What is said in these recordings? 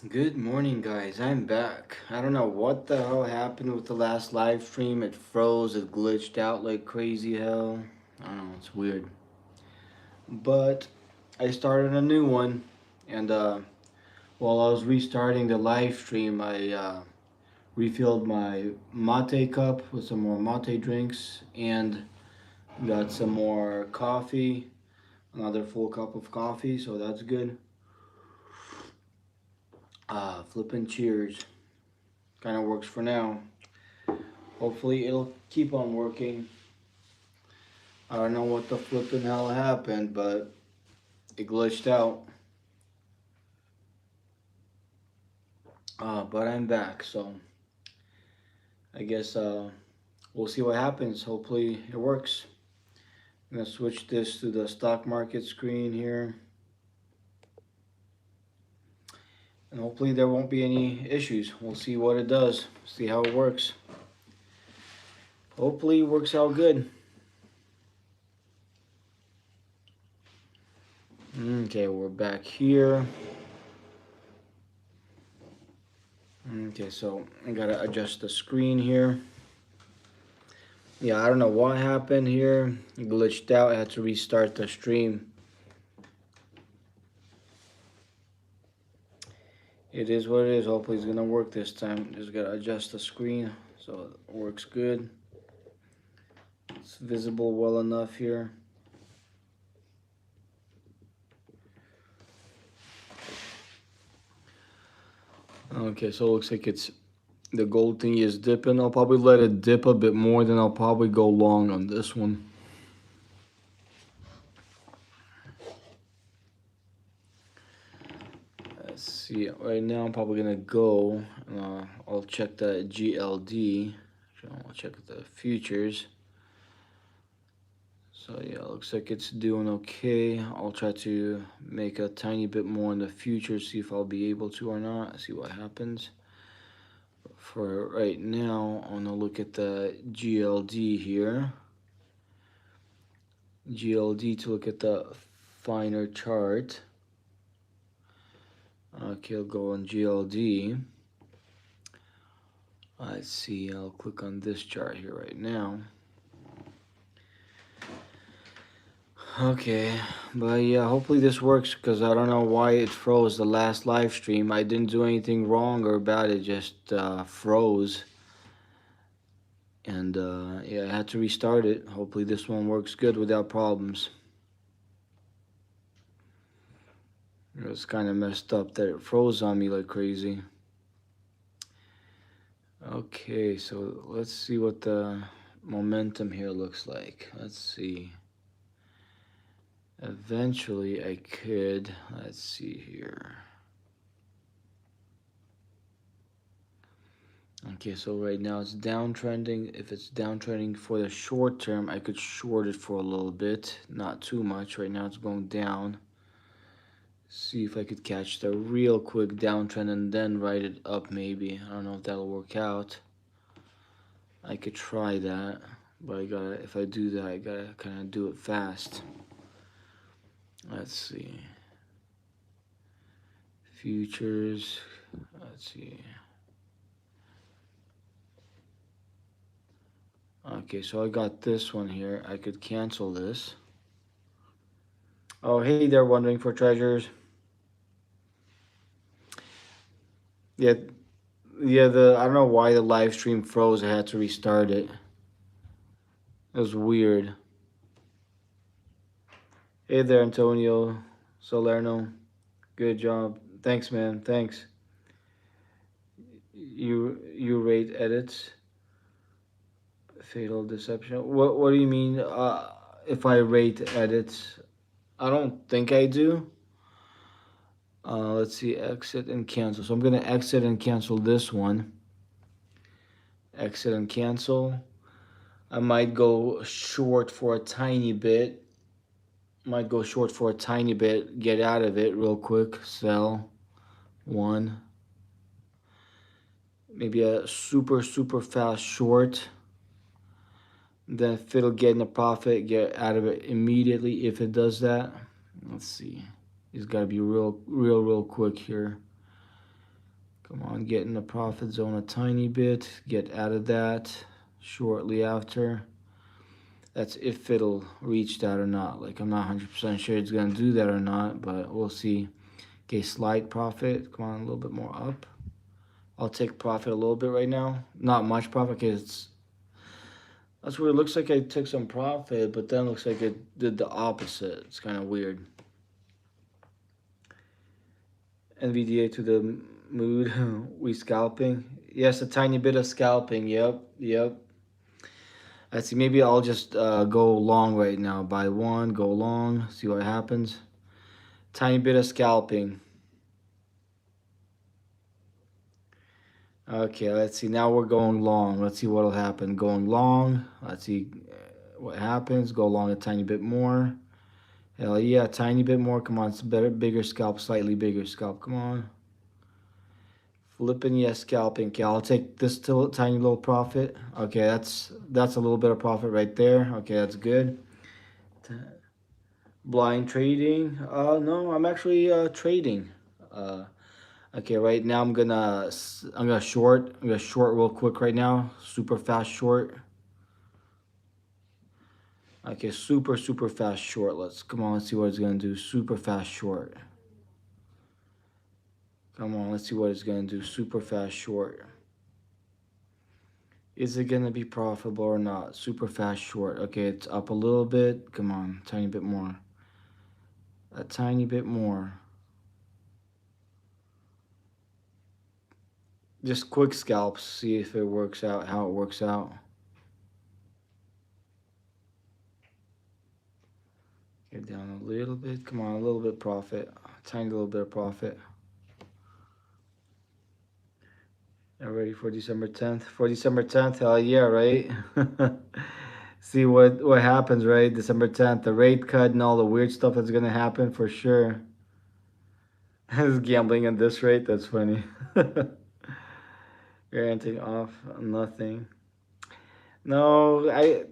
Good morning, guys. I'm back. I don't know what the hell happened with the last live stream. It froze, it glitched out like crazy hell. I don't know, it's weird. But I started a new one, and while I was restarting the live stream, I refilled my mate cup with some more mate drinks and got some more coffee, another full cup of coffee, so that's good. Flippin' cheers. Kind of works for now. Hopefully it'll keep on working. I don't know what the flipping hell happened, but it glitched out. But I'm back, so I guess we'll see what happens. Hopefully it works. I'm gonna switch this to the stock market screen here, and hopefully there won't be any issues. We'll see what it does. See how it works. Hopefully it works out good. Okay, we're back here. Okay, so I gotta adjust the screen here. Yeah, I don't know what happened here. It glitched out. I had to restart the stream. It is what it is. Hopefully it's gonna work this time. Just gotta adjust the screen so it works good. It's visible well enough here. Okay, so it looks like it's the gold thing is dipping. I'll probably let it dip a bit more, then I'll probably go long on this one. Let's see. Right now I'm probably gonna go. I'll check the GLD. I'll check the futures. So yeah, looks like it's doing okay. I'll try to make a tiny bit more in the future, see if I'll be able to or not, see what happens. For right now, I'm gonna look at the GLD here. GLD to look at the finer chart. Okay, I'll go on GLD. Let's see, I'll click on this chart here right now. Okay, but yeah, hopefully this works because I don't know why it froze the last live stream. I didn't do anything wrong or bad, it just froze. And yeah, I had to restart it. Hopefully this one works good without problems. It was kind of messed up that it froze on me like crazy. Okay, so let's see what the momentum here looks like. Let's see. Eventually I could, let's see here. Okay, so right now it's downtrending. If it's downtrending for the short term, I could short it for a little bit. Not too much. Right now it's going down. See if I could catch the real quick downtrend and then ride it up maybe. I don't know if that'll work out. I could try that, but if I do that, I gotta kind of do it fast. Let's see. Futures. Let's see. Okay, so I got this one here. I could cancel this. Oh, hey there, wondering for treasures. Yeah, yeah. I don't know why the live stream froze. I had to restart it. It was weird. Hey there, Antonio Salerno. Good job. Thanks, man. Thanks. You rate edits. Fatal deception. What do you mean? If I rate edits, I don't think I do. Let's see, exit and cancel. So I'm gonna exit and cancel this one. Exit and cancel. I might go short for a tiny bit. Might go short for a tiny bit. Get out of it real quick. Sell one. Maybe a super fast short. Then if it'll get in a profit, get out of it immediately if it does that. Let's see. It's got to be real quick here. on, get in the profit zone a tiny bit, get out of that shortly after. That's if it'll reach that or not. Like, I'm not 100% sure it's gonna do that or not, but we'll see. Okay, slight profit. Come on, a little bit more up. I'll take profit a little bit right now. Not much profit, because that's where it looks like I took some profit, but then it looks like it did the opposite. It's kind of weird. NVDA to the mood. We scalping. Yes, a tiny bit of scalping. Yep, yep. I see. Maybe I'll just go long right now. Buy one, go long, see what happens. Tiny bit of scalping. Okay, let's see. Now we're going long. Let's see what'll happen. Going long. Let's see what happens. Go long a tiny bit more. Hell yeah, a tiny bit more. Come on, it's better, bigger scalp, slightly bigger scalp. Come on. Flipping, yes, scalping. Okay, I'll take this tiny little profit. Okay, that's a little bit of profit right there. Okay, that's good. Blind trading. No, I'm actually trading. Uh, okay, right now I'm gonna short. I'm gonna short real quick right now. Super fast short. Okay, super fast short. Come on. Let's see what it's gonna do. Super fast short. Come on, let's see what it's gonna do. Super fast short. Is it gonna be profitable or not? Super fast short. Okay, it's up a little bit. Come on, tiny bit more. A tiny bit more. Just quick scalps. See if it works out. How it works out. Get down a little bit. Come on, a little bit profit. A tiny little bit of profit. Are ready for December 10th? For December 10th, hell yeah, right? See what happens, right? December 10th, the rate cut and all the weird stuff that's gonna happen for sure. Is gambling at this rate? That's funny. Granting off nothing. No, I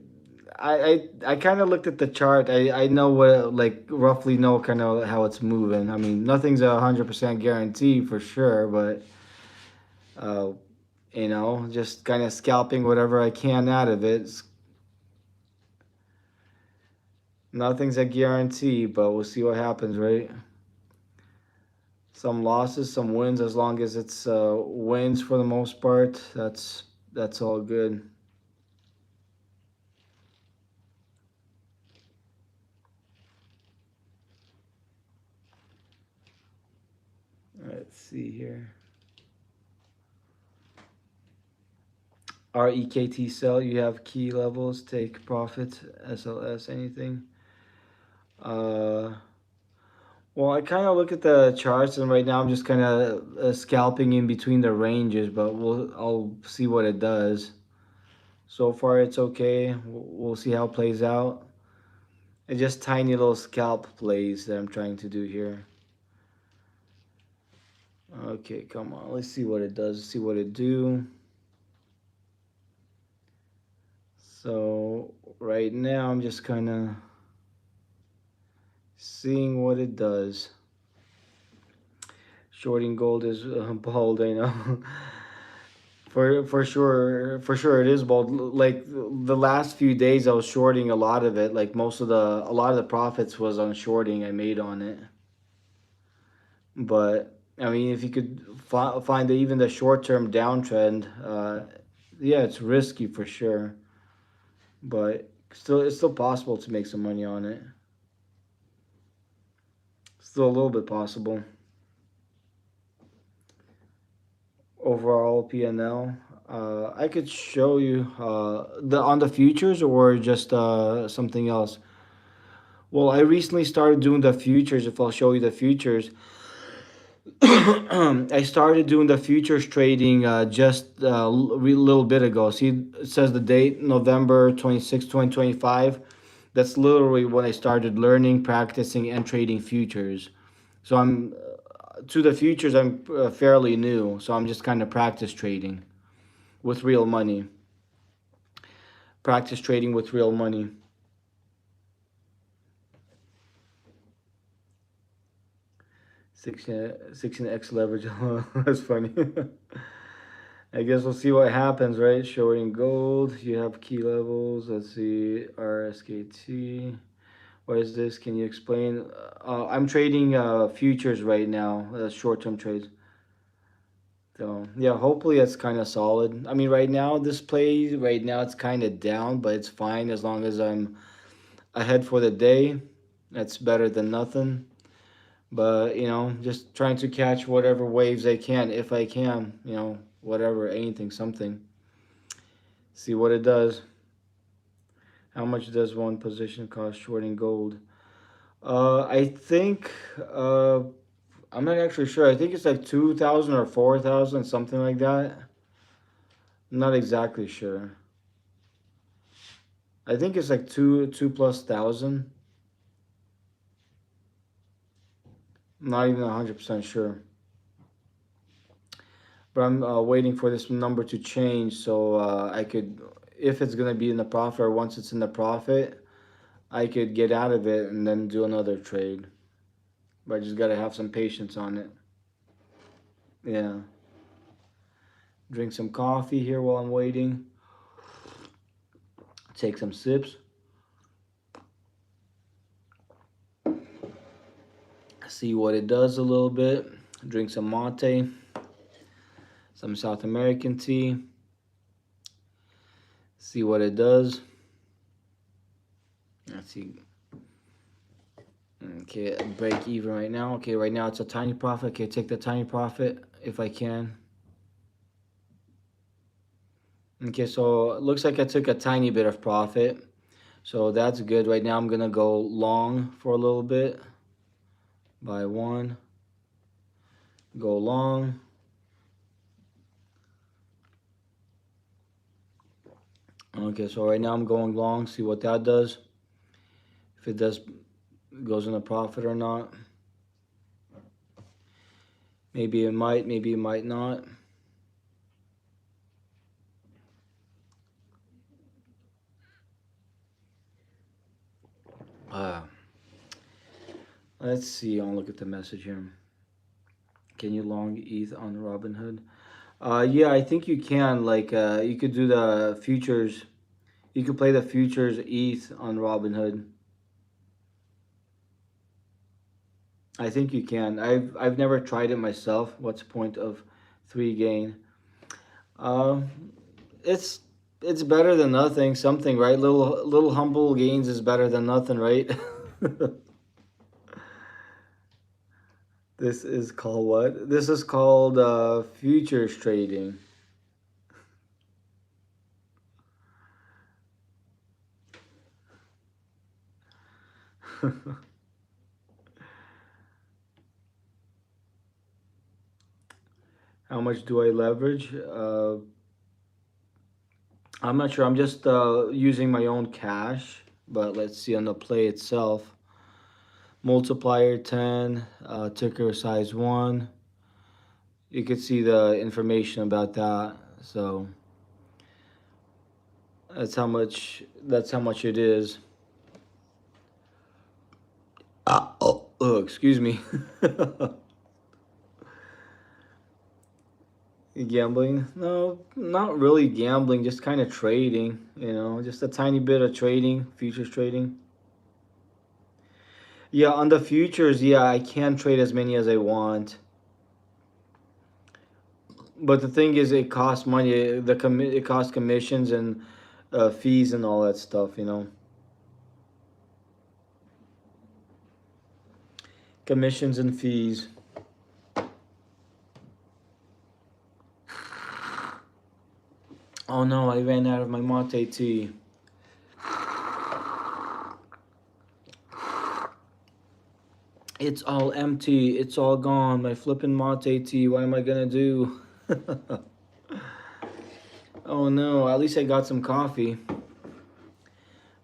kind of looked at the chart. I know what, like, roughly know kind of how it's moving. I mean, nothing's 100% guarantee for sure, but uh, just kind of scalping whatever I can out of it. Nothing's a guarantee, but we'll see what happens, right? Some losses, some wins. As long as it's wins for the most part, that's all good. Let's see here. REKT sell. You have key levels. Take profits. SLS. Anything. Uh, well, I kind of look at the charts, and right now I'm just kind of scalping in between the ranges, but I'll see what it does. So far, it's okay. We'll see how it plays out. It's just tiny little scalp plays that I'm trying to do here. Okay, come on. Let's see what it does. See what it do. So right now I'm just kind of seeing what it does. Shorting gold is bold, I know. For sure it is bold. Like the last few days I was shorting a lot of it. Like a lot of the profits was on shorting I made on it. But I mean, if you could find even the short-term downtrend, yeah, it's risky for sure. But it's still possible to make some money on it. Still a little bit possible. Overall P&L. I could show you the on the futures or just something else. Well, I recently started doing the futures. If I'll show you the futures, I started doing the futures trading just a little bit ago. See, it says the date, November 26, 2025. That's literally when I started learning, practicing, and trading futures. So I'm to the futures, I'm fairly new. So I'm just kind of practice trading with real money. Practice trading with real money. 16x leverage. That's funny. I guess we'll see what happens, right? Showing gold. You have key levels. Let's see. RSKT. What is this? Can you explain? I'm trading futures right now, short-term trades. So yeah, hopefully it's kind of solid. I mean, right now this play, right now it's kind of down, but it's fine as long as I'm ahead for the day. That's better than nothing. But you know, just trying to catch whatever waves I can, if I can. You know, whatever, anything, something. See what it does. How much does one position cost shorting gold? I think I'm not actually sure. I think it's like 2,000 or 4,000, something like that. I'm not exactly sure. I think it's like two plus thousand. I'm not even 100% sure. But I'm waiting for this number to change so I could, if it's gonna be in the profit or once it's in the profit, I could get out of it and then do another trade. But I just gotta have some patience on it. Yeah. Drink some coffee here while I'm waiting. Take some sips. See what it does a little bit. Drink some mate, some South American tea. See what it does. Let's see. Okay, break even right now. Okay, right now it's a tiny profit. Okay, take the tiny profit if I can. Okay, so it looks like I took a tiny bit of profit. So that's good. Right now I'm gonna go long for a little bit. Buy one. Go long. Okay, so right now I'm going long. See what that does. If it does goes in a profit or not. Maybe it might not. Uh, let's see. I'll look at the message here. Can you long ETH on Robinhood? Yeah, I think you can. Like, you could do the futures. You could play the futures ETH on Robinhood. I think you can. I've never tried it myself. What's the point of 3 gain? Um, it's it's better than nothing. Something, right? Little humble gains is better than nothing, right? This is called what? This is called futures trading. How much do I leverage? I'm not sure. I'm just using my own cash. But let's see on the play itself. Multiplier 10, ticker size 1. You could see the information about that. So that's how much it is. Oh, excuse me. Gambling? No, not really gambling, just kind of trading, just a tiny bit of trading, futures trading. Yeah, on the futures, yeah, I can trade as many as I want. But the thing is, it costs money. It costs commissions and fees and all that stuff. Commissions and fees. Oh no, I ran out of my mate tea. It's all empty. It's all gone. My flippin' mate tea. What am I gonna do? Oh no, at least I got some coffee.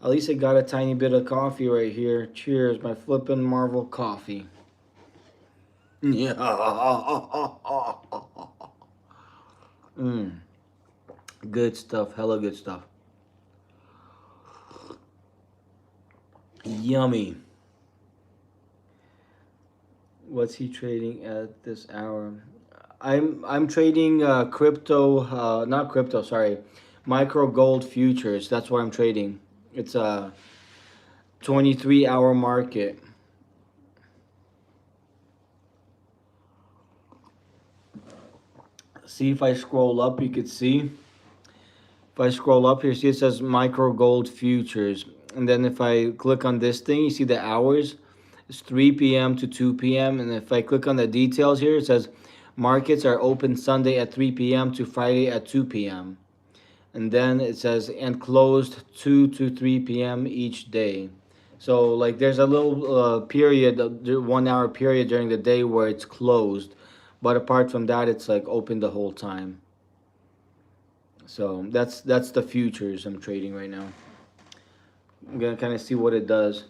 At least I got a tiny bit of coffee right here. Cheers, my flippin' Marvel coffee. Yeah. Good stuff. Hella good stuff. Yummy. What What's he trading at this hour? I'm trading crypto, not crypto, sorry, micro gold futures. That's what I'm trading. It's a 23-hour market. See if I scroll up, you could see. If I scroll up here, see it says micro gold futures. And then if I click on this thing, you see the hours. It's 3 p.m. to 2 p.m. And if I click on the details here, it says markets are open Sunday at 3 p.m. to Friday at 2 p.m. And then it says and closed 2 to 3 p.m. each day. So like there's a little period, 1 hour period during the day where it's closed, but apart from that, it's like open the whole time. So that's the futures I'm trading right now. I'm gonna kind of see what it does.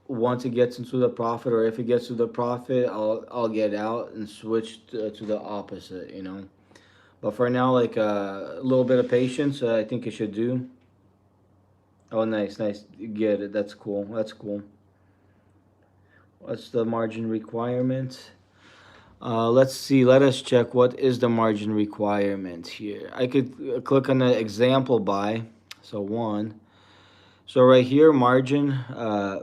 Once it gets into the profit, or if it gets to the profit, I'll get out and switch to the opposite. But for now, like a little bit of patience, I think it should do. Oh, nice, nice. You get it. That's cool. That's cool. What's the margin requirement? Let's see. Let us check what is the margin requirement here. I could click on the example buy. So one. So right here, margin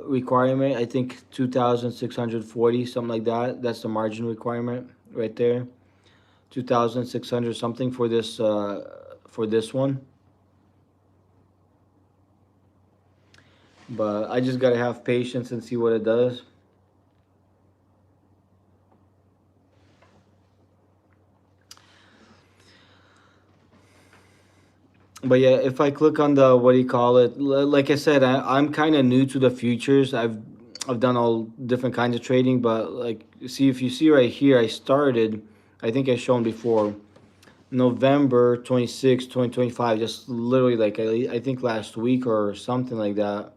requirement. I think 2,640, something like that. That's the margin requirement right there. 2,600 something for this one. But I just gotta have patience and see what it does. But yeah, if I click on the what do you call it? Like I said, I'm kind of new to the futures. I've done all different kinds of trading, but like see if you see right here, I started. I think I shown before November 26, 2025. Just literally like I think last week or something like that.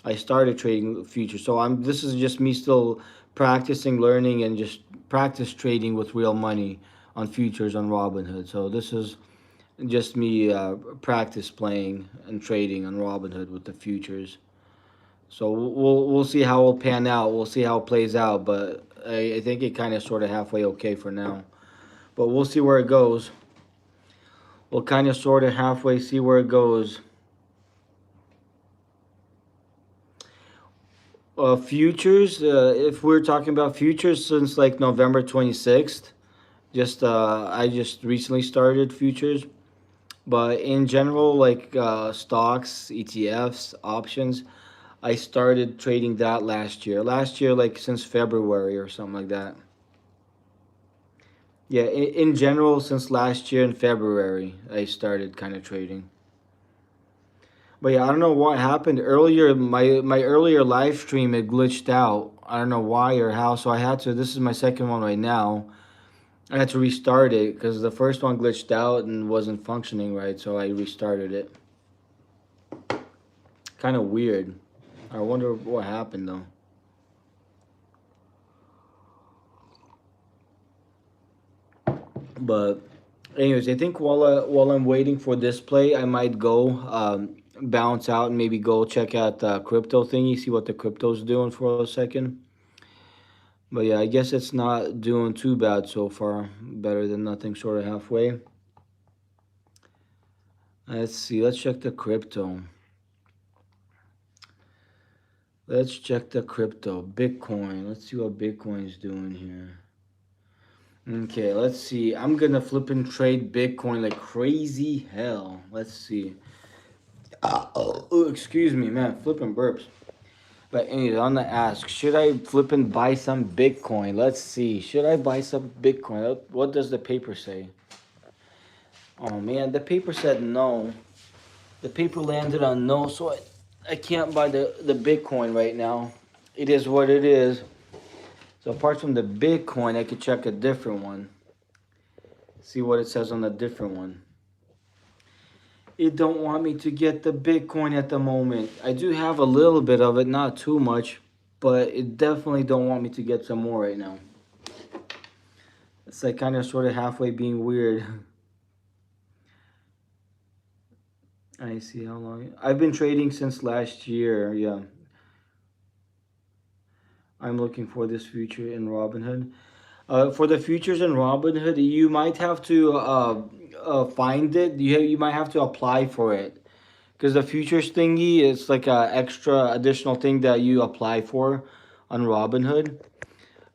I started trading futures. So I'm. This is just me still practicing, learning, and just practice trading with real money on futures on Robinhood. So this is just me practice playing and trading on Robinhood with the futures. So we'll see how it'll pan out. We'll see how it plays out. But I think it kind of sort of halfway okay for now. But we'll see where it goes. We'll kind of sort of halfway see where it goes. Futures. If we're talking about futures since like November 26th, I just recently started futures. But in general, like stocks, ETFs, options, I started trading that last year. Last year, like since February or something like that. Yeah, in general, since last year in February, I started kind of trading. But yeah, I don't know what happened earlier. My earlier live stream it glitched out. I don't know why or how. So I had to. This is my second one right now. I had to restart it because the first one glitched out and wasn't functioning right. So I restarted it. Kind of weird. I wonder what happened though. But anyways, I think while I'm waiting for this play, I might go bounce out and maybe go check out the crypto thingy, see what the crypto's doing for a second. But yeah, I guess it's not doing too bad so far. Better than nothing, sort of halfway. Let's see. Let's check the crypto. Let's check the crypto. Bitcoin. Let's see what Bitcoin's doing here. Okay, let's see. I'm gonna flip and trade Bitcoin like crazy hell. Let's see. Oh, excuse me, man. Flipping burps. But anyways, on the ask, should I flip and buy some Bitcoin? Let's see. Should I buy some Bitcoin? What does the paper say? Oh man, the paper said no. The paper landed on no, so I can't buy the Bitcoin right now. It is what it is. So apart from the Bitcoin, I could check a different one. See what it says on the different one. It don't want me to get the Bitcoin at the moment. I do have a little bit of it, not too much, but it definitely don't want me to get some more right now. It's like kind of sort of halfway being weird. I see how long. I've been trading since last year, yeah. I'm looking for this future in Robinhood. For the futures in Robinhood, you might have to find it. You might have to apply for it because the futures thingy is like a extra additional thing that you apply for on Robinhood.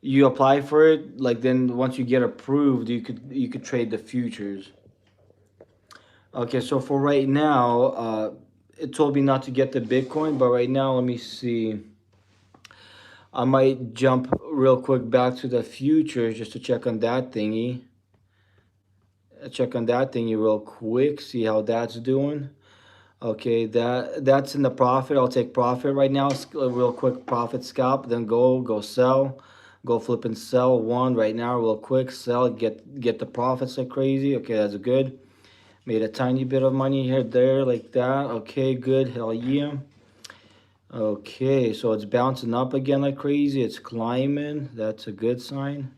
You apply for it, like then once you get approved, you could trade the futures. Okay, so for right now, it told me not to get the Bitcoin, but right now, let me see. I might jump real quick back to the futures just to check on that thingy. Check on that thingy real quick, see how that's doing. Okay, that's in the profit. I'll take profit right now. A real quick profit scalp, then go sell, go flip and sell one right now, real quick. Sell, get the profits like crazy. Okay, that's good. Made a tiny bit of money here, there, like that. Okay, good. Hell yeah. Okay, so it's bouncing up again like crazy. It's climbing. That's a good sign.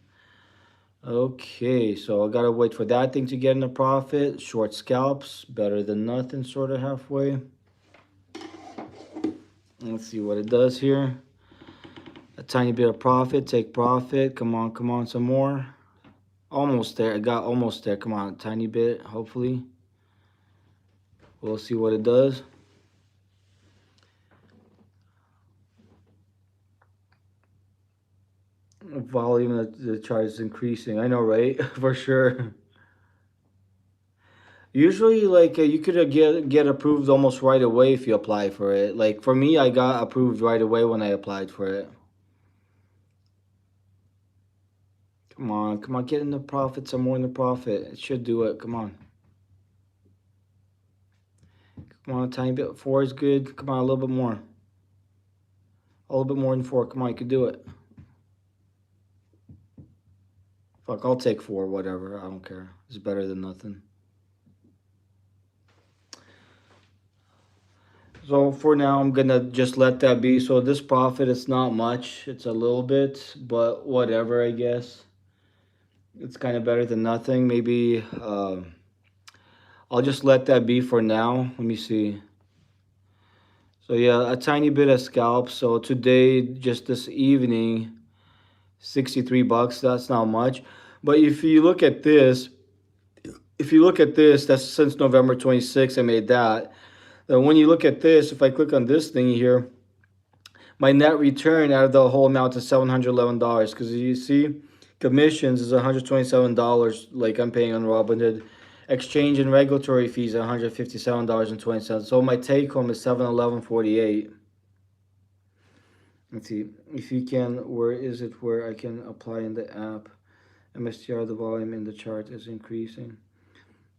Okay, so I gotta wait for that thing to get in a profit. Short scalps, better than nothing, sort of halfway. Let's see what it does here. A tiny bit of profit, take profit. Come on, some more. Almost there. I got almost there. Come on, a tiny bit, hopefully. We'll see what it does. Volume of the chart is increasing. I know, right? For sure. Usually, like you could get approved almost right away if you apply for it. Like for me, I got approved right away when I applied for it. Come on, get in the profit, some more in the profit. It should do it. Come on, a tiny bit. Four is good. Come on, a little bit more. A little bit more than four. Come on, you can do it. Fuck, I'll take four, whatever. I don't care. It's better than nothing. So for now, I'm gonna just let that be. So this profit, it's not much. It's a little bit, but whatever, I guess. It's kind of better than nothing. Maybe I'll just let that be for now. Let me see. So yeah, a tiny bit of scalp. So today, just this evening, 63 bucks. That's not much. But if you look at this, that's since November 26th. I made that. Then when you look at this, if I click on this thing here, my net return out of the whole amount is $711. Because you see, commissions is $127. Like I'm paying on Robinhood. Exchange and regulatory fees are $157.20. So my take home is $711.48. Let's see if you can. Where is it? Where I can apply in the app? MSTR, the volume in the chart is increasing.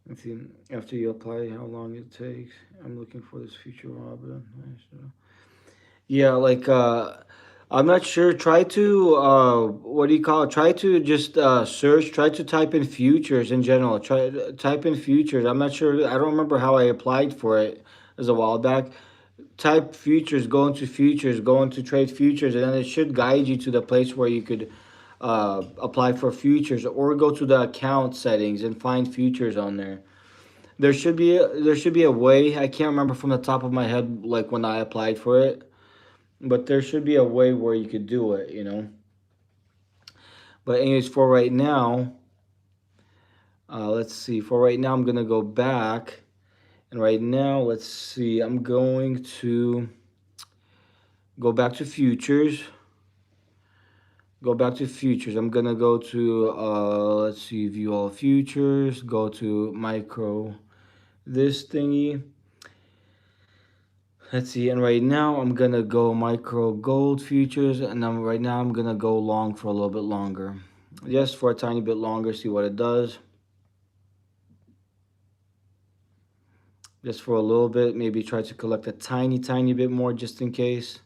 Let's see after you apply how long it takes. I'm looking for this future Robin. Yeah, like I'm not sure. Try to what do you call it? Try to just search. Try to type in futures in general. Try type in futures. I'm not sure. I don't remember how I applied for it as a while back. Type futures. Go into trade futures, and then it should guide you to the place where you could apply for futures, or go to the account settings and find futures on there. There should be a way. I can't remember from the top of my head like when I applied for it, but there should be a way where you could do it. But anyways, for right now, let's see. For right now, I'm gonna go back, and right now, let's see. I'm going to go back to futures. Go back to futures. I'm gonna go to let's see, view all futures. Go to micro, this thingy. Let's see, and right now I'm gonna go micro gold futures, and right now I'm gonna go long for a little bit longer, just for a tiny bit longer. See what it does. Just for a little bit, maybe try to collect a tiny bit more just in case.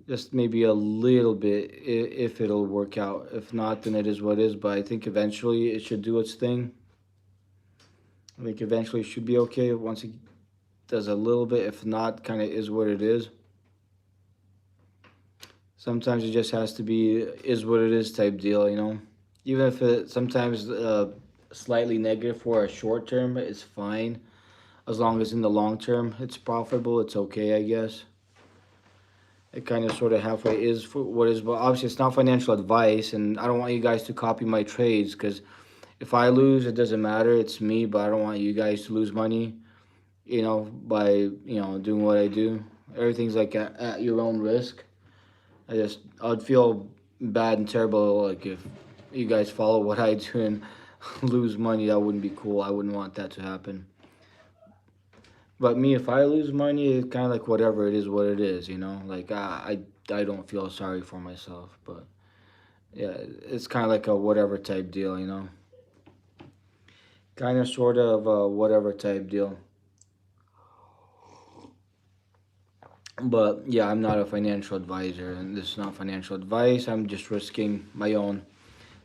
Just maybe a little bit if it'll work out. If not, then it is what it is. But I think eventually it should do its thing. I think eventually it should be okay once it does a little bit. If not, kind of is what it is. Sometimes it just has to be is what it is type deal. Even if it sometimes slightly negative for a short term, it's fine. As long as in the long term it's profitable, it's okay, I guess. it kind of sort of halfway is for what is, but obviously it's not financial advice, and I don't want you guys to copy my trades because if I lose, it doesn't matter. It's me, but I don't want you guys to lose money, by, doing what I do. Everything's like at your own risk. I'd feel bad and terrible like if you guys follow what I do and lose money. That wouldn't be cool. I wouldn't want that to happen. But me, if I lose money, it's kind of like whatever it is, what it is, Like I don't feel sorry for myself, but yeah, it's kind of like a whatever type deal. Kind of sort of a whatever type deal. But yeah, I'm not a financial advisor, and this is not financial advice. I'm just risking my own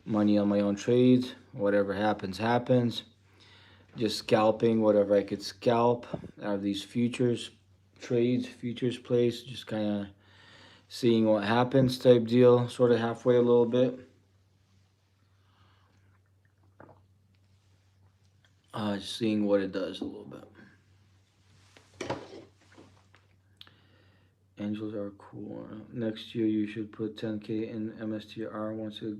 money on my own trades. Whatever happens, happens. Just scalping whatever I could scalp out of these futures trades, futures plays. Just kind of seeing what happens type deal, sort of halfway a little bit. Just seeing what it does a little bit. Angels are cool. Next year you should put 10K in MSTR once it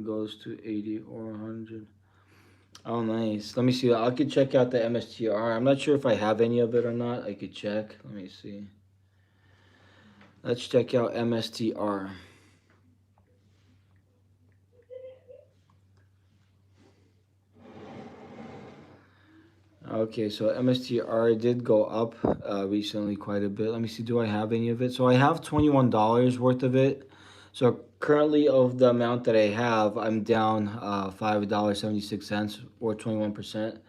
goes to 80 or 100. Oh, nice. Let me see. I could check out the MSTR. I'm not sure if I have any of it or not. I could check. Let me see. Let's check out MSTR. Okay, so MSTR did go up recently quite a bit. Let me see, do I have any of it? So I have $21 worth of it. So currently of the amount that I have, I'm down $5.76 or 21%.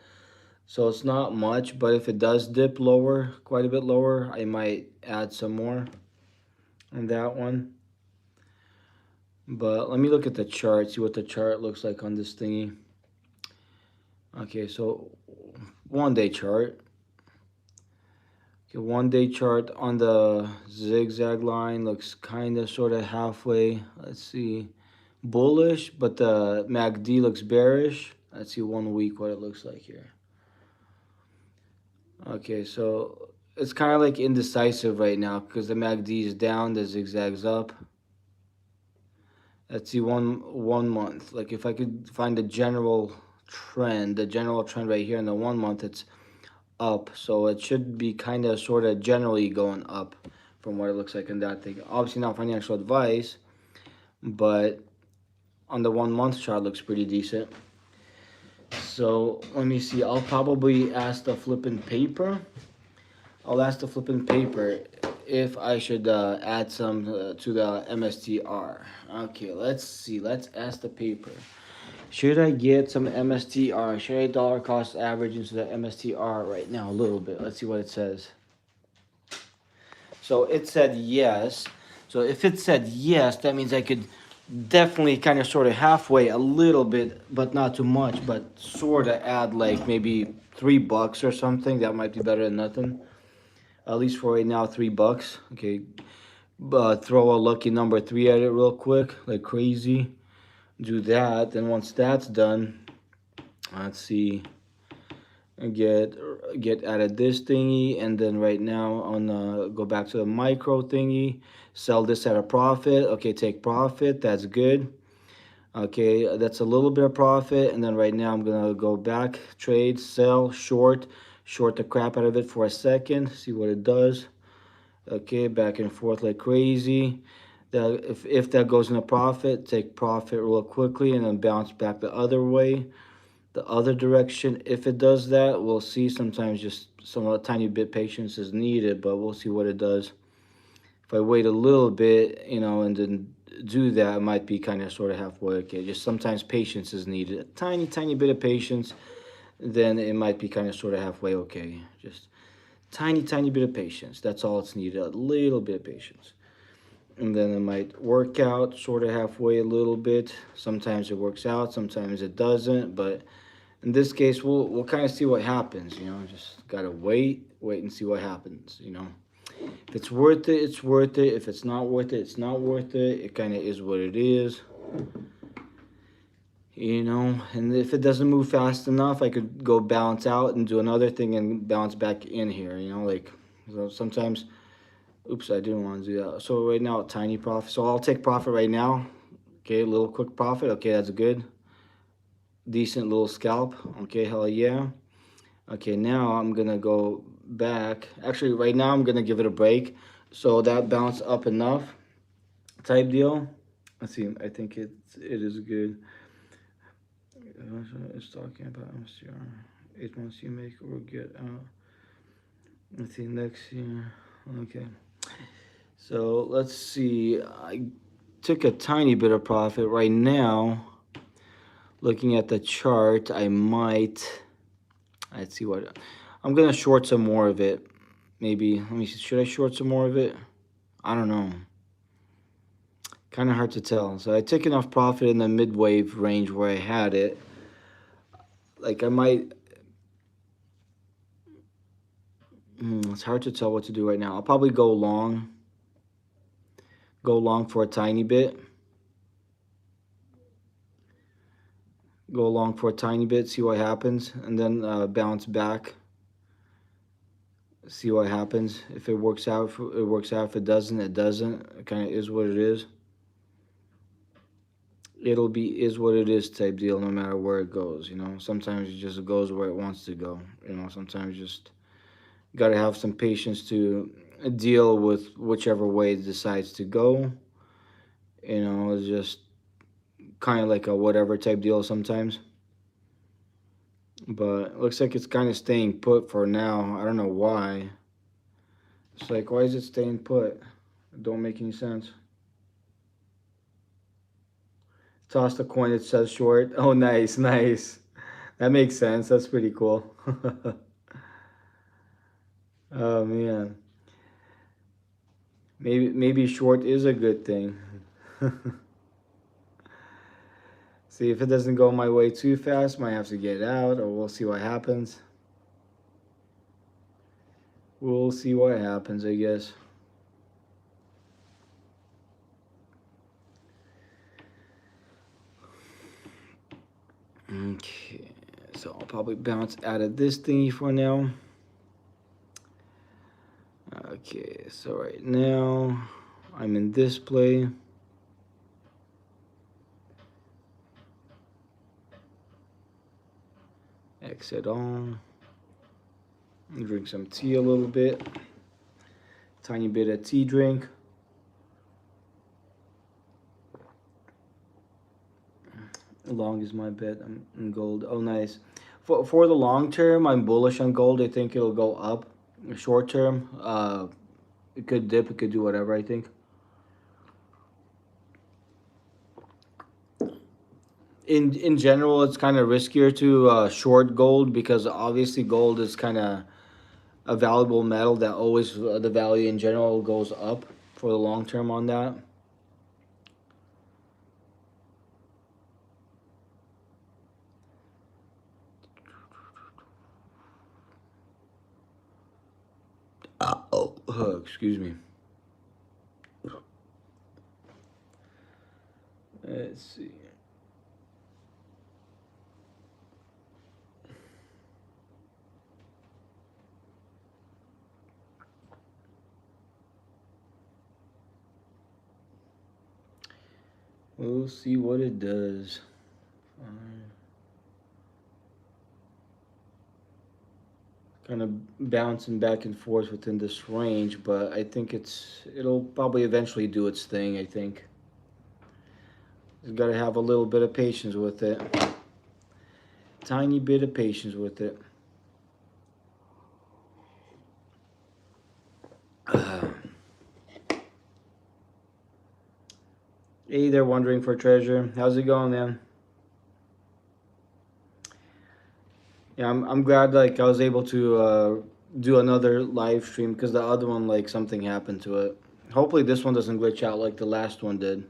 So it's not much, but if it does dip lower, quite a bit lower, I might add some more on that one. But let me look at the chart, see what the chart looks like on this thingy. Okay, so 1-day chart. Okay, 1-day chart on the zigzag line looks kind of sort of halfway. Let's see, bullish, but the MACD looks bearish. Let's see 1 week what it looks like here. Okay, so it's kind of like indecisive right now because the MACD is down, the zigzag's up. Let's see one month. Like if I could find the general trend right here in the 1 month, it's up. So it should be kind of sort of generally going up from what it looks like in that thing. Obviously not financial advice, but on the 1 month chart looks pretty decent. So let me see. I'll probably ask the flipping paper. I'll ask the flipping paper if I should add some to the MSTR. Okay, let's see. Let's ask the paper. Should I get some MSTR? Should I dollar cost average into the MSTR right now a little bit? Let's see what it says. So it said yes. So if it said yes, that means I could definitely kind of sort of halfway a little bit, but not too much, but sort of add like maybe $3 or something. That might be better than nothing. At least for right now, $3. Okay, throw a lucky number 3 at it real quick, like crazy. Do that. Then once that's done, let's see. Get out of this thingy, and then right now on go back to the micro thingy. Sell this at a profit. Okay, take profit. That's good. Okay, that's a little bit of profit, and then right now I'm gonna go back, trade, sell, short the crap out of it for a second, see what it does. Okay, back and forth like crazy. If that goes into profit, take profit real quickly and then bounce back the other way, the other direction. If it does that, we'll see. Sometimes just a tiny bit patience is needed, but we'll see what it does. If I wait a little bit, and then do that, it might be kind of sort of halfway. Okay, just sometimes patience is needed. A tiny bit of patience, then it might be kind of sort of halfway okay. Just tiny bit of patience. That's all it's needed, a little bit of patience. And then it might work out sort of halfway a little bit. Sometimes it works out, sometimes it doesn't, but in this case, we'll kind of see what happens, just gotta wait and see what happens, If it's worth it, it's worth it. If it's not worth it, it's not worth it. It kind of is what it is. And if it doesn't move fast enough, I could go balance out and do another thing and bounce back in here, like so sometimes Oops, I didn't want to do that. So right now, tiny profit. So I'll take profit right now. Okay, a little quick profit. Okay, that's good. Decent little scalp. Okay, hell yeah. Okay, now I'm gonna go back. Actually, right now I'm gonna give it a break. So that bounced up enough type deal. Let's see. I think it is good. It's talking about MCR. 8 months you make or get out. Let's see next year. Okay. So let's see. I took a tiny bit of profit right now. Looking at the chart, I might. Let's see what. I'm gonna short some more of it. Maybe. Let me see. Should I short some more of it? I don't know. Kind of hard to tell. So I took enough profit in the mid wave range where I had it. Like I might. It's hard to tell what to do right now. I'll probably go long. Go long for a tiny bit. Go along for a tiny bit, see what happens, and then bounce back. See what happens. If it works out, it works out. If it doesn't, it doesn't. It kind of is what it is. It'll be is what it is type deal, no matter where it goes. You know, sometimes it just goes where it wants to go. You know, sometimes you just gotta have some patience to deal with whichever way it decides to go. You know, it's just kind of like a whatever type deal sometimes. But it looks like it's kind of staying put for now. I don't know why. It's like, why is it staying put? It don't make any sense. Toss the coin, it says short. Oh, nice, nice. That makes sense. That's pretty cool. Oh, man. Maybe short is a good thing. See, if it doesn't go my way too fast, might have to get out, or we'll see what happens. We'll see what happens, I guess. Okay, so I'll probably bounce out of this thingy for now. Okay, so right now I'm in this play. Exit on. Drink some tea a little bit. Tiny bit of tea drink. Long is my bet. I'm in gold. Oh, nice. For the long term, I'm bullish on gold. I think it'll go up. Short term, it could dip. It could do whatever. I think. In general, it's kind of riskier to short gold because obviously gold is kind of a valuable metal that always the value in general goes up for the long term on that. Excuse me. Let's see. We'll see what it does. Kind of bouncing back and forth within this range, but I think it'll probably eventually do its thing. I think. Just gotta have a little bit of patience with it. Tiny bit of patience with it. Hey there, wondering for treasure. How's it going, man? Yeah, I'm glad like I was able to do another live stream because the other one like something happened to it. Hopefully this one doesn't glitch out like the last one did.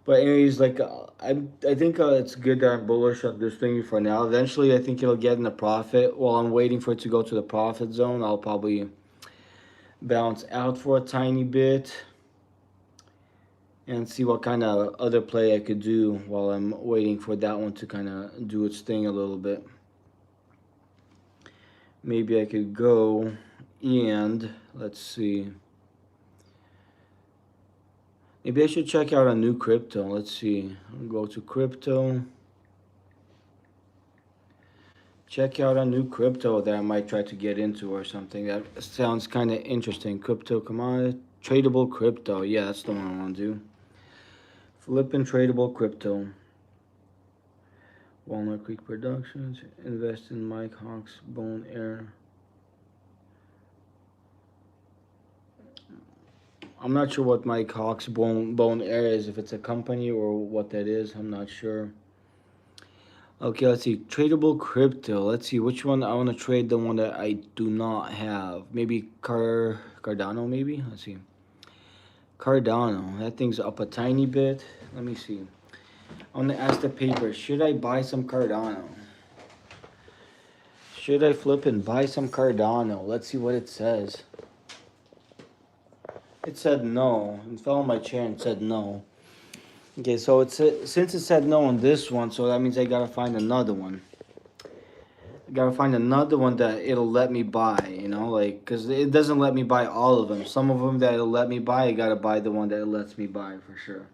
But anyways, like I think it's good that I'm bullish on this thing for now. Eventually, I think it'll get in the profit. While I'm waiting for it to go to the profit zone, I'll probably bounce out for a tiny bit and see what kind of other play I could do while I'm waiting for that one to kind of do its thing a little bit. Maybe I could go and let's see. Maybe I should check out a new crypto. Let's see. I'll go to crypto. Check out a new crypto that I might try to get into or something. That sounds kind of interesting. Crypto commodity, tradable crypto. Yeah, that's the one I want to do. Flipping tradable crypto. Walnut Creek Productions. Invest in Mike Hawk's Bone Air. I'm not sure what Mike Hawk's Bone Air is. If it's a company or what that is, I'm not sure. Okay, let's see. Tradable crypto. Let's see which one I want to trade. The one that I do not have. Maybe Cardano. Maybe. Let's see. Cardano. That thing's up a tiny bit. Let me see. I want to ask the paper. Should I buy some Cardano? Should I flip and buy some Cardano? Let's see what it says. It said no. It fell on my chair and said no. Okay, so since it said no on this one, so that means I gotta find another one. I gotta find another one that it'll let me buy, you know, like, cause it doesn't let me buy all of them. Some of them that it'll let me buy, I gotta buy the one that it lets me buy for sure.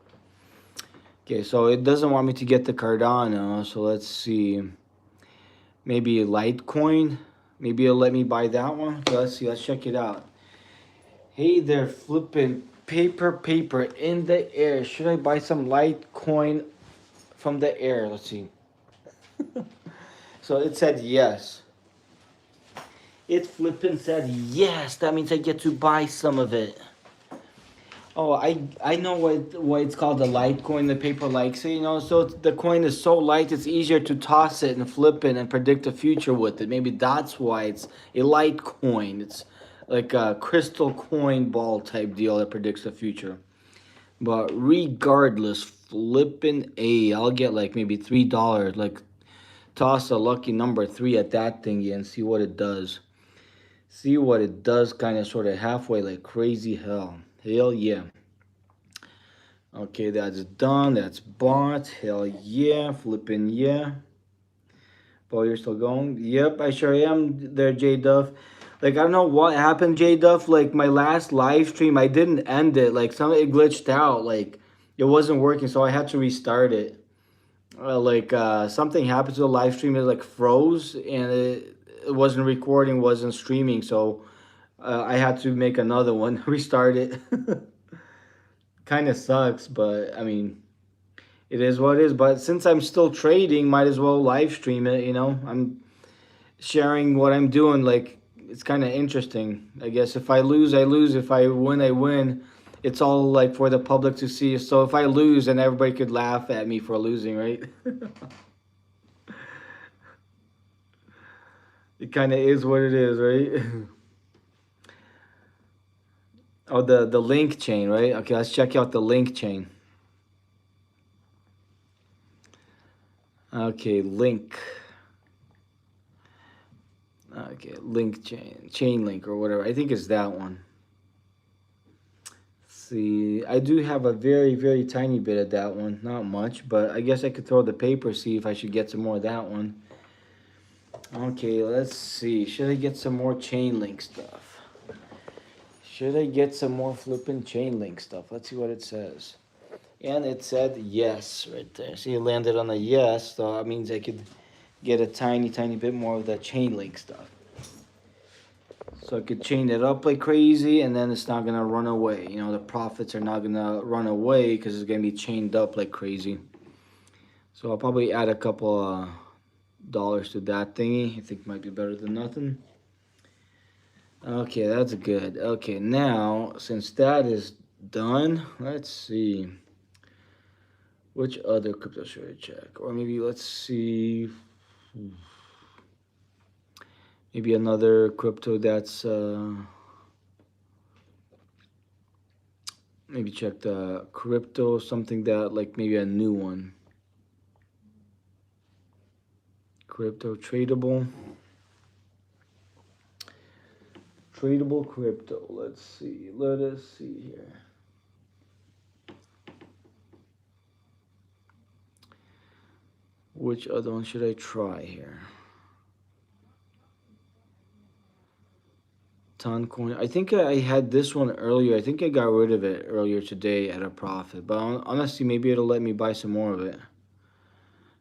Okay, so it doesn't want me to get the Cardano, so let's see. Maybe Litecoin. Maybe it'll let me buy that one. Okay, let's see. Let's check it out. Hey there, flipping paper in the air. Should I buy some Litecoin from the air? Let's see. So it said yes. It flipping said yes. That means I get to buy some of it. Oh, I know why it's called the Litecoin. The paper likes it, you know. So the coin is so light, it's easier to toss it and flip it and predict the future with it. Maybe that's why it's a Litecoin. It's like a crystal coin ball type deal that predicts the future. But regardless, flipping A, I'll get like maybe $3. Like toss a lucky number 3 at that thingy and see what it does. See what it does, kind of sort of halfway, like crazy hell. Hell yeah. Okay, that's done. That's bought. Hell yeah. Flipping yeah. Oh, you're still going? Yep, I sure am there, J Duff. Like, I don't know what happened, J Duff. Like, my last live stream, I didn't end it. Like, it glitched out. Like, it wasn't working, so I had to restart it. Something happened to the live stream. It, like, froze, and it wasn't recording, wasn't streaming, so I had to make another one, restart it. Kind of sucks, but, I mean, it is what it is. But since I'm still trading, might as well live stream it, you know? I'm sharing what I'm doing. Like, it's kind of interesting. I guess if I lose, I lose. If I win, I win. It's all like for the public to see. So if I lose, then everybody could laugh at me for losing, right? It kind of is what it is, right? Oh, the link chain, right? Okay, let's check out the link chain. Okay, link. Okay, link chain link or whatever. I think it's that one. See, I do have a very tiny bit of that one, not much, but I guess I could throw the paper, see if I should get some more of that one. Okay, let's see. Should I get some more chain link stuff? Should I get some more flipping chain link stuff? Let's see what it says. And it said yes right there. See, it landed on a yes, so that means I could get a tiny bit more of the chain link stuff. So I could chain it up like crazy, and then it's not gonna run away. You know, the profits are not gonna run away because it's gonna be chained up like crazy. So I'll probably add a couple dollars to that thingy. I think it might be better than nothing. Okay, that's good. Okay, now since that is done, let's see. Which other crypto should I check? Or maybe let's see. Maybe another crypto that's maybe check the crypto, something that like maybe a new one. Crypto tradable. Tradable crypto. Let's see. Let us see here. Which other one should I try here? ton coin. I think I had this one earlier. I think I got rid of it earlier today at a profit. But honestly, maybe it'll let me buy some more of it.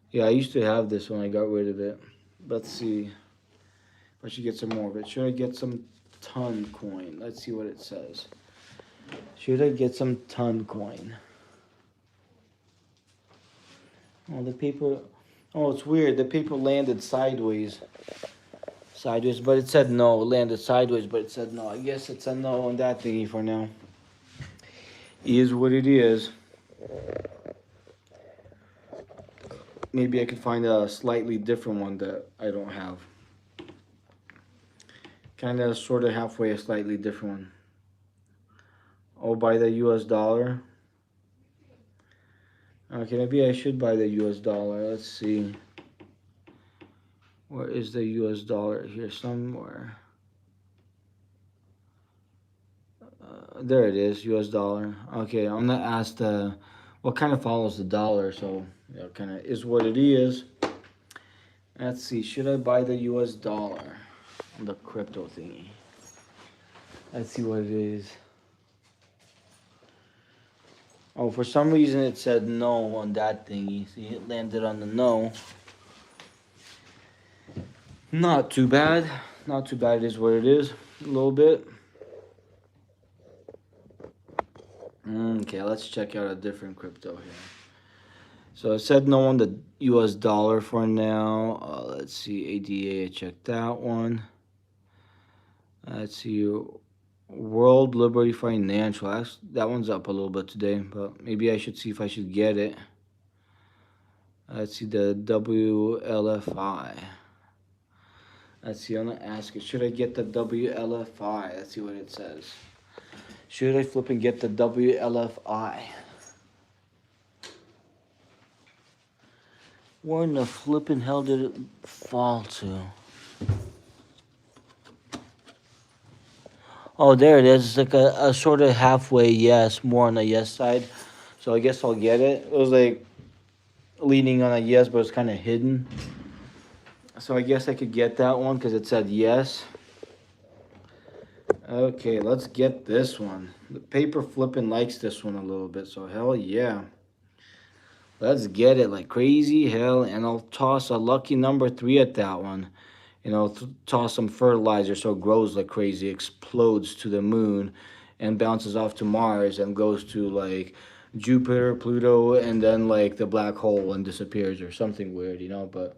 Yeah, I used to have this one. I got rid of it. Let's see if I should get some more of it. Should I get some ton coin? Let's see what it says. Should I get some ton coin? Oh, the paper. Oh, it's weird. The paper landed sideways. Sideways, but it said no. It landed sideways, but it said no. I guess it's a no on that thingy for now. Is what it is. Maybe I could find a slightly different one that I don't have. Kind of, sort of, halfway a slightly different one. Oh, buy the US dollar. Okay, maybe I should buy the US dollar. Let's see. Where is the US dollar? Here somewhere. There it is, US dollar. Okay, I'm gonna ask what kind of follows the dollar, so kind of is what it is. Let's see, should I buy the US dollar on the crypto thingy? Let's see what it is. Oh, for some reason it said no on that thingy. See, it landed on the no. Not too bad. Not too bad. It is what it is. A little bit. Okay, let's check out a different crypto here. So it said no on the US dollar for now. Let's see, ADA, I checked that one. Let's see, World Liberty Financial. That one's up a little bit today, but maybe I should see if I should get it. Let's see, the WLFI. Let's see, I'm gonna ask it, should I get the WLFI? Let's see what it says. Should I flip and get the WLFI? Where in the flipping hell did it fall to? Oh, there it is. It's like a sort of halfway yes, more on the yes side. So I guess I'll get it. It was like leaning on a yes, but it's kind of hidden. So I guess I could get that one because it said yes. Okay, let's get this one. The paper flipping likes this one a little bit, so hell yeah. Let's get it like crazy hell, and I'll toss a lucky number 3 at that one. You know, toss some fertilizer so it grows like crazy, explodes to the moon, and bounces off to Mars and goes to like Jupiter, Pluto, and then like the black hole and disappears or something weird, you know. But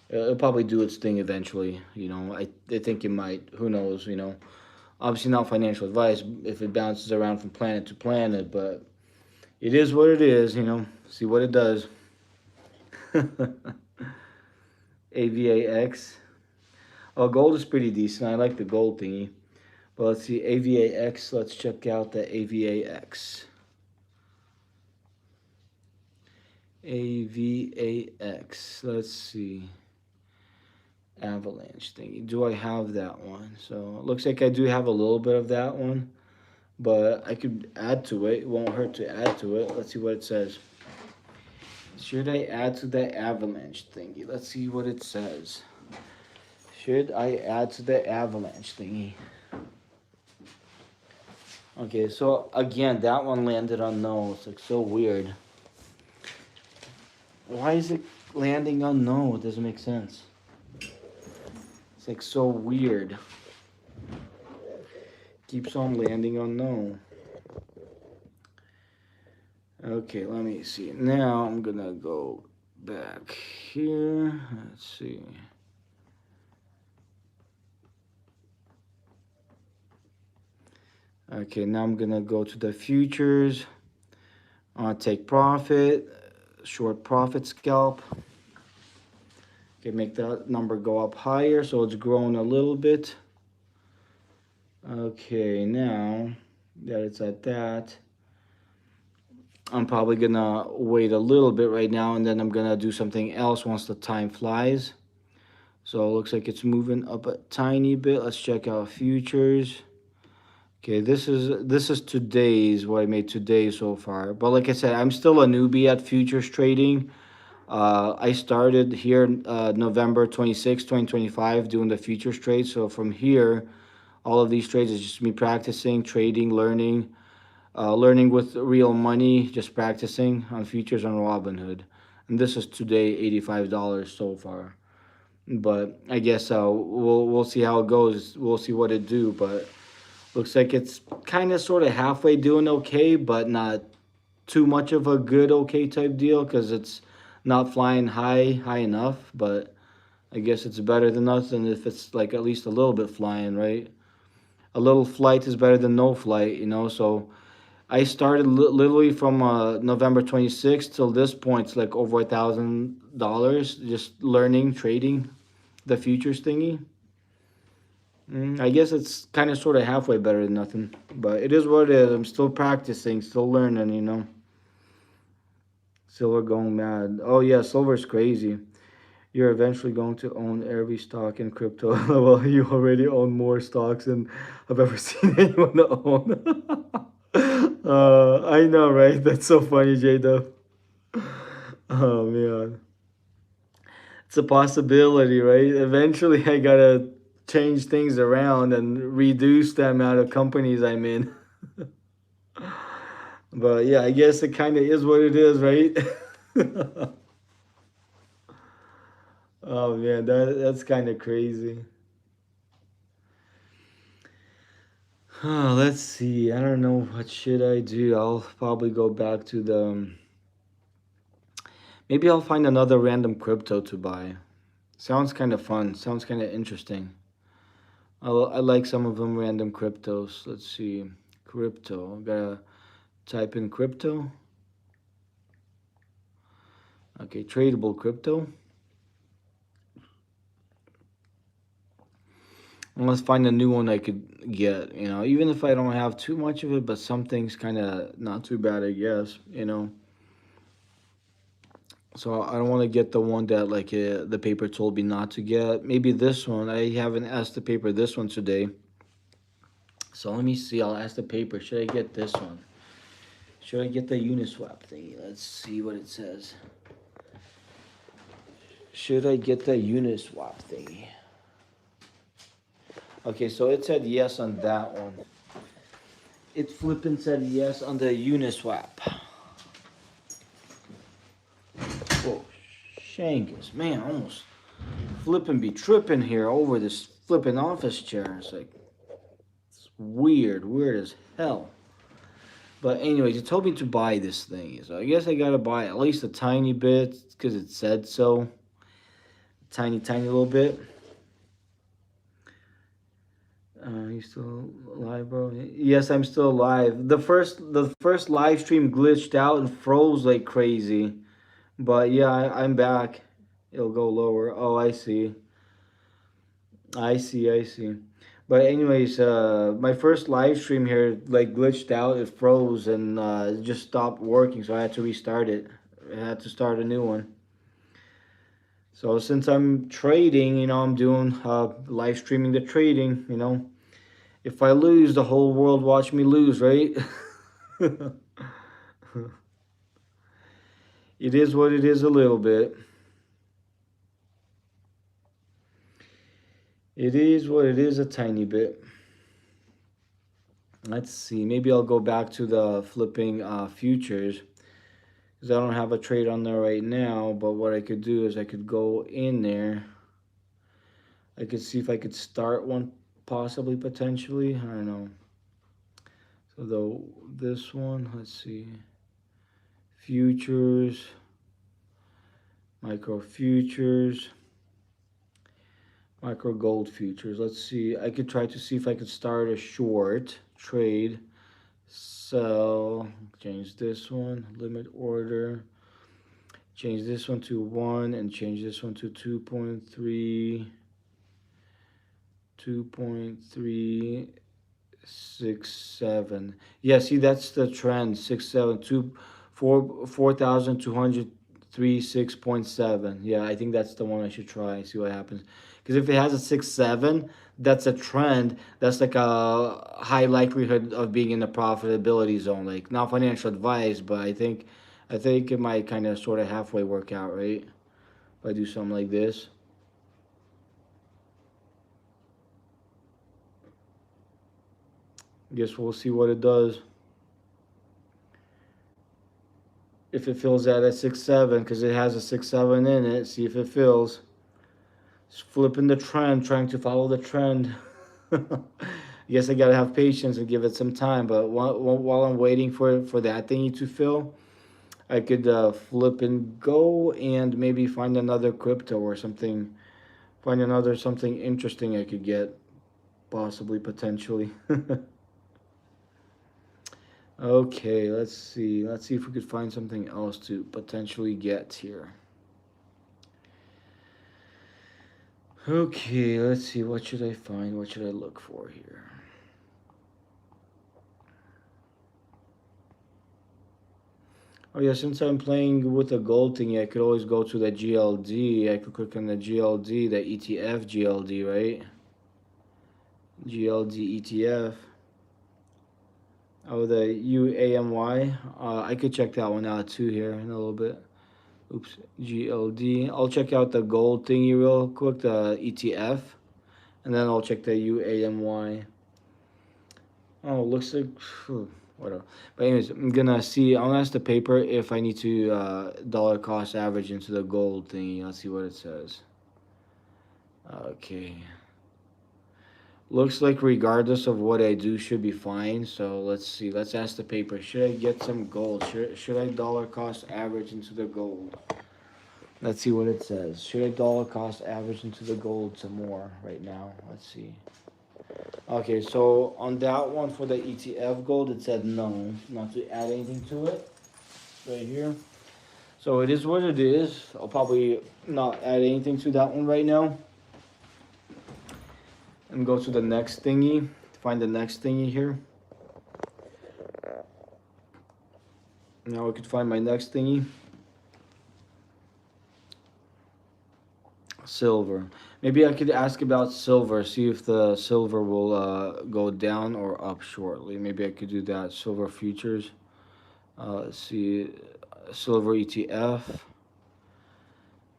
it'll probably do its thing eventually, you know. I think it might. Who knows, you know. Obviously not financial advice if it bounces around from planet to planet, but it is what it is, you know. See what it does. AVAX. Oh, gold is pretty decent. I like the gold thingy. But let's see, AVAX. Let's check out the AVAX. AVAX. Let's see. Avalanche thingy. Do I have that one? So it looks like I do have a little bit of that one, but I could add to it. It won't hurt to add to it. Let's see what it says. Should I add to the avalanche thingy? Let's see what it says. Should I add to the avalanche thingy? Okay, so again, that one landed on no. It's like so weird. Why is it landing on no? It doesn't make sense. It's like so weird. Keeps on landing on no. Okay, let me see. Now I'm gonna go back here. Let's see. Okay, now I'm gonna go to the futures. Take profit, short profit scalp. Okay, make that number go up higher so it's grown a little bit. Okay, now that it's at that, I'm probably gonna wait a little bit right now, and then I'm gonna do something else once the time flies. So it looks like it's moving up a tiny bit. Let's check out futures. Okay, this is today's, what I made today so far. But like I said, I'm still a newbie at futures trading. I started here November 26, 2025 doing the futures trade. So from here, All of these trades is just me practicing, trading, learning with real money, just practicing on futures on Robinhood. And this is today $85 so far. But I guess we'll see how it goes. We'll see what it do. But looks like it's kind of sort of halfway doing okay, but not too much of a good okay type deal because it's not flying high enough. But I guess it's better than nothing if it's like at least a little bit flying, right? A little flight is better than no flight, you know. So I started literally from November 26th till this point. It's like over $1,000 just learning trading the futures thingy. I guess it's kind of sort of halfway better than nothing, but it is what it is. I'm still practicing, still learning, you know. Silver going mad. Oh yeah, silver's crazy. You're eventually going to own every stock in crypto. Well, you already own more stocks than I've ever seen anyone own. I know, right? That's so funny, J Dub. Oh man, it's a possibility, right? Eventually, I gotta change things around and reduce the amount of companies I'm in. But yeah, I guess it kind of is what it is, right? Oh man, that's kind of crazy. Let's see. I don't know what should I do. I'll probably go back to the. Maybe I'll find another random crypto to buy. Sounds kind of fun. Sounds kind of interesting. I like some of them random cryptos. Let's see. Crypto. Gotta type in crypto. Okay, tradable crypto. And let's find a new one I could get. You know, even if I don't have too much of it, but something's kind of not too bad, I guess. You know. So I don't want to get the one that like the paper told me not to get. Maybe this one. I haven't asked the paper this one today. So let me see. I'll ask the paper. Should I get this one? Should I get the Uniswap thingy? Let's see what it says. Should I get the Uniswap thingy? Okay, so it said yes on that one. It flippin' said yes on the Uniswap. Whoa, Shangus, man, almost flippin' be tripping here over this flippin' office chair. It's like, it's weird as hell. But anyways, it told me to buy this thing, so I guess I gotta buy at least a tiny bit because it said so. Tiny little bit. You still alive, bro? Yes, I'm still alive. The first live stream glitched out and froze like crazy, but yeah, I'm back. It'll go lower. Oh, I see. But anyways, my first live stream here like glitched out. It froze and it just stopped working, so I had to restart it. I had to start a new one. So since I'm trading, you know, I'm doing live streaming the trading, you know. If I lose, the whole world watch me lose, right? It is what it is a little bit. It is what it is a tiny bit. Let's see. Maybe I'll go back to the flipping futures because I don't have a trade on there right now. But what I could do is I could go in there. I could see if I could start one possibly, potentially. I don't know. So though this one, let's see. Futures, micro futures, micro gold futures. Let's see. I could try to see if I could start a short trade. Sell, change this one, limit order, change this one to 1 and change this one to 2.3, 2.367. Yeah, see, that's the trend. 4,236.7. Yeah, I think that's the one I should try. See what happens. Because if it has a 6.7, that's a trend. That's like a high likelihood of being in the profitability zone. Like not financial advice, but I think it might kind of sort of halfway work out, right? If I do something like this. Guess we'll see what it does. If it fills out at 6.7, because it has a 6.7 in it, see if it fills. Just flipping the trend, trying to follow the trend. Guess I gotta have patience and give it some time. But while I'm waiting for that thingy to fill, I could flip and go and maybe find another crypto or something. Find another something interesting I could get, possibly, potentially. Okay, let's see. Let's see if we could find something else to potentially get here. Okay, let's see. What should I find? What should I look for here? Oh yeah, since I'm playing with a gold thingy, I could always go to the GLD. I could click on the GLD, the ETF GLD, right? GLD ETF. Oh, the UAMY. I could check that one out too here in a little bit. Oops, GLD. I'll check out the gold thingy real quick, the ETF, and then I'll check the UAMY. Oh, looks like whatever. But anyways, I'm gonna see. I'll ask the paper if I need to dollar cost average into the gold thingy. Let's see what it says. Okay. Looks like regardless of what I do should be fine. So let's see. Let's ask the paper. Should I get some gold? Should I dollar cost average into the gold? Let's see what it says. Should I dollar cost average into the gold some more right now? Let's see. Okay, so on that one for the ETF gold, it said no, not to add anything to it. Right here. So it is what it is. I'll probably not add anything to that one right now. And go to the next thingy. Find the next thingy here. Now we could find my next thingy. Silver. Maybe I could ask about silver, see if the silver will go down or up shortly. Maybe I could do that. Silver futures. Let's see. Silver ETF.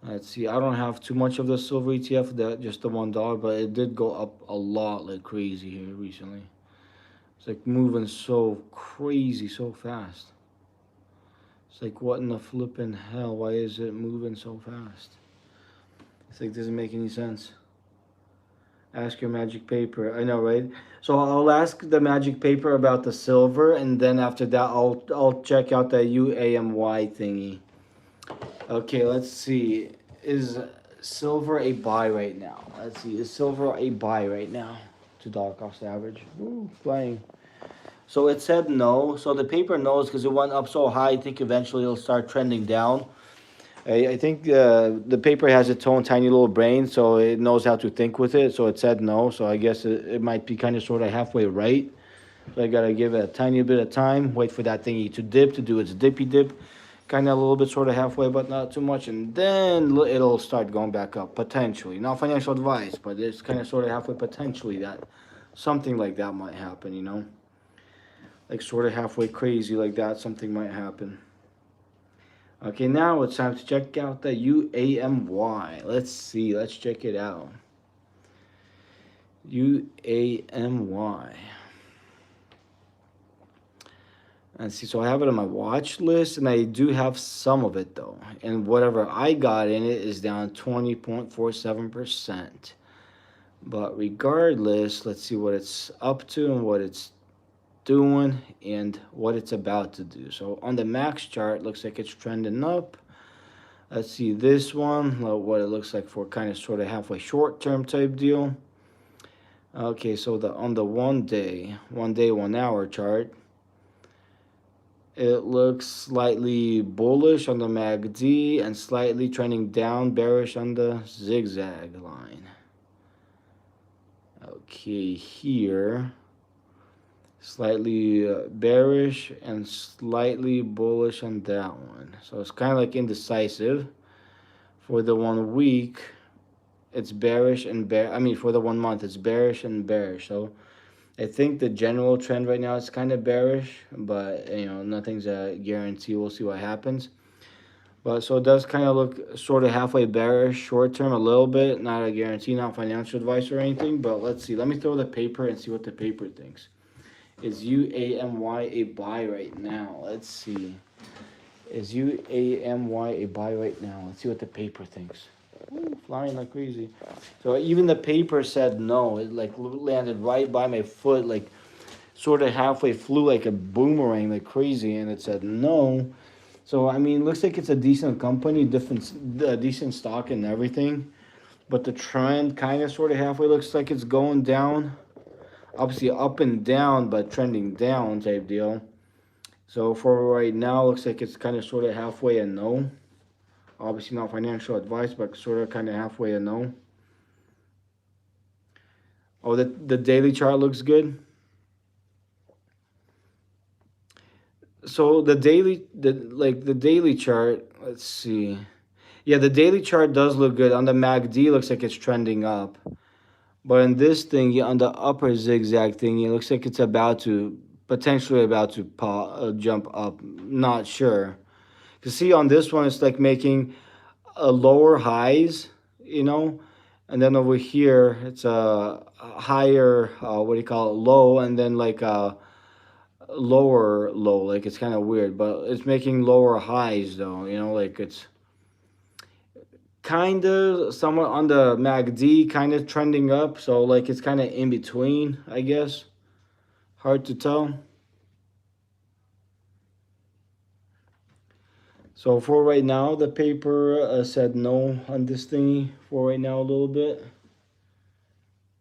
Let's see. I don't have too much of the silver ETF, that just the $1, but it did go up a lot like crazy here recently. It's like moving so crazy, so fast. It's like, what in the flipping hell? Why is it moving so fast? It's like, doesn't make any sense. Ask your magic paper. I know, right? So I'll ask the magic paper about the silver, and then after that, I'll check out the UAMY thingy. Okay, let's see. Is silver a buy right now? Let's see. Is silver a buy right now? $2 cost average. Ooh, flying. So it said no. So the paper knows because it went up so high. I think eventually it'll start trending down. I think the paper has its own tiny little brain, so it knows how to think with it. So it said no. So I guess it might be kind of sort of halfway right. So I gotta give it a tiny bit of time. Wait for that thingy to dip, to do its dippy dip. Kind of a little bit sort of halfway, but not too much. And then it'll start going back up, potentially. Not financial advice, but it's kind of sort of halfway potentially that something like that might happen, you know? Like sort of halfway crazy like that, something might happen. Okay, now it's time to check out the UAMY. Let's see, let's check it out. UAMY. And see, so I have it on my watch list, and I do have some of it though. And whatever I got in it is down 20.47%. But regardless, let's see what it's up to and what it's doing and what it's about to do. So on the max chart, looks like it's trending up. Let's see this one, what it looks like for kind of sort of halfway short term type deal. Okay, so on the 1 hour chart, it looks slightly bullish on the MACD and slightly trending down, bearish on the zigzag line. Okay, here, slightly bearish and slightly bullish on that one. So it's kind of like indecisive. For the 1 week, it's bearish and for the 1 month, it's bearish and bearish. So I think the general trend right now is kind of bearish, but you know, nothing's a guarantee. We'll see what happens. But so it does kind of look sort of halfway bearish, short term a little bit. Not a guarantee, not financial advice or anything. But let's see. Let me throw the paper and see what the paper thinks. Is UAMY a buy right now? Let's see. Is UAMY a buy right now? Let's see what the paper thinks. Ooh, flying like crazy. So even the paper said no. It like landed right by my foot, like sort of halfway flew like a boomerang, like crazy, and it said no. So I mean, looks like it's a decent company, decent stock and everything. But the trend kind of sort of halfway looks like it's going down. Obviously up and down, but trending down type deal. So for right now, looks like it's kind of sort of halfway a no. Obviously not financial advice, but sort of kind of halfway a no. Oh, the daily chart looks good. So the daily chart. Let's see. Yeah, the daily chart does look good. On the MACD, looks like it's trending up. But in this thing, yeah, on the upper zigzag thing, it looks like it's about to potentially about to jump up. Not sure. Cause see on this one, it's like making a lower highs, you know, and then over here it's a higher what do you call it, low, and then like a lower low. Like it's kind of weird, but it's making lower highs though, you know, like it's kind of somewhat on the MACD, kind of trending up. So like it's kind of in between, I guess. Hard to tell. So for right now, the paper said no on this thingy for right now a little bit.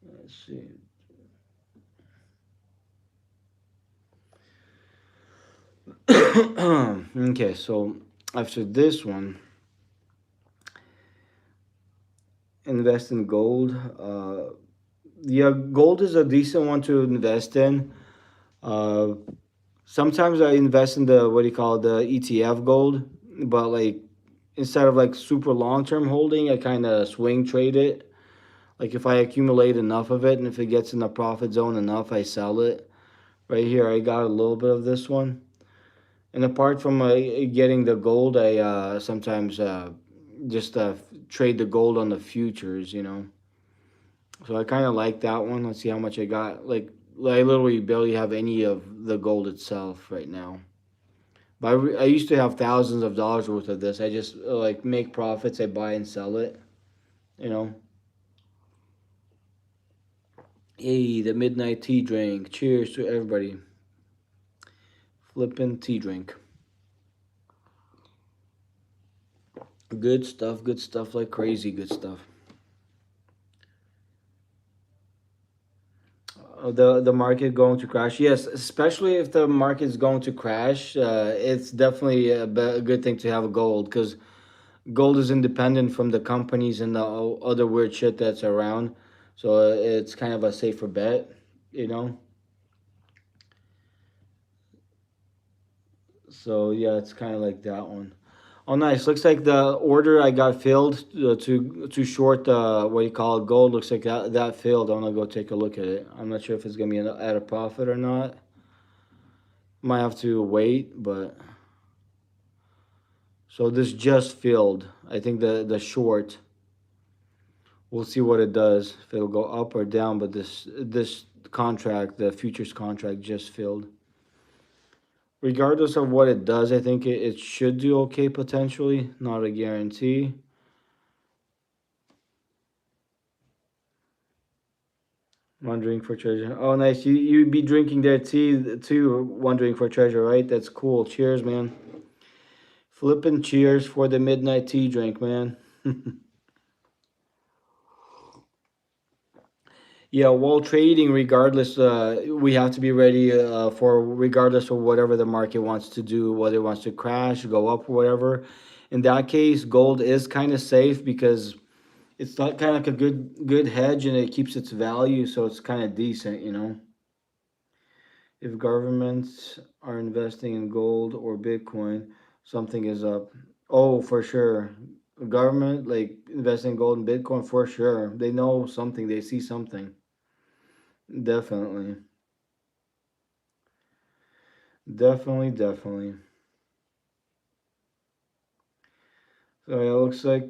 Let's see. Okay, so after this one, invest in gold. Yeah, gold is a decent one to invest in. Uh, Sometimes I invest in the what do you call it, the ETF gold, but like instead of like super long term holding, I kind of swing trade it. Like if I accumulate enough of it and if it gets in the profit zone enough, I sell it. Right here, I got a little bit of this one. And apart from getting the gold, I sometimes just trade the gold on the futures, you know. So I kind of like that one. Let's see how much I got. Like I literally barely have any of the gold itself right now. But I used to have thousands of dollars worth of this. I just like make profits. I buy and sell it. You know. Hey, the midnight tea drink. Cheers to everybody. Flippin' tea drink. Good stuff. Good stuff. Like crazy good stuff. The market going to crash? Yes, especially if the market is going to crash. It's definitely a good thing to have a gold because gold is independent from the companies and the other weird shit that's around. So it's kind of a safer bet, you know. So yeah, it's kind of like that one. Oh, nice. Looks like the order I got filled to short what do you call it, gold. Looks like that failed. I'm gonna go take a look at it. I'm not sure if it's gonna be at a profit or not. Might have to wait, but so this just filled. I think the short. We'll see what it does. If it'll go up or down, but this contract, the futures contract, just filled. Regardless of what it does, I think it should do okay potentially. Not a guarantee. Wondering for treasure. Oh, nice. You'd be drinking their tea too. Wondering for treasure, right? That's cool. Cheers, man. Flippin' cheers for the midnight tea drink, man. Yeah, while trading, regardless, we have to be ready for regardless of whatever the market wants to do, whether it wants to crash, go up, or whatever. In that case, gold is kind of safe because it's not kind of like a good hedge and it keeps its value, so it's kind of decent, you know. If governments are investing in gold or Bitcoin, something is up. Oh, for sure. Government like investing in gold and Bitcoin for sure. They know something. They see something. Definitely. Definitely, definitely. So yeah, it looks like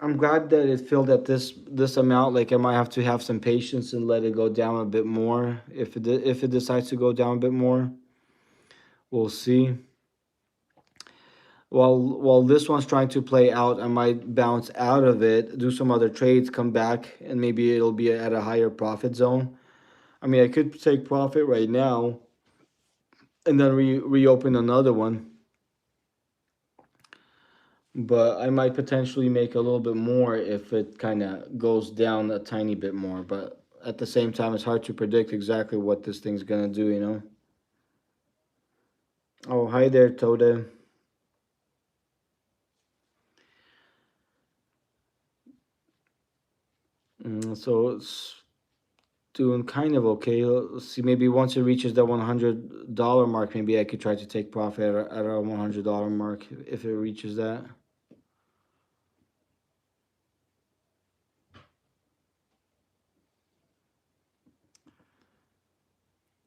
I'm glad that it filled at this amount. Like I might have to have some patience and let it go down a bit more. If it decides to go down a bit more, we'll see. While this one's trying to play out, I might bounce out of it, do some other trades, come back, and maybe it'll be at a higher profit zone. I mean, I could take profit right now and then reopen another one, but I might potentially make a little bit more if it kind of goes down a tiny bit more. But at the same time, it's hard to predict exactly what this thing's gonna do, you know? Oh, hi there, Toda. So it's doing kind of okay. Let's see, maybe once it reaches the $100 mark, maybe I could try to take profit at a $100 mark if it reaches that.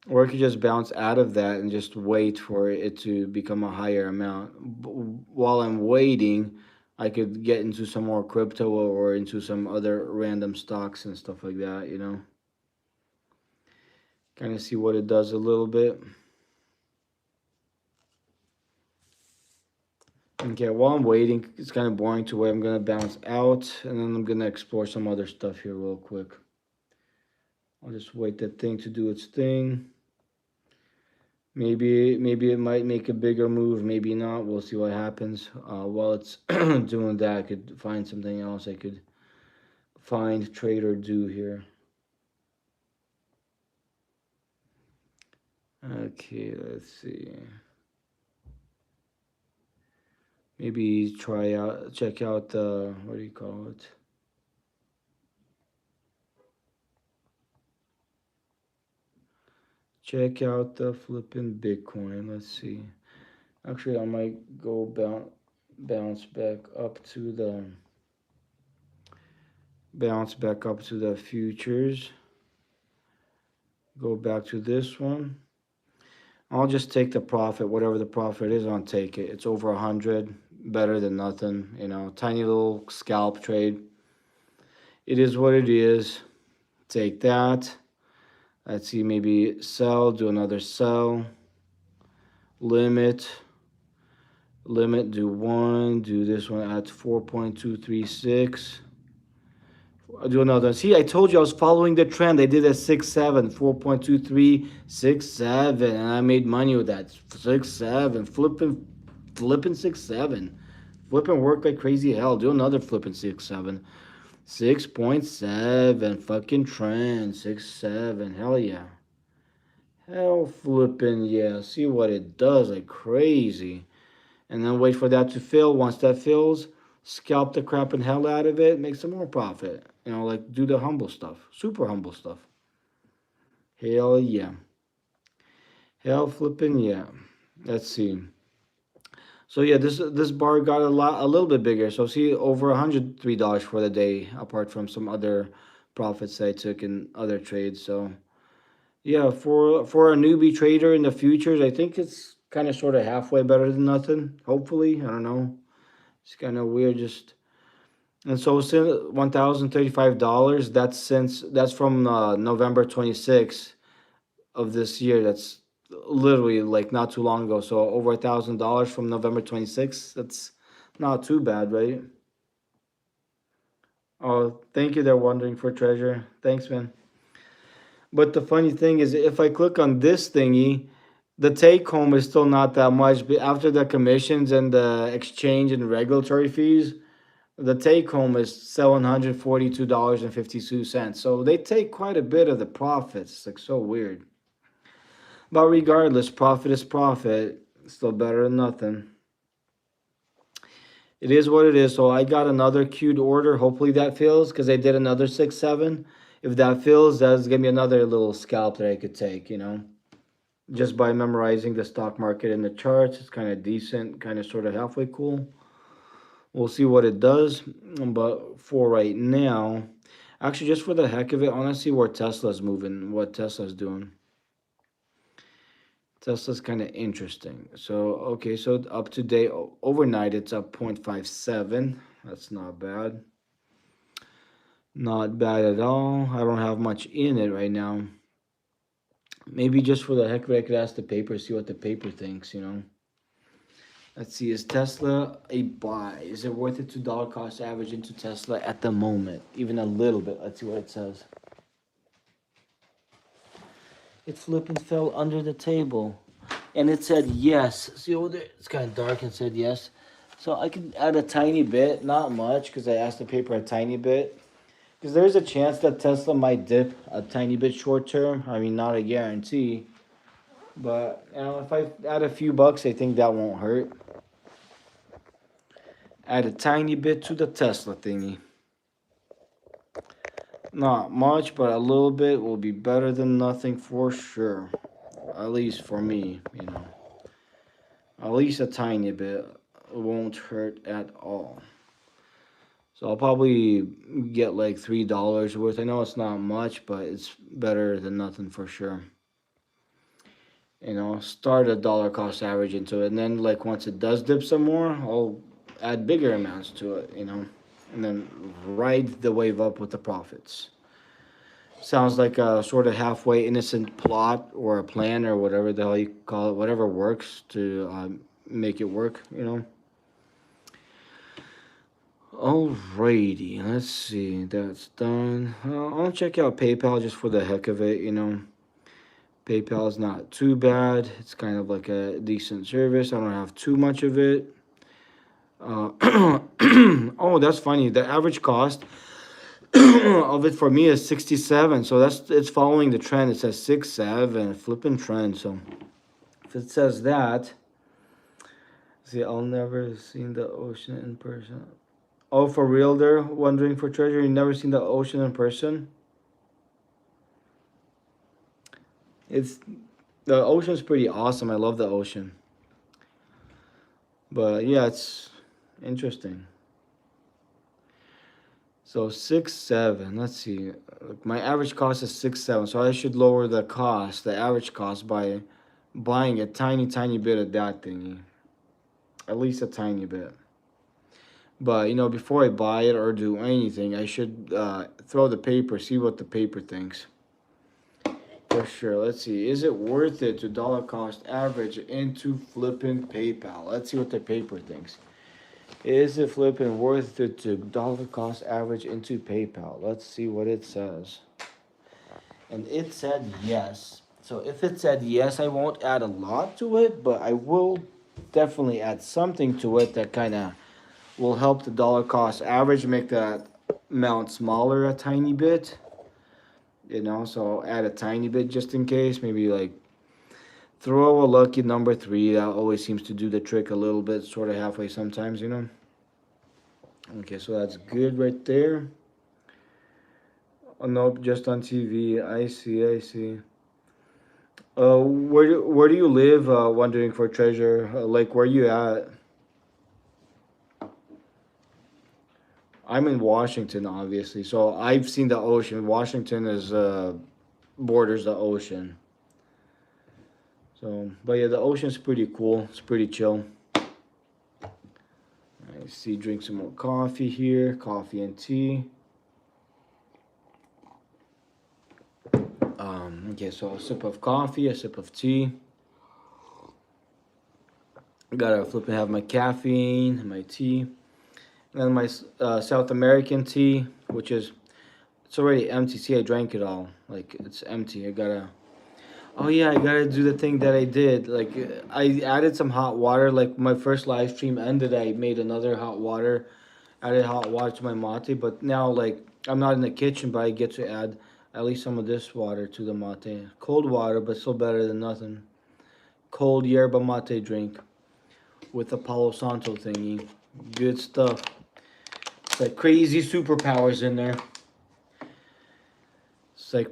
Or I could just bounce out of that and just wait for it to become a higher amount. While I'm waiting, I could get into some more crypto or into some other random stocks and stuff like that, you know? Kind of see what it does a little bit. Okay, while I'm waiting, it's kind of boring to where I'm going to bounce out and then I'm going to explore some other stuff here real quick. I'll just wait that thing to do its thing. Maybe it might make a bigger move, maybe not. We'll see what happens. While it's doing that, I could find something else I could find, trade, or do here. Okay, let's see. Maybe check out the, what do you call it? Check out the flipping Bitcoin. Let's see. Actually, I might go bounce back up to the futures. Go back to this one. I'll just take the profit, whatever the profit is. I'll take it. It's over 100, better than nothing. You know, tiny little scalp trade. It is what it is. Take that. Let's see, maybe sell. Do another sell. Limit. Do one. Do this one at 4.236. I'll do another. See, I told you I was following the trend. I did a 6.7, 4.23, 6.7, and I made money with that. 6.7, flipping 6.7. Flipping work like crazy hell. Do another flipping 6.7. 6.7, fucking trend. 6.7, hell yeah. Hell flipping yeah. See what it does like crazy. And then wait for that to fill. Once that fills, scalp the crap and hell out of it, make some more profit. You know, like do the humble stuff, super humble stuff. Hell yeah. Hell flipping yeah. Let's see. So yeah, this bar got a little bit bigger. So see, over $103 for the day, apart from some other profits I took in other trades. So yeah, for a newbie trader in the futures, I think it's kind of sort of halfway better than nothing. Hopefully, I don't know. It's kind of weird, just. And so since $1,035, that's from November 26th of this year. That's literally like not too long ago. So over $1,000 from November 26th. That's not too bad, right? Oh, thank you. They're wondering for treasure. Thanks, man. But the funny thing is, if I click on this thingy, the take home is still not that much. But after the commissions and the exchange and regulatory fees, the take home is $742.52. So they take quite a bit of the profits. It's like so weird. But regardless, profit is profit. Still better than nothing. It is what it is. So I got another queued order. Hopefully that fills because I did another 6.7. If that fills, that's gonna be another little scalp that I could take, you know. Just by memorizing the stock market and the charts, it's kind of decent, kind of sort of halfway cool. We'll see what it does. But for right now, actually, just for the heck of it, I want to see where Tesla's moving, what Tesla's doing. Tesla's kind of interesting. So, okay, so up to date, overnight, it's up 0.57. That's not bad. Not bad at all. I don't have much in it right now. Maybe just for the heck of it, I could ask the paper, see what the paper thinks. Let's see, is Tesla a buy? Is it worth it $2 cost average into Tesla at the moment? Even a little bit. Let's see what it says. It flipping fell under the table. And it said yes. See over there? It's kind of dark and said yes. So I can add a tiny bit, not much, because I asked the paper a tiny bit. Because there's a chance that Tesla might dip a tiny bit short term. I mean, not a guarantee. But, if I add a few bucks, I think that won't hurt. Add a tiny bit to the Tesla thingy. Not much, but a little bit will be better than nothing for sure. At least for me. At least a tiny bit won't hurt at all. So I'll probably get like $3 worth. I know it's not much, but it's better than nothing for sure. Start a dollar cost average into it, and then like once it does dip some more, I'll add bigger amounts to it. And then ride the wave up with the profits. Sounds like a sort of halfway innocent plot or a plan or whatever the hell you call it, whatever works to make it work. Alrighty, let's see. That's done. I'll check out PayPal just for the heck of it. PayPal is not too bad. It's kind of like a decent service. I don't have too much of it. Oh, that's funny. The average cost of it for me is 67. So it's following the trend. It says 6-7, flipping trend. So if it says that, see, I'll never seen the ocean in person. Oh, for real? They're wondering for treasure. You never seen the ocean in person? The ocean's pretty awesome. I love the ocean. But yeah, it's interesting. So 6-7. Let's see. My average cost is 6-7. So I should lower the average cost, by buying a tiny, tiny bit of that thingy. At least a tiny bit. But before I buy it or do anything, I should throw the paper, see what the paper thinks. For sure. Let's see. Is it worth it to dollar cost average into flipping PayPal? Let's see what the paper thinks. Is it flipping worth it to dollar cost average into PayPal? Let's see what it says. And it said yes. So if it said yes, I won't add a lot to it, but I will definitely add something to it that kind of will help the dollar cost average, make that amount smaller a tiny bit. So I'll add a tiny bit just in case. Maybe like throw a lucky number 3. That always seems to do the trick a little bit, sort of halfway sometimes. Okay, so that's good right there. Oh, nope, just on TV. I see. Where do you live? Wondering for treasure. Like, where you at? I'm in Washington, obviously. So I've seen the ocean. Washington is borders the ocean. So, but yeah, the ocean's pretty cool. It's pretty chill. I see. Drink some more coffee here. Coffee and tea. Okay, so a sip of coffee, a sip of tea. Gotta flip and have my caffeine, my tea, and then my South American tea, which is it's already empty. See, I drank it all. Like it's empty. Oh yeah, I gotta do the thing that I did. Like I added some hot water. Like my first live stream ended, I made another hot water. Added hot water to my mate, but now like I'm not in the kitchen, but I get to add at least some of this water to the mate. Cold water, but still better than nothing. Cold yerba mate drink with the Palo Santo thingy. Good stuff. It's like crazy superpowers in there. It's like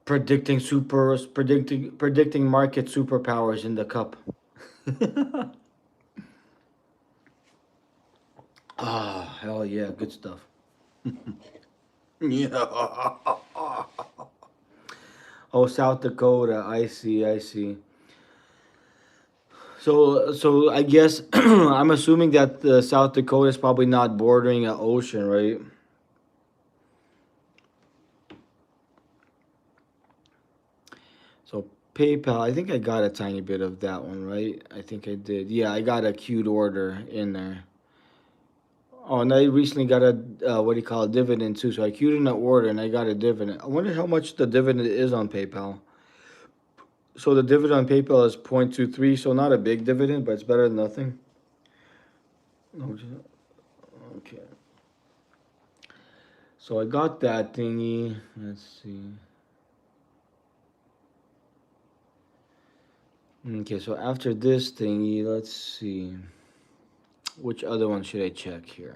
predicting market superpowers in the cup. Ah, hell yeah, good stuff. Yeah. Oh, South Dakota. I see. So I guess I'm assuming that South Dakota is probably not bordering an ocean, right? So PayPal, I think I got a tiny bit of that one, right? I think I did. Yeah, I got a queued order in there. Oh, and I recently got a what do you call it, dividend too. So I queued in an order and I got a dividend. I wonder how much the dividend is on PayPal. So the dividend on PayPal is 0.23, so not a big dividend, but it's better than nothing. Okay. So I got that thingy. Let's see. Okay, so after this thingy, let's see. Which other one should I check here?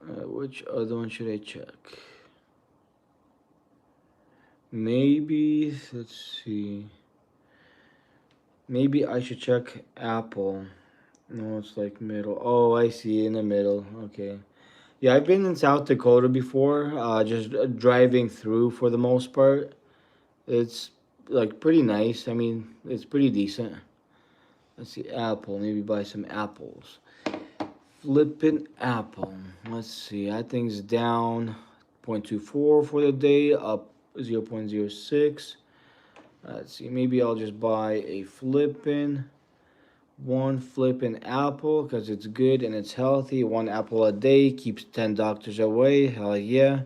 Which other one should I check? Maybe, let's see. Maybe I should check Apple. No, it's like middle. Oh, I see, in the middle. Okay. Yeah, I've been in South Dakota before, just driving through for the most part. It's like pretty nice. I mean, it's pretty decent. Let's see, Apple. Maybe buy some apples. Flippin' Apple. Let's see, that thing's down 0.24 for the day, up 0.06. Let's see, maybe I'll just buy a one flippin' apple because it's good and it's healthy. One apple a day keeps 10 doctors away. Hell yeah.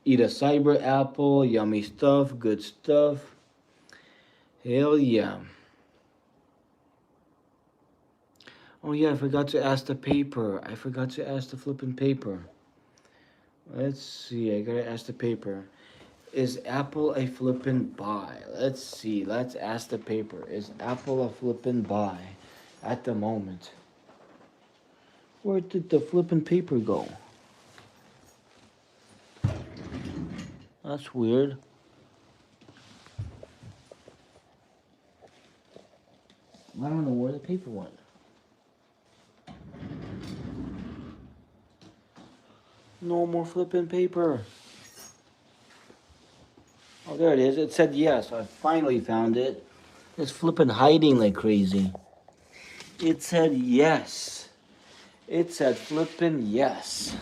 Eat a cyber apple. Yummy stuff. Good stuff. Hell yeah. Oh yeah, I forgot to ask the paper. I forgot to ask the flippin' paper. Let's see, I gotta ask the paper. Is Apple a flippin' buy? Let's see, let's ask the paper. Is Apple a flippin' buy at the moment? Where did the flippin' paper go? That's weird. I don't know where the paper went. No more flippin' paper. Oh, there it is. It said yes. I finally found it. It's flippin' hiding like crazy. It said yes. It said flippin' yes.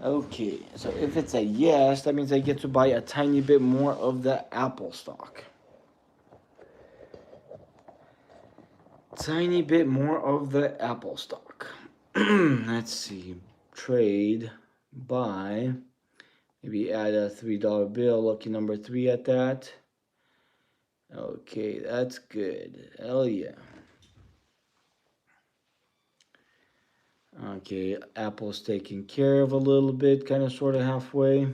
Okay, so if it's a yes, that means I get to buy a tiny bit more of the Apple stock. Tiny bit more of the Apple stock. Let's see. Trade, buy. Maybe add a $3 bill. Lucky number 3 at that. Okay, that's good. Hell yeah. Okay, Apple's taken care of a little bit, kind of sort of halfway.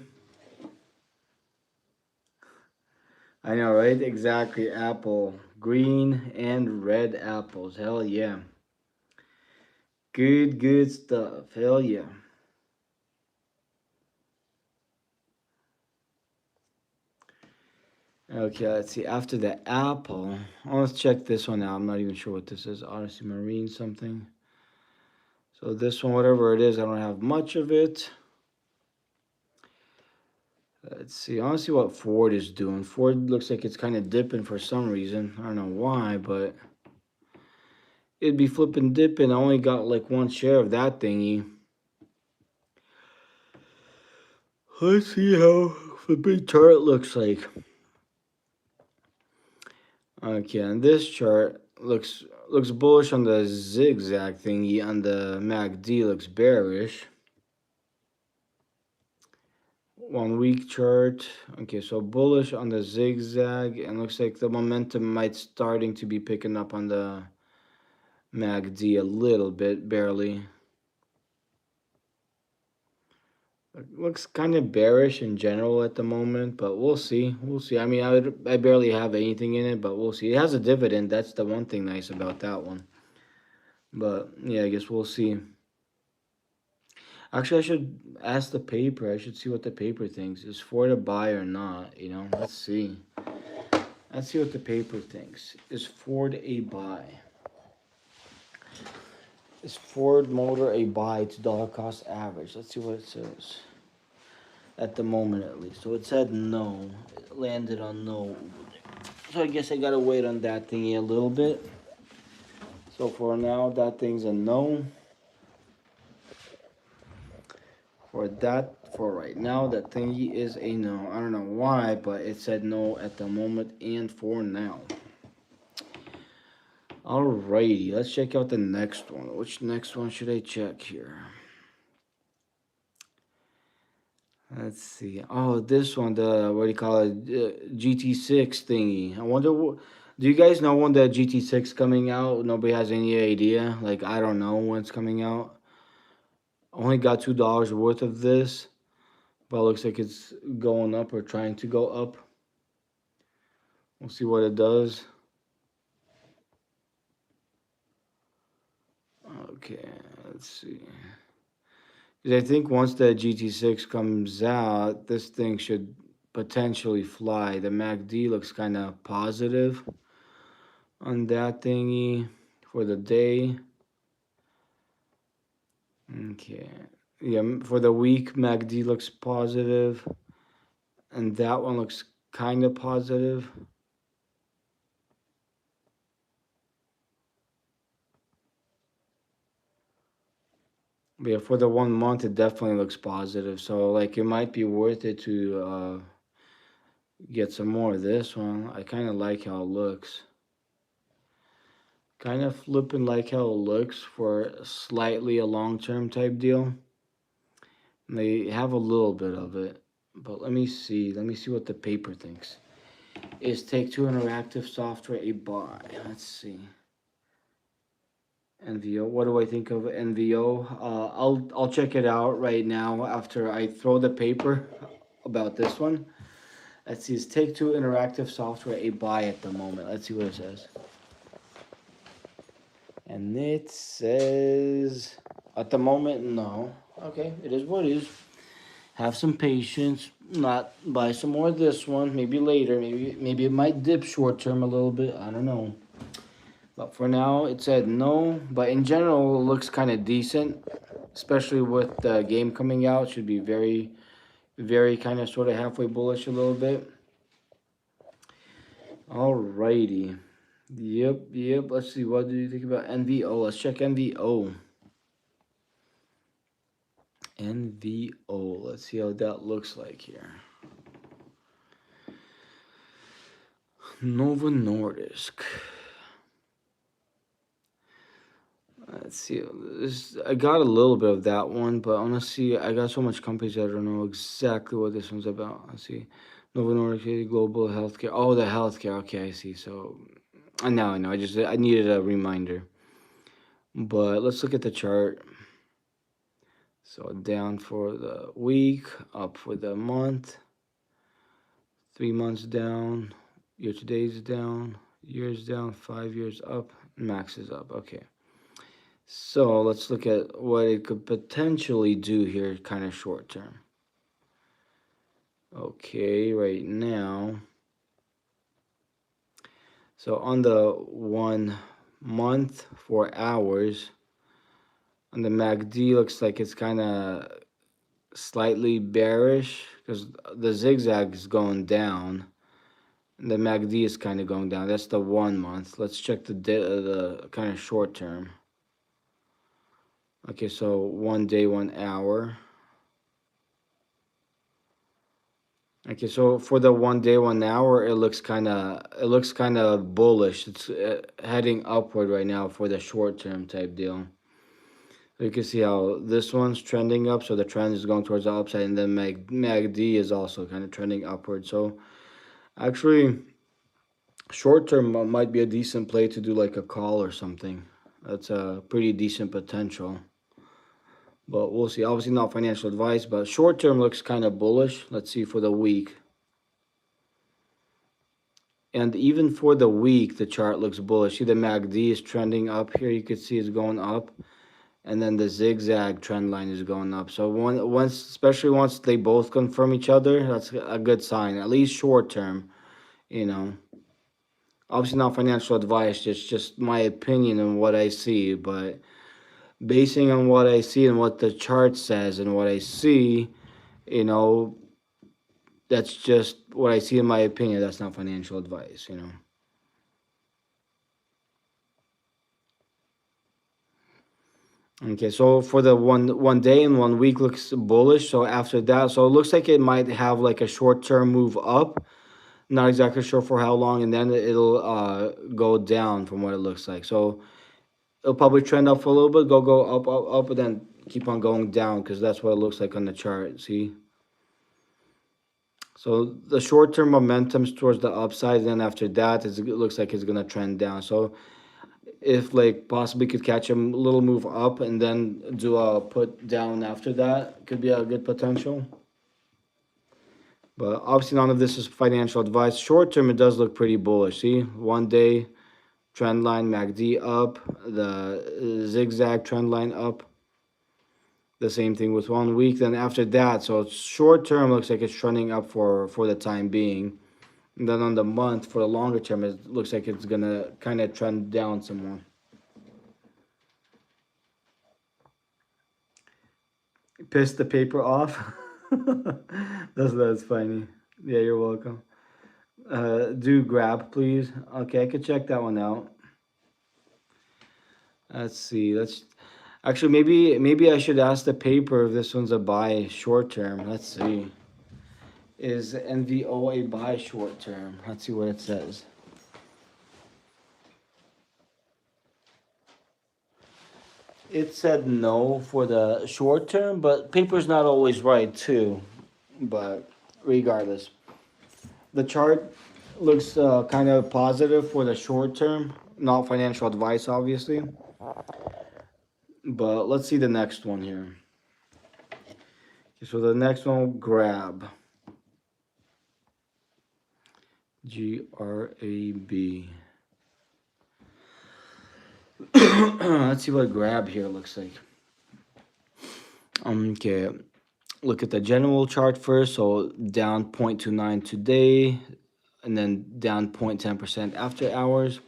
I know, right? Exactly. Apple. Green and red apples. Hell yeah. Good stuff. Hell yeah. Okay, let's see. After the apple, let's check this one out. I'm not even sure what this is. Odyssey Marine something. So this one, whatever it is, I don't have much of it. Let's see. I want to see what Ford is doing. Ford looks like it's kind of dipping for some reason. I don't know why, but it'd be flipping dipping. I only got like one share of that thingy. Let's see how the big chart looks like. Okay, and this chart looks bullish on the zigzag thingy. On the MACD looks bearish. 1 week chart. Okay, so bullish on the zigzag, and looks like the momentum might starting to be picking up on the MACD a little bit, barely. It looks kind of bearish in general at the moment, but we'll see. We'll see. I mean, I barely have anything in it, but we'll see. It has a dividend. That's the one thing nice about that one. But yeah, I guess we'll see. Actually, I should ask the paper. I should see what the paper thinks. Is Ford a buy or not? You know, let's see. Let's see what the paper thinks. Is Ford a buy? Is Ford Motor a buy to dollar cost average? Let's see what it says. At the moment, at least. So it said no. It landed on no. So I guess I gotta wait on that thingy a little bit. So for now, that thing's a no. For right now, that thingy is a no. I don't know why, but it said no at the moment and for now. Alrighty, let's check out the next one. Which next one should I check here? Let's see. Oh, this one, the what do you call it? GT6 thingy. I wonder. Do you guys know when the GT6 coming out? Nobody has any idea. Like I don't know when it's coming out. Only got $2 worth of this, but it looks like it's going up or trying to go up. We'll see what it does. Okay, let's see. 'Cause I think once the GT6 comes out, this thing should potentially fly. The MACD looks kind of positive on that thingy for the day. Okay. Yeah, for the week, MACD looks positive, and that one looks kind of positive. But yeah, for the 1 month, it definitely looks positive. So, like, it might be worth it to get some more of this one. I kind of like how it looks. Kind of flipping like how it looks for slightly a long-term type deal. And they have a little bit of it, but let me see. Let me see what the paper thinks. Is Take-Two Interactive Software a buy? Let's see. NVO. What do I think of NVO? I'll check it out right now after I throw the paper about this one. Let's see. Is Take-Two Interactive Software a buy at the moment? Let's see what it says. And it says, at the moment, no. Okay, it is what it is. Have some patience. Not buy some more of this one. Maybe later. Maybe it might dip short term a little bit. I don't know. But for now, it said no. But in general, it looks kind of decent, especially with the game coming out. Should be very, very kind of sort of halfway bullish a little bit. Alrighty. Yep. Let's see. What do you think about NVO? Let's check NVO. NVO. Let's see how that looks like here. Nova Nordisk. Let's see. I got a little bit of that one, but honestly, I got so much companies that I don't know exactly what this one's about. Let's see. Nova Nordisk Global Healthcare. Oh, the healthcare. Okay, I see. So, I know. I needed a reminder. But let's look at the chart. So down for the week, up for the month. 3 months down. Year to date is down. Years down. 5 years up. Max is up. Okay. So let's look at what it could potentially do here, kind of short term. Okay, right now. So on the 1 month, 4 hours, on the MACD looks like it's kind of slightly bearish because the zigzag is going down. And the MACD is kind of going down. That's the 1 month. Let's check the kind of short term. Okay, so 1 day, 1 hour. Okay, so for the 1 day, 1 hour, it looks kind of bullish. It's heading upward right now for the short term type deal. So you can see how this one's trending up, so the trend is going towards the upside, and then MACD is also kind of trending upward. So actually, short term might be a decent play to do like a call or something. That's a pretty decent potential. But we'll see. Obviously not financial advice, but short term looks kind of bullish. Let's see for the week. And even for the week, the chart looks bullish. See the MACD is trending up here. You can see it's going up. And then the zigzag trend line is going up. So especially once they both confirm each other, that's a good sign. At least short term, you know. Obviously not financial advice, just my opinion and what I see. But basing on what I see and what the chart says and what I see, you know, that's just what I see in my opinion. That's not financial advice, you know. Okay, so for the one day and 1 week looks bullish. So after that, so it looks like it might have like a short term move up. Not exactly sure for how long, and then it'll go down from what it looks like. So it'll probably trend up for a little bit, go up, up, up, and then keep on going down because that's what it looks like on the chart. See, so the short term momentum's towards the upside, and then after that, it looks like it's gonna trend down. So if like possibly could catch a little move up and then do a put down after that, could be a good potential. But obviously, none of this is financial advice. Short term, it does look pretty bullish. See, 1 day trend line MACD up, the zigzag trend line up. The same thing with 1 week. Then after that, so it's short term looks like it's trending up for the time being. And then on the month for the longer term, it looks like it's gonna kind of trend down some more. Piss the paper off. That's funny. Yeah, you're welcome. Do grab, please. Okay, I could check that one out. Let's see. Let's actually maybe I should ask the paper if this one's a buy short term. Let's see. Is NVO a buy short term? Let's see what it says. It said no for the short term, but paper's not always right too. But regardless, the chart looks kind of positive for the short term. Not financial advice, obviously. But let's see the next one here. So the next one, grab. GRAB. Let's see what grab here looks like. Okay, look at the general chart first. So down 0.29 today, and then down 0.10% after hours.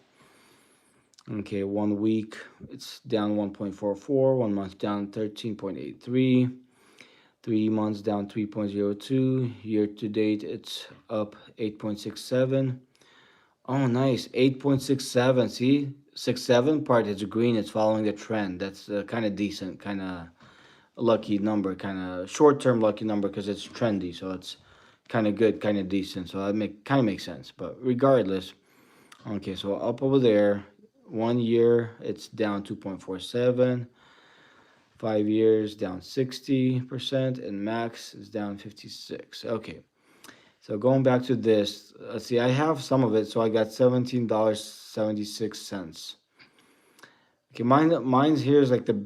Okay, 1 week it's down 1.44, 1 month down 13.83, 3 months down 3.02, year to date it's up 8.67. Oh, nice, 8.67. See, 6.7 part is green, it's following the trend. That's kind of decent, kind of lucky number, kind of short-term lucky number because it's trendy, so it's kind of good, kind of decent. So that kind of makes sense. But regardless, okay, so up over there, 1 year it's down 2.47, 5 years down 60%, and max is down 56. Okay, so going back to this, let's see, I have some of it, so I got $17.76. Okay, mine's here is like the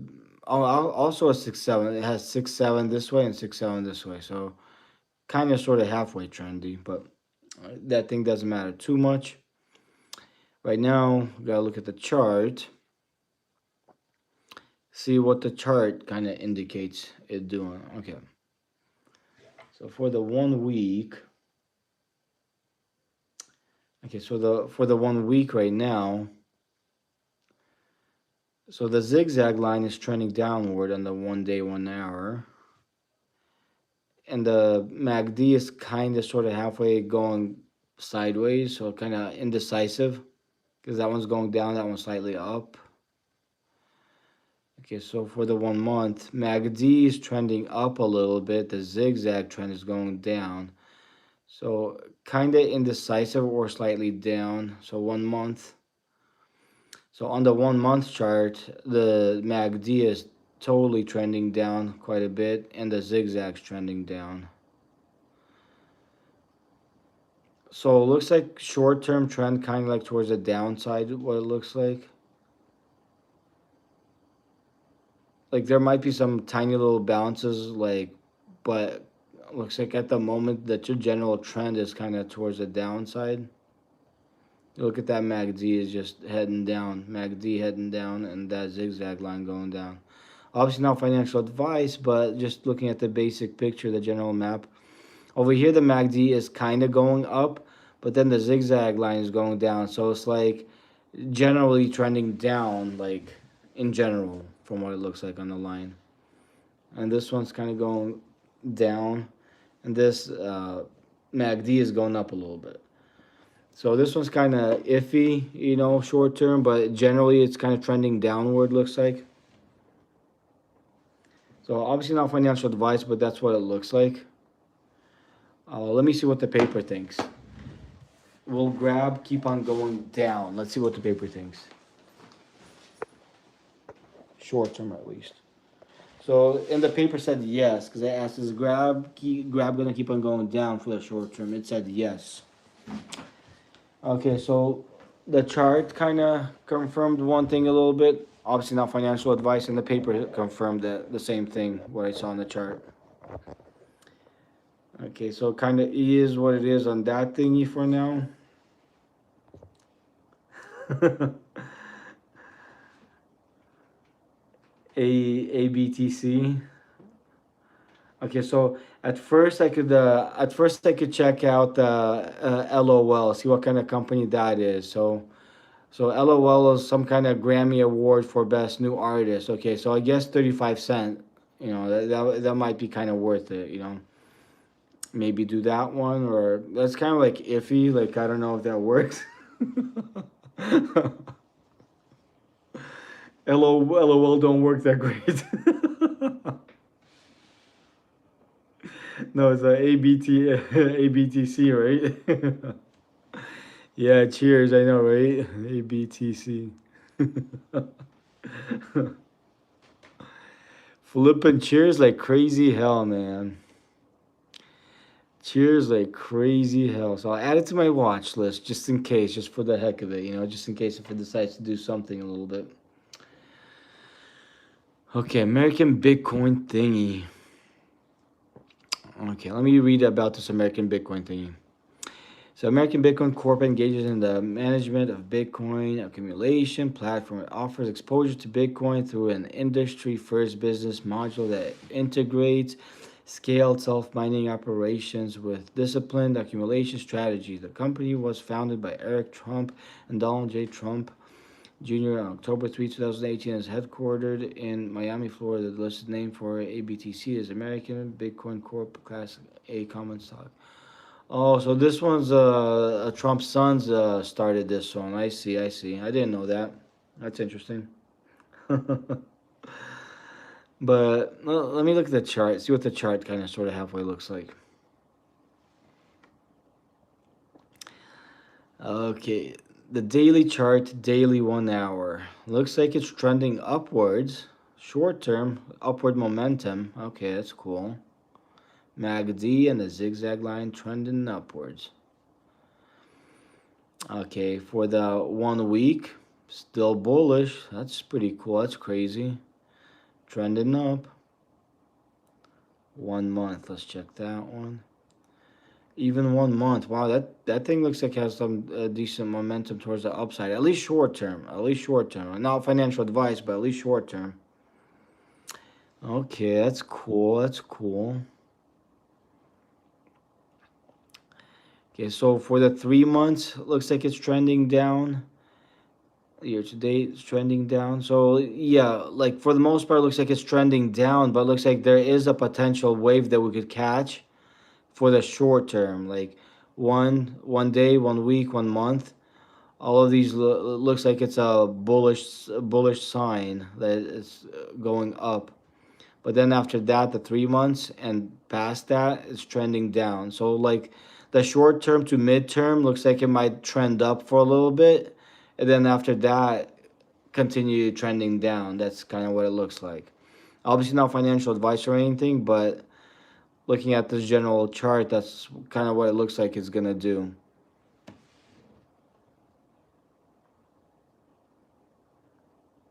also a 6.7. It has 6.7 this way and 6.7 this way, so kind of sort of halfway trendy, but that thing doesn't matter too much. Right now, we gotta look at the chart, see what the chart kind of indicates it doing. Okay, so for the 1 week, okay, so for the 1 week right now, so the zigzag line is trending downward on the 1 day, 1 hour. And the MACD is kind of sort of halfway going sideways, so kind of indecisive because that one's going down, that one's slightly up. Okay, so for the 1 month, MACD is trending up a little bit, the zigzag trend is going down. So kind of indecisive or slightly down. So 1 month. So on the 1 month chart, the MACD is totally trending down quite a bit, and the zigzag's trending down. So it looks like short-term trend kind of like towards the downside, what it looks like. Like there might be some tiny little bounces, like, but looks like at the moment that your general trend is kind of towards the downside. Look at that MACD is just heading down, MACD heading down, and that zigzag line going down. Obviously not financial advice, but just looking at the basic picture, the general map. Over here, the MACD is kind of going up, but then the zigzag line is going down. So it's like generally trending down, like in general, from what it looks like on the line. And this one's kind of going down, and this MACD is going up a little bit. So this one's kind of iffy, short term, but generally it's kind of trending downward, looks like. So obviously not financial advice, but that's what it looks like. Let me see what the paper thinks. We'll grab, keep on going down. Let's see what the paper thinks. Short term at least. So in the paper said yes, because I asked, is grab gonna keep on going down for the short term? It said yes. Okay, so the chart kind of confirmed one thing a little bit. Obviously not financial advice, and the paper confirmed the same thing, what I saw in the chart. Okay, so it kind of is what it is on that thingy for now. ABTC. Okay, so at first I could check out LOL, see what kind of company that is. So LOL is some kind of Grammy award for best new artist. Okay, so I guess 35 cents. You know that might be kind of worth it. You know, maybe do that one, or that's kind of like iffy. Like I don't know if that works. LOL don't work that great. No, it's a ABTC, right? Yeah, cheers. I know, right? ABTC. Flipping cheers like crazy hell, man. Cheers like crazy hell. So I'll add it to my watch list just in case, just for the heck of it, just in case if it decides to do something a little bit. Okay, American Bitcoin thingy. Okay, let me read about this American Bitcoin thingy. So American Bitcoin Corp engages in the management of Bitcoin accumulation platform. It offers exposure to Bitcoin through an industry-first business module that integrates scaled self-mining operations with disciplined accumulation strategies. The company was founded by Eric Trump and Donald J. Trump Jr. on October 3, 2018, and is headquartered in Miami, Florida. The listed name for ABTC is American Bitcoin Corp Class A Common Stock. Oh, so this one's Trump's sons started this one. I see, I see. I didn't know that. That's interesting. But let me look at the chart, see what the chart kind of sort of halfway looks like. Okay, the daily chart, daily 1 hour. Looks like it's trending upwards. Short term, upward momentum. Okay, that's cool. MACD and the zigzag line trending upwards. Okay, for the 1 week, still bullish. That's pretty cool. That's crazy. Trending up. 1 month. Let's check that one. Even 1 month. Wow, that thing looks like it has some decent momentum towards the upside. At least short term. At least short term. Not financial advice, but at least short term. Okay, that's cool. That's cool. Okay, so for the 3 months, looks like it's trending down. Year to date, it's trending down. So yeah, like for the most part, it looks like it's trending down, but it looks like there is a potential wave that we could catch for the short term, like one day, 1 week, 1 month. All of these looks like it's a bullish sign that it's going up. But then after that, the 3 months and past that, it's trending down. So like the short term to mid term looks like it might trend up for a little bit, and then after that, continue trending down. That's kind of what it looks like. Obviously, not financial advice or anything, but looking at this general chart, that's kind of what it looks like it's gonna do.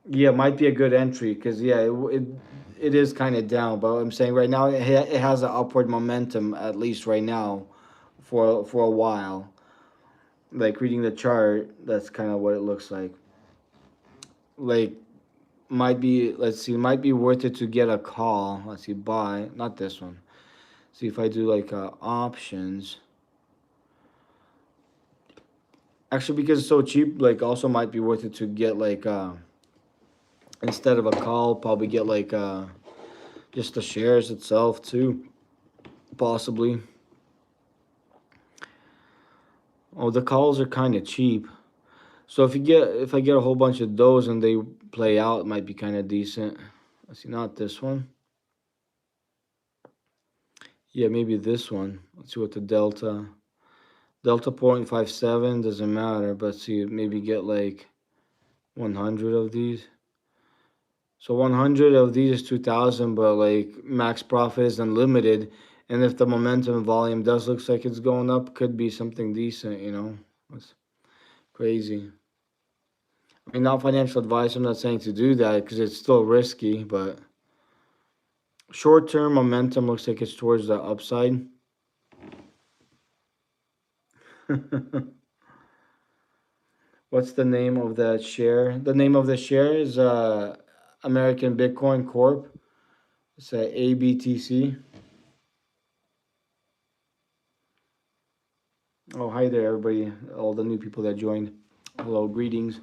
Yeah, might be a good entry because yeah, it is kind of down. But I'm saying right now it has an upward momentum at least right now, for a while. Like reading the chart, that's kind of what it looks like. Like might be, let's see, might be worth it to get a call. Let's see, buy, not this one. See if I do like options. Actually, because it's so cheap, like also might be worth it to get like instead of a call, probably get like just the shares itself too, possibly. Oh, the calls are kind of cheap. So if I get a whole bunch of those and they play out, it might be kind of decent. Let's see, not this one. Yeah, maybe this one. Let's see what the delta 0.57 doesn't matter, but see, maybe get like 100 of these. So 100 of these is 2,000, but like max profit is unlimited. And if the momentum volume does looks like it's going up, could be something decent, you know. That's crazy. I mean, not financial advice. I'm not saying to do that because it's still risky, but short term momentum looks like it's towards the upside. What's the name of that share? The name of the share is American Bitcoin Corp. It's ABTC. Oh, hi there, everybody. All the new people that joined. Hello, greetings.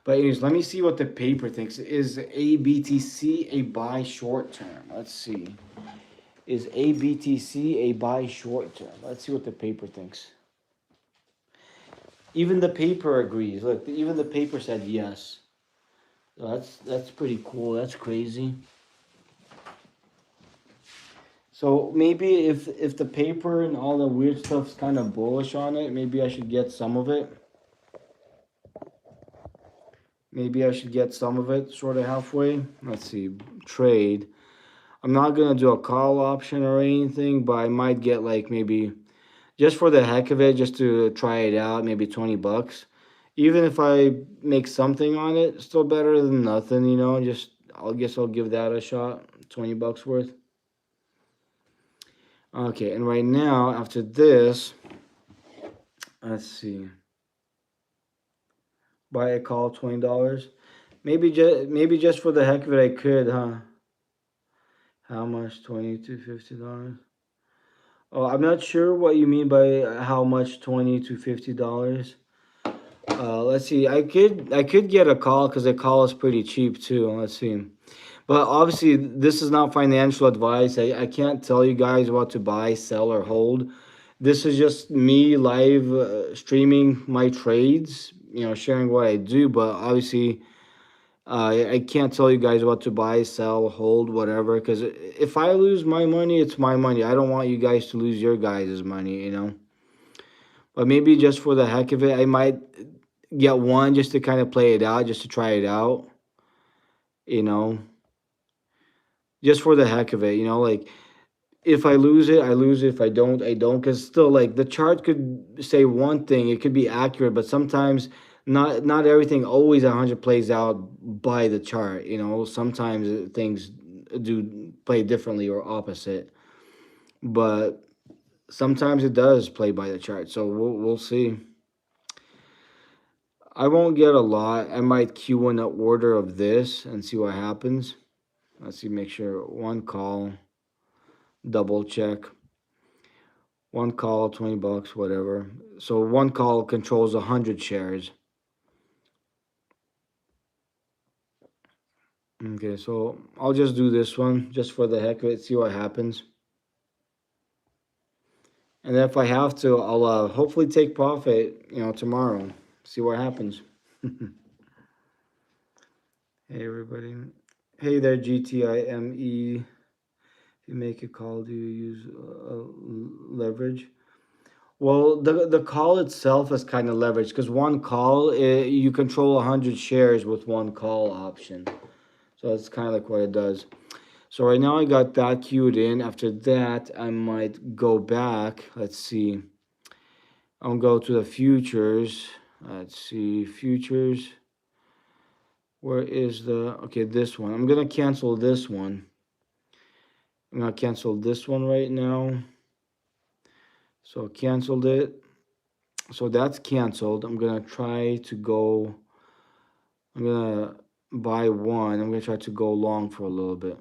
But anyways, let me see what the paper thinks. Is ABTC a buy short term? Let's see. Is ABTC a buy short term? Let's see what the paper thinks. Even the paper agrees. Look, even the paper said yes. So that's pretty cool. That's crazy. So maybe if the paper and all the weird stuff's kind of bullish on it, maybe I should get some of it. Maybe I should get some of it sort of halfway. Let's see. Trade. I'm not gonna do a call option or anything, but I might get like maybe just for the heck of it, just to try it out, maybe 20 bucks. Even if I make something on it, still better than nothing, you know. Just I guess I'll give that a shot. 20 bucks worth. Okay, and right now after this, let's see. Buy a call $20. Maybe just for the heck of it I could, huh? How much? 20 to $50. Oh, I'm not sure what you mean by how much 20 to $50. Let's see. I could get a call because a call is pretty cheap too. Let's see. But obviously, this is not financial advice. I can't tell you guys what to buy, sell, or hold. This is just me live streaming my trades, you know, sharing what I do. But obviously, I can't tell you guys what to buy, sell, hold, whatever. Because if I lose my money, it's my money. I don't want you guys to lose your guys' money, you know. But maybe just for the heck of it, I might get one just to kind of play it out, just to try it out, you know, just for the heck of it, you know, like if I lose it, I lose it. If I don't, I don't. Because still, like the chart could say one thing, it could be accurate, but sometimes not everything always 100 plays out by the chart. You know, sometimes things do play differently or opposite, but sometimes it does play by the chart. So we'll see. I won't get a lot. I might queue in an order of this and see what happens. Let's see, make sure one call, double check. One call, 20 bucks, whatever. So one call controls 100 shares. Okay, so I'll just do this one just for the heck of it, see what happens. And then if I have to, I'll hopefully take profit, you know, tomorrow. See what happens. Hey, everybody. Hey there, GTIME. If you make a call, do you use leverage? Well, the call itself is kind of leverage because one call, you control 100 shares with one call option. So that's kind of like what it does. So right now I got that queued in. After that, I might go back. Let's see. I'll go to the futures. Let's see, futures. Where is the, okay, this one. I'm going to cancel this one. I'm going to cancel this one right now. So canceled it. So that's canceled. I'm going to try to go, I'm going to buy one. I'm going to try to go long for a little bit.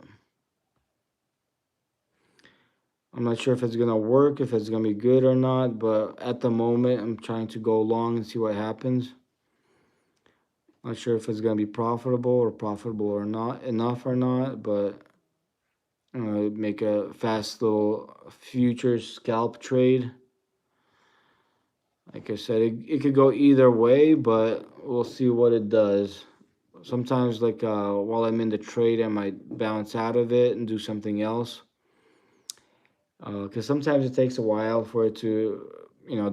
I'm not sure if it's going to work, if it's going to be good or not, but at the moment, I'm trying to go long and see what happens. Not sure if it's going to be profitable or not, enough or not, but I'm going to make a fast little futures scalp trade. Like I said, it could go either way, but we'll see what it does. Sometimes, like while I'm in the trade, I might bounce out of it and do something else. Because sometimes it takes a while for it to,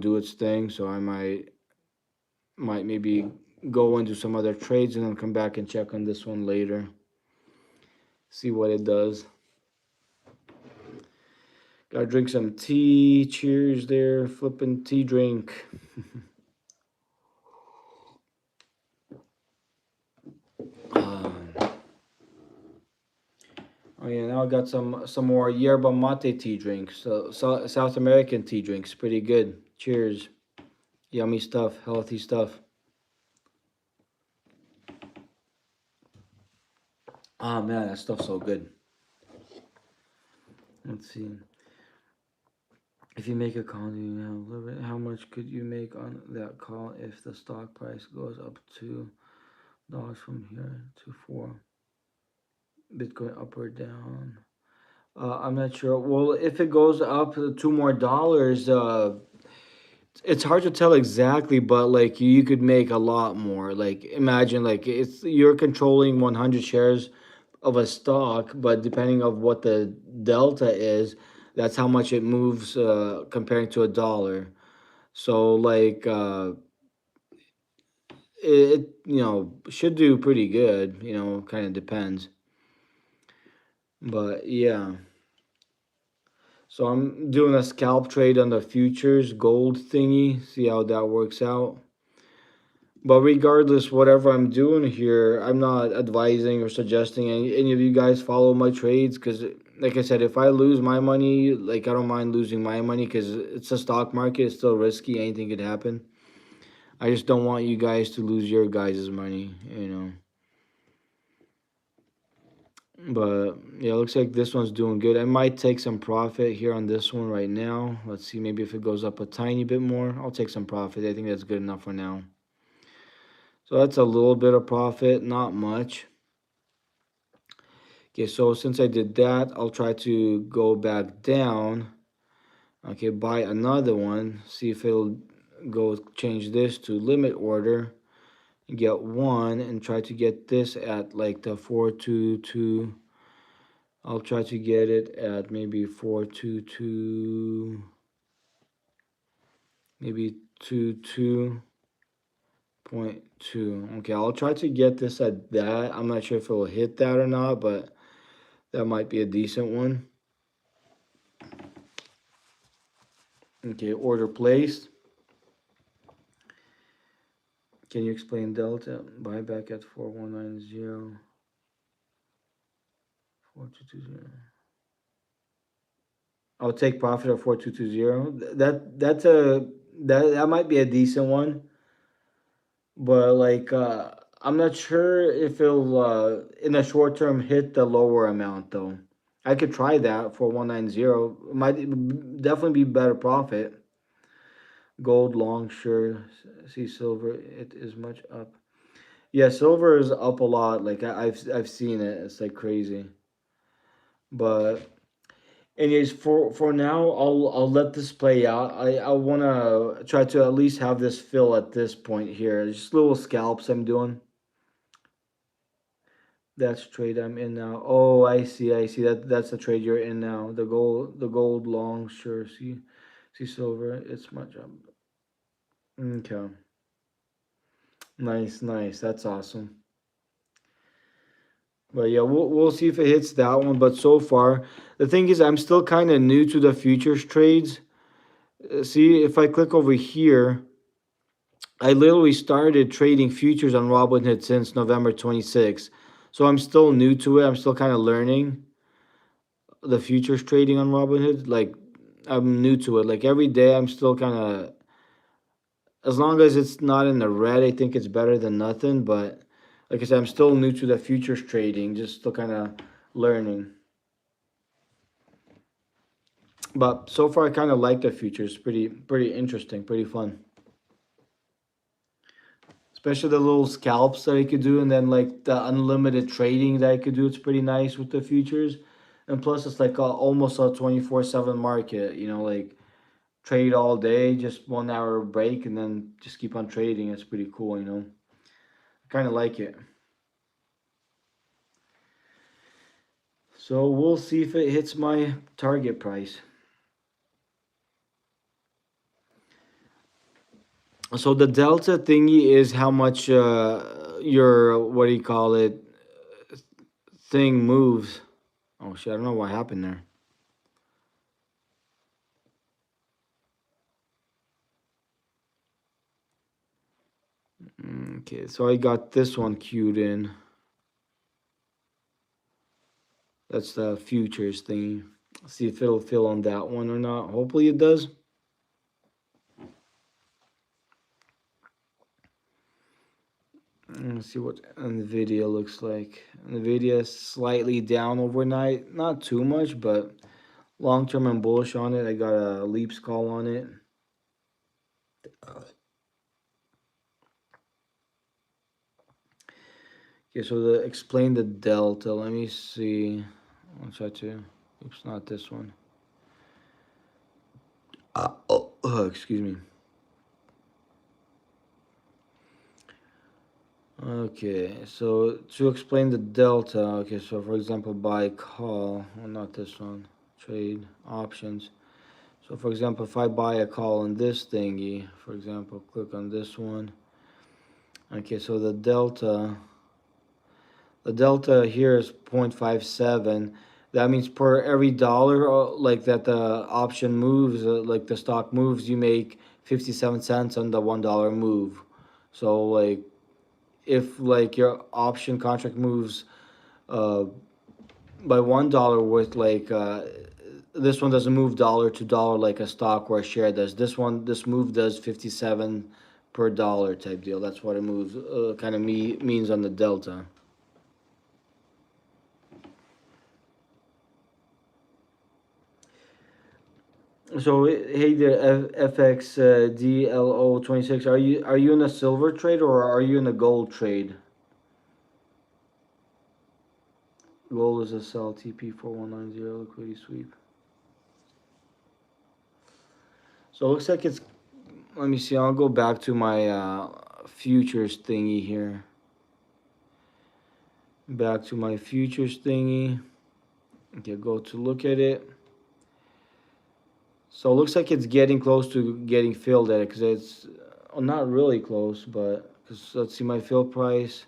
do its thing. So I might maybe go into some other trades and then come back and check on this one later, see what it does. Gotta drink some tea. Cheers there, flipping tea drink. um, oh yeah, now I got some more yerba mate tea drinks. So South American tea drinks, pretty good. Cheers. Yummy stuff, healthy stuff. Oh man, that stuff's so good. Let's see. If you make a call, you have a little bit. How much could you make on that call if the stock price goes up $2 from here to 4? Bitcoin up or down? I'm not sure. Well, if it goes up $2 more, it's hard to tell exactly, but like you could make a lot more. Like imagine like it's you're controlling 100 shares of a stock, but depending of what the delta is, that's how much it moves comparing to a dollar. So like it should do pretty good. Kind of depends, but yeah. So I'm doing a scalp trade on the futures gold thingy. See how that works out. But regardless, whatever I'm doing here, I'm not advising or suggesting any of you guys follow my trades because, like I said, if I lose my money, like I don't mind losing my money because it's a stock market, it's still risky, anything could happen. I just don't want you guys to lose your guys' money. But yeah, it looks like this one's doing good. I might take some profit here on this one right now. Let's see, maybe if it goes up a tiny bit more, I'll take some profit. I think that's good enough for now. So that's a little bit of profit, not much. Okay, so since I did that, I'll try to go back down. Okay, buy another one. See if it'll go change this to limit order. Get one and try to get this at like the 422. I'll try to get it at maybe 422, maybe 22.2. Okay, I'll try to get this at that. I'm not sure if it will hit that or not, but that might be a decent one. Okay, order placed. Can you explain delta? Buyback at 4190, 4220. I'll take profit at 4220. That might be a decent one, but like I'm not sure if it'll in the short term hit the lower amount though. I could try that for 190. Might definitely be better profit. Gold long sure. See silver it is much up. Yeah, silver is up a lot. Like I've seen it. It's like crazy. But anyways, for now, I'll let this play out. I wanna try to at least have this fill at this point here. Just little scalps I'm doing. That's trade I'm in now. Oh, I see. That's the trade you're in now. The gold long, sure. See silver. It's much up. Okay. Nice. That's awesome. But yeah, we'll see if it hits that one. But so far, the thing is, I'm still kind of new to the futures trades. See, if I click over here, I literally started trading futures on Robinhood since November 26th. So I'm still new to it. I'm still kind of learning the futures trading on Robinhood. Like I'm new to it. Like every day, I'm still kind of, as long as it's not in the red, I think it's better than nothing. But like I said, I'm still new to the futures trading, just still kind of learning. But so far, I kind of like the futures. Pretty interesting, pretty fun. Especially the little scalps that I could do, and then like the unlimited trading that I could do. It's pretty nice with the futures, and plus it's like almost a 24/7 market. Like trade all day, just 1 hour break, and then just keep on trading. It's pretty cool. I kind of like it. So we'll see if it hits my target price. So the delta thingy is how much your, what do you call it, thing moves. Oh shit, I don't know what happened there. Okay, so I got this one queued in. That's the futures thingy. See if it'll fill on that one or not. Hopefully it does. Let's see what NVIDIA looks like. NVIDIA is slightly down overnight. Not too much, but long term I'm bullish on it. I got a leaps call on it. Okay, so to explain the delta, let me see. I'll try to. Oops, not this one. Excuse me. Okay, so to explain the delta, okay, so for example, buy call, well, not this one, trade options. So for example, if I buy a call on this thingy, for example, click on this one. Okay, so the delta here is 0.57. That means per every dollar, like that the option moves, like the stock moves, you make 57 cents on the $1 move. So like if like your option contract moves by $1 with like this one doesn't move dollar to dollar like a stock or a share does. This move does 57 per dollar type deal. That's what it moves kind of means on the delta. So hey there, FXDLO26. Are you in a silver trade or are you in a gold trade? Gold is a sell TP4190 liquidity sweep. So it looks like it's. Let me see. I'll go back to my futures thingy here. Back to my futures thingy. Okay, go to look at it. So it looks like it's getting close to getting filled at it because it's not really close, but cause let's see my fill price.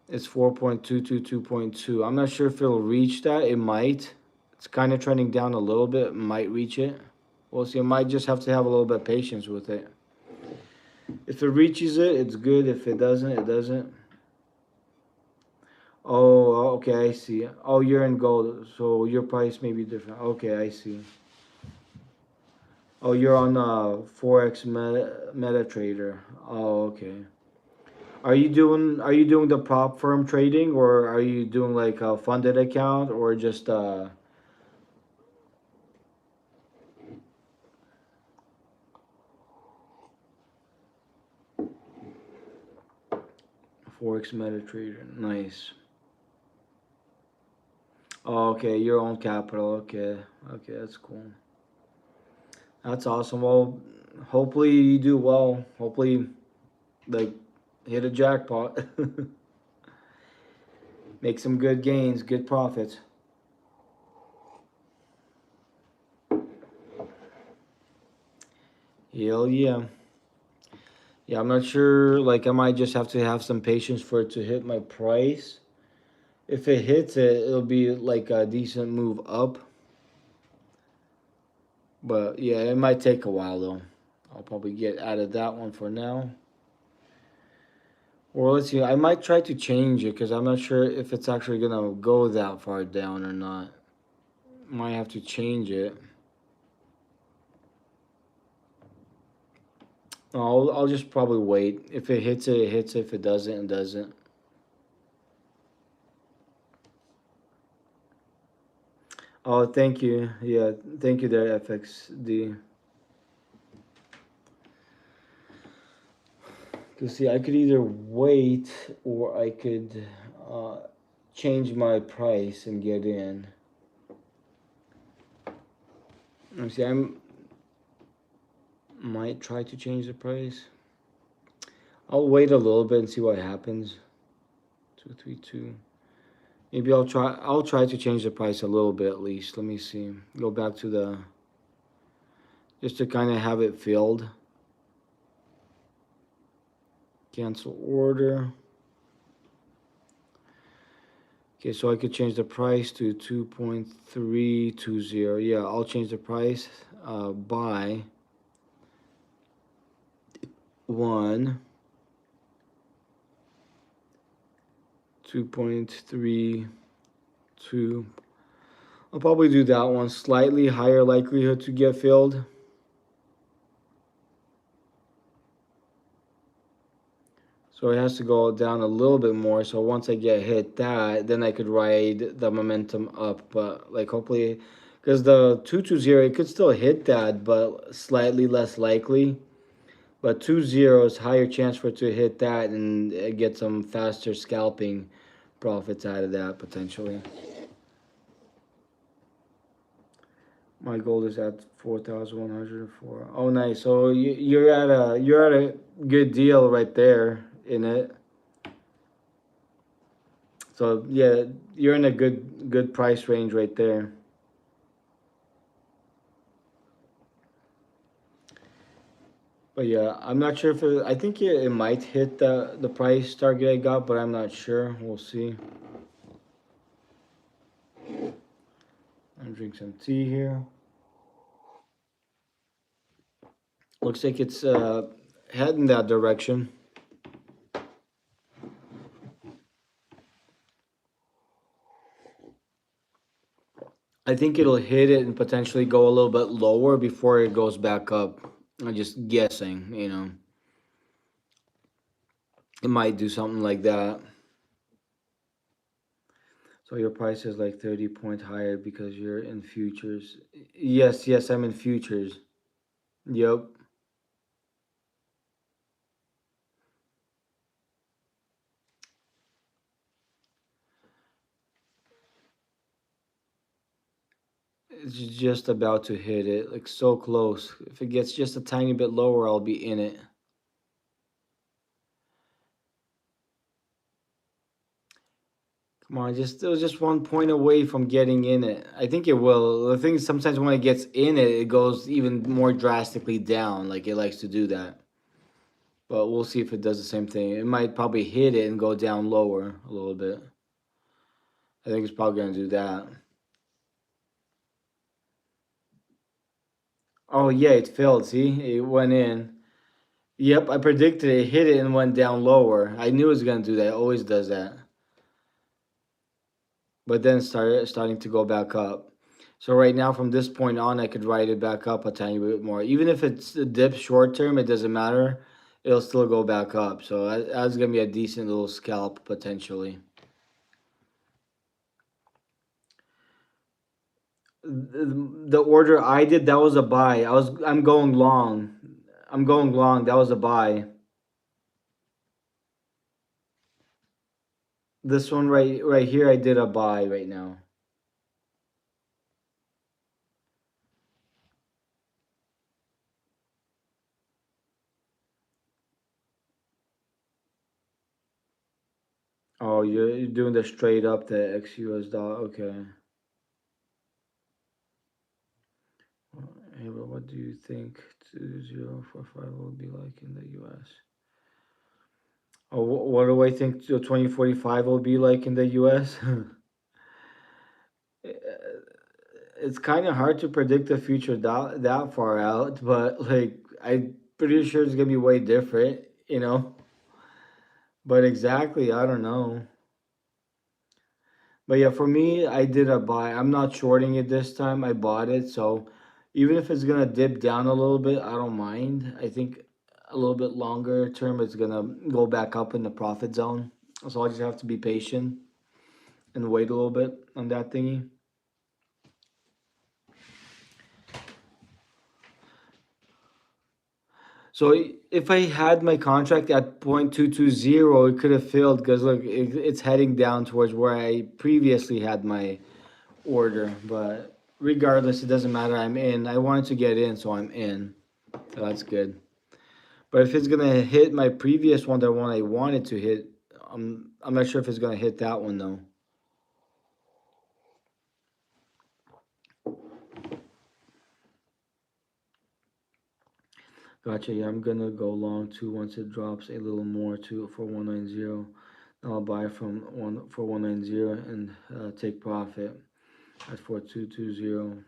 It's 4.222.2. I'm not sure if it'll reach that. It might. It's kind of trending down a little bit. It might reach it. We'll see. I might just have to have a little bit of patience with it. If it reaches it, it's good. If it doesn't, it doesn't. Oh, okay, I see. Oh, you're in gold, so your price may be different. Okay, I see. Oh, you're on Forex MetaTrader. Oh, okay. Are you doing the prop firm trading or are you doing like a funded account or just Forex MetaTrader? Nice. Oh, okay, your own capital. Okay, okay, that's cool. That's awesome. Well, hopefully you do well. Hopefully, like, hit a jackpot. Make some good gains, good profits. Hell yeah. Yeah, I'm not sure. Like, I might just have to have some patience for it to hit my price. If it hits it, it'll be like a decent move up. But yeah, it might take a while though. I'll probably get out of that one for now. Or let's see, I might try to change it because I'm not sure if it's actually gonna go that far down or not. Might have to change it. I'll just probably wait. If it hits it, it hits it. If it doesn't, it doesn't. Oh, thank you. Yeah, thank you there, FXD. Because see, I could either wait or I could change my price and get in. Let me see, I might try to change the price. I'll wait a little bit and see what happens. 232. Maybe I'll try to change the price a little bit at least. Let me see. Go back to the just to kind of have it filled. Cancel order. Okay, so I could change the price to 2.320. Yeah, I'll change the price. Buy one 2.32. I'll probably do that one. Slightly higher likelihood to get filled. So it has to go down a little bit more. So once I get hit that, then I could ride the momentum up. But like hopefully, because the 220, it could still hit that, but slightly less likely. But 20 is higher chance for it to hit that and get some faster scalping profits out of that potentially. My gold is at 4,104. Oh, nice. So you're at a good deal right there in it. So yeah, you're in a good price range right there. But yeah, I'm not sure if I think it might hit the price target I got, but I'm not sure. We'll see. I'm drinking some tea here. Looks like it's heading that direction. I think it'll hit it and potentially go a little bit lower before it goes back up. I'm just guessing, It might do something like that. So your price is like 30 point higher because you're in futures. Yes, yes, I'm in futures. Yep. It's just about to hit it, like so close. If it gets just a tiny bit lower, I'll be in it. Come on, just it was just 1 point away from getting in it. I think it will. The thing is, sometimes when it gets in it, it goes even more drastically down. Like it likes to do that. But we'll see if it does the same thing. It might probably hit it and go down lower a little bit. I think it's probably gonna do that. Oh yeah, it failed. See, it went in. Yep, I predicted it, hit it and went down lower. I knew it was gonna do that. It always does that. But then starting to go back up. So right now, from this point on, I could ride it back up a tiny bit more. Even if it's a dip short term, it doesn't matter. It'll still go back up. So that's gonna be a decent little scalp potentially. The order I did, that was a buy. I'm going long. I'm going long. That was a buy. This one right here, I did a buy right now. Oh, you're doing the straight up the ex-US dollar. Okay. Hey, but what do you think 2045 will be like in the US? Oh, what do I think 2045 will be like in the US? It's kind of hard to predict the future that far out, but like I'm pretty sure it's gonna be way different. But exactly, I don't know. But yeah, for me, I did a buy. I'm not shorting it this time. I bought it, so even if it's gonna dip down a little bit, I don't mind. I think a little bit longer term, it's gonna go back up in the profit zone. So I just have to be patient and wait a little bit on that thingy. So if I had my contract at 0.220, it could have failed because look, it's heading down towards where I previously had my order. But regardless, it doesn't matter. I'm in. I wanted to get in, so I'm in. So that's good. But if it's gonna hit my previous one, the one I wanted to hit, I'm not sure if it's gonna hit that one though. Gotcha. Yeah, I'm gonna go long too once it drops a little more to for 190. I'll buy from one for 190 and take profit at 4220,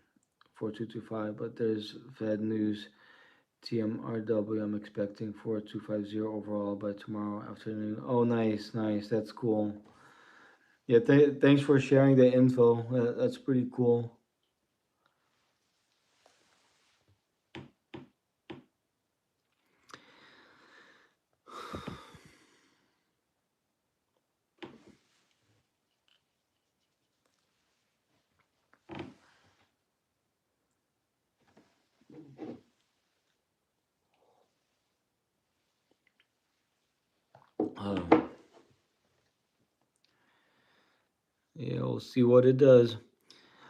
4225. But there's Fed news TMRW. I'm expecting 4250 overall by tomorrow afternoon. Oh, nice, nice. That's cool. Yeah, thanks for sharing the info. That's pretty cool. Uh, yeah, we'll see what it does.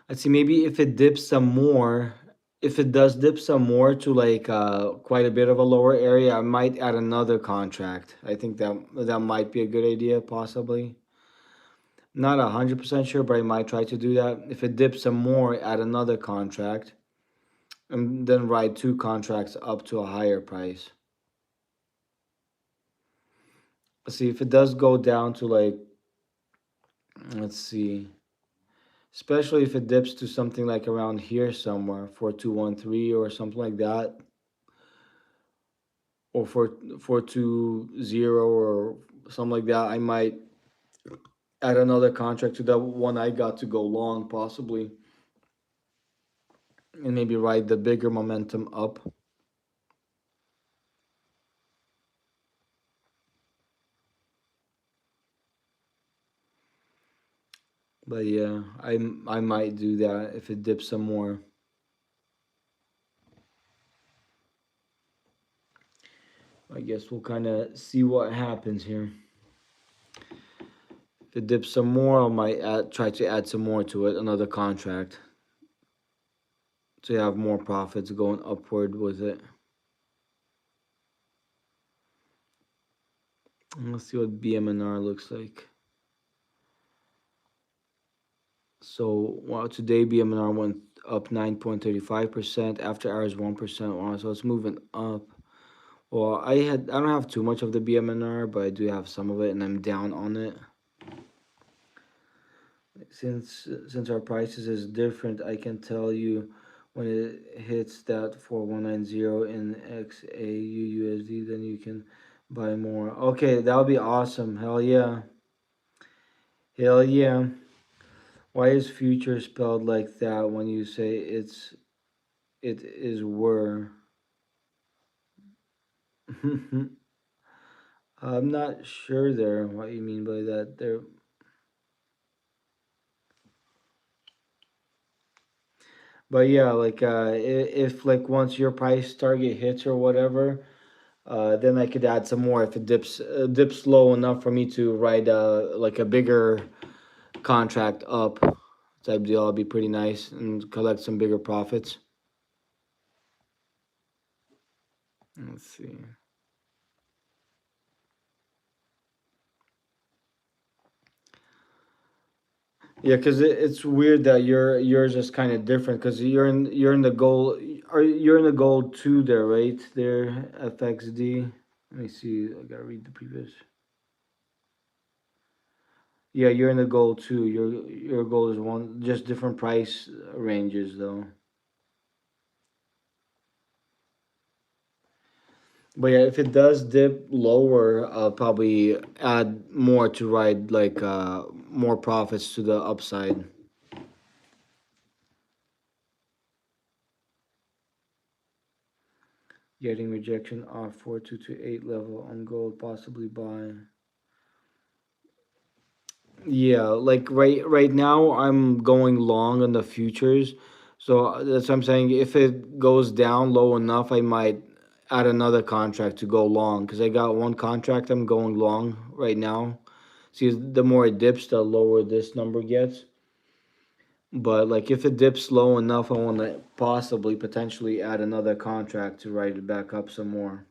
Let's see, maybe if it dips some more, if it does dip some more to like quite a bit of a lower area, I might add another contract. I think that might be a good idea, possibly. Not 100% sure, but I might try to do that. If it dips some more, add another contract, and then ride two contracts up to a higher price. Let's see if it does go down to like, let's see, especially if it dips to something like around here somewhere, 4213 or something like that, or 420 or something like that. I might add another contract to that one I got to go long, possibly, and maybe ride the bigger momentum up. But yeah, I might do that if it dips some more. I guess we'll kind of see what happens here. If it dips some more, I might try to add some more to it, another contract, so you have more profits going upward with it. Let's see what BMNR looks like. So wow, today BMNR went up 9.35%. After hours 1%. Wow, so it's moving up. Well, I don't have too much of the BMNR, but I do have some of it, and I'm down on it. Since our prices is different, I can tell you when it hits that 4190 in XAU then you can buy more. Okay, that'll be awesome. Hell yeah. Hell yeah. Why is future spelled like that when you say it is were? I'm not sure there what you mean by that there. But yeah, like if like once your price target hits or whatever, then I could add some more if it dips low enough for me to ride like a bigger contract up type deal. It'll be pretty nice and collect some bigger profits. Let's see. Yeah, because it's weird that yours is kind of different because you're in the goal. Are you're in the goal two there, right? There, FXD. Let me see. I gotta read the previous. Yeah, you're in the goal too. Your goal is one, just different price ranges though. But yeah, if it does dip lower, I'll probably add more to ride like more profits to the upside. Getting rejection off 4228 level on gold, possibly buy. Yeah, like right now I'm going long on the futures. So that's what I'm saying. If it goes down low enough, I might add another contract to go long because I got one contract I'm going long right now. See, the more it dips, the lower this number gets. But like if it dips low enough, I want to possibly potentially add another contract to write it back up some more.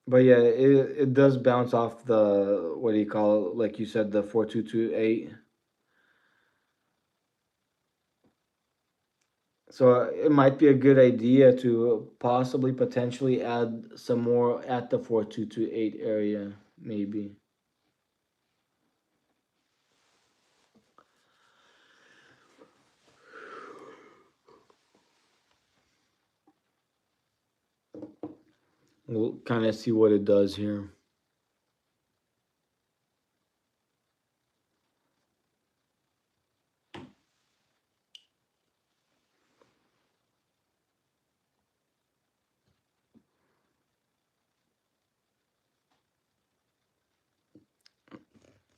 But yeah, it does bounce off the what do you call it? Like you said, the 4228. So it might be a good idea to possibly potentially add some more at the 4228 area, maybe. We'll kind of see what it does here.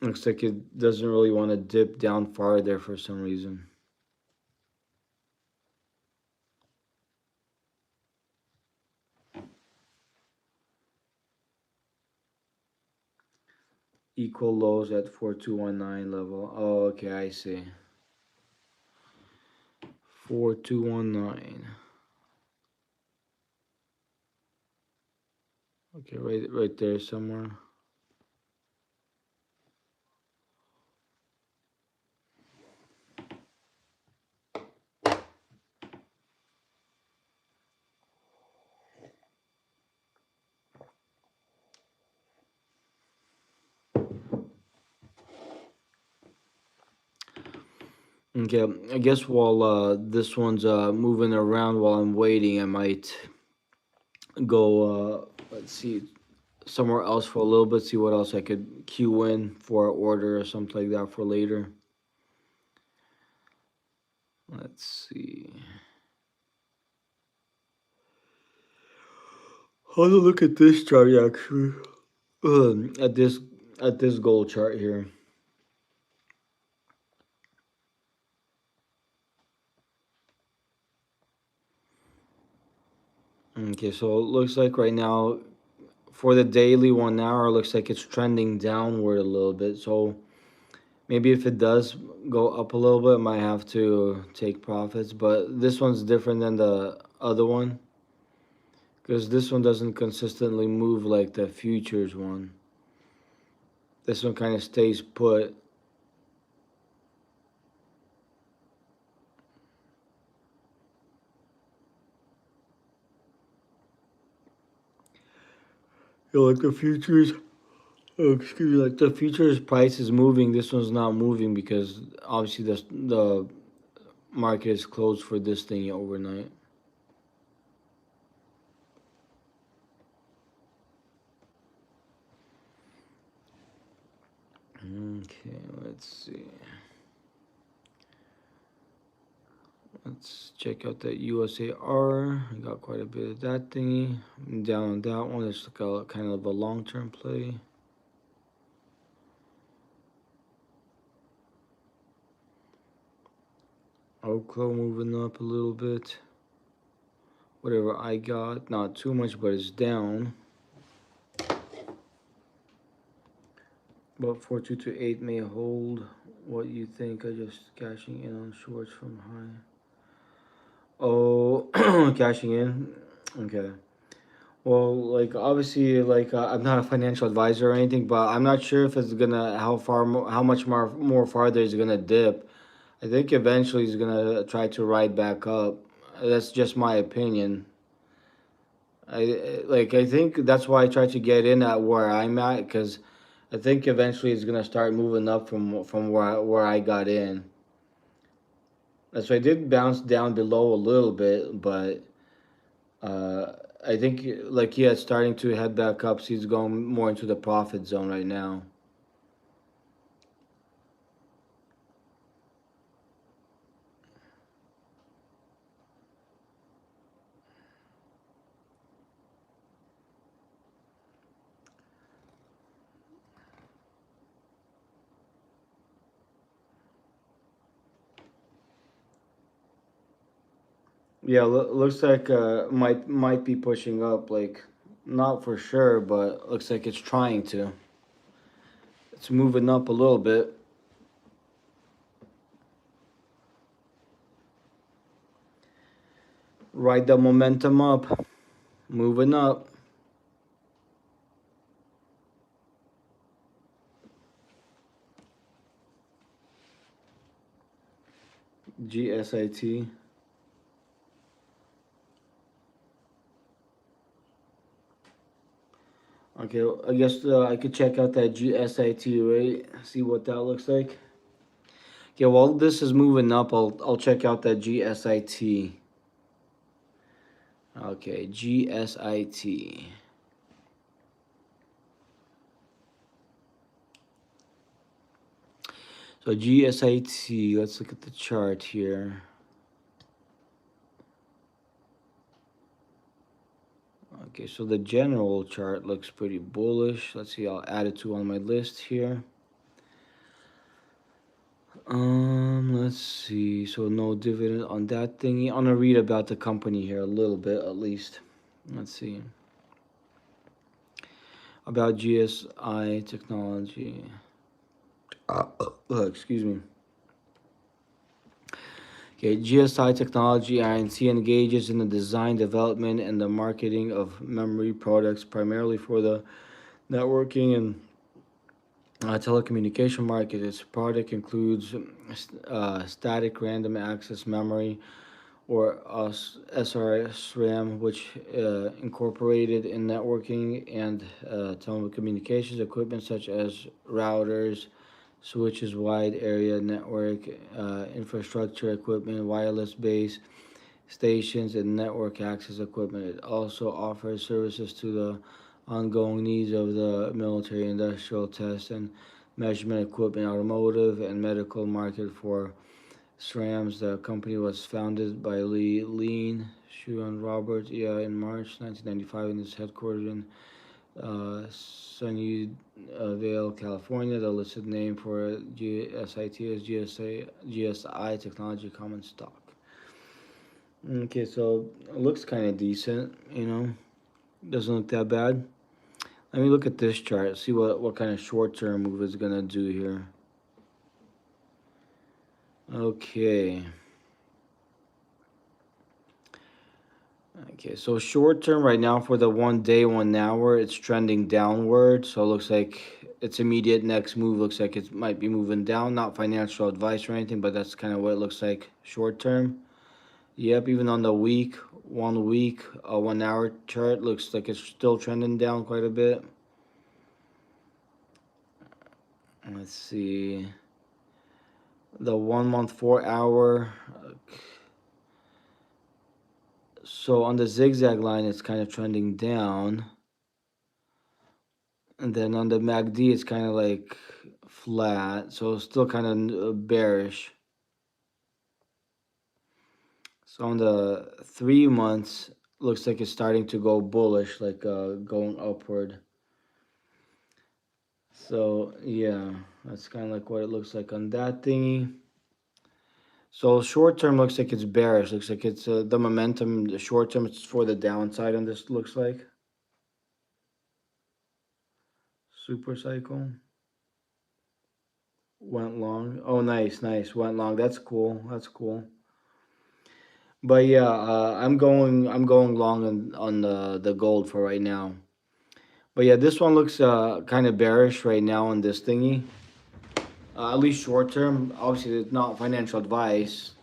Looks like it doesn't really want to dip down farther for some reason. Equal lows at 4219 level. Oh, okay, I see. 4219. Okay, right there somewhere. Okay, I guess while this one's moving around while I'm waiting, I might go, let's see, somewhere else for a little bit, see what else I could queue in for an order or something like that for later. Let's see. How to look at this chart actually? At this gold chart here. Okay, so it looks like right now for the daily 1 hour, it looks like it's trending downward a little bit. So maybe if it does go up a little bit, I might have to take profits. But this one's different than the other one because this one doesn't consistently move like the futures one. This one kind of stays put. Like the futures, oh, excuse me, like the futures price is moving. This one's not moving because obviously the market is closed for this thing overnight. Okay, let's see. Let's check out that USAR. I got quite a bit of that thingy. I'm down on that one. It's like a kind of a long-term play. Oklo moving up a little bit. Whatever I got, not too much, but it's down. But 4228 may hold. What you think? I just cashing in on shorts from high. Oh, cashing in. Okay. Well, like obviously, like I'm not a financial advisor or anything, but I'm not sure if it's gonna how much more farther it's gonna dip. I think eventually it's gonna try to ride back up. That's just my opinion. I think that's why I try to get in at where I'm at because I think eventually it's gonna start moving up from where I got in. So I did bounce down below a little bit, but uh, I think like yeah, it's starting to head back up. So he's going more into the profit zone right now. Yeah, looks like might be pushing up. Like not for sure, but looks like it's trying to. It's moving up a little bit. Ride the momentum up. Moving up. GSIT. Okay, I guess I could check out that GSIT, right? See what that looks like. Okay, while this is moving up, I'll check out that GSIT. Okay, GSIT. So GSIT, let's look at the chart here. Okay, so the general chart looks pretty bullish. Let's see, I'll add it to on my list here. Let's see. So no dividend on that thingy. I'm gonna read about the company here a little bit at least. Let's see. About GSI technology. Excuse me. Okay, GSI Technology Inc. engages in the design, development, and the marketing of memory products primarily for the networking and telecommunication market. Its product includes static random access memory or SRAM, which incorporated in networking and telecommunications equipment such as routers, switches, wide area network, infrastructure equipment, wireless base stations, and network access equipment. It also offers services to the ongoing needs of the military, industrial test and measurement equipment, automotive, and medical market for SRAMs. The company was founded by Lean, Shu, and Robert in March 1995 and is headquartered in Sunnyvale, California. The listed name for GSIT is GSI Technology Common Stock. Okay, so it looks kind of decent, Doesn't look that bad. Let me look at this chart, see what kind of short-term move it's gonna do here. Okay. Okay, so short term right now for the 1 day, 1 hour, it's trending downward. So it looks like its immediate next move looks like it might be moving down. Not financial advice or anything, but that's kind of what it looks like short term. Yep, even on the 1 week, 1 hour chart, looks like it's still trending down quite a bit. Let's see. The 1 month, 4 hour. So on the zigzag line, it's kind of trending down. And then on the MACD, it's kind of like flat. So still kind of bearish. So on the 3 months, looks like it's starting to go bullish, like going upward. So yeah, that's kind of like what it looks like on that thingy. So short term looks like it's bearish. Looks like it's the momentum. The short term it's for the downside on this. Looks like super cycle went long. Oh, nice, nice. Went long. That's cool. That's cool. But yeah, I'm going long on the gold for right now. But yeah, this one looks kind of bearish right now on this thingy. At least short term. Obviously, it's not financial advice.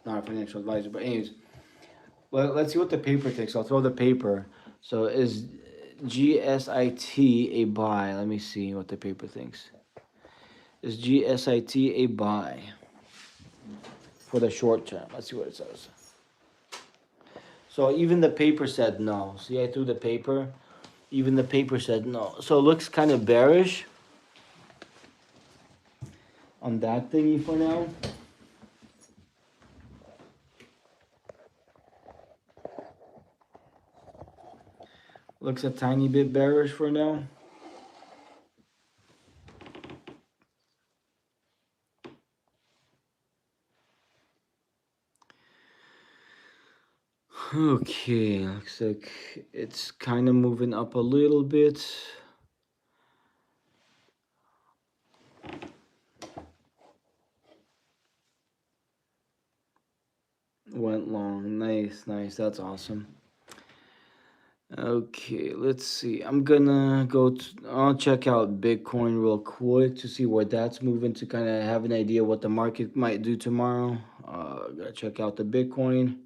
Not a financial advisor. But anyways, let's see what the paper thinks. I'll throw the paper. So is GSIT a buy? Let me see what the paper thinks. Is GSIT a buy for the short term? Let's see what it says. So even the paper said no. See, I threw the paper. Even the paper said no. So it looks kind of bearish on that thingy for now. Looks a tiny bit bearish for now. Okay, looks like it's kind of moving up a little bit. Went long. Nice, nice. That's awesome. Okay, let's see. I'm gonna I'll check out Bitcoin real quick to see where that's moving to kind of have an idea what the market might do tomorrow. Gotta check out the Bitcoin.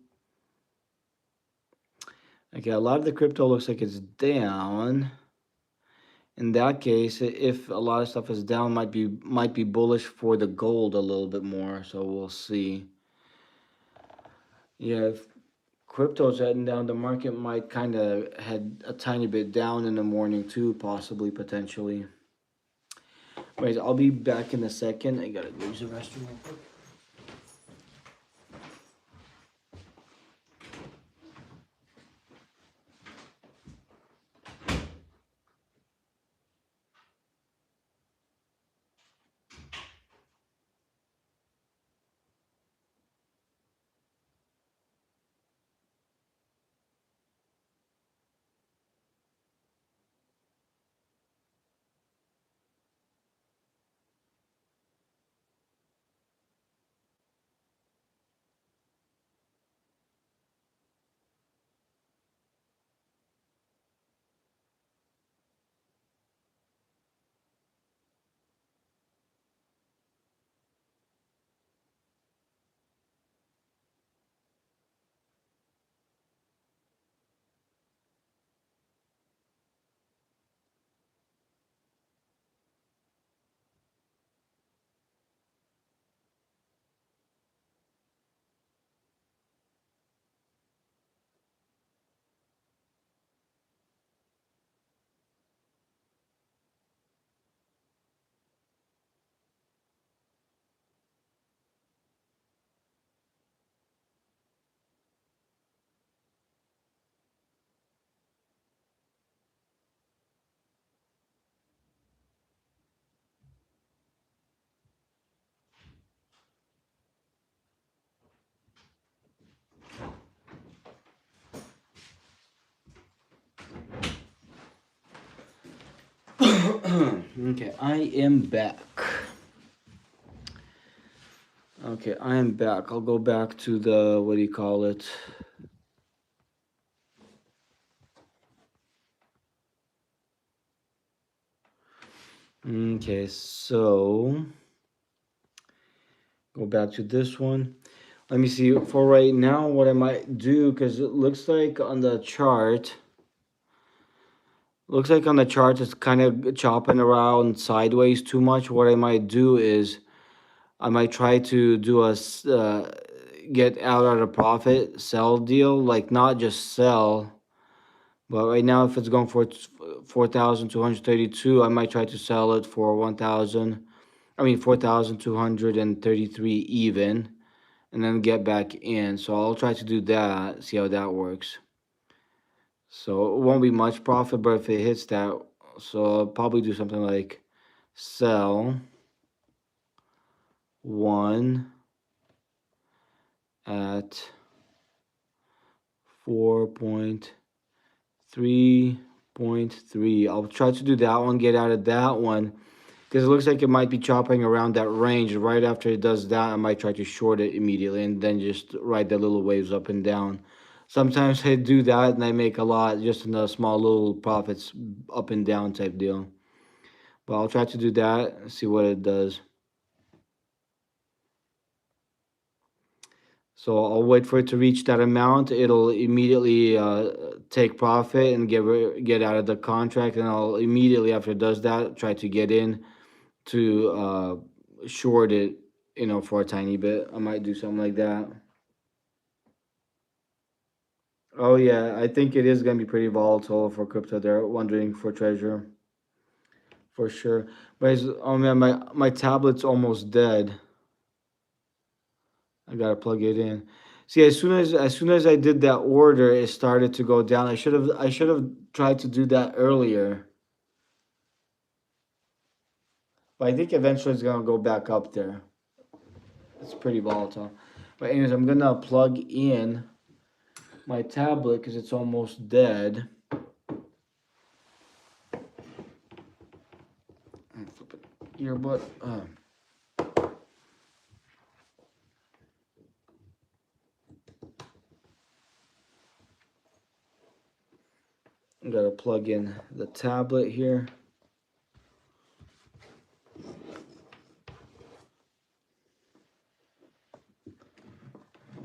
Okay, a lot of the crypto looks like it's down. In that case, if a lot of stuff is down, might be bullish for the gold a little bit more. So we'll see. Yeah, if crypto's heading down, the market might kind of head a tiny bit down in the morning too, possibly, potentially. Anyways, I'll be back in a second. I gotta use the restroom real quick. Okay, I am back. Okay, I am back. I'll go back to the, what do you call it? Okay, so go back to this one. Let me see for right now what I might do, because it looks like on the chart, it's kind of chopping around sideways too much. What I might do is I might try to do a get out at a profit sell deal, like not just sell. But right now, if it's going for 4,232, I might try to sell it for 4,233 even, and then get back in. So I'll try to do that, see how that works. So it won't be much profit, but if it hits that, so I'll probably do something like sell 1 at 4.3.3. I'll try to do that one, get out of that one, because it looks like it might be chopping around that range. Right after it does that, I might try to short it immediately and then just ride the little waves up and down. Sometimes I do that and I make a lot just in the small little profits up and down type deal. But I'll try to do that and see what it does. So I'll wait for it to reach that amount. It'll immediately take profit and get out of the contract, and I'll immediately after it does that try to get in to short it, for a tiny bit. I might do something like that. Oh yeah, I think it is gonna be pretty volatile for crypto. They're wondering for treasure, for sure. But oh man, my tablet's almost dead. I gotta plug it in. See, as soon as I did that order, it started to go down. I should have tried to do that earlier. But I think eventually it's gonna go back up there. It's pretty volatile. But anyways, I'm gonna plug in my tablet because it's almost dead. Flip it. Earbud. I gotta plug in the tablet here.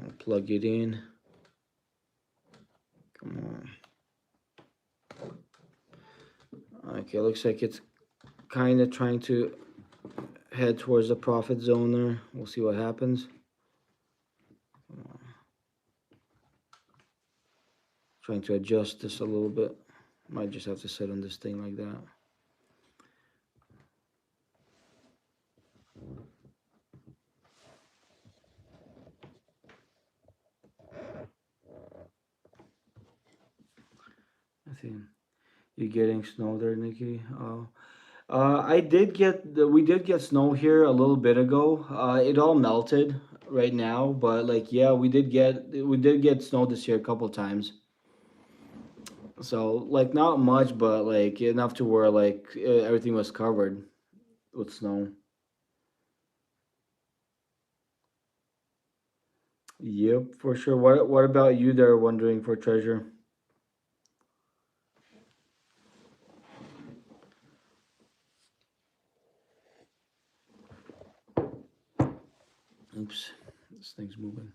I'll plug it in. Come on. Okay, looks like it's kind of trying to head towards the profit zone there. We'll see what happens. Trying to adjust this a little bit. Might just have to sit on this thing like that. I think you're getting snow there, Nicky. We did get snow here a little bit ago. It all melted right now, but like yeah, we did get snow this year a couple times. So like not much, but like enough to where like everything was covered with snow. Yep, for sure. What about you there wondering for treasure? Oops, this thing's moving.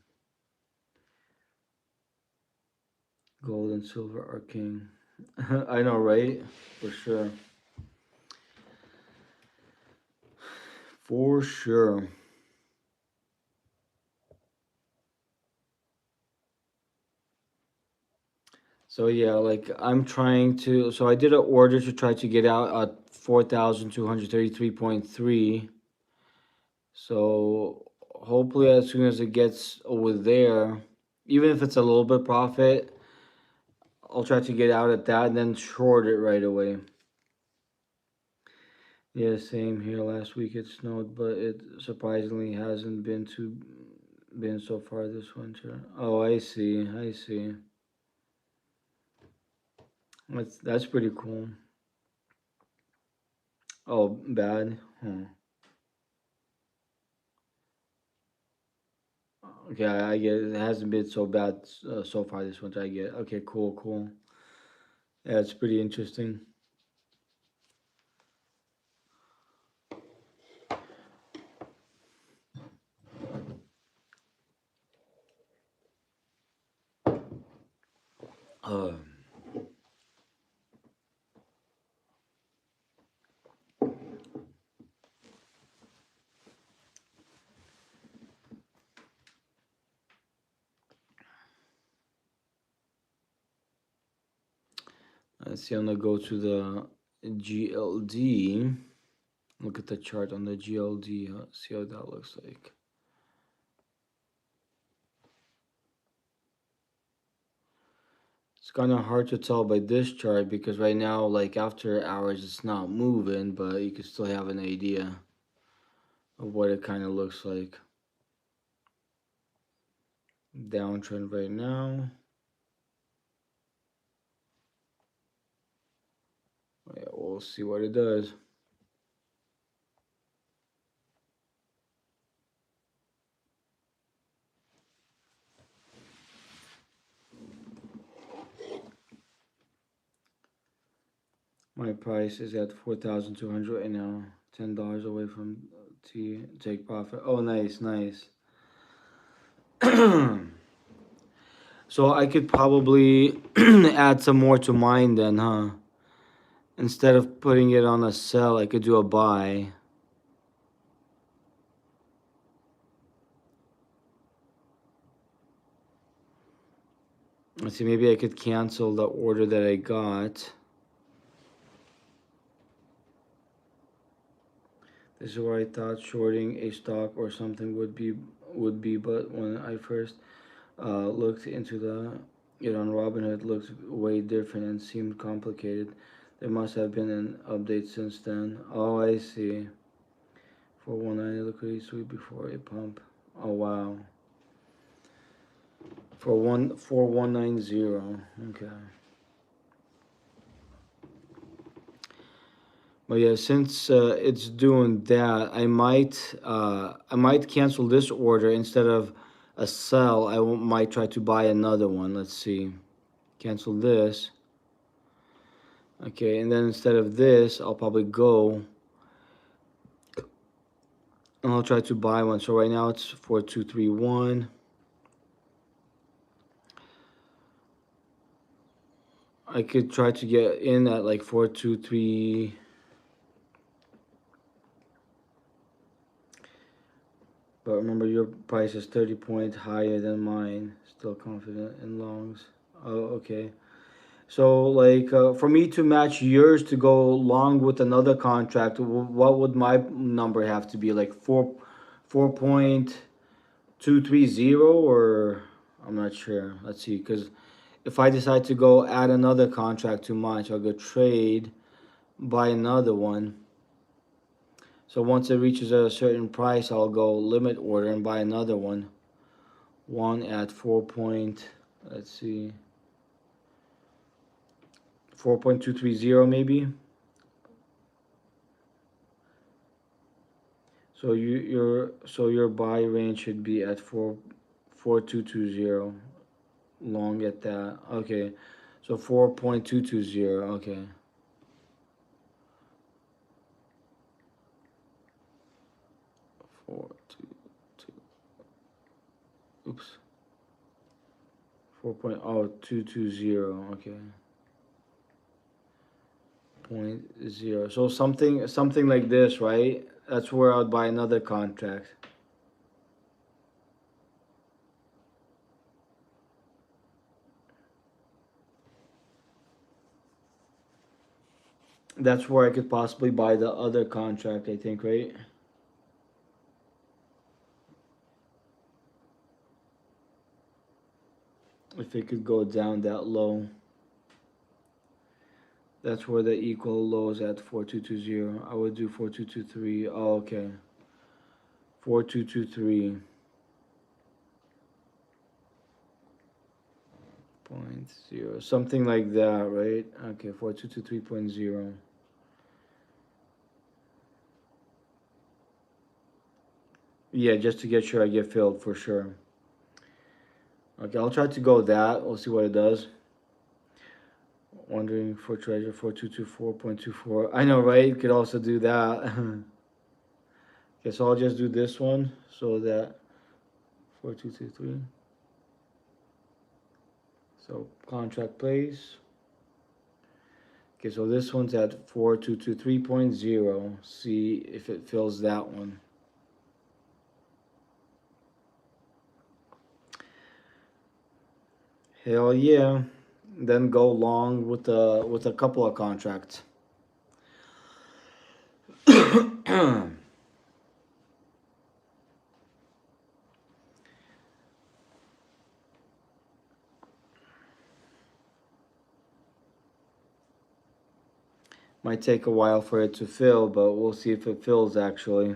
Gold and silver are king. I know, right? For sure. For sure. So yeah, like I'm trying to. So I did an order to try to get out at 4,233.3. So hopefully, as soon as it gets over there, even if it's a little bit profit, I'll try to get out at that and then short it right away. Yeah, same here. Last week it snowed, but it surprisingly hasn't been so far this winter. Oh, I see. I see. That's pretty cool. Oh, bad. Huh. Okay, I get it. It hasn't been so bad so far this winter. I get it. Okay, cool, cool. Yeah, it's pretty interesting. Uh, let's see. I'm gonna go to the GLD. Look at the chart on the GLD. See how that looks like. It's kind of hard to tell by this chart because right now, like after hours, it's not moving, but you can still have an idea of what it kind of looks like. Downtrend right now. Yeah, we'll see what it does. My price is at 4,200 right now. $10 away from T take profit. Oh, nice, nice. So I could probably add some more to mine then, huh? Instead of putting it on a sell, I could do a buy. Let's see, maybe I could cancel the order that I got. This is where I thought shorting a stock or something would be, but when I first looked into it on Robinhood, looked way different and seemed complicated. There must have been an update since then. Oh, I see. 419 liquidity sweep before a pump. Oh wow. For 4190. Okay. But yeah, since it's doing that, I might cancel this order instead of a sell. Might try to buy another one. Let's see. Cancel this. Okay, and then instead of this, I'll probably go and I'll try to buy one. So right now it's 4231. I could try to get in at like 423. But remember, your price is 30 points higher than mine. Still confident in longs. Oh, okay. So, like, for me to match yours to go long with another contract, what would my number have to be? Like 4.230, or I'm not sure. Let's see, because if I decide to go add another contract to mine, so I'll go trade, buy another one. So once it reaches a certain price, I'll go limit order and buy another one. One at 4 point, let's see, 4.230 maybe. So your buy range should be at 4.220 long at that. Okay. So 4.220. Okay. 4.22. Oops. 4.0220. Okay. 0.0. So something like this, right? That's where I'd buy another contract. That's where I could possibly buy the other contract, I think, right? If it could go down that low. That's where the equal low is at 4220. I would do 4223. Oh, okay. 4223. 0.0. Something like that, right? Okay, 4223.0. Yeah, just to get sure I get filled for sure. Okay, I'll try to go that. We'll see what it does. Wondering for treasure 4224.24. I know, right? You could also do that. Okay, so I'll just do this one so that 4223. So contract place. Okay, so this one's at 4223.0. See if it fills that one. Hell yeah. Then go long with a couple of contracts. Might take a while for it to fill, but we'll see if it fills actually.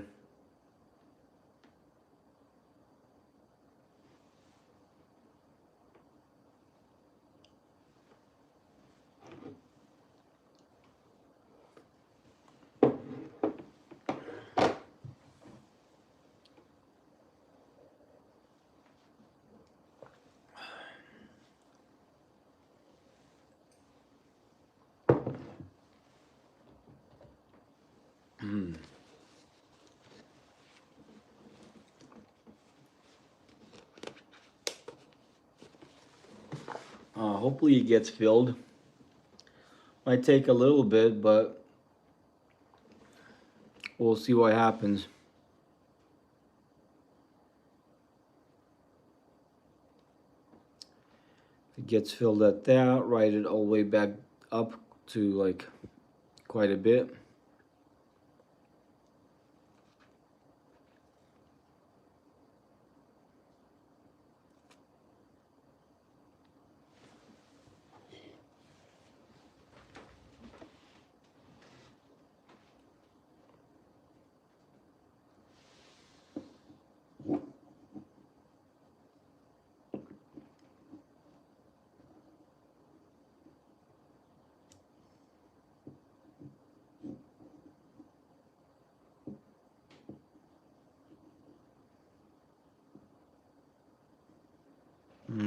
Hopefully it gets filled. Might take a little bit, but we'll see what happens. If it gets filled at that, write it all the way back up to like quite a bit.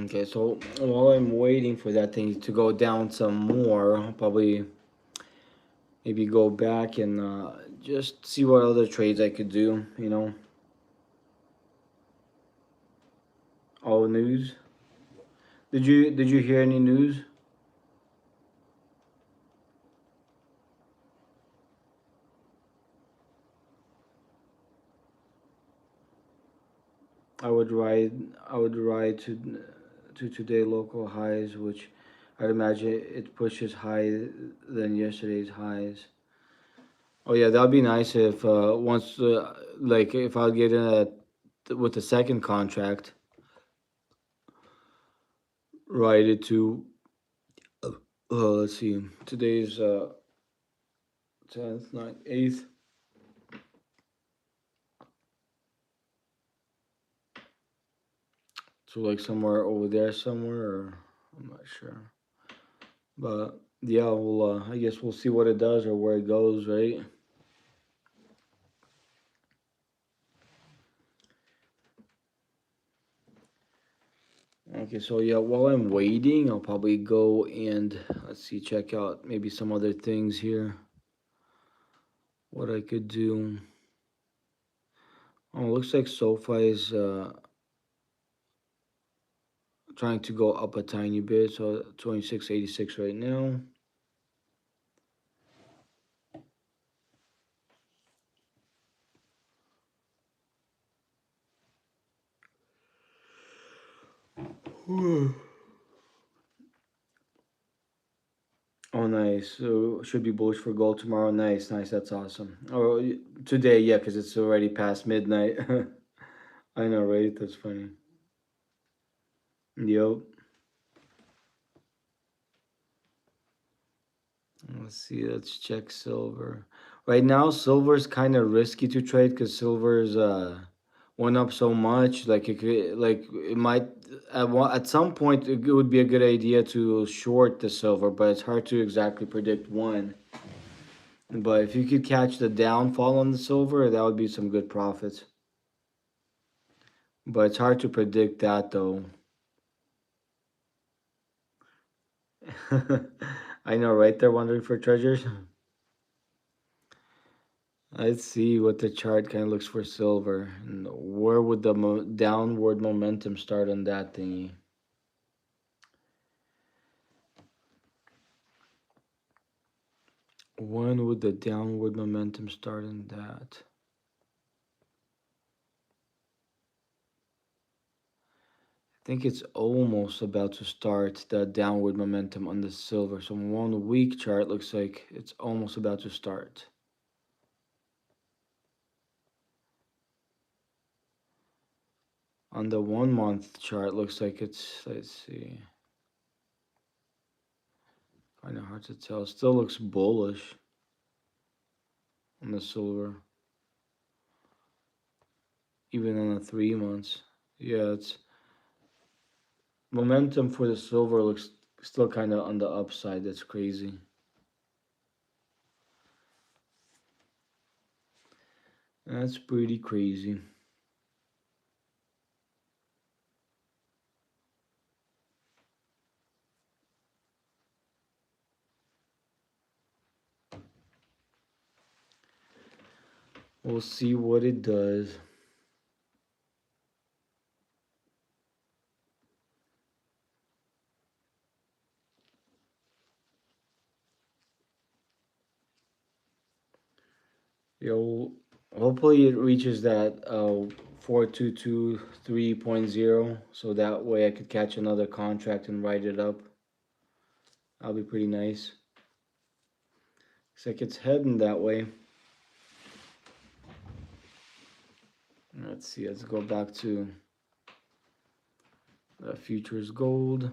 Okay, so while I'm waiting for that thing to go down some more, I'll probably maybe go back and just see what other trades I could do, you know. All news. Did you hear any news? I would ride I would ride to today local highs, which I'd imagine it pushes higher than yesterday's highs. Oh yeah, that'd be nice if once like if I'll get in with the second contract, ride it to let's see, today's 10th, 9th, 8th. So like somewhere over there somewhere, or I'm not sure. But yeah, we'll I guess we'll see what it does or where it goes, right? Okay, so yeah, while I'm waiting, I'll probably go and let's see, check out maybe some other things here. What I could do. Oh, looks like SoFi is trying to go up a tiny bit, so 26.86 right now. Oh, nice. So should be bullish for gold tomorrow. Nice, nice. That's awesome. Oh, today, yeah, because it's already past midnight. I know, right? That's funny. Yep. Let's see. Let's check silver. Right now, silver is kind of risky to trade because silver's went up so much. Like it might at some point it would be a good idea to short the silver, but it's hard to exactly predict when. But if you could catch the downfall on the silver, that would be some good profits. But it's hard to predict that though. I know, right? They're wondering for treasures. Let's see what the chart kind of looks for silver. And where would the downward momentum start on that thingy? When would the downward momentum start on that? I think it's almost about to start the downward momentum on the silver. So on 1 week chart looks like it's almost about to start. On the 1 month chart looks like it's, let's see, kind of hard to tell. It still looks bullish on the silver, even on the 3 months. Yeah, it's momentum for the silver looks still kind of on the upside. That's crazy. That's pretty crazy. We'll see what it does. Yo, hopefully it reaches that 4223.0 so that way I could catch another contract and write it up. That'll be pretty nice. Looks like it's heading that way. Let's see, let's go back to futures gold.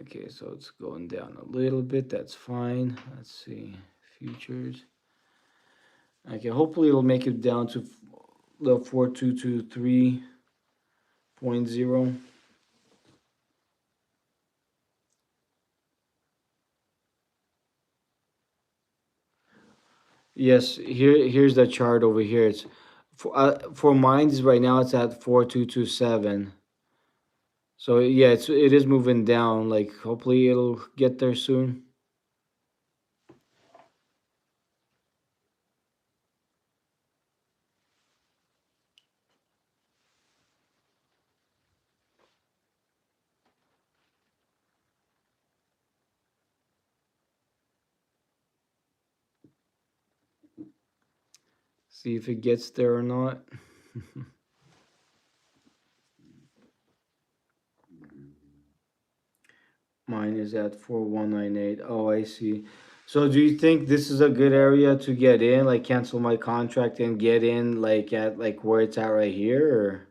Okay, so it's going down a little bit. That's fine. Let's see, futures. Okay, hopefully it'll make it down to the 4223.0. Yes, here's the chart over here. It's for mines right now. It's at 4227. So yeah, it is moving down. Like hopefully it'll get there soon. See if it gets there or not. Mine is at 4198. Oh, I see. So do you think this is a good area to get in, like cancel my contract and get in like at like where it's at right here, or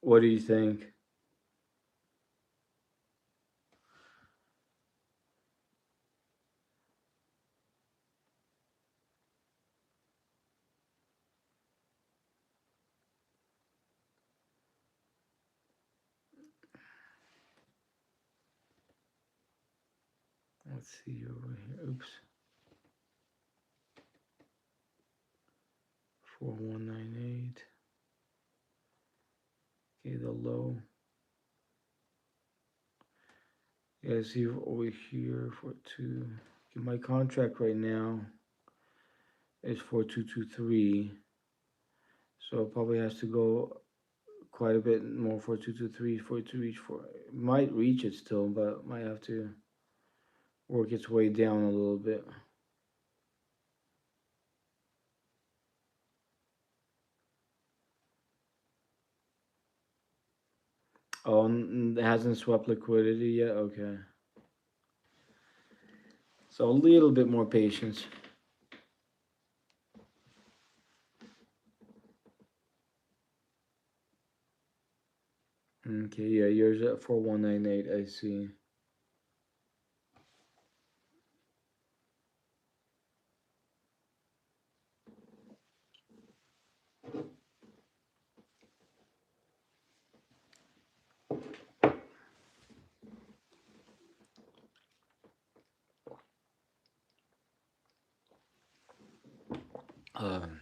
what do you think? Let's see over here. Oops. 4198. Okay, the low. Yeah, see over here for two. Okay, my contract right now is 4223. So it probably has to go quite a bit more for 223 for it to reach for. It might reach it still, but might have to work its way down a little bit. Oh, it hasn't swept liquidity yet. Okay, so a little bit more patience. Okay, yeah, yours at 4198. I see. Um,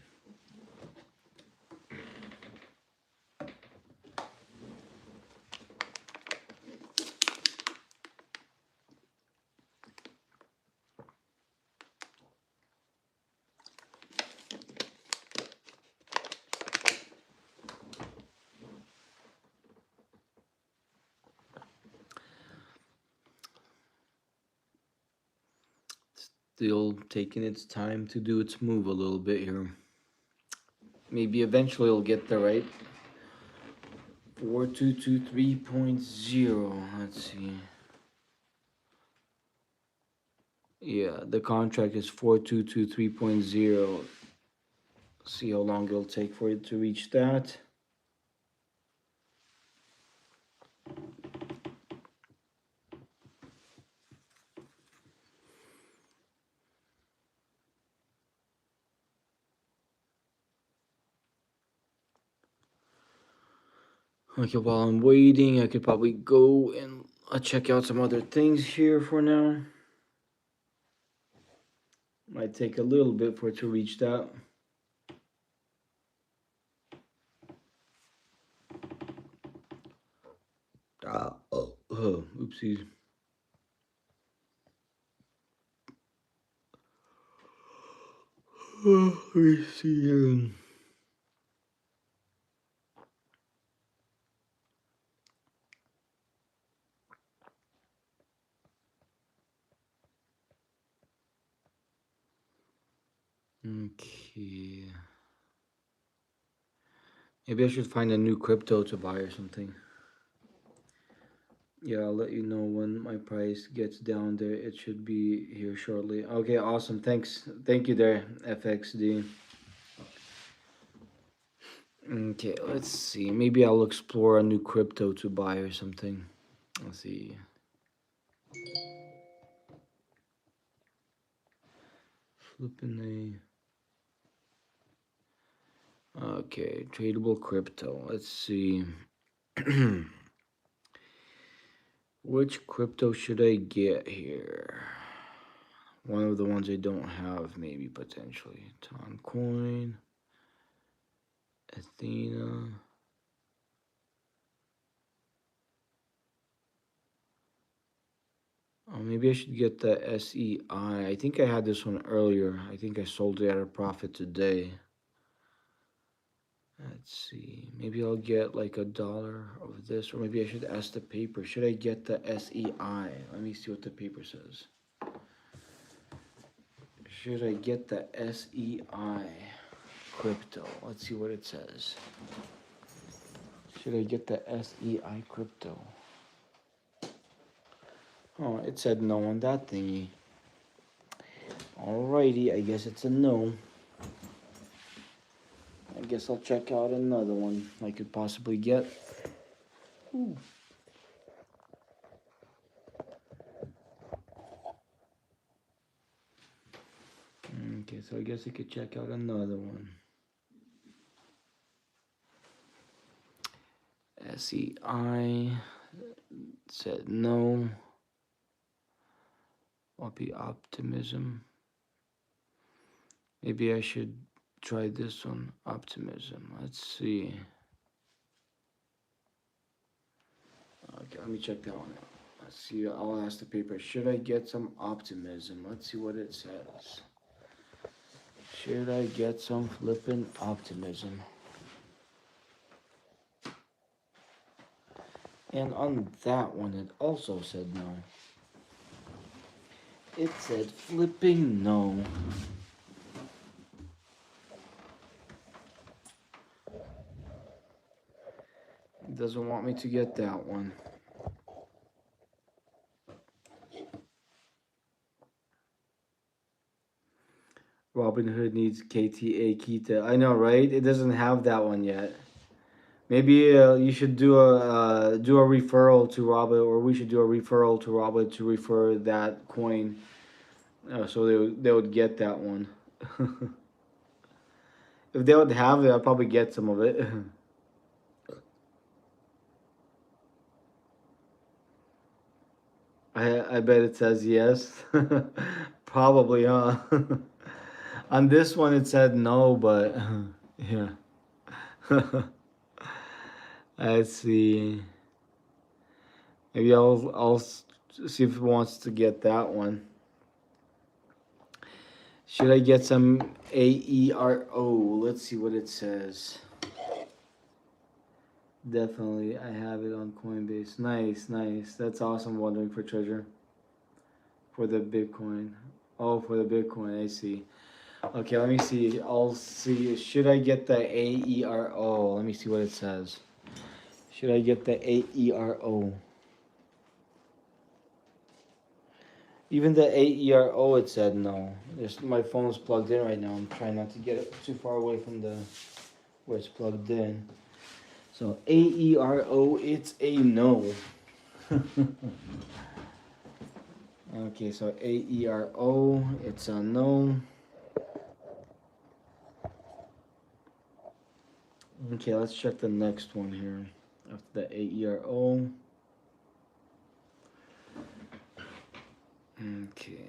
Still taking its time to do its move a little bit here. Maybe eventually it'll get there, right? 4223.0. Let's see. Yeah, the contract is 4223.0. See how long it'll take for it to reach that. Okay, while I'm waiting, I could probably go and check out some other things here for now. Might take a little bit for it to reach that. Oopsies. Let me see here. Okay. Maybe I should find a new crypto to buy or something. Yeah, I'll let you know when my price gets down there. It should be here shortly. Okay, awesome. Thanks. Thank you there, FXD. Okay, let's see. Maybe I'll explore a new crypto to buy or something. Let's see. Flipping a. Okay, tradable crypto. Let's see. Which crypto should I get here? One of the ones I don't have, maybe potentially. Toncoin, Athena. Oh, maybe I should get the SEI. I think I had this one earlier. I think I sold it at a profit today. Let's see. Maybe I'll get like $1 of this, or maybe I should ask the paper. Should I get the SEI? Let me see what the paper says. Should I get the SEI crypto? Let's see what it says. Should I get the SEI crypto? Oh, it said no on that thingy. Alrighty, I guess it's a no. I guess I'll check out another one I could possibly get. Ooh. Okay, so I guess I could check out another one. SEI said no. I'll be optimism. Maybe I should try this one, optimism. Let's see. Okay, let me check that one out. Let's see. I'll ask the paper. Should I get some optimism? Let's see what it says. Should I get some flippin' optimism? And on that one, it also said no. It said flipping no. It doesn't want me to get that one. Robinhood needs KTA Kita. I know, right? It doesn't have that one yet. Maybe you should do a referral to Robin, or we should do a referral to Robin to refer that coin, so they would get that one. If they would have it, I'd probably get some of it. I bet it says yes. Probably, huh? On this one, it said no, but yeah. Let's see. Maybe I'll see if it wants to get that one. Should I get some AERO? Let's see what it says. Definitely, I have it on Coinbase. Nice, nice. That's awesome. Wondering for treasure. For the Bitcoin. Oh, for the Bitcoin. I see. Okay, let me see. I'll see. Should I get the AERO? Let me see what it says. Should I get the AERO? Even the AERO, it said no. My phone's plugged in right now. I'm trying not to get it too far away from the where it's plugged in. So AERO, it's a no. Okay, so AERO, it's a no. Okay, let's check the next one here after the AERO. Okay.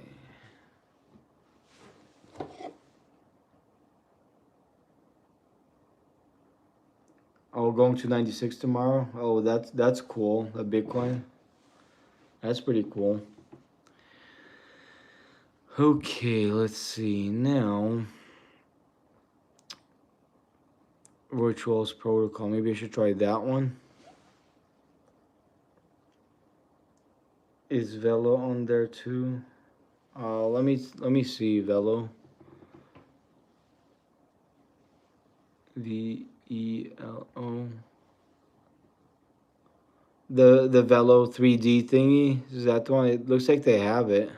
Oh, going to 96 tomorrow. Oh, that's cool. The Bitcoin. That's pretty cool. Okay, let's see now. Virtuals protocol. Maybe I should try that one. Is Velo on there too? Let me see Velo. VELO. The Velo 3D thingy. Is that the one? It looks like they have it.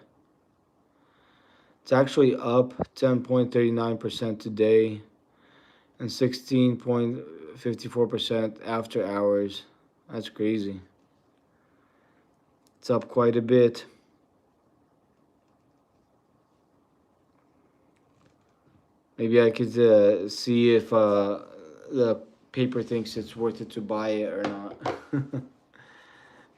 It's actually up 10.39% today and 16.54% after hours. That's crazy. It's up quite a bit. Maybe I could see if the paper thinks it's worth it to buy it or not.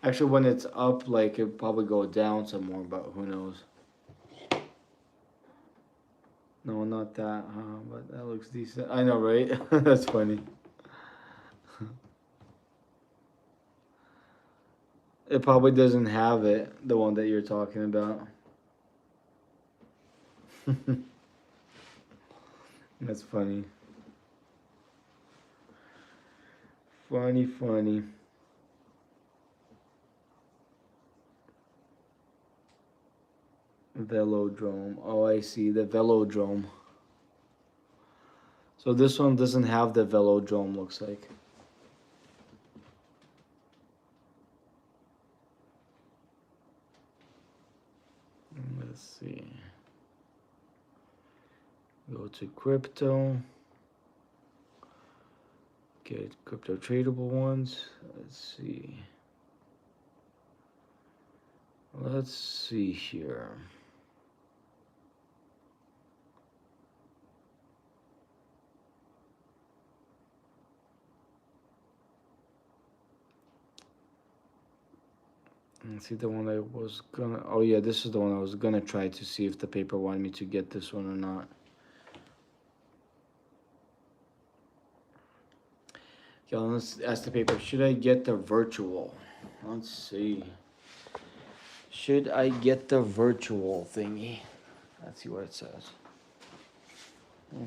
Actually, when it's up, like, it'll probably go down some more, but who knows. No, not that, huh? But that looks decent. I know, right? That's funny. It probably doesn't have it, the one that you're talking about. That's funny. Funny, funny. Velodrome. Oh, I see. The Velodrome. So this one doesn't have the Velodrome, looks like. see. Go to crypto. Get crypto tradable ones. Let's see. Let's see here. And see the one I was gonna. Oh yeah, this is the one I was gonna try to see if the paper wanted me to get this one or not. Okay, let's ask the paper. Should I get the virtual? Let's see. Should I get the virtual thingy? Let's see what it says.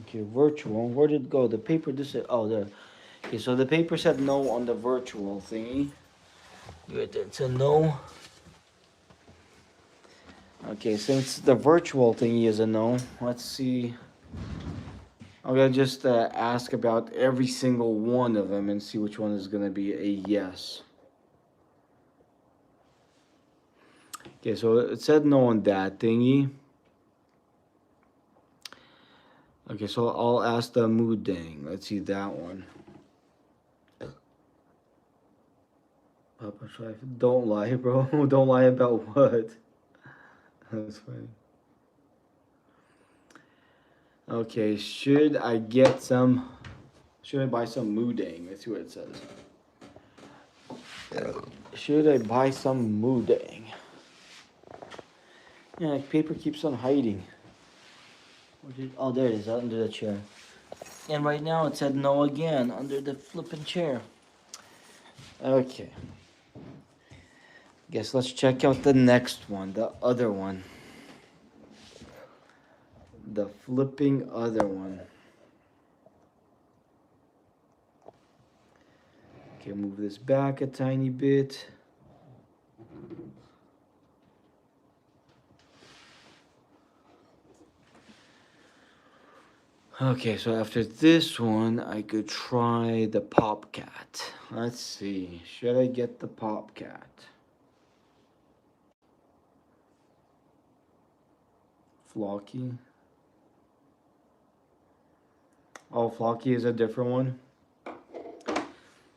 Okay, virtual. Where did it go? The paper. This is. Oh, there. Okay, so the paper said no on the virtual thingy. Good. It's a no. Okay, since the virtual thingy is a no, let's see. I'm gonna just ask about every single one of them and see which one is gonna be a yes. Okay, so it said no on that thingy. Okay, so I'll ask the mood dang. Let's see that one. Papa Strife, don't lie, bro. Don't lie about what? That's funny. Okay, should I get some? Should I buy some moodang? Let's see what it says. Should I buy some moodang? Yeah, paper keeps on hiding. Oh, there it is, under the chair. And right now it said no again, under the flipping chair. Okay. Guess let's check out the next one, the other one. The flipping other one. Okay, move this back a tiny bit. Okay, so after this one, I could try the Popcat. Let's see. Should I get the Popcat? Flocky. Oh, Flocky is a different one.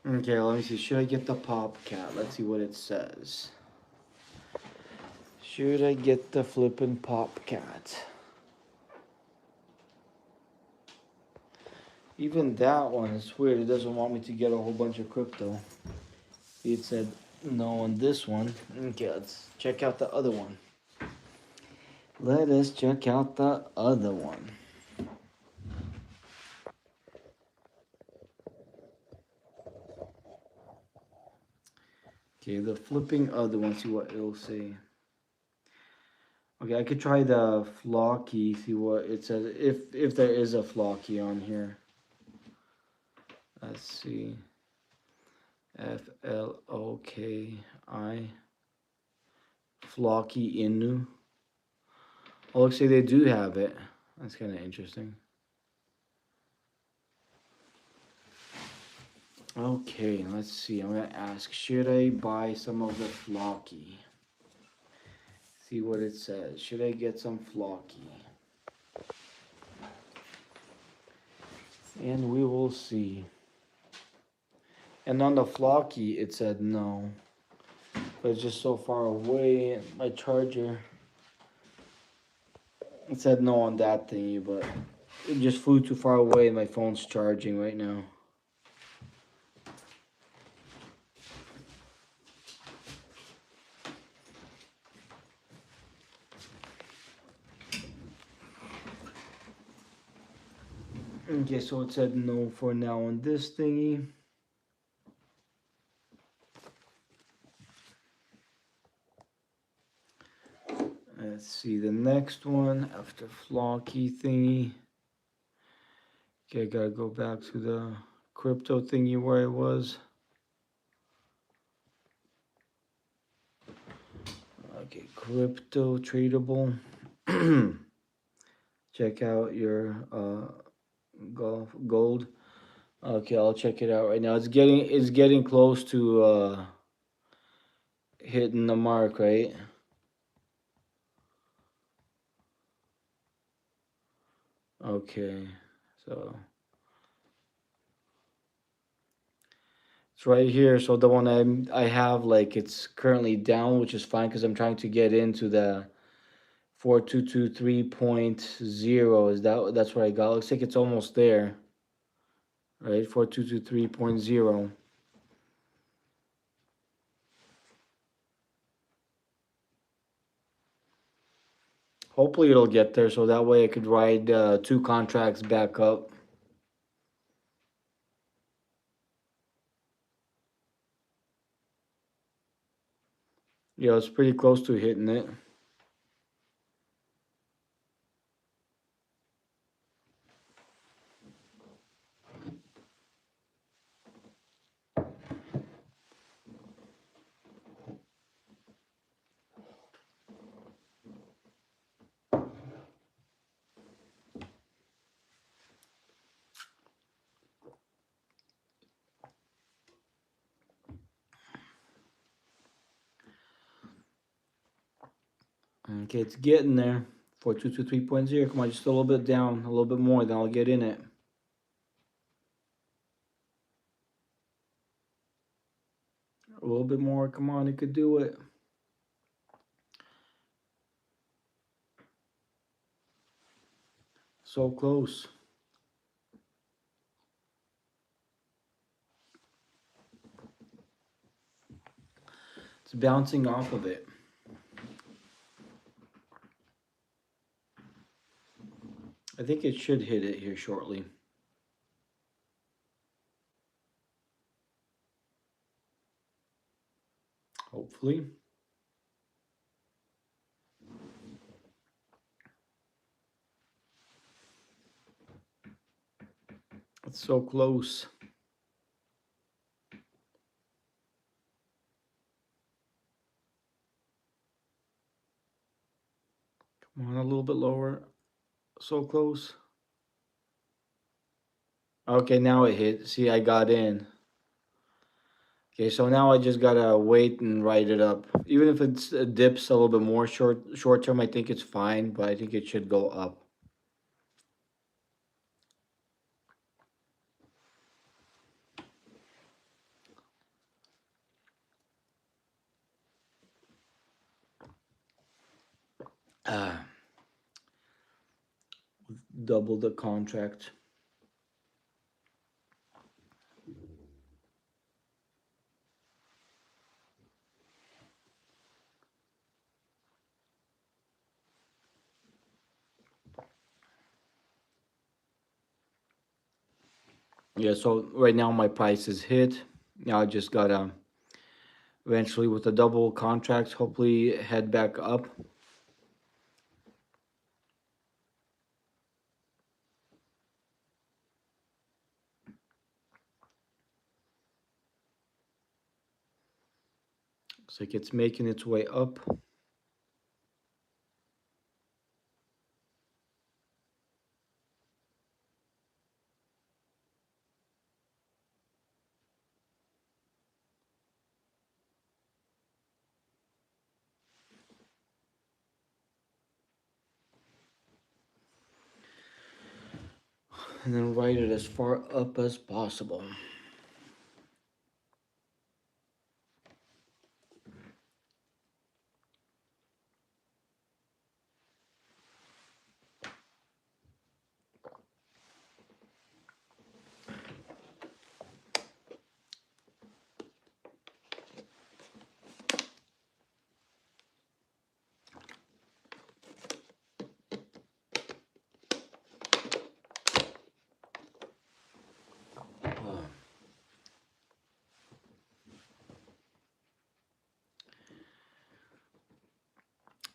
Okay, let me see. Should I get the Popcat? Let's see what it says. Should I get the flippin' Popcat? Even that one is weird. It doesn't want me to get a whole bunch of crypto. It said no on this one. Okay, let's check out the other one. Let us check out the other one. Okay, the flipping other one, see what it'll say. Okay, I could try the Flocky, see what it says, if there is a Flocky on here. Let's see. Floki. Flocky Inu. Oh, looks like they do have it. That's kind of interesting. Okay, let's see. I'm gonna ask, should I buy some of the Flocky? See what it says. Should I get some Flocky? And we will see. And on the Flocky, it said no. But it's just so far away. My charger. It said no on that thingy, but it just flew too far away and my phone's charging right now. Okay, so it said no for now on this thingy. Let's see the next one after Flocky thingy. Okay, I gotta go back to the crypto thingy where I was. Okay, crypto tradable. Check out your gold. Okay, I'll check it out right now. It's getting close to hitting the mark, right? Okay, so it's right here. So the one I have, like, it's currently down, which is fine because I'm trying to get into the 4223.0. Is that's what I got? Looks like it's almost there, right? 4223.0. Hopefully it'll get there, so that way I could ride two contracts back up. Yeah, it's pretty close to hitting it. Okay, it's getting there. 4223.0. Come on, just a little bit down, a little bit more, then I'll get in it. A little bit more. Come on, it could do it. So close. It's bouncing off of it. I think it should hit it here shortly. Hopefully. It's so close. Come on, a little bit lower. So close. Okay, now it hit. See, I got in. Okay, so now I just gotta wait and write it up. Even if it's dips a little bit more short term, I think it's fine, but I think it should go up. Ah, double the contract. Yeah, so right now my price is hit. Now I just gotta eventually with the double contracts, hopefully head back up. Looks like it's making its way up. And then write it as far up as possible.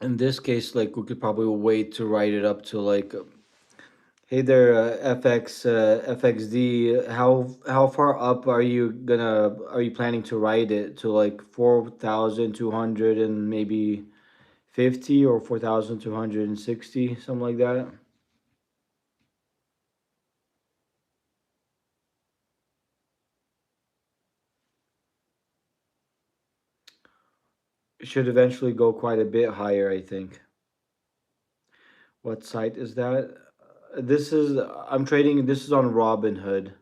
In this case, like we could probably wait to write it up to like, hey there, FXD. How far up are you planning to write it to? Like 4,200 and maybe 50 or 4,260, something like that. It should eventually go quite a bit higher, I think. What site is that? This is I'm trading. This is on Robinhood,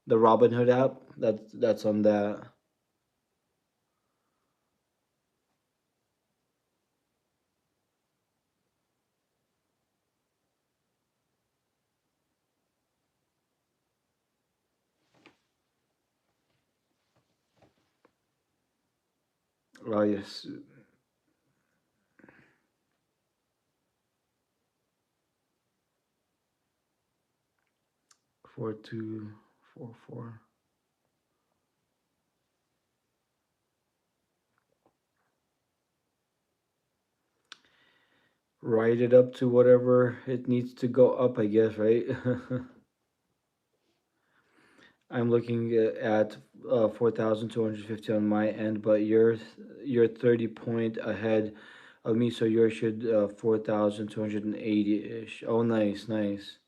the Robinhood app. That's on that. Oh yes, 4244. Write it up to whatever it needs to go up, I guess, right? I'm looking at 4,250 on my end, but you're 30 point ahead of me, so yours should 4,280 ish. Oh, nice, nice.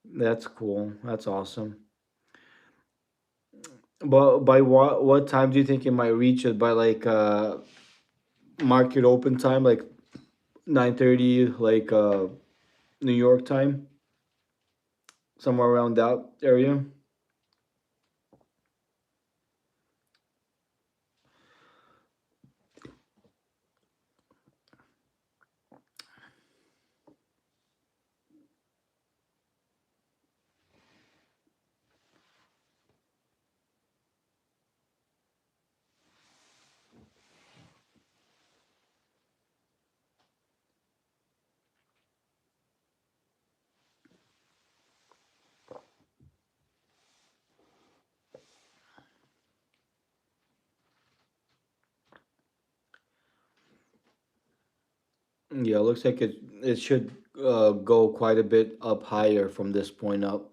That's cool. That's awesome. But by what time do you think it might reach it? By like market open time, like 9:30, like New York time, somewhere around that area. Yeah, it looks like it should go quite a bit up higher from this point up.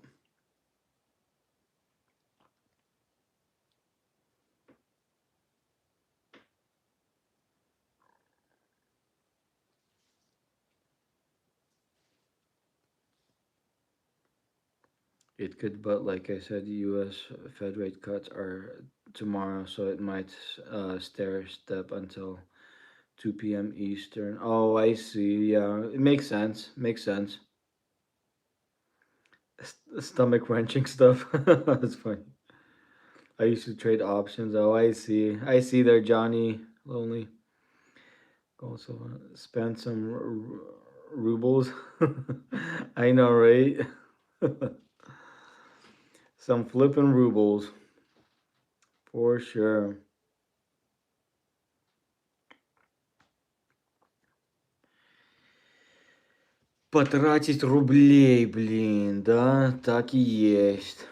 It could, but like I said, the U.S. Fed rate cuts are tomorrow, so it might stair step until 2 p.m. Eastern. Oh, I see. Yeah, it makes sense. Makes sense. Stomach wrenching stuff. That's funny. I used to trade options. Oh, I see. I see there, Johnny. Lonely. Also, spend some rubles. I know, right? Some flipping rubles for sure. Потратить рублей, блин, да, так и есть.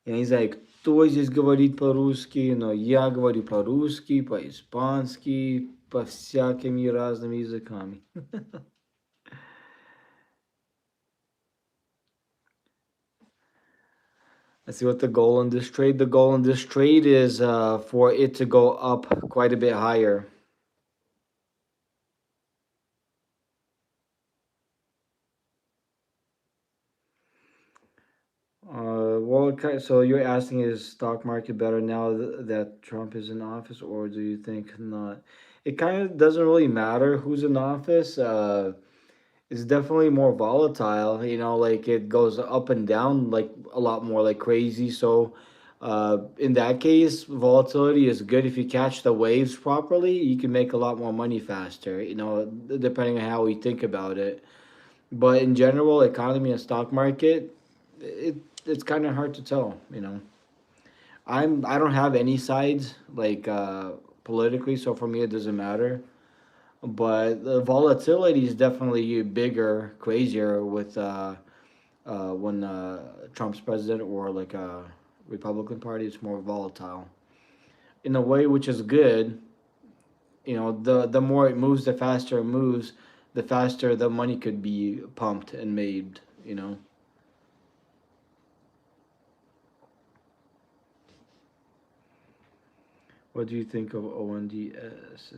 Я не знаю, кто здесь говорит по-русски, но я говорю по-русски, по-испански, по всякими разными языками. Let's see what the goal on this trade. The goal on this trade is for it to go up quite a bit higher. Well, okay, so you're asking is stock market better now that Trump is in office, or do you think not? It kind of doesn't really matter who's in office. It's definitely more volatile. You know, like it goes up and down like a lot more, like crazy. So, in that case, volatility is good if you catch the waves properly. You can make a lot more money faster. You know, depending on how we think about it. But in general, economy and stock market, it it's kind of hard to tell. You know, I don't have any sides like politically, so for me it doesn't matter. But the volatility is definitely bigger, crazier with when Trump's president or like a Republican Party. It's more volatile in a way, which is good. You know, the more it moves, the faster it moves, the faster the money could be pumped and made. You know. What do you think of ONDS?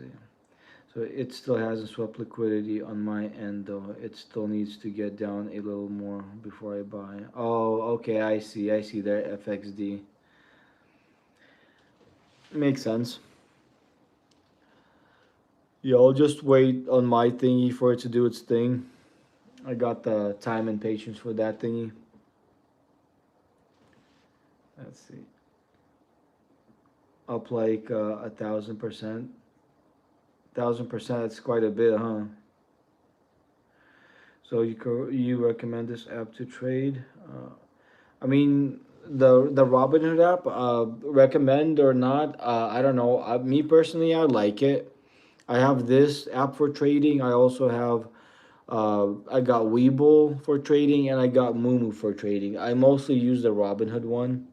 So it still hasn't swept liquidity on my end though. It still needs to get down a little more before I buy. Oh, okay, I see. I see there FXD. Makes sense. Yeah, I'll just wait on my thingy for it to do its thing. I got the time and patience for that thingy. Let's see. Up like 1,000%. 1,000%. That's quite a bit, huh? So you recommend this app to trade? I mean, the Robinhood app. Recommend or not? I don't know. Me personally, I like it. I have this app for trading. I also have I got Webull for trading and I got Moomoo for trading. I mostly use the Robinhood one,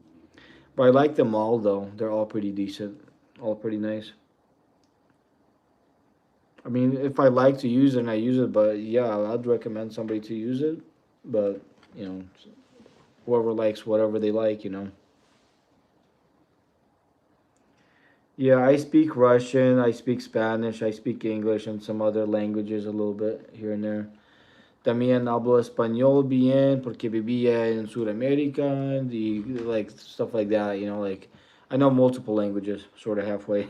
but I like them all though. They're all pretty decent, all pretty nice. I mean, if I like to use it, I use it. But yeah, I'd recommend somebody to use it. But you know, whoever likes whatever they like, you know. Yeah, I speak Russian, I speak Spanish, I speak English, and some other languages a little bit here and there. También hablo español bien porque vivía en Sudamérica y like stuff like that, you know, like I know multiple languages, sort of halfway.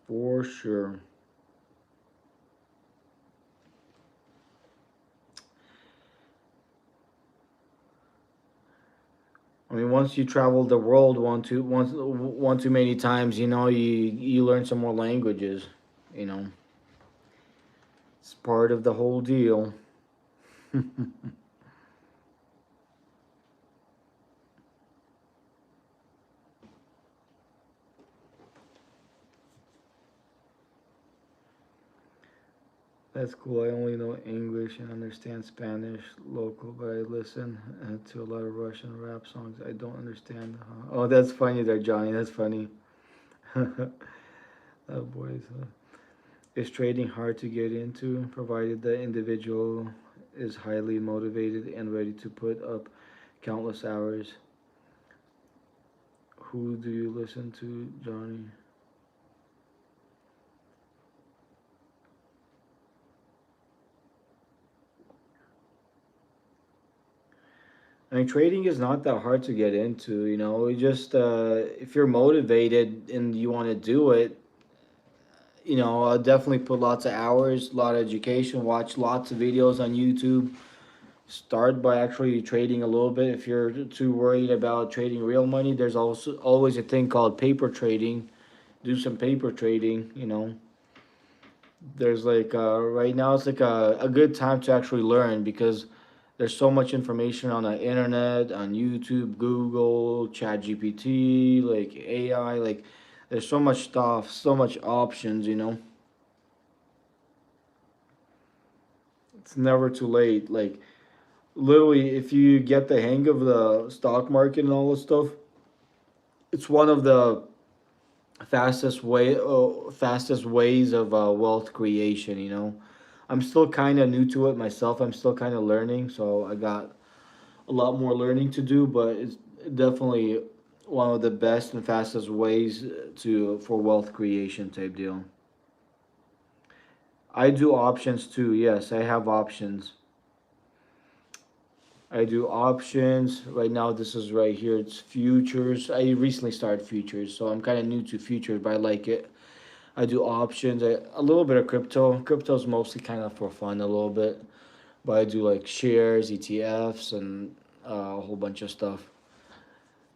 For sure. I mean, once you travel the world one too many times, you know, you learn some more languages, you know. It's part of the whole deal. That's cool. I only know English and understand Spanish local, but I listen to a lot of Russian rap songs. I don't understand. Oh, that's funny there, Johnny. That's funny. Oh, boys. Is trading hard to get into, provided the individual is highly motivated and ready to put up countless hours? Who do you listen to, Johnny? I mean, trading is not that hard to get into. You know, you just if you're motivated and you want to do it, you know, I'll definitely put lots of hours, a lot of education, watch lots of videos on YouTube. Start by actually trading a little bit. If you're too worried about trading real money, there's also always a thing called paper trading. Do some paper trading, you know. There's like right now it's like a good time to actually learn because there's so much information on the internet, on YouTube, Google, Chat GPT, like AI, like there's so much stuff, so much options, you know. It's never too late. Like literally, if you get the hang of the stock market and all this stuff, it's one of the fastest ways of wealth creation. You know, I'm still kind of new to it myself. I'm still kind of learning, so I got a lot more learning to do. But it's definitely one of the best and fastest ways to for wealth creation type deal. I do options too. Yes, I have options. I do options. Right now, this is right here. It's futures. I recently started futures, so I'm kind of new to futures, but I like it. I do options. A little bit of crypto. Crypto's mostly kind of for fun, a little bit, but I do like shares, ETFs, and a whole bunch of stuff.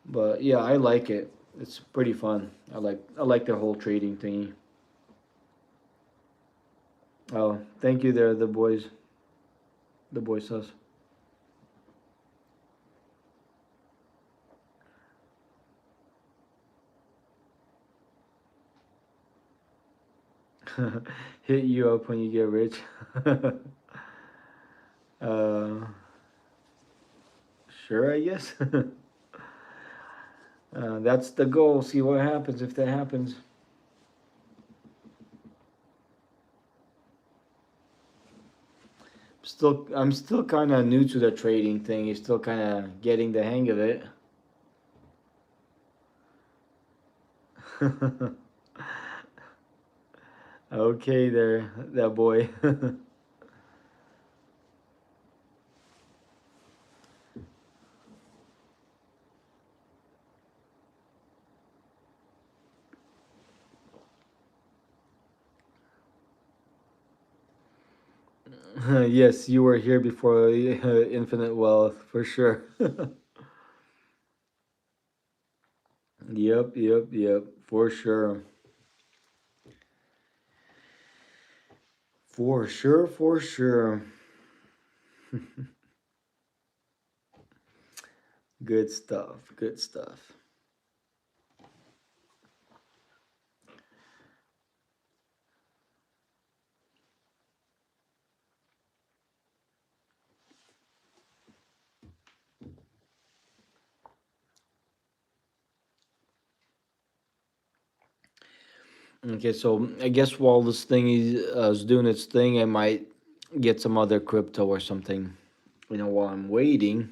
But yeah, I like it. It's pretty fun. I like the whole trading thingy. Oh, thank you there, the boys sus. Hit you up when you get rich. uh, sure, I guess. That's the goal. See what happens if that happens. I'm still kind of new to the trading thing. You're still kind of getting the hang of it. Okay, there, that boy. Yes, you were here before infinite wealth for sure. Yep, yep, yep, for sure. For sure, for sure. Good stuff, good stuff. Okay, so I guess while this thing is doing its thing, I might get some other crypto or something. While I'm waiting.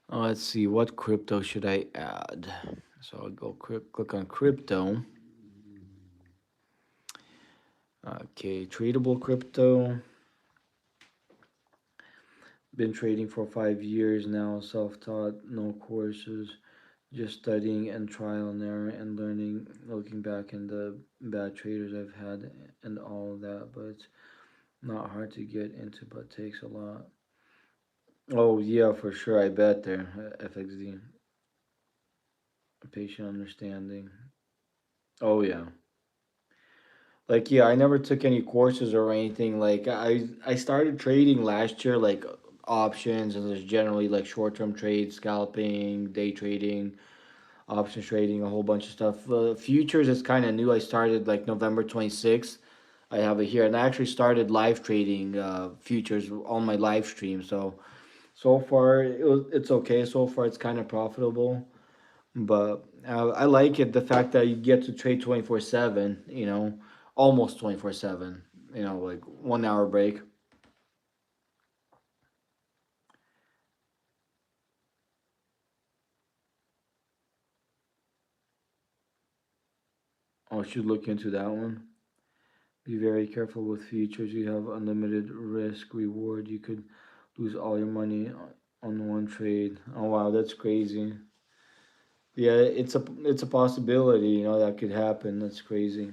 Let's see, what crypto should I add? So I'll go click on crypto. Okay, tradable crypto. Been trading for 5 years now, self-taught, no courses, just studying and trial and error and learning, looking back in the bad traders I've had and all of that, but it's not hard to get into, but takes a lot. Oh yeah, for sure, I bet there, FXD, patient understanding. Oh yeah. Like yeah, I never took any courses or anything. Like I started trading last year, like options and there's generally like short term trades, scalping, day trading, options trading, a whole bunch of stuff. Futures is kind of new. I started like November 26th. I have it here, and I actually started live trading futures on my live stream. So far it's okay. So far it's kind of profitable, but I like it the fact that you get to trade 24/7. Almost 24/7. Like 1 hour break. I should look into that one. Be very careful with futures. You have unlimited risk reward. You could lose all your money on one trade. Oh wow, that's crazy. Yeah, it's a possibility. That could happen. That's crazy.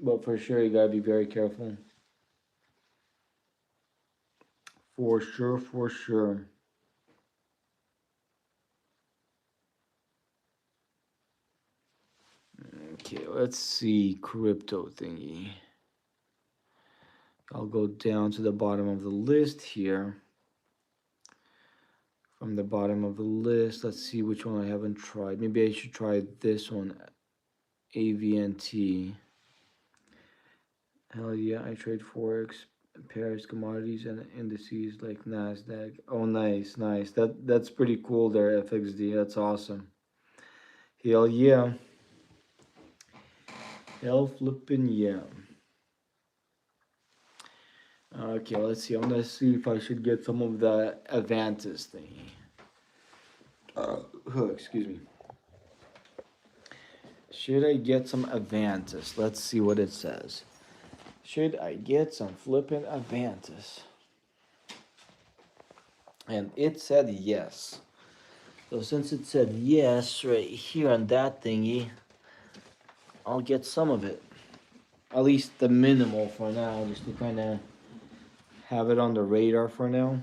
But for sure, you gotta be very careful. For sure, for sure. Okay, let's see crypto thingy. I'll go down to the bottom of the list here. From the bottom of the list, let's see which one I haven't tried. Maybe I should try this one, AVNT. Hell yeah, I trade forex, pairs, commodities, and indices like Nasdaq. Oh, nice, nice. That's pretty cool there, FXD. That's awesome. Hell yeah, hell flipping yeah. Okay, let's see. I'm gonna see if I should get some of the Avantis thingy. Excuse me. Should I get some Avantis? Let's see what it says. Should I get some flipping Avantis? And it said yes. So since it said yes right here on that thingy, I'll get some of it. At least the minimal for now, just to kind of have it on the radar for now.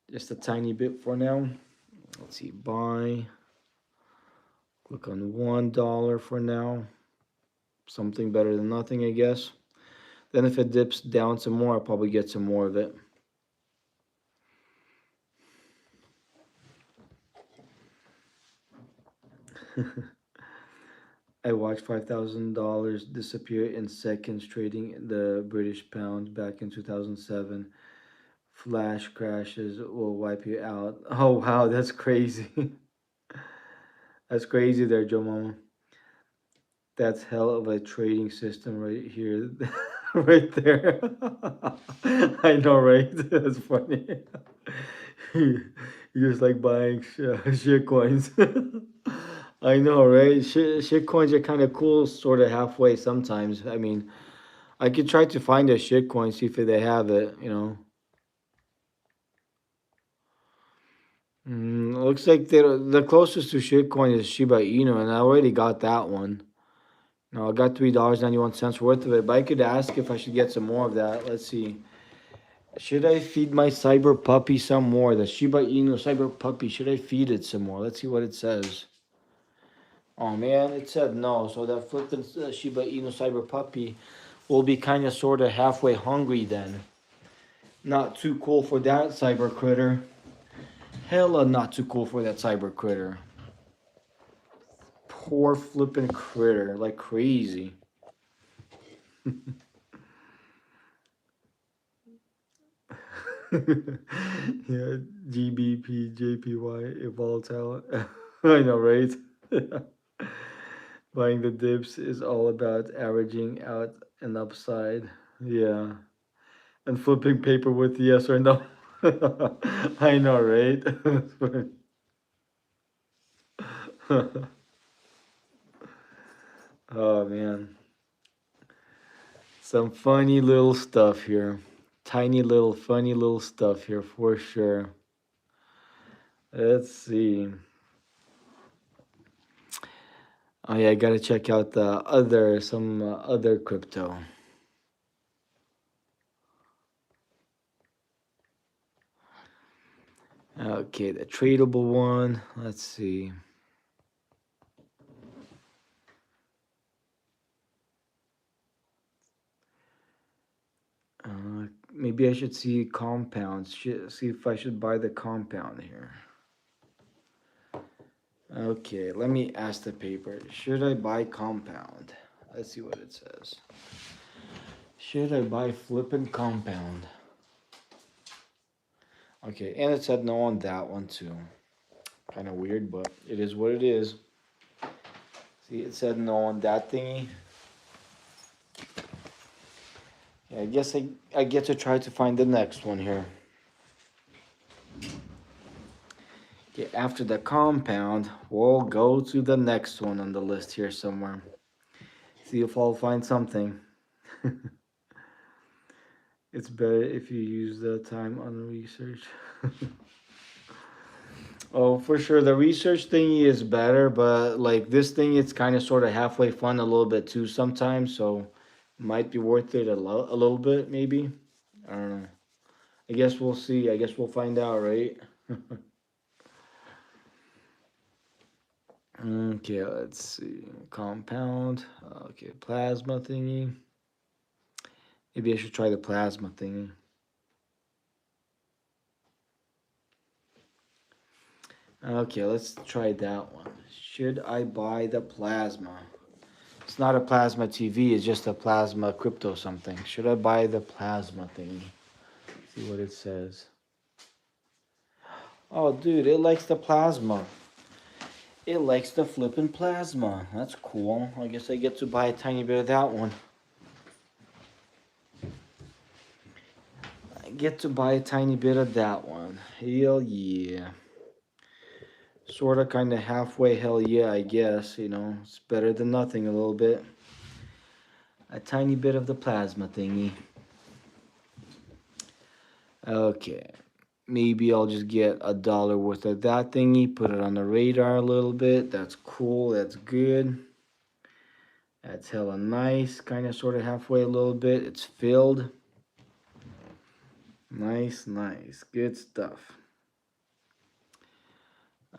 Just a tiny bit for now. Let's see, buy. Click on $1 for now. Something better than nothing, I guess. Then if it dips down some more, I'll probably get some more of it. I watched $5,000 disappear in seconds trading the British pound back in 2007. Flash crashes will wipe you out. Oh wow, that's crazy. That's crazy there, Joe Mama. That's hell of a trading system right here. Right there. I know, right? That's funny. You just like buying shit coins. I know, right? Shit coins are kind of cool, sort of halfway sometimes. I mean, I could try to find a shit coin, see if they have it. Looks like the closest to shitcoin is Shiba Inu, and I already got that one. No, I got $3.91 worth of it, but I could ask if I should get some more of that. Let's see. Should I feed my cyber puppy some more? The Shiba Inu cyber puppy, should I feed it some more? Let's see what it says. Oh man, it said no. So that flipping Shiba Inu cyber puppy will be kind of sort of halfway hungry then. Not too cool for that cyber critter. Hella not too cool for that cyber critter. Poor flipping critter, like crazy. Yeah, GBP, JPY, volatile. I know, right? Buying the dips is all about averaging out an upside. Yeah. And flipping paper with yes or no. I know, right? Oh man. Some funny little stuff here. Tiny little funny little stuff here for sure. Let's see. Oh yeah, I gotta check out the some other crypto. Okay, the tradable one. Let's see. Maybe I should see compounds. See if I should buy the compound here. Okay, let me ask the paper. Should I buy compound? Let's see what it says. Should I buy flippin' compound? Okay, and it said no on that one too. Kind of weird, but it is what it is. See, it said no on that thingy. Yeah, I guess I get to try to find the next one here. Okay, after the compound, we'll go to the next one on the list here somewhere. See if I'll find something. It's better if you use the time on research. Oh, for sure, the research thingy is better, but like this thing, it's kind of sort of halfway fun a little bit too sometimes, so might be worth it a little bit, maybe. I don't know. I guess we'll see. I guess we'll find out, right? Okay, let's see. Compound. Okay, plasma thingy. Maybe I should try the plasma thingy. Okay, let's try that one. Should I buy the plasma? It's not a plasma TV, it's just a plasma crypto something. Should I buy the plasma thingy? See what it says. Oh, dude, it likes the plasma. It likes the flippin' plasma. That's cool. I guess I get to buy a tiny bit of that one. I get to buy a tiny bit of that one. Hell yeah. Sort of, kind of halfway hell yeah, I guess. You know, it's better than nothing a little bit. A tiny bit of the plasma thingy. Okay. Maybe I'll just get $1 worth of that thingy, put it on the radar a little bit. That's cool. That's good. That's hella nice. Kind of sort of halfway a little bit. It's filled. Nice, nice. Good stuff.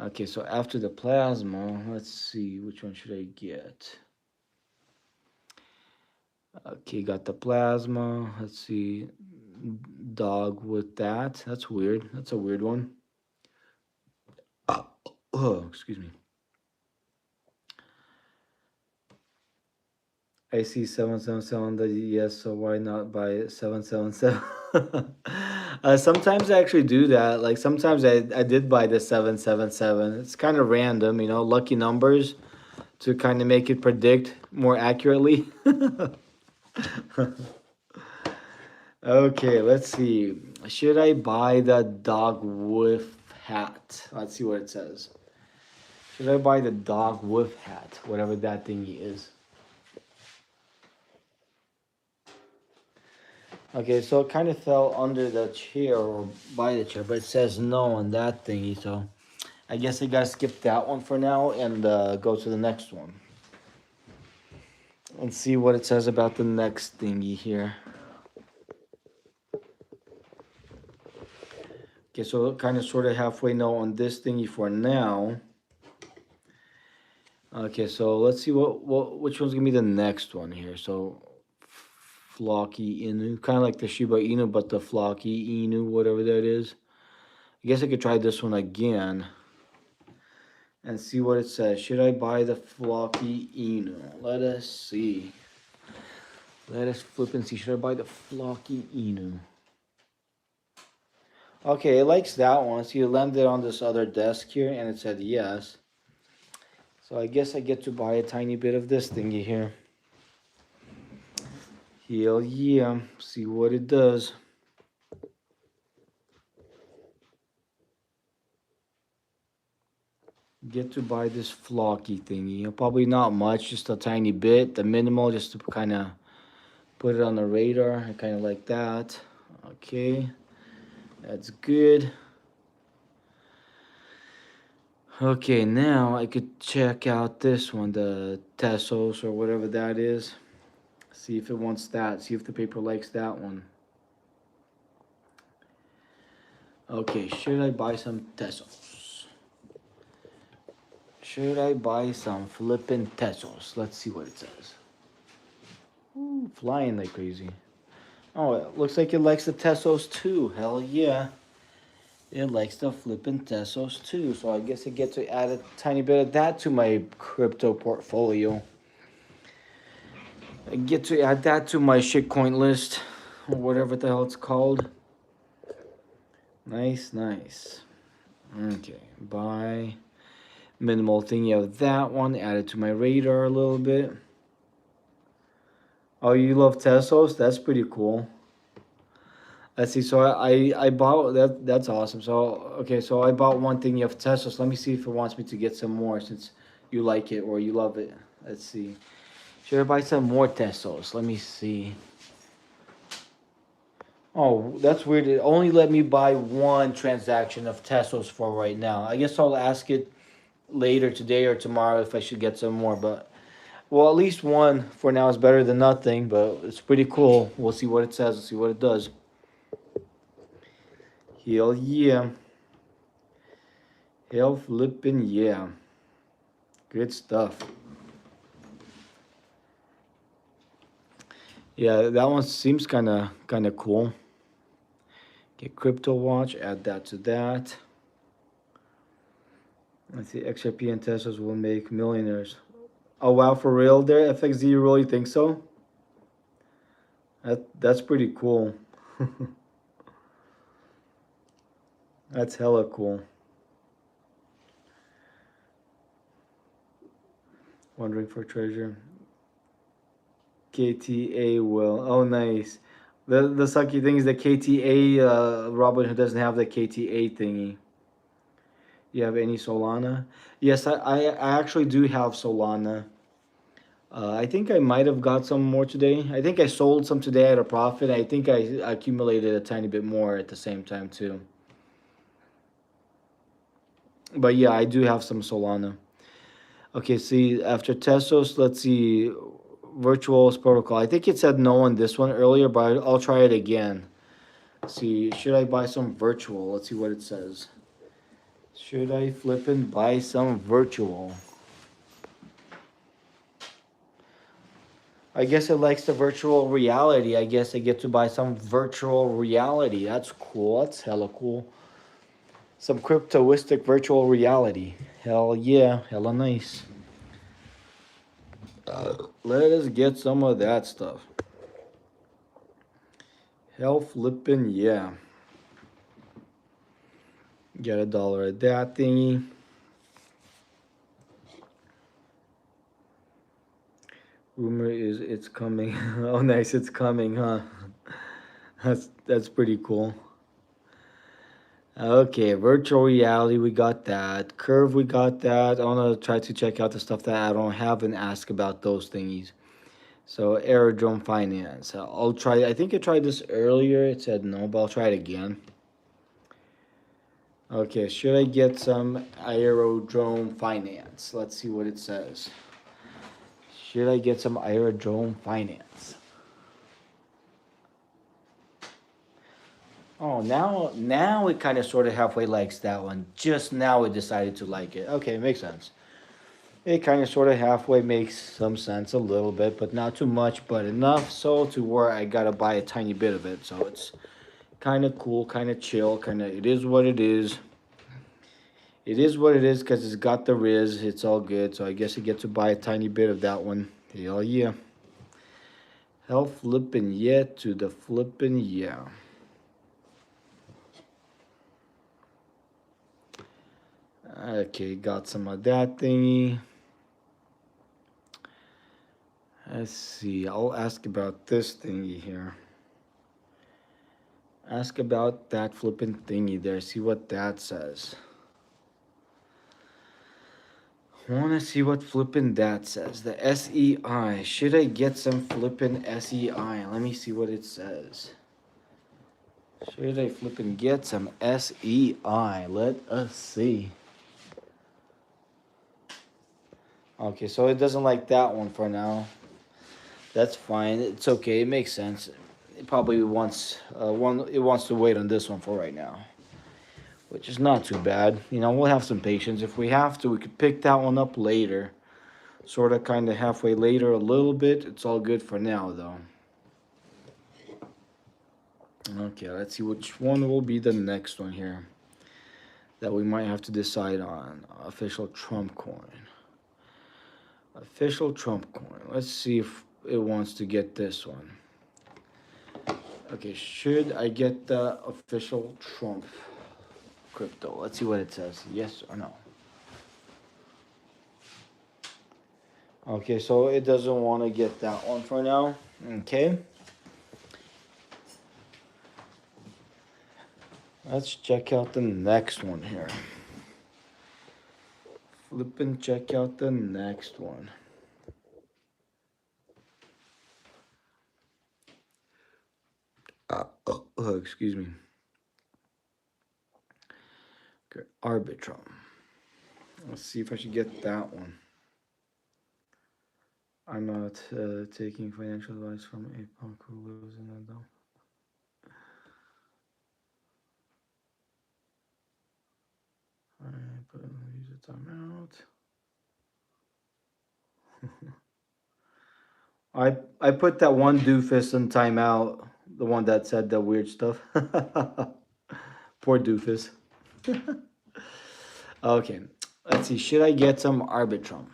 Okay, so after the plasma, let's see, which one should I get? Okay, got the plasma. Let's see. Dog with that. That's weird. That's a weird one. Oh, excuse me. I see 777 the yes, so why not buy 777? Sometimes I actually do that. Like sometimes I did buy the 777. It's kind of random, you know, lucky numbers to kind of make it predict more accurately. Okay, let's see. Should I buy the dog with hat? Let's see what it says. Should I buy the dog with hat? Whatever that thingy is. Okay, so it kind of fell under the chair or by the chair, but it says no on that thingy, so I guess I gotta skip that one for now and go to the next one. Let's see what it says about the next thingy here. Okay, so kind of sort of halfway no on this thingy for now. Okay, so let's see which one's gonna be the next one here. So Flocky Inu, kind of like the Shiba Inu, but the Flocky Inu, whatever that is. I guess I could try this one again and see what it says. Should I buy the Flocky Inu? Let us see. Let us flip and see. Should I buy the Flocky Inu? Okay, it likes that one. So you landed on this other desk here and it said yes. So I guess I get to buy a tiny bit of this thingy here. Hell yeah. See what it does. Get to buy this flocky thingy. Probably not much, just a tiny bit. The minimal, just to kind of put it on the radar. I kind of like that. Okay, that's good. Okay, now I could check out this one, the Tessos or whatever that is. See if it wants that. See if the paper likes that one. Okay, should I buy some Tessos? Should I buy some flippin' Tessos? Let's see what it says. Ooh, flying like crazy. Oh, it looks like it likes the Tessos too. Hell yeah. It likes the flippin' Tessos too. So I guess I get to add a tiny bit of that to my crypto portfolio. I get to add that to my shitcoin list. Or whatever the hell it's called. Nice, nice. Okay, buy minimal thingy of that one. Add it to my radar a little bit. Oh, you love Tessos? That's pretty cool. Let's see. So I bought that. That's awesome. So okay. So I bought one thingy of Tessos. Let me see if it wants me to get some more since you like it or you love it. Let's see. Should I buy some more Tessos? Let me see. Oh, that's weird. It only let me buy one transaction of Tessos for right now. I guess I'll ask it later today or tomorrow if I should get some more. But well, at least one for now is better than nothing. But it's pretty cool. We'll see what it says. We'll see what it does. Hell yeah. Hell flippin' yeah. Good stuff. Yeah, that one seems kinda cool. Get crypto watch, add that to that. Let's see, XRP and Teslas will make millionaires. Oh wow, for real there, FXD, you really think so? That's pretty cool. That's hella cool. Wondering for treasure. KTA will. Oh nice. The sucky thing is the KTA Robinhood doesn't have the KTA thingy. You have any Solana? Yes, I actually do have Solana. I think I might have got some more today. I think I sold some today at a profit. I think I accumulated a tiny bit more at the same time too. But yeah, I do have some Solana. Okay, see, after Tesos, let's see, Virtuals Protocol. I think it said no on this one earlier, but I'll try it again. Let's see, should I buy some Virtual? Let's see what it says. Should I flip and buy some Virtual? I guess it likes the virtual reality. I guess I get to buy some virtual reality. That's cool. That's hella cool. Some cryptoistic virtual reality. Hell yeah. Hella nice. Let us get some of that stuff. Hell flippin' yeah. Get $1 at that thingy. Rumor is it's coming. Oh nice, it's coming, huh? That's pretty cool. Okay, virtual reality, we got that. Curve, we got that. I want to try to check out the stuff that I don't have and ask about those thingies. So, aerodrome finance. I'll try. I think I tried this earlier. It said no, but I'll try it again. Okay, should I get some aerodrome finance? Let's see what it says. Should I get some aerodrome finance? Oh, now it kind of sort of halfway likes that one. Just now it decided to like it. Okay, makes sense. It kind of sort of halfway makes some sense a little bit, but not too much, but enough so to where I gotta buy a tiny bit of it. So it's kind of cool, kind of chill, kind of it is what it is. It is what it is because it's got the Riz. It's all good. So I guess I get to buy a tiny bit of that one. Hell yeah. Hell flippin' yeah to the flippin' yeah. Okay, got some of that thingy. Let's see. I'll ask about this thingy here. Ask about that flippin' thingy there. See what that says. Wanna see what flippin' that says. The SEI. Should I get some flippin' SEI? Let me see what it says. Should I flippin' get some SEI? Let us see. Okay, so it doesn't like that one for now. That's fine. It's okay. It makes sense. It probably wants it wants to wait on this one for right now, which is not too bad. You know, we'll have some patience. If we have to, we could pick that one up later. Sort of, kind of halfway later, a little bit. It's all good for now, though. Okay, let's see which one will be the next one here that we might have to decide on. Official Trump coin. Official Trump coin. Let's see if it wants to get this one. Okay, should I get the official Trump crypto? Let's see what it says. Yes or no. Okay, so it doesn't want to get that one for now. Okay. Let's check out the next one here. Flip and check out the next one. Excuse me. Okay, Arbitrum. Let's see if I should get that one. I'm not taking financial advice from a punk who lives in a dump. Alright, but use a timeout. I put that one doofus in timeout, the one that said the weird stuff. Poor doofus. Okay, let's see. Should I get some Arbitrum?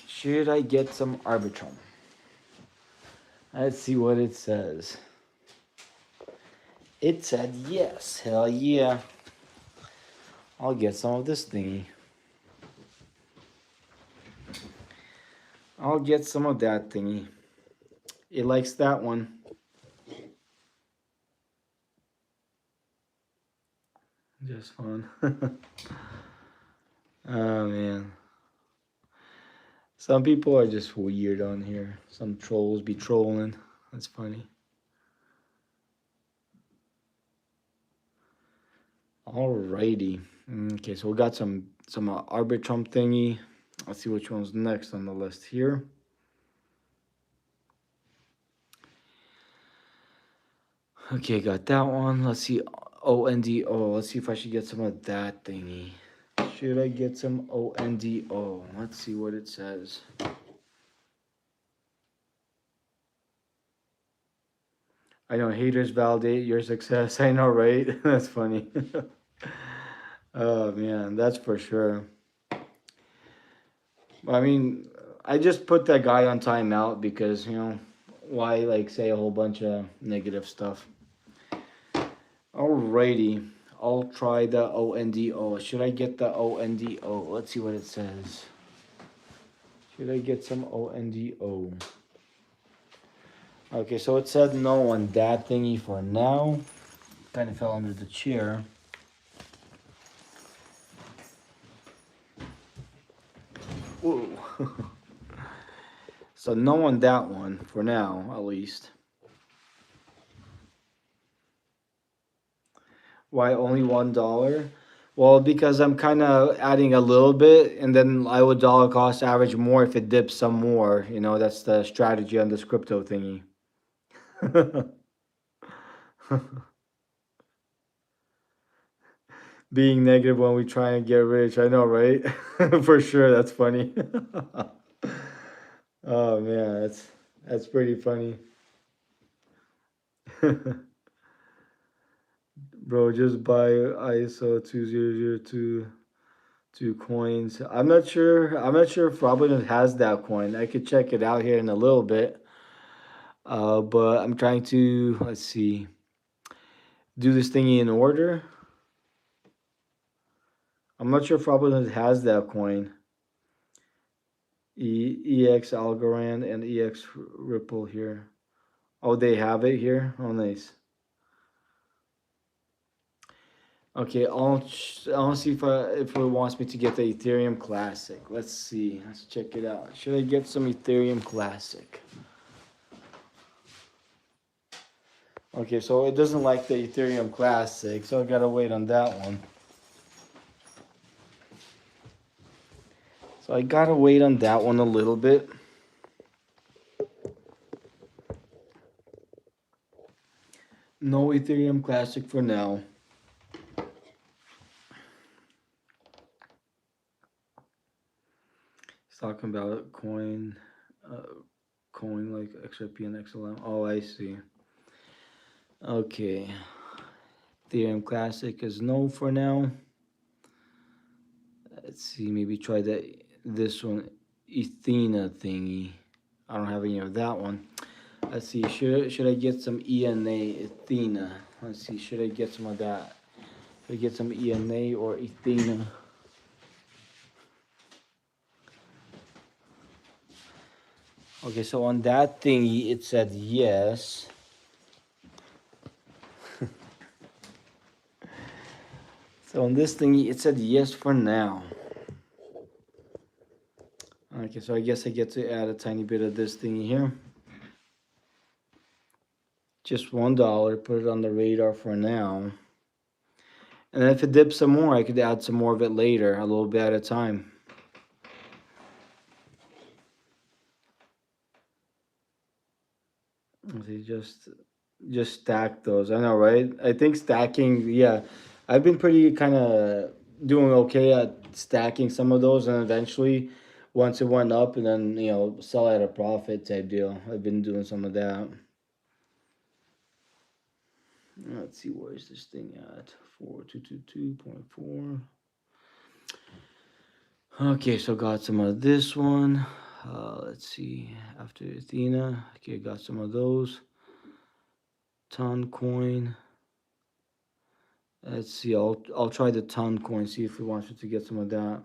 Should I get some Arbitrum? Let's see what it says. It said yes. Hell yeah. I'll get some of this thingy. I'll get some of that thingy. It likes that one. Just fun. Oh man. Some people are just weird on here. Some trolls be trolling. That's funny. Alrighty. Okay, so we got some Arbitrum thingy. Let's see which one's next on the list here. Okay, got that one. Let's see. ONDO. Let's see if I should get some of that thingy. Should I get some ONDO? Let's see what it says. I know haters validate your success. I know, right? That's funny. Oh man, that's for sure. I mean, I just put that guy on timeout because, you know, why like say a whole bunch of negative stuff. Alrighty, I'll try the ONDO. Should I get the ONDO? Let's see what it says. Should I get some ONDO? Okay, so it said no on that thingy for now. Kind of fell under the chair. Whoa. So no on that one for now, at least. Why only $1? Well, because I'm kind of adding a little bit, and then I would dollar cost average more if it dips some more. You know, that's the strategy on this crypto thingy. Being negative when we try and get rich. I know, right? For sure, that's funny. Oh man, that's pretty funny. Bro, just buy ISO 20022 coins. I'm not sure if Robinhood has that coin. I could check it out here in a little bit. But I'm trying to, let's see, do this thingy in order. I'm not sure if Robinhood has that coin. EX Algorand and EX Ripple here. Oh, they have it here. Oh, nice. Okay, I'll see if it wants me to get the Ethereum Classic. Let's see. Let's check it out. Should I get some Ethereum Classic? Okay, so it doesn't like the Ethereum Classic, so I gotta wait on that one. So I gotta wait on that one a little bit. No Ethereum Classic for now. He's talking about coin like XRP and XLM. Oh, I see. Okay. Ethereum Classic is no for now. Let's see, maybe try this one, Ethena thingy. I don't have any of that one. Let's see, should I get some ENA Athena? Let's see, should I get some of that? Should I get some ENA or Athena? Okay, so on that thingy it said yes. So on this thingy it said yes for now. Okay, so I guess I get to add a tiny bit of this thingy here. Just $1, put it on the radar for now. And then if it dips some more, I could add some more of it later, a little bit at a time. See, just stack those. I know, right? I think stacking, yeah. I've been pretty kind of doing okay at stacking some of those, and eventually, once it went up, and then sell at a profit type deal. I've been doing some of that. Let's see, where is this thing at? 4222.4. Okay, so got some of this one. Let's see, after Athena. Okay, got some of those. Ton coin. Let's see, I'll try the ton coin, see if we want to get some of that.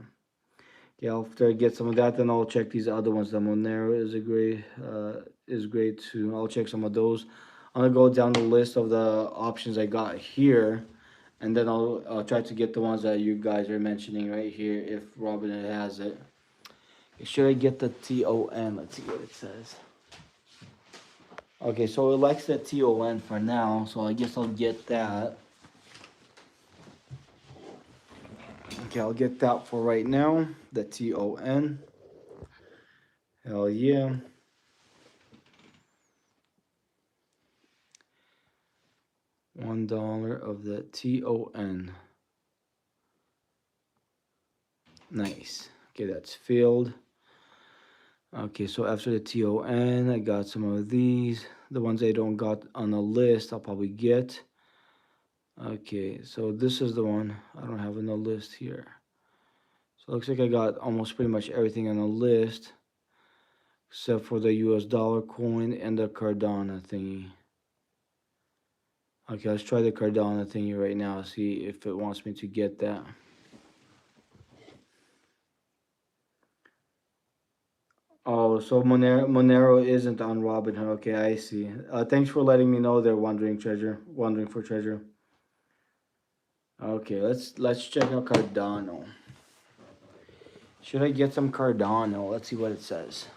Okay, after I get some of that, then I'll check these other ones. The Monero is great too. I'll check some of those. I'm gonna go down the list of the options I got here, and then I'll try to get the ones that you guys are mentioning right here if Robinhood has it. Should I get the TON? Let's see what it says. Okay, so it likes the TON for now, so I guess I'll get that. Okay, I'll get that for right now, the TON. Hell yeah. $1 of the TON. Nice. Okay, that's filled. Okay, so after the TON, I got some of these. The ones I don't got on the list, I'll probably get. Okay, so this is the one I don't have on the list here. So it looks like I got almost pretty much everything on the list, except for the US dollar coin and the Cardano thingy. Okay, let's try the Cardano thingy right now, see if it wants me to get that. Oh, so Monero isn't on Robinhood. Okay, I see. Thanks for letting me know there, Wandering for Treasure. Okay, let's check out Cardano. Should I get some Cardano? Let's see what it says.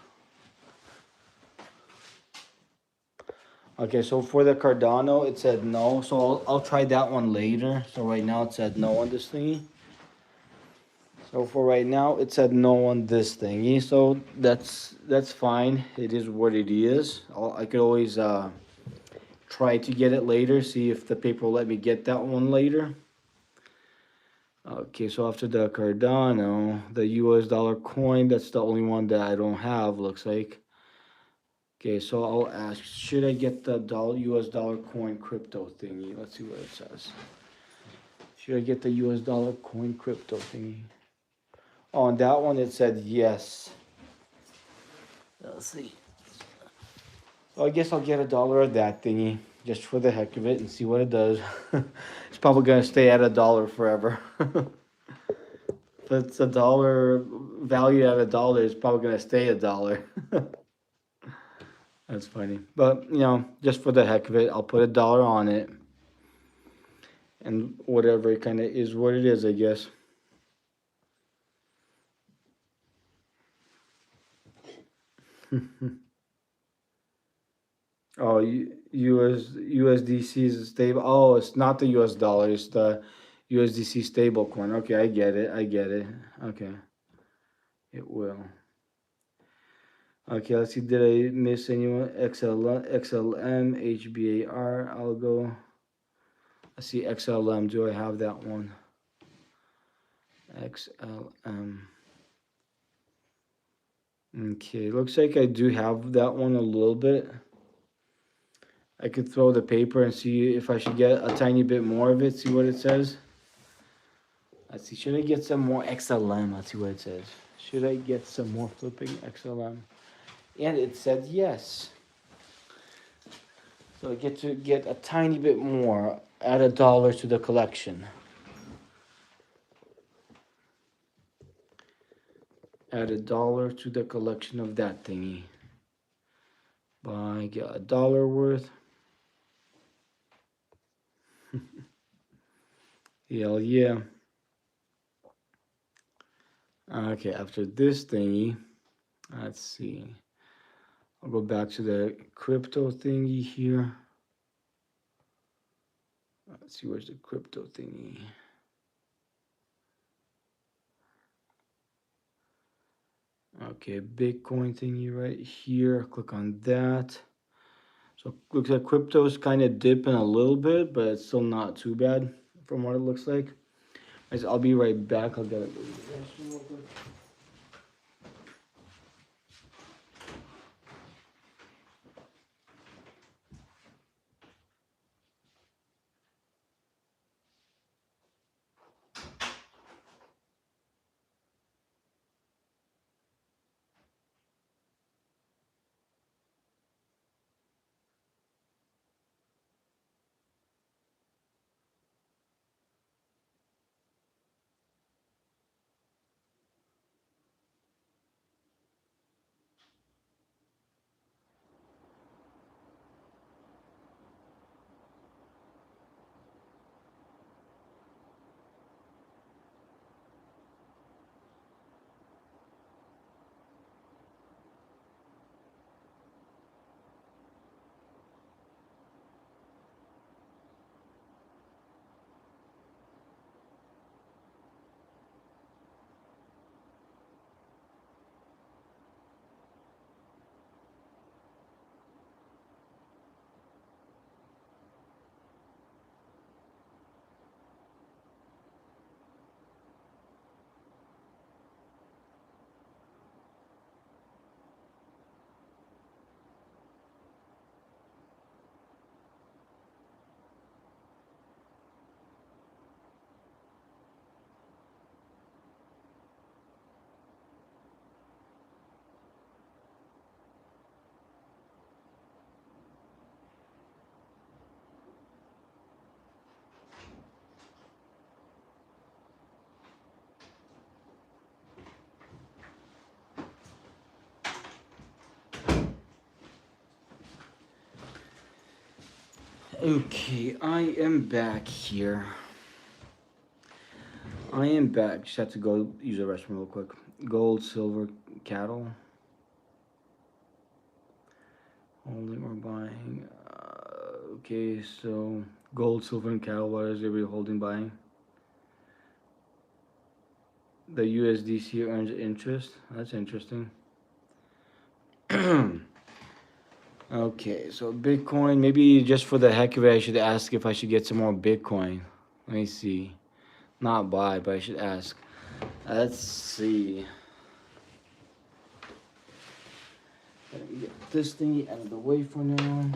Okay, so for the Cardano, it said no. So I'll try that one later. So right now it said no on this thingy. So for right now, it said no on this thingy, so that's fine. It is what it is. I could always try to get it later, see if the paper will let me get that one later. Okay, so after the Cardano, the US dollar coin, that's the only one that I don't have, looks like. Okay, so I'll ask, should I get the US dollar coin crypto thingy? Let's see what it says. Should I get the US dollar coin crypto thingy? Oh, on that one it said yes. Let's see. So I guess I'll get $1 of that thingy, just for the heck of it, and see what it does. It's probably gonna stay at $1 forever. If it's $1 valued at $1, it's probably gonna stay $1. That's funny. But just for the heck of it, I'll put $1 on it. And whatever, it kinda is what it is, I guess. Oh, USDC is stable. Oh, it's not the US dollar, it's the USDC stable coin. Okay, I get it. I get it. Okay. It will. Okay, let's see. Did I miss anyone? XLM, HBAR. I'll go. Let's see. XLM. Do I have that one? XLM. Okay, looks like I do have that one a little bit. I could throw the paper and see if I should get a tiny bit more of it. See what it says. Let's see. Should I get some more XLM? Let's see what it says. Should I get some more flipping XLM? And it said yes. So I get to get a tiny bit more. Add $1 to the collection. Add $1 to the collection of that thingy. Buy, get $1 worth. Hell yeah. Okay, after this thingy, let's see. I'll go back to the crypto thingy here. Let's see, where's the crypto thingy? Okay, Bitcoin thingy right here. Click on that. So looks like crypto is kind of dipping a little bit, but it's still not too bad from what it looks like. Guys, I'll be right back. I'll get it. Okay, I am back here. I am back. Just have to go use the restroom real quick. Gold, silver, cattle. Holding or buying. Okay, so gold, silver, and cattle. What is everybody holding, buying? The USDC earns interest. That's interesting. Okay, so Bitcoin. Maybe just for the heck of it, I should ask if I should get some more Bitcoin. Let me see. Not buy, but I should ask. Let's see. Let me get this thingy out of the way for now.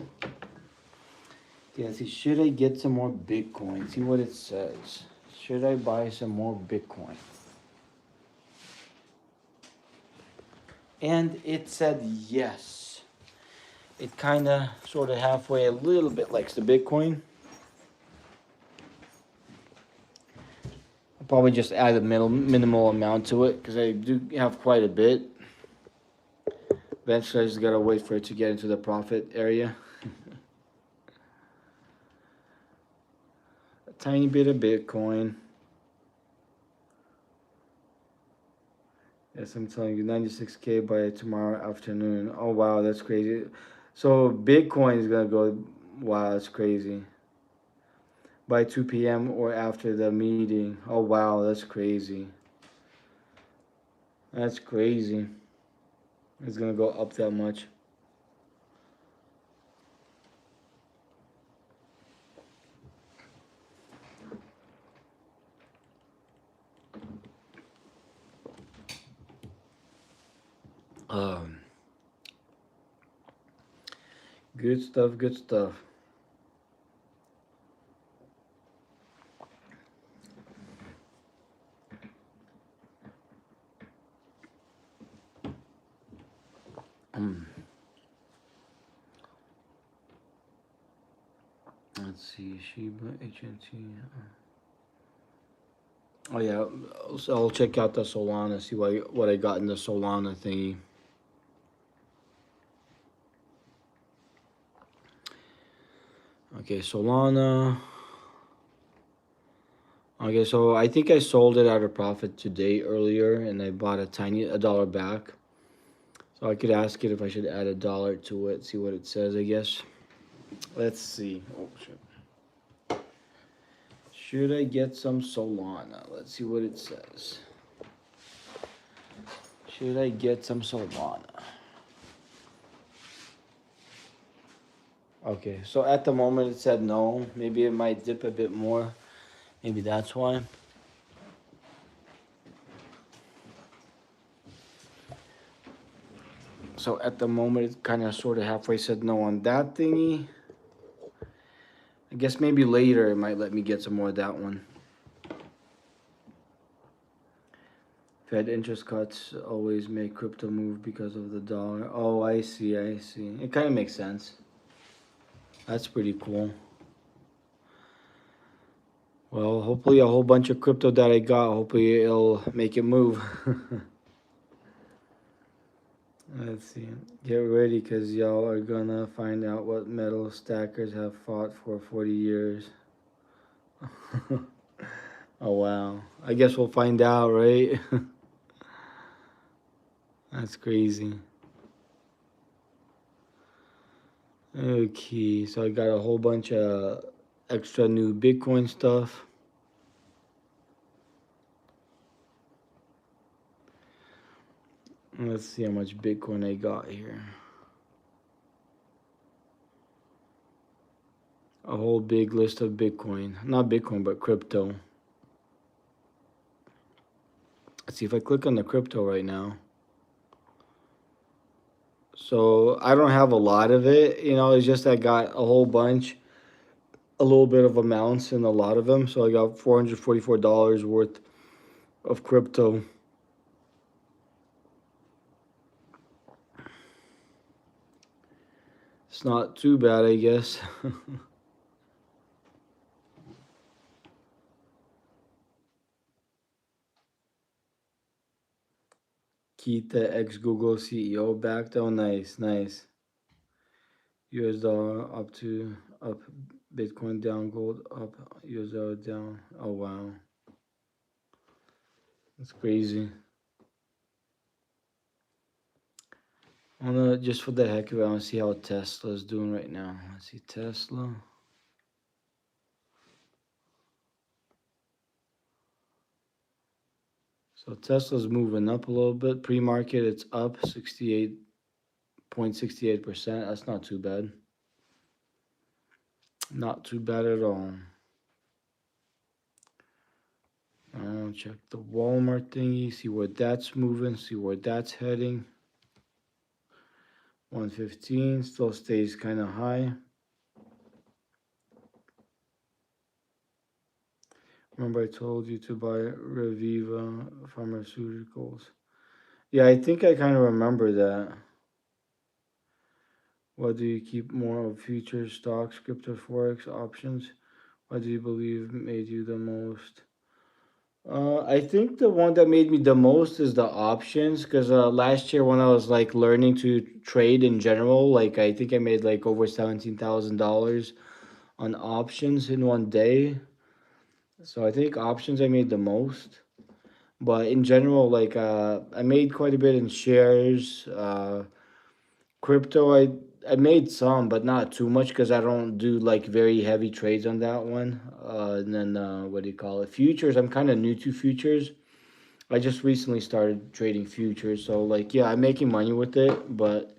Yeah, see, should I get some more Bitcoin? See what it says. Should I buy some more Bitcoin? And it said yes. It kind of, sort of halfway, a little bit likes the Bitcoin. I'll probably just add a minimal amount to it because I do have quite a bit. Eventually, I just gotta wait for it to get into the profit area. A tiny bit of Bitcoin. Yes, I'm telling you, 96K by tomorrow afternoon. Oh, wow, that's crazy. So Bitcoin is gonna go, wow, that's crazy. By 2 p.m. or after the meeting. Oh, wow, that's crazy. That's crazy. It's gonna go up that much. Um, Good stuff, good stuff. Let's see, Shiba, HNT. Oh yeah, so I'll check out the Solana, see what I got in the Solana thingy. Okay, Solana. Okay, so I think I sold it at a profit today earlier, and I bought a dollar back. So I could ask it if I should add a dollar to it, see what it says, I guess. Let's see. Oh shit. Should I get some Solana? Let's see what it says. Should I get some Solana? Okay, so at the moment it said no. Maybe it might dip a bit more. Maybe that's why. So at the moment it kind of sort of halfway said no on that thingy. I guess maybe later it might let me get some more of that one. Fed interest cuts always make crypto move because of the dollar. Oh, I see, I see. It kind of makes sense. That's pretty cool. Well, hopefully a whole bunch of crypto that I got, hopefully it'll make it move. Let's see. Get ready because y'all are gonna find out what metal stackers have fought for 40 years. Oh, wow. I guess we'll find out, right? That's crazy. Okay, so I got a whole bunch of extra new Bitcoin stuff. Let's see how much Bitcoin I got here. A whole big list of Bitcoin. Not Bitcoin, but crypto. Let's see if I click on the crypto right now. So I don't have a lot of it, it's just I got a whole bunch, a little bit of amounts in a lot of them. So I got $444 worth of crypto. It's not too bad, I guess. Keith, the ex-Google CEO, backed. Oh, nice, nice. US dollar up, Bitcoin down, gold up, US dollar down. Oh, wow. That's crazy. I wanna, just for the heck of it, I wanna see how Tesla's doing right now. Let's see, Tesla. So Tesla's moving up a little bit. Pre-market, it's up 68.68%. That's not too bad. Not too bad at all. I'll check the Walmart thingy, see where that's moving, see where that's heading. 115 still stays kind of high. Remember I told you to buy Reviva Pharmaceuticals. Yeah, I think I kind of remember that. What do you keep more of? Futures, stocks, crypto, forex, options? What do you believe made you the most? I think the one that made me the most is the options, because last year when I was like learning to trade in general, like I think I made like over $17,000 on options in one day. So I think options I made the most. But in general, like I made quite a bit in shares. Crypto, I made some, but not too much because I don't do like very heavy trades on that one. And then what do you call it? Futures. I'm kind of new to futures. I just recently started trading futures, so like yeah, I'm making money with it, but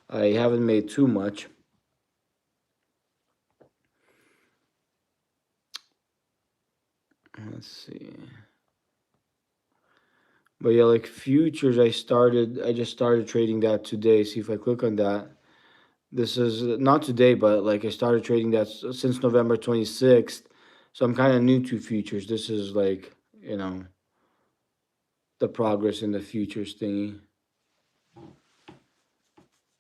I haven't made too much. Let's see. But yeah, like futures, I just started trading that today. See if I click on that. This is not today, but like I started trading that since November 26th. So I'm kind of new to futures. This is like, the progress in the futures thingy.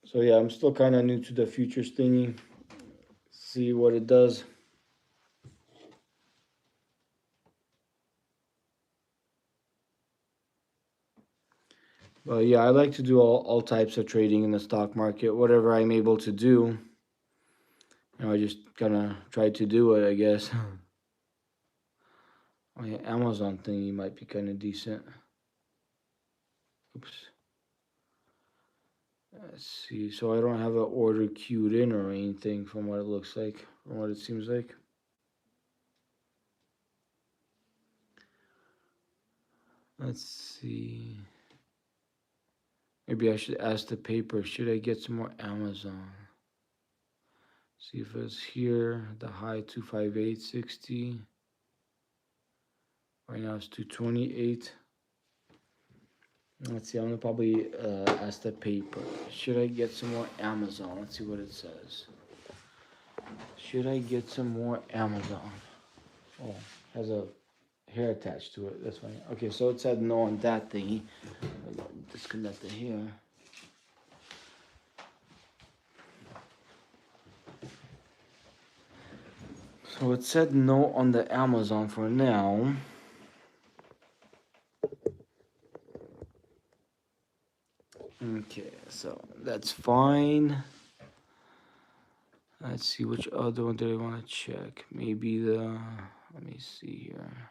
So yeah, I'm still kind of new to the futures thingy. See what it does. But yeah, I like to do all types of trading in the stock market. Whatever I'm able to do, I just kind of try to do it, I guess. Oh yeah, Amazon thingy might be kind of decent. Oops. Let's see. So I don't have an order queued in or anything from what it looks like, from what it seems like. Let's see. Maybe I should ask the paper. Should I get some more Amazon? See if it's here. The high 258.60. Right now it's 228. Let's see. I'm gonna probably ask the paper. Should I get some more Amazon? Let's see what it says. Should I get some more Amazon? Oh, has a hair attached to it. That's funny. Okay, so it said no on that thingy. Disconnect it here. So it said no on the Amazon for now. Okay, so that's fine. Let's see which other one do I want to check. Maybe let me see here.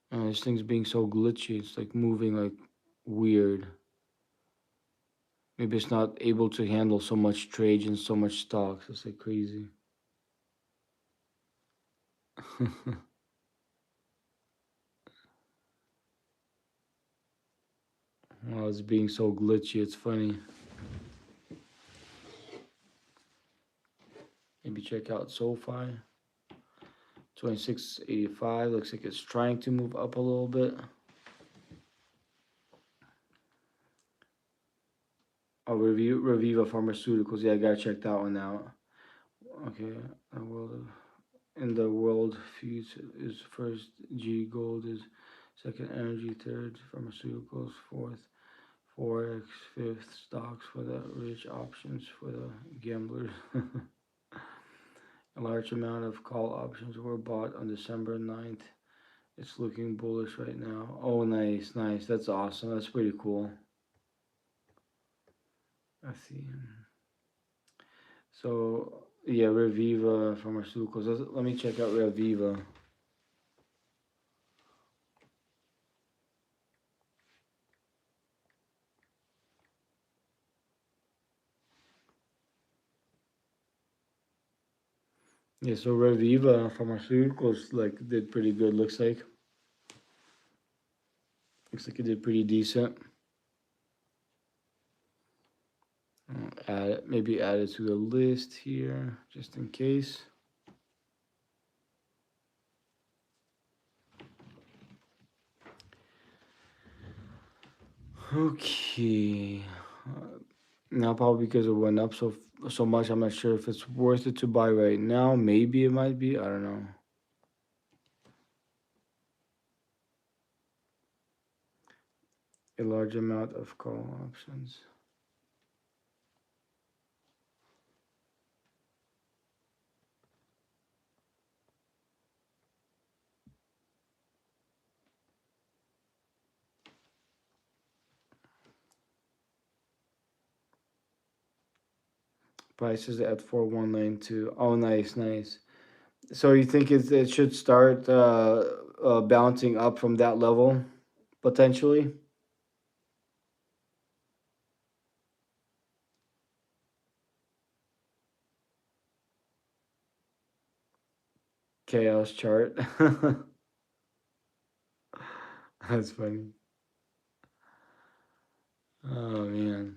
This thing's being so glitchy. It's like moving like weird. Maybe it's not able to handle so much trades and so much stocks. It's like crazy. Well, it's being so glitchy. It's funny. Maybe check out SoFi. 26.85. Looks like it's trying to move up a little bit. Oh, Reviva Pharmaceuticals. Yeah, I gotta check that one out. Okay, in the world, foods is first. G Gold is second. Energy third. Pharmaceuticals fourth. Forex fifth. Stocks for the rich. Options for the gamblers. A large amount of call options were bought on December 9th. It's looking bullish right now. Oh, nice, nice. That's awesome. That's pretty cool. Let's see. So, yeah, Reviva Pharmaceuticals. Let me check out Reviva. Yeah, so Reviva Pharmaceuticals like did pretty good. Looks like it did pretty decent. Maybe add it to the list here just in case. Okay. Now probably because it went up so much, I'm not sure if it's worth it to buy right now. Maybe it might be. I don't know. A large amount of call options. Prices at 4192. Oh, nice, nice. So you think it should start bouncing up from that level potentially? Chaos chart. That's funny. Oh man.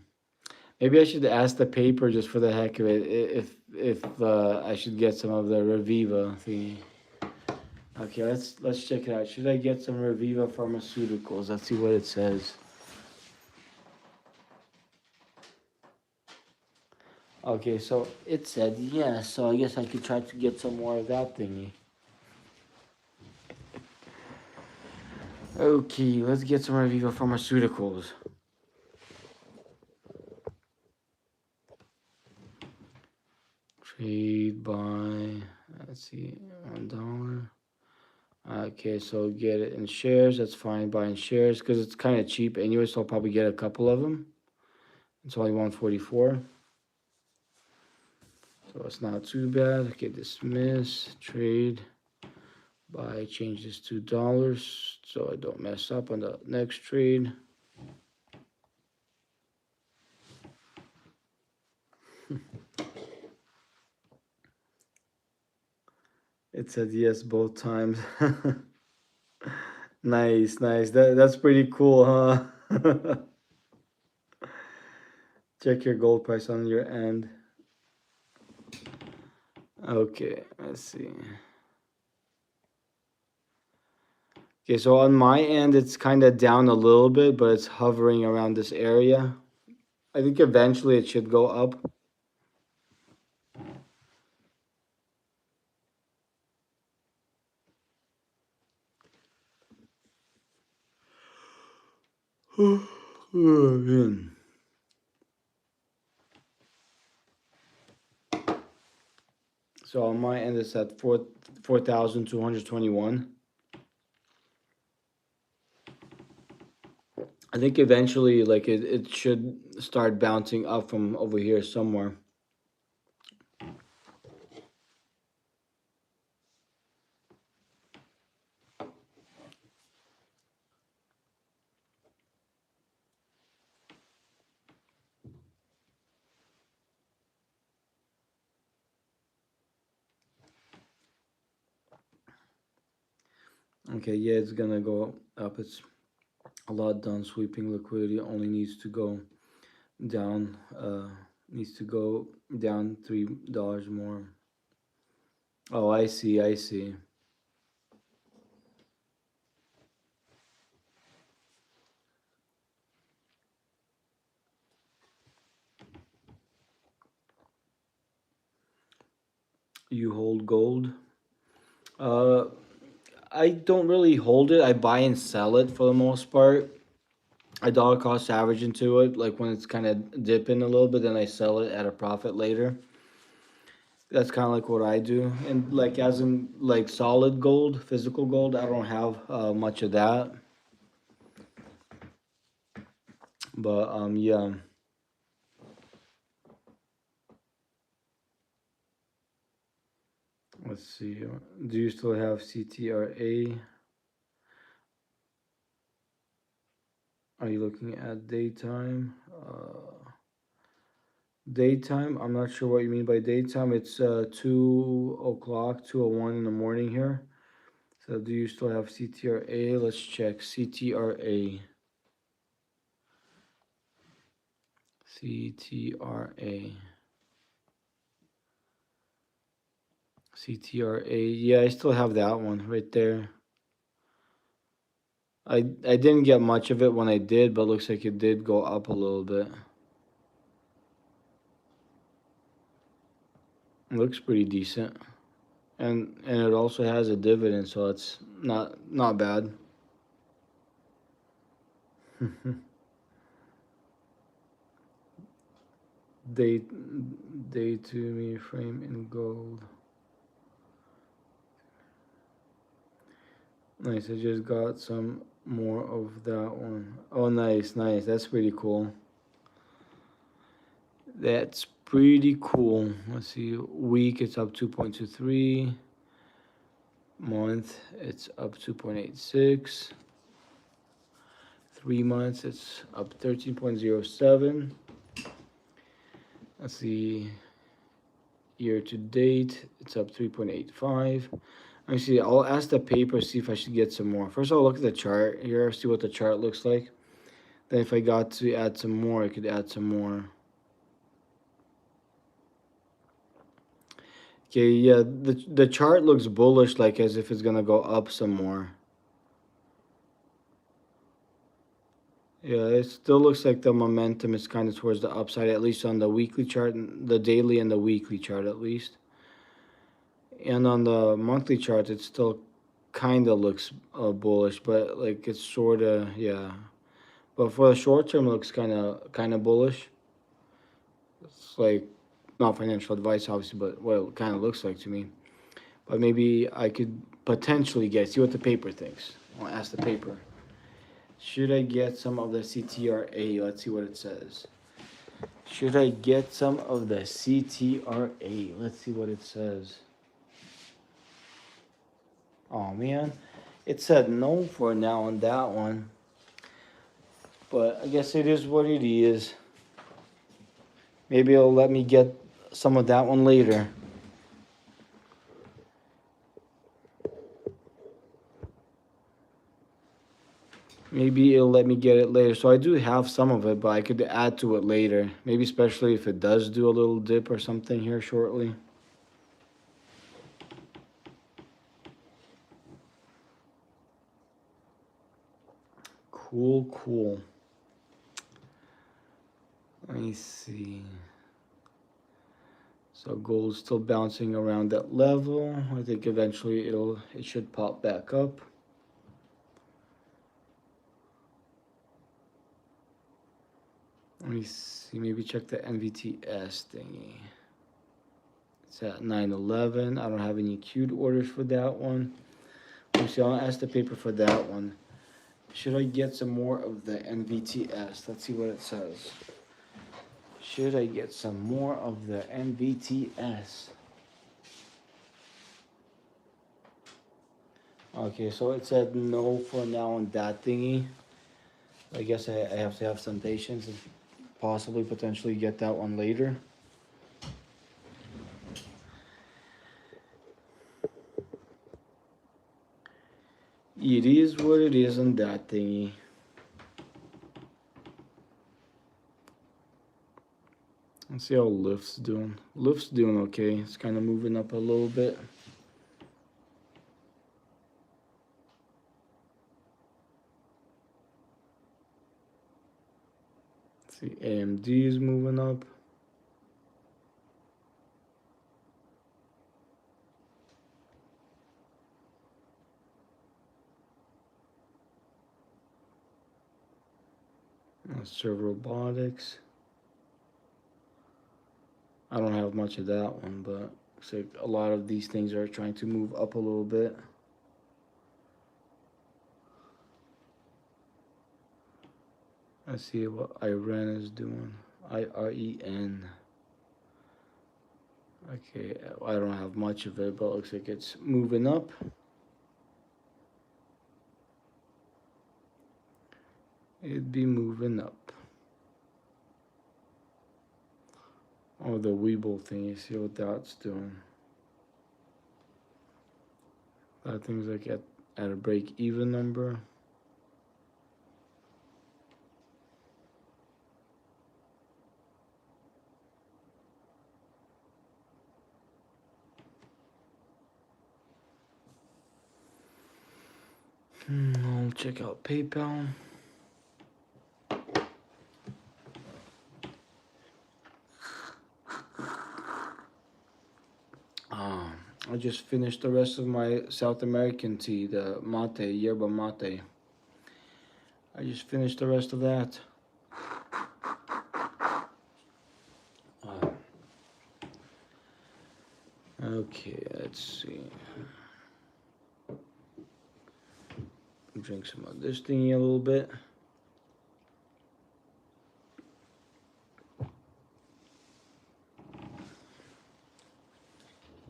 Maybe I should ask the paper just for the heck of it if I should get some of the Reviva thingy. Okay, let's check it out. Should I get some Reviva Pharmaceuticals? Let's see what it says. Okay, so it said yes, so I guess I could try to get some more of that thingy. Okay, let's get some Reviva Pharmaceuticals. Trade by, let's see, $1. Okay, so get it in shares. That's fine. Buying shares because it's kind of cheap anyway. So I'll probably get a couple of them. It's only 144, so it's not too bad. Okay, dismiss trade. Buy. Change this to dollars so I don't mess up on the next trade. It said yes both times. Nice, nice. That's pretty cool, huh? Check your gold price on your end. Okay, let's see. Okay, so on my end, it's kind of down a little bit, but it's hovering around this area. I think eventually it should go up. Oh, man. So on my end, it's at 4,221. I think eventually, like it should start bouncing up from over here somewhere. Okay, yeah, it's gonna go up. It's a lot done. Sweeping liquidity only needs to go down. Needs to go down $3 more. Oh, I see. I see. You hold gold. Uh, I don't really hold it. I buy and sell it for the most part. I dollar cost average into it, like when it's kind of dipping a little bit, then I sell it at a profit later. That's kind of like what I do. And like as in like solid gold, physical gold, I don't have much of that. But yeah. Let's see. Do you still have CTRA? Are you looking at daytime? Daytime, I'm not sure what you mean by daytime. It's 2 o'clock, 2:01 in the morning here. So do you still have CTRA? Let's check CTRA. CTRA. CTRA. Yeah, I still have that one right there. I didn't get much of it when I did, but looks like it did go up a little bit. It looks pretty decent. And it also has a dividend, so it's not bad. day day 2 frame in gold. Nice, I just got some more of that one. Oh, nice, nice. That's pretty cool. That's pretty cool. Let's see. Week, it's up 2.23. Month, it's up 2.86. 3 months, it's up 13.07. Let's see. Year to date, it's up 3.85. Let me see. I'll ask the paper, see if I should get some more. First, I'll look at the chart here, see what the chart looks like. Then, if I got to add some more, I could add some more. Okay, yeah, the chart looks bullish, like as if it's gonna go up some more. Yeah, it still looks like the momentum is kind of towards the upside, at least on the weekly chart, the daily and the weekly chart at least. And on the monthly chart, it still kind of looks bullish, but like it's sort of, yeah. But for the short term, it looks kind of bullish. It's like not financial advice, obviously, but what it kind of looks like to me. But maybe I could potentially see what the paper thinks. I'll ask the paper. Should I get some of the CTRA? Let's see what it says. Should I get some of the CTRA? Let's see what it says. Oh man, it said no for now on that one. But I guess it is what it is. Maybe it'll let me get some of that one later. Maybe it'll let me get it later. So I do have some of it, but I could add to it later. Maybe especially if it does do a little dip or something here shortly. Cool, cool. Let me see. So gold's still bouncing around that level. I think eventually it should pop back up. Let me see, maybe check the NVTS thingy. It's at 911. I don't have any queued orders for that one. Let me see, I'll ask the paper for that one. Should I get some more of the NVTS? Let's see what it says. Should I get some more of the NVTS? Okay, so it said no for now on that thingy. I guess I have to have some patience and possibly potentially get that one later. It is what it is on that thingy. Let's see how Lyft's doing. Lyft's doing okay. It's kind of moving up a little bit. Let's see, AMD is moving up. Serve Robotics. I don't have much of that one, but looks like a lot of these things are trying to move up a little bit. Let's see what Iran is doing. IREN. Okay, I don't have much of it, but it looks like it's moving up. It'd be moving up. Oh, the Weeble thing. You see what that's doing? That thing's like at a break even number. I'll check out PayPal. I just finished the rest of my South American tea, the mate, yerba mate. I just finished the rest of that. Okay, let's see. Drink some of this thingy a little bit.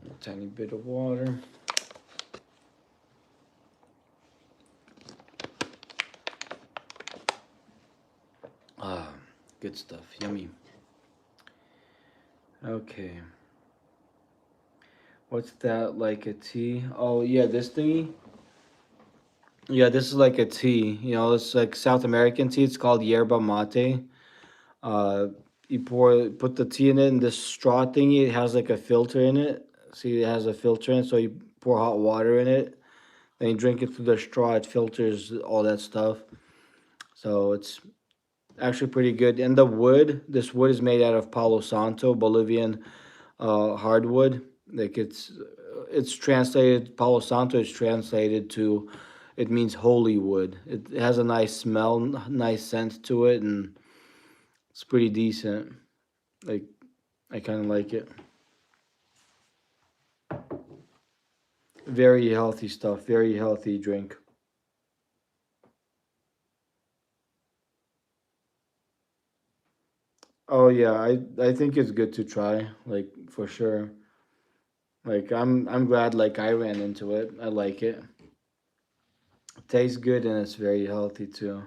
A tiny bit of water. Good stuff. Yummy. Okay. What's that, like a tea? Oh, yeah, this thingy? Yeah, this is like a tea. You know, it's like South American tea. It's called yerba mate. Uh, you put the tea in it, and this straw thingy, it has like a filter in it. See, it has a filter in it, so you pour hot water in it, then you drink it through the straw. It filters all that stuff. So it's actually pretty good. And the wood, this wood is made out of Palo Santo, Bolivian hardwood. Like it's translated, Palo Santo is translated to, it means holy wood. It has a nice smell, nice scent to it, and it's pretty decent. Like, I kind of like it. Very healthy stuff. Very healthy drink. Oh yeah, I think it's good to try. Like, for sure. Like, I'm glad like I ran into it. I like it. It tastes good and it's very healthy too.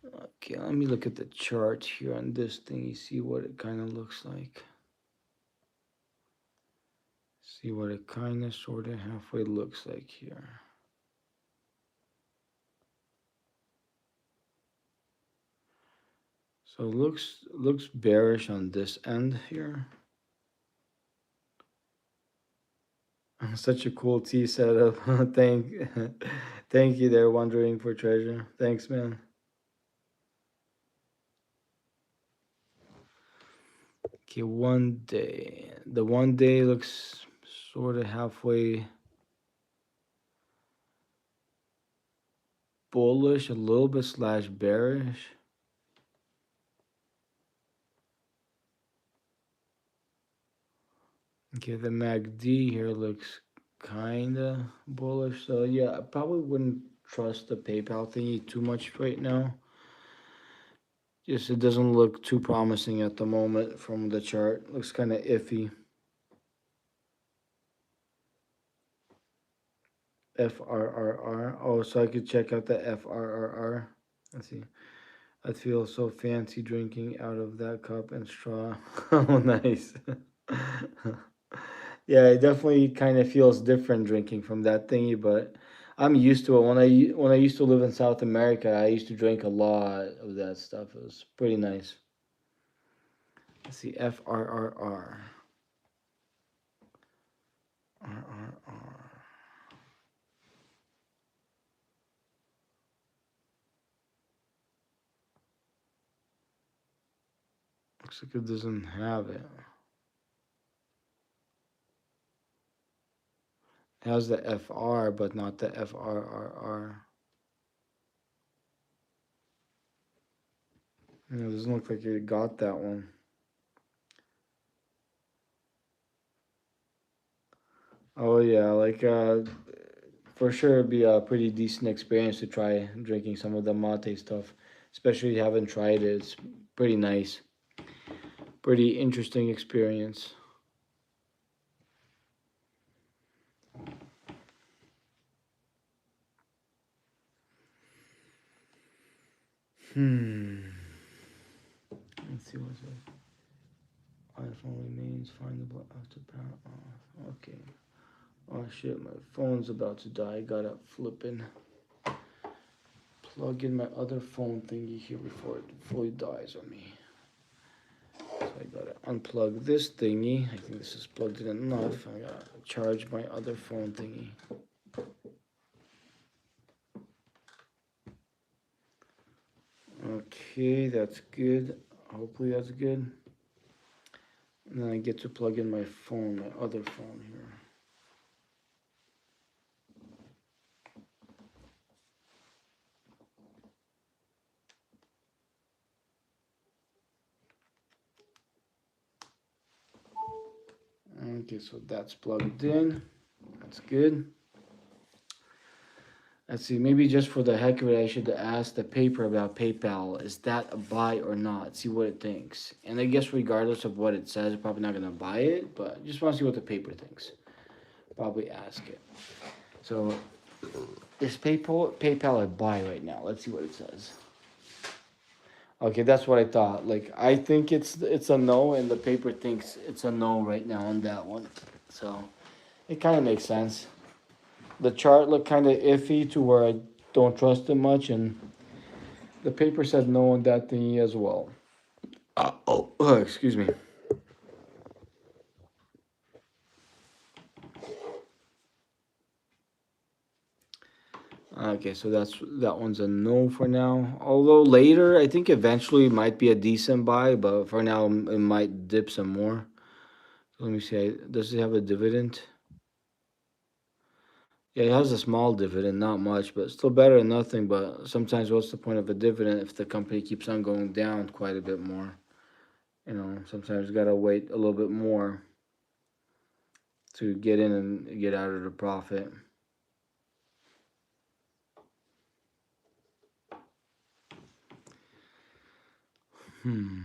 Okay, let me look at the chart here on this thing. You see what it kind of looks like. See what it kind of sort of halfway looks like here. So it looks bearish on this end here. Such a cool tea setup. Thank you there, Wondering for Treasure. Thanks, man. Okay, one day. The one day looks sort of halfway bullish, a little bit slash bearish. Okay, the MACD here looks kinda bullish. So yeah, I probably wouldn't trust the PayPal thingy too much right now. Just it doesn't look too promising at the moment from the chart. Looks kind of iffy. FRRR. Oh, so I could check out the FRRR. Let's see. I feel so fancy drinking out of that cup and straw. Oh, nice. Yeah, it definitely kind of feels different drinking from that thingy, but I'm used to it. When I used to live in South America, I used to drink a lot of that stuff. It was pretty nice. Let's see, FRRR. RRR. Looks like it doesn't have it. It has the FR, but not the FRRR. It doesn't look like it got that one. Oh yeah, like for sure it'd be a pretty decent experience to try drinking some of the mate stuff, especially if you haven't tried it. It's pretty nice, pretty interesting experience. Hmm. see what's it. iPhone remains findable after power off. Okay. Oh shit, my phone's about to die. I gotta flippin' plug in my other phone thingy here before it fully dies on me. So I gotta unplug this thingy. I think this is plugged in enough. I gotta charge my other phone thingy. Okay, that's good. Hopefully that's good. And then I get to plug in my phone, my other phone here. Okay, so that's plugged in. That's good. Let's see, maybe just for the heck of it, I should ask the paper about PayPal. Is that a buy or not? See what it thinks. And I guess regardless of what it says, I'm probably not going to buy it, but I just want to see what the paper thinks. Probably ask it. So, is PayPal a buy right now? Let's see what it says. Okay, that's what I thought. Like, I think it's a no, and the paper thinks it's a no right now on that one. So, it kind of makes sense. The chart looked kind of iffy to where I don't trust it much, and the paper said no on that thingy as well. Excuse me. Okay, so that one's a no for now. Although later, I think eventually it might be a decent buy, but for now it might dip some more. So let me see. Does it have a dividend? Yeah, it has a small dividend, not much, but still better than nothing. But sometimes, what's the point of a dividend if the company keeps on going down quite a bit more? Sometimes you gotta wait a little bit more to get in and get out of the profit. Hmm.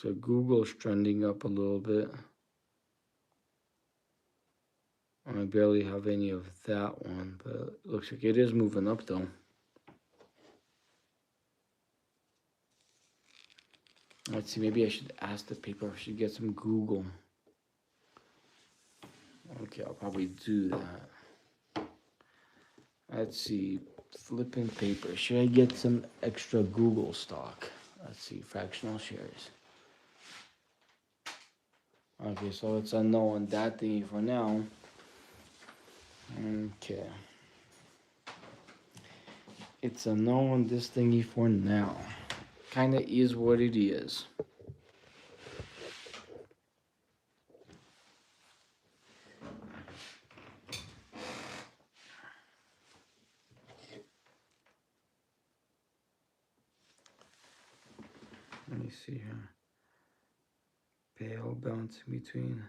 So Google's trending up a little bit. I barely have any of that one, but it looks like it is moving up though. Let's see, maybe I should ask the paper if I should get some Google. Okay, I'll probably do that. Let's see, flipping paper. Should I get some extra Google stock? Let's see, fractional shares. Okay, so it's a no on that thingy for now. Okay. It's a no on this thingy for now. Kinda is what it is. Let me see here. Pale bouncing between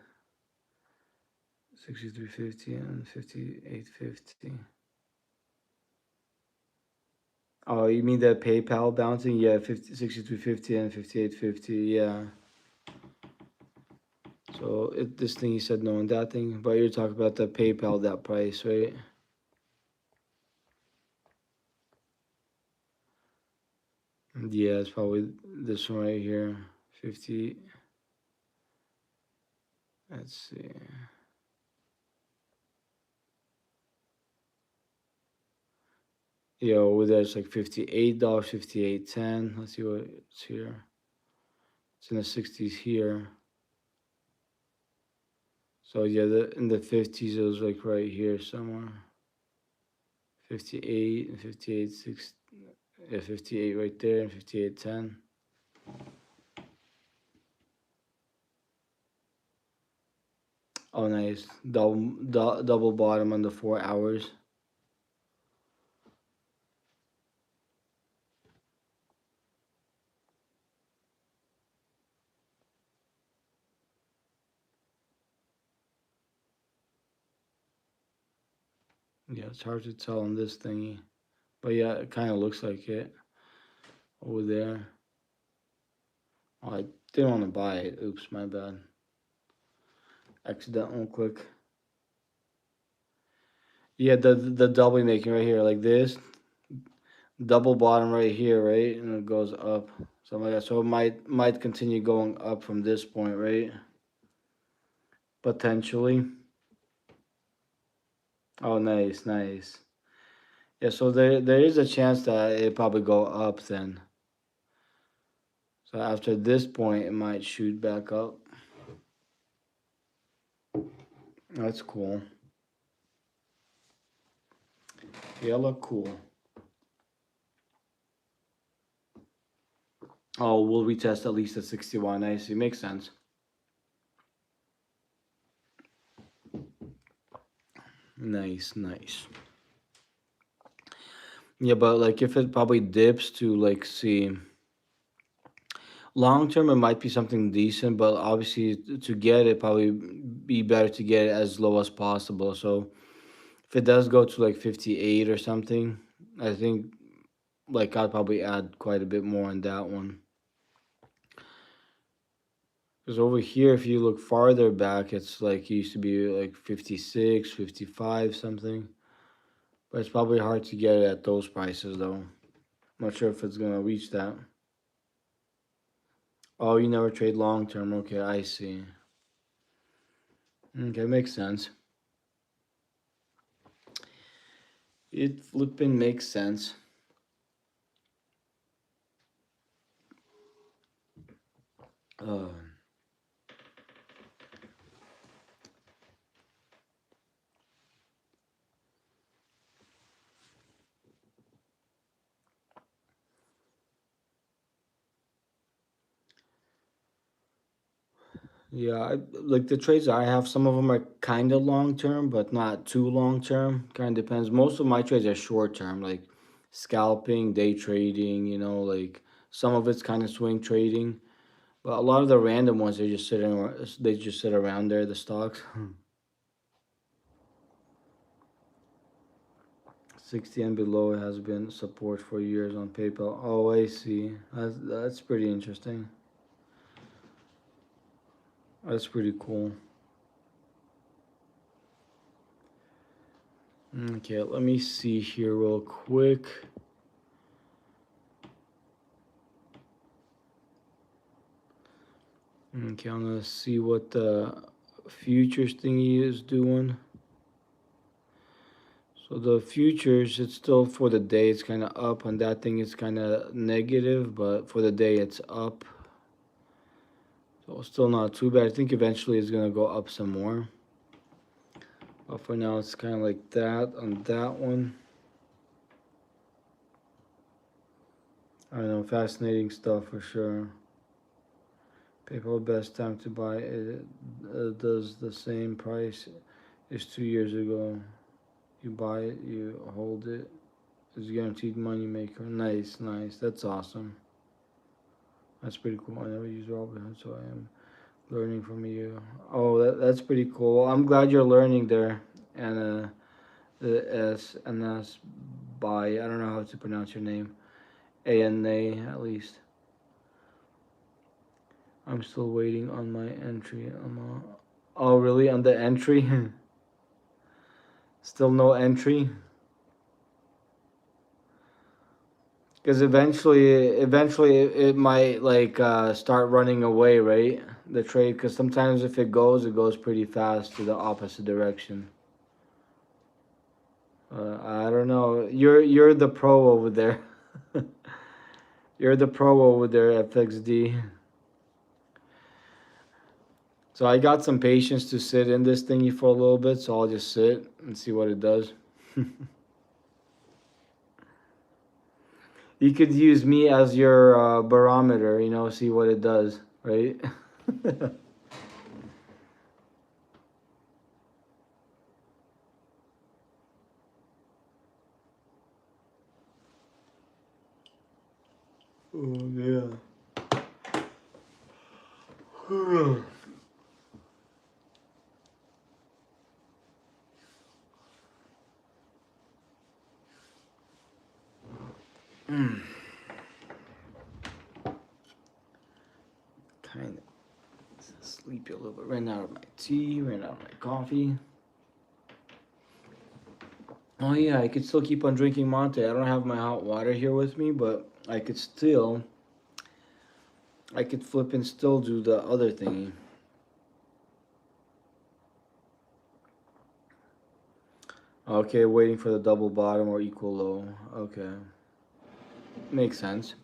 63.50 and 58.50. Oh, you mean the PayPal bouncing? Yeah, 63.50 and 58.50. Yeah. So this thing you said no on that thing, but you're talking about the PayPal that price, right? Yeah, it's probably this one right here, 50. Let's see. Yeah, over there it's like $58, 58.10. Let's see what it's here. It's in the 60s here. So yeah, in the 50s it was like right here somewhere. 58 and 58.6. Yeah, 58 right there and 58.10. Oh, nice. Double bottom on the 4 hours. Yeah, it's hard to tell on this thingy. But yeah, it kind of looks like it over there. Oh, I didn't want to buy it. Oops, my bad. Accidental click. Yeah, the double making right here, like this, double bottom right here, right, and it goes up, something like that. So it might continue going up from this point, right? Potentially. Oh, nice, nice. Yeah, so there is a chance that it probably go up then. So after this point, it might shoot back up. That's cool. Yeah, look cool. Oh, we'll retest at least at 61. I see. Makes sense. Nice, nice. Yeah, but like if it probably dips to like see long term, it might be something decent, but obviously to get it, probably be better to get it as low as possible. So if it does go to like 58 or something, I think like I'd probably add quite a bit more on that one. Because over here, if you look farther back, it's like it used to be like 56, 55 something. But it's probably hard to get it at those prices though. Not sure if it's gonna reach that. Oh, you never trade long term. Okay, I see. Okay, makes sense. It flipping makes sense. Uh, yeah, like the trades I have, some of them are kind of long term, but not too long term. Kind of depends. Most of my trades are short term, like scalping, day trading. Like some of it's kind of swing trading. But a lot of the random ones, they just sit around there, the stocks. 60 and below has been support for years on PayPal. Oh, I see. That's pretty interesting. That's pretty cool. Okay, let me see here real quick. Okay, I'm gonna see what the futures thingy is doing. So the futures, it's still for the day, it's kind of up. On that thing, it's kind of negative, but for the day, it's up. So still not too bad. I think eventually it's gonna go up some more. But for now, it's kind of like that on that one. I don't know, fascinating stuff for sure. PayPal best time to buy it does the same price as 2 years ago. You buy it, you hold it. It's guaranteed money maker. Nice, nice. That's awesome. That's pretty cool. I never use Robinhood, so I am learning from you. Oh, that's pretty cool. I'm glad you're learning there. And the S by I don't know how to pronounce your name. ANA at least. I'm still waiting on my entry. Oh, really? On the entry? Still no entry? Because eventually it might like start running away, right? The trade. Because sometimes if it goes pretty fast to the opposite direction. I don't know. You're the pro over there. You're the pro over there, FXD. So I got some patience to sit in this thingy for a little bit, so I'll just sit and see what it does. You could use me as your barometer, see what it does, right? Oh, yeah. Kind of sleepy a little bit. Ran out of my tea, ran out of my coffee. Oh yeah, I could still keep on drinking mate. I don't have my hot water here with me, but I could flip and still do the other thingy. Okay, waiting for the double bottom or equal low. Okay, makes sense.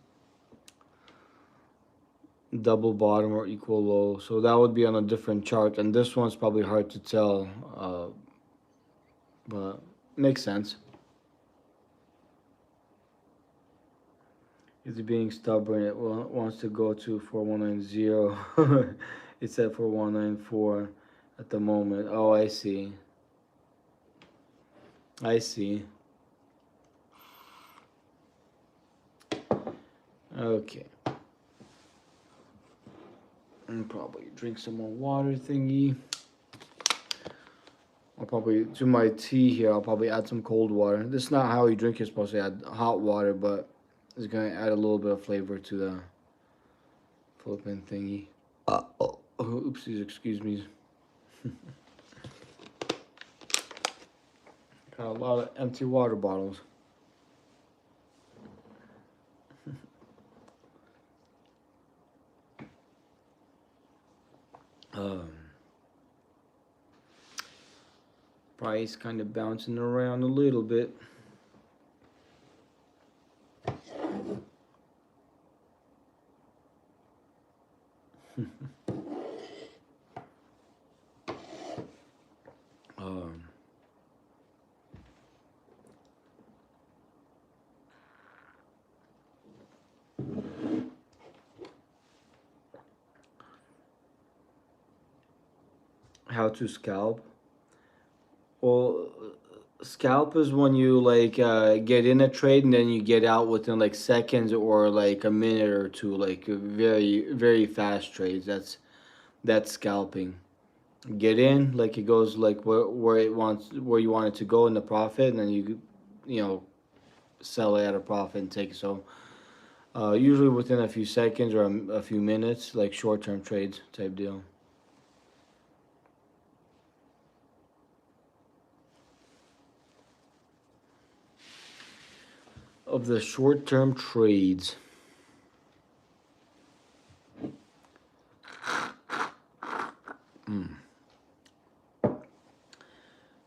Double bottom or equal low. So that would be on a different chart, and this one's probably hard to tell, but makes sense. It's being stubborn. It wants to go to 4190. It's at 4194 at the moment. Oh, I see. I see. Okay. And probably drink some more water thingy. I'll probably to my tea here. I'll probably add some cold water. This is not how you drink. You're supposed to add hot water, but it's gonna add a little bit of flavor to the flipping thingy. Oopsies, excuse me. Got a lot of empty water bottles. Um, Price kind of bouncing around a little bit. um, how to scalp? Well, scalp is when you like get in a trade and then you get out within like seconds or like a minute or two, like very fast trades. That's scalping. Get in like it goes like where you want it to go in the profit, and then you know sell it at a profit and take it. So usually within a few seconds or a few minutes, like short term trades type deal. Of the short term trades.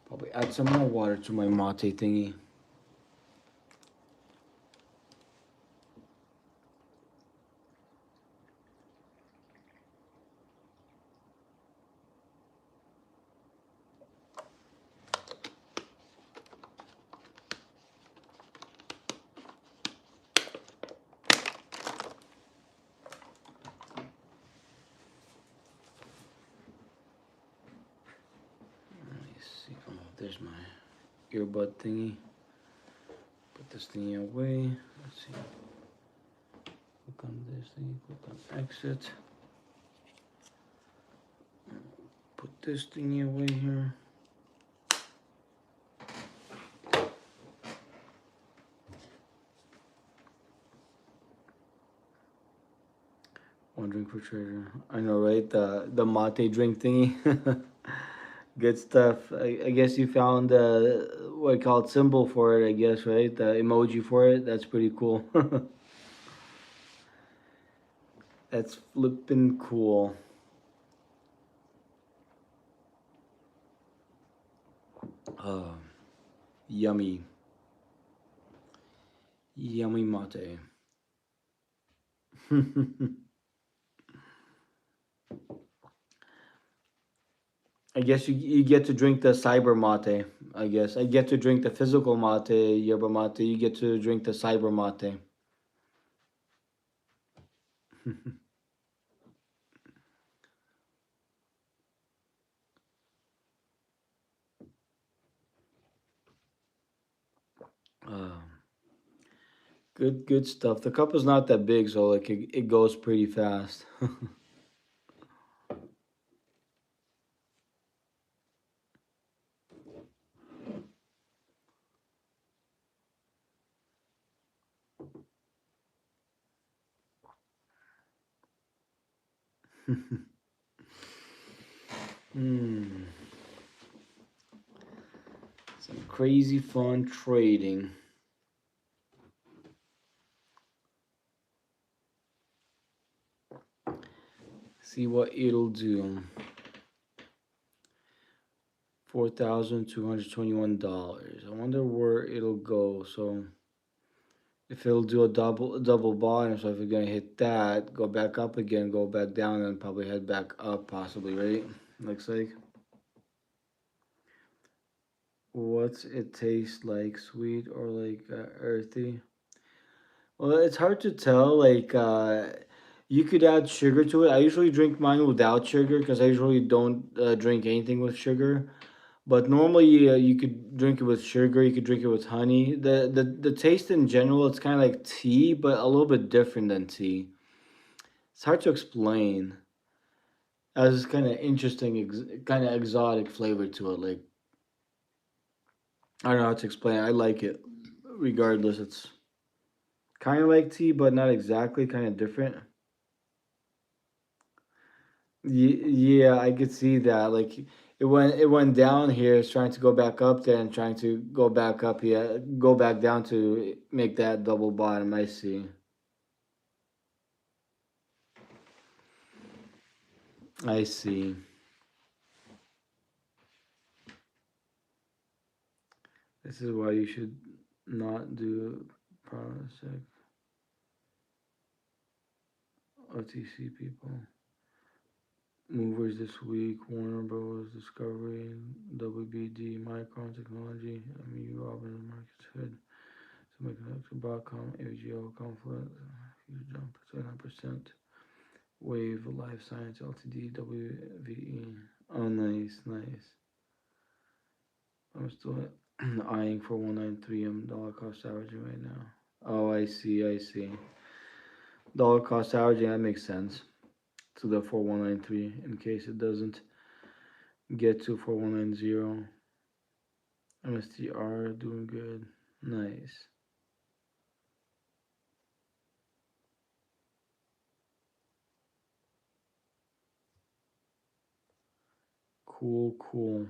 Probably add some more water to my mate thingy. Let me see. Oh, there's my earbud thingy. Put this thingy away. Let's see. Click on this thingy. Click on exit. Put this thingy away here. One drink per trader. I know, right? The mate drink thingy. Good stuff. I guess you found what I call it symbol for it. I guess, right? The emoji for it. That's pretty cool. That's flippin' cool. Oh, yummy. Yummy mate. I guess you get to drink the cyber mate. I guess I get to drink the physical mate, yerba mate. You get to drink the cyber mate. um, good stuff. The cup is not that big, so like it goes pretty fast. Crazy fun trading. See what it'll do. $4,221. I wonder where it'll go. So if it'll do a double bottom, so if we're gonna hit that, go back up again, go back down, and probably head back up, possibly, right? Looks like. What's it taste like? Sweet or like earthy? Well, it's hard to tell. Like, you could add sugar to it. I usually drink mine without sugar because I usually don't drink anything with sugar. But normally, you could drink it with sugar. You could drink it with honey. The taste in general, it's kind of like tea, but a little bit different than tea. It's hard to explain. It has this kind of interesting, kind of exotic flavor to it. Like, I don't know how to explain it. I like it. Regardless, it's kind of like tea, but not exactly. Kind of different. Yeah, I could see that. Like it went down here. It's trying to go back up there and trying to go back up here, go back down to make that double bottom. I see. I see. This is why you should not do Pronosec OTC people. Movers this week: Warner Bros. Discovery, WBD, Micron Technology, MU, Robin, Markets Hood, Semiconductor, Broadcom, AGL, Confluent, huge jump, 29%. Wave Life Science Ltd, WVE. Oh, nice, nice. I'm still eyeing for 193. I'm dollar cost averaging right now. Oh, I see, I see. Dollar cost averaging, that makes sense. To the 4193 in case it doesn't get to 4190. MSTR doing good. Nice. Cool, cool.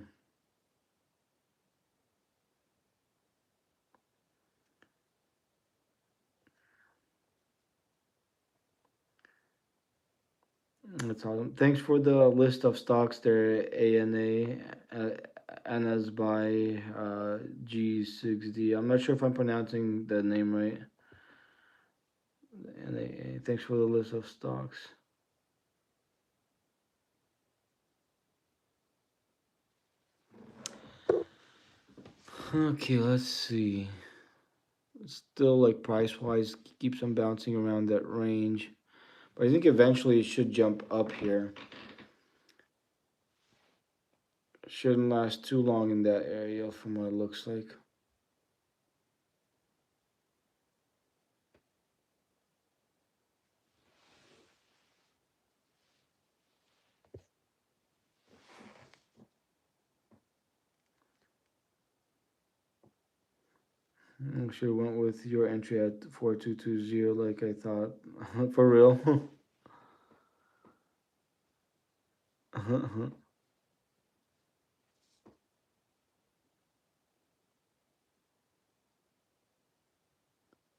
That's awesome. Thanks for the list of stocks there, ANA, Anna's by G6D. I'm not sure if I'm pronouncing the name right. ANA. Thanks for the list of stocks. Okay, let's see. Still, like price wise, keeps on bouncing around that range. But I think eventually it should jump up here. Shouldn't last too long in that area from what it looks like. I should have went with your entry at 4220 like I thought. For real.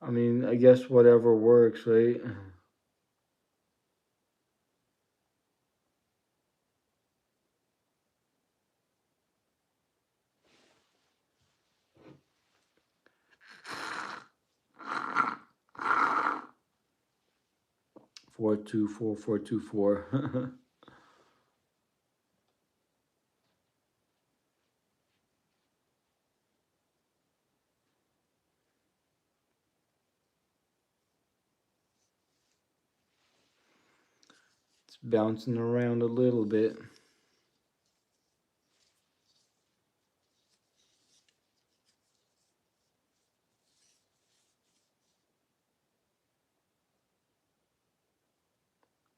I mean, I guess whatever works, right? 424424. It's bouncing around a little bit.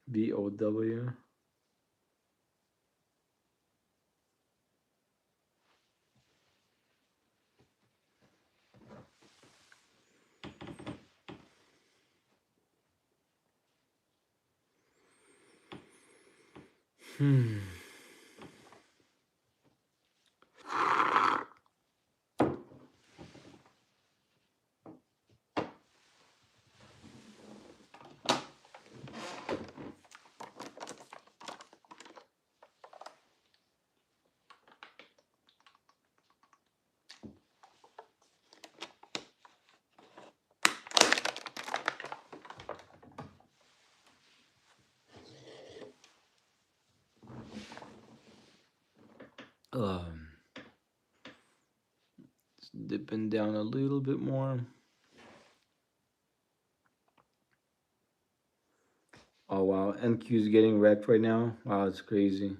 BOW. Hmm. Um, it's dipping down a little bit more. Oh wow, NQ's getting wrecked right now. Wow, it's crazy.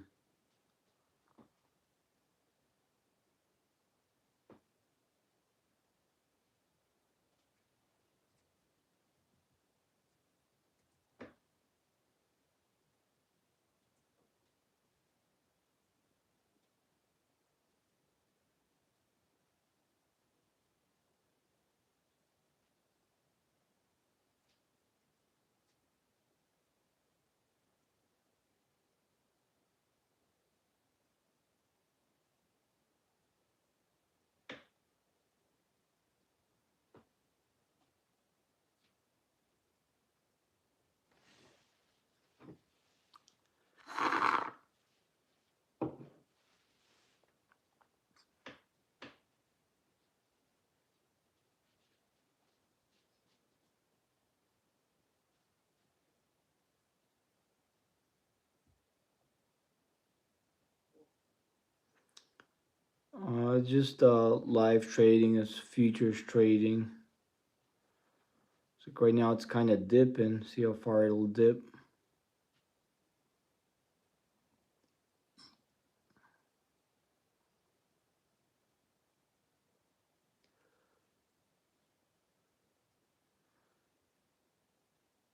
Just live trading is futures trading. So right now it's kind of dipping. See how far it'll dip.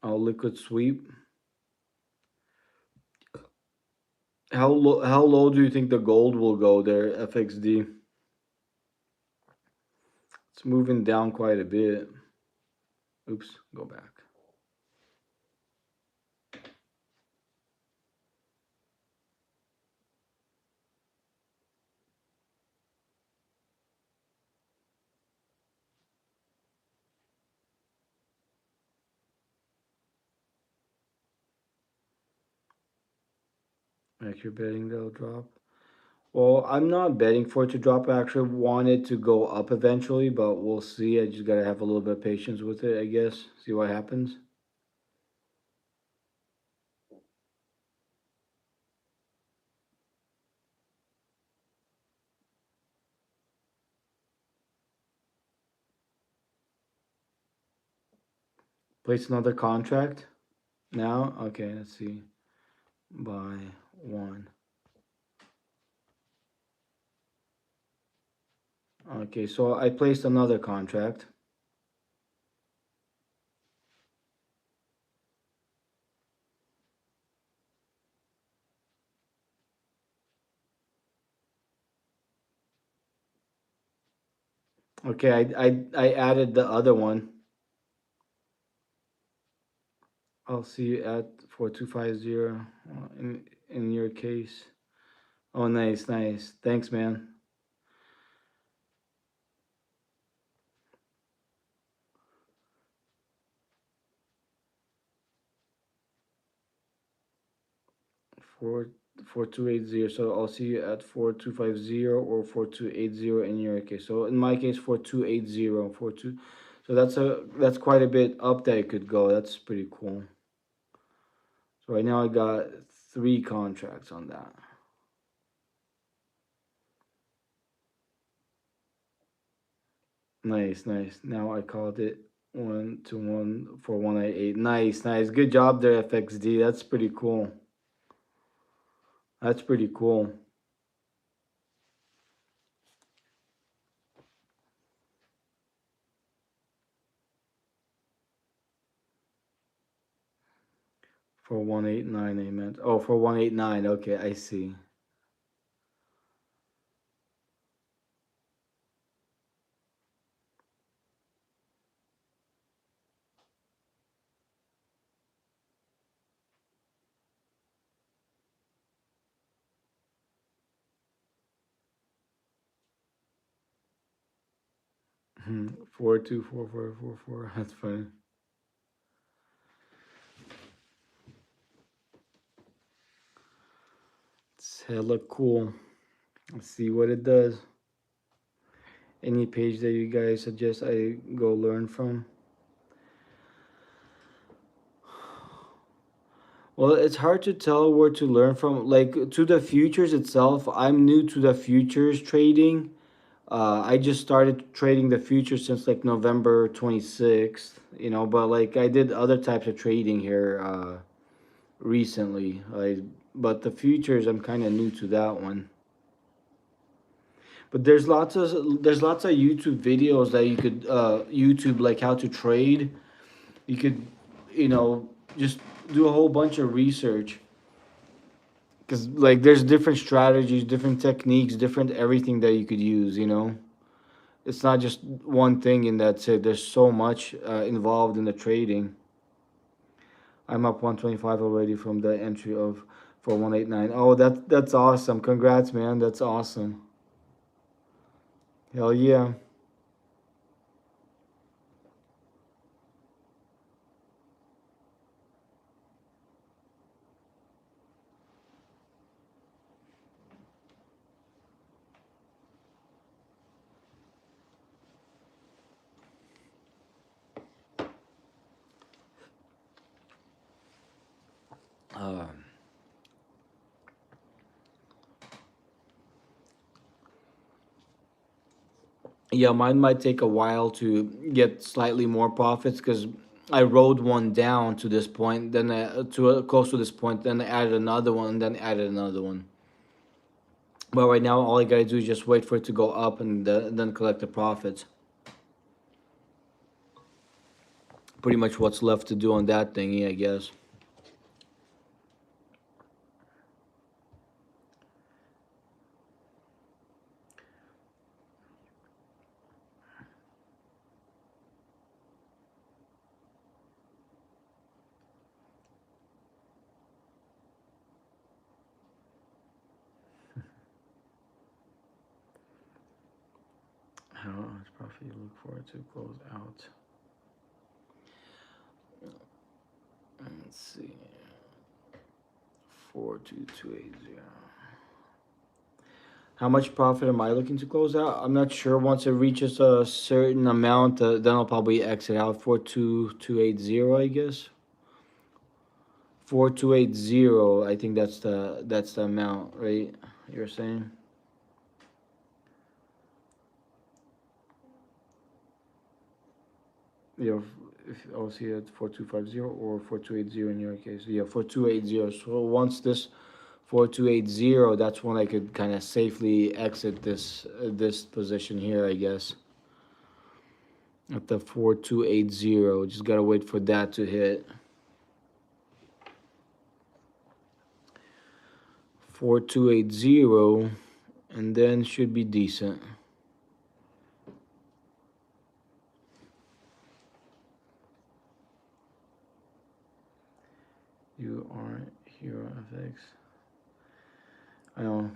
Oh, liquid sweep. How low do you think the gold will go there, FXD? It's moving down quite a bit. Oops, go back. Like you're betting they'll drop. Well, I'm not betting for it to drop. I actually want it to go up eventually, but we'll see. I just gotta have a little bit of patience with it, I guess. See what happens. Place another contract now. Okay, let's see. Buy one. Okay, so I placed another contract. Okay, I added the other one. I'll see you at 4250 in your case. Oh, nice, nice. Thanks, man. Four 4280. So I'll see you at 4250 or 4280 in your case. So in my case, 4280, 42. So that's quite a bit up that it could go. That's pretty cool. So right now I got 3 contracts on that. Nice, nice. Now I called it 1 to 1 for 188. Nice, nice. Good job there, FXD. That's pretty cool. That's pretty cool. For 189, I meant. Oh, for 189. Okay, I see. Hmm, 424444. That's funny. It's hella cool. Let's see what it does. Any page that you guys suggest I go learn from? Well, it's hard to tell where to learn from. Like to the futures itself, I'm new to the futures trading. I just started trading the futures since like November 26th, but like I did other types of trading here recently. But the futures, I'm kind of new to that one. But there's lots of YouTube videos that you could YouTube like how to trade. You could, just do a whole bunch of research because like there's different strategies, different techniques, different everything that you could use. It's not just one thing and that's it. There's so much involved in the trading. I'm up 125 already from the entry of for 189. Oh, that's awesome. Congrats, man. That's awesome. Hell yeah. Uh, yeah, mine might take a while to get slightly more profits because I rode one down to this point, then close to this point, then I added another one, then added another one. But right now, all I gotta do is just wait for it to go up and then collect the profits. Pretty much what's left to do on that thingy, I guess. How much profit you look forward to close out? Let's see. 42280. How much profit am I looking to close out? I'm not sure. Once it reaches a certain amount, then I'll probably exit out. 42280, I guess. 4280. I think that's the amount, right? You're saying? Yeah. If I'll see it 4250 or 4280 in your case. Yeah, 4280. So once this 4280, that's when I could kind of safely exit this position here, I guess. At the 4280, just gotta wait for that to hit. 4280, and then should be decent. You are Hero FX. I know.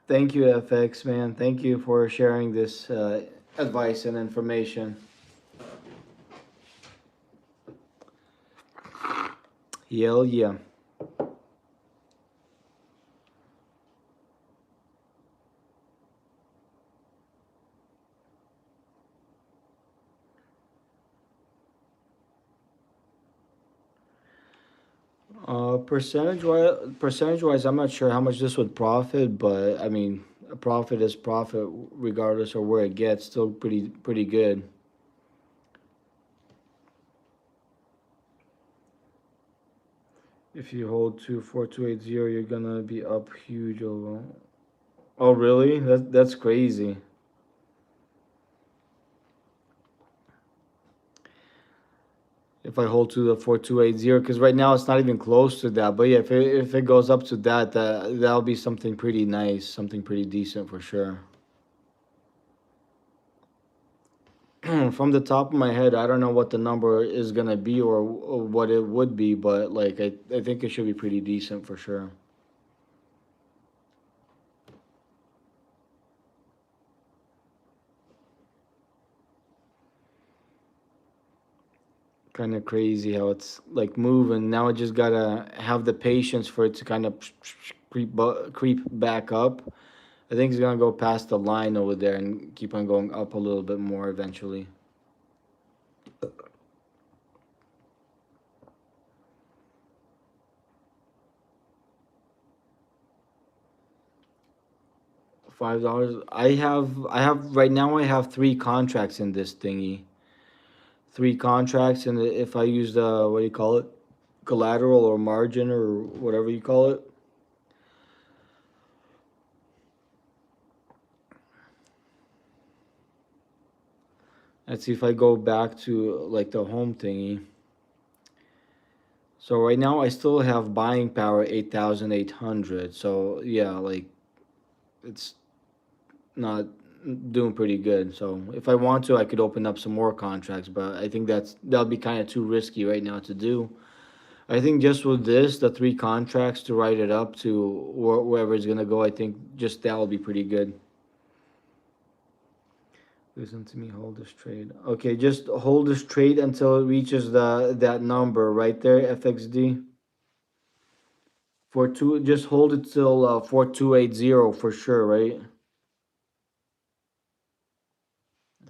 Thank you, FX man. Thank you for sharing this advice and information. Hell yeah. Percentage wise, I'm not sure how much this would profit, but I mean, a profit is profit regardless of where it gets. Still pretty good. If you hold to 4280, you're gonna be up huge. Oh, really? That's crazy. If I hold to the 4280, because right now it's not even close to that. But yeah, if it goes up to that, that'll be something pretty nice, something pretty decent for sure. From the top of my head, I don't know what the number is gonna be or what it would be, but like I think it should be pretty decent for sure. Kind of crazy how it's like moving. Now I just gotta have the patience for it to kind of creep back up. I think it's gonna go past the line over there and keep on going up a little bit more eventually. $5. I have right now. I have three contracts in this thingy. Three contracts, and if I use the, what do you call it, collateral or margin or whatever you call it. Let's see if I go back to like the home thingy. So right now I still have buying power 8,800. So yeah, like it's not doing pretty good. So if I want to, I could open up some more contracts, but I think that'll be kind of too risky right now to do. I think just with this, the three contracts to write it up to wherever it's gonna go, I think just that will be pretty good. Listen to me, hold this trade. Okay, just hold this trade until it reaches that number right there, FXD. For two, just hold it till 4280 for sure, right?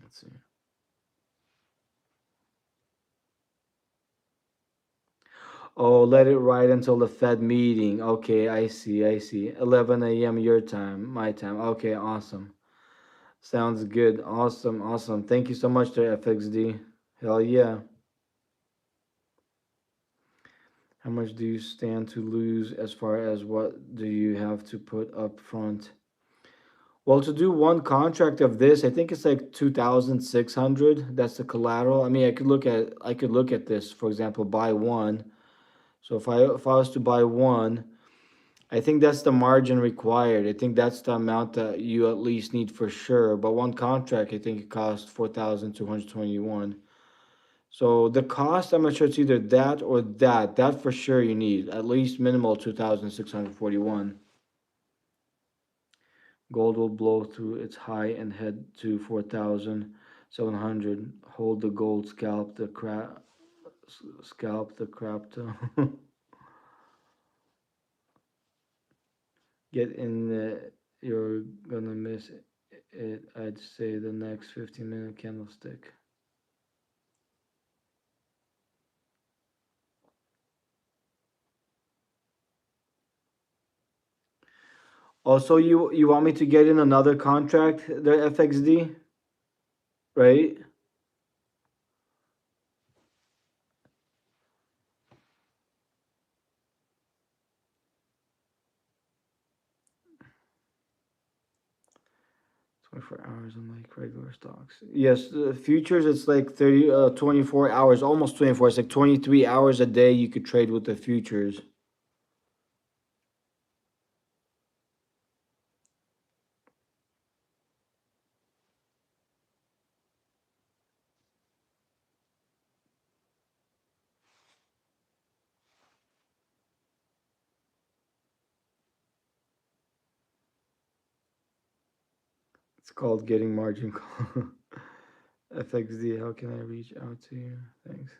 Let's see. Oh, let it ride until the Fed meeting. Okay, I see, I see. 11 a.m. your time, my time. Okay, awesome. Sounds good. Awesome, awesome. Thank you so much to FXD. Hell yeah. How much do you stand to lose as far as what do you have to put up front? Well, to do one contract of this, I think it's like 2,600. That's the collateral. I mean, I could look at this, for example, buy one. So if I was to buy one, I think that's the margin required. I think that's the amount that you at least need for sure. But one contract, I think it costs 4,221. So the cost, I'm not sure it's either that or that. That for sure you need at least minimal 2,641. Gold will blow through its high and head to 4,700. Hold the gold, scalp the crap to get in the, you're gonna miss it. I'd say the next 15-minute candlestick. Also, you want me to get in another contract, the FXD, right? 24 hours unlike regular stocks. Yes, the futures it's like 24 hours, almost 24. It's like 23 hours a day you could trade with the futures. It's called getting margin call. FXD, how can I reach out to you? Thanks.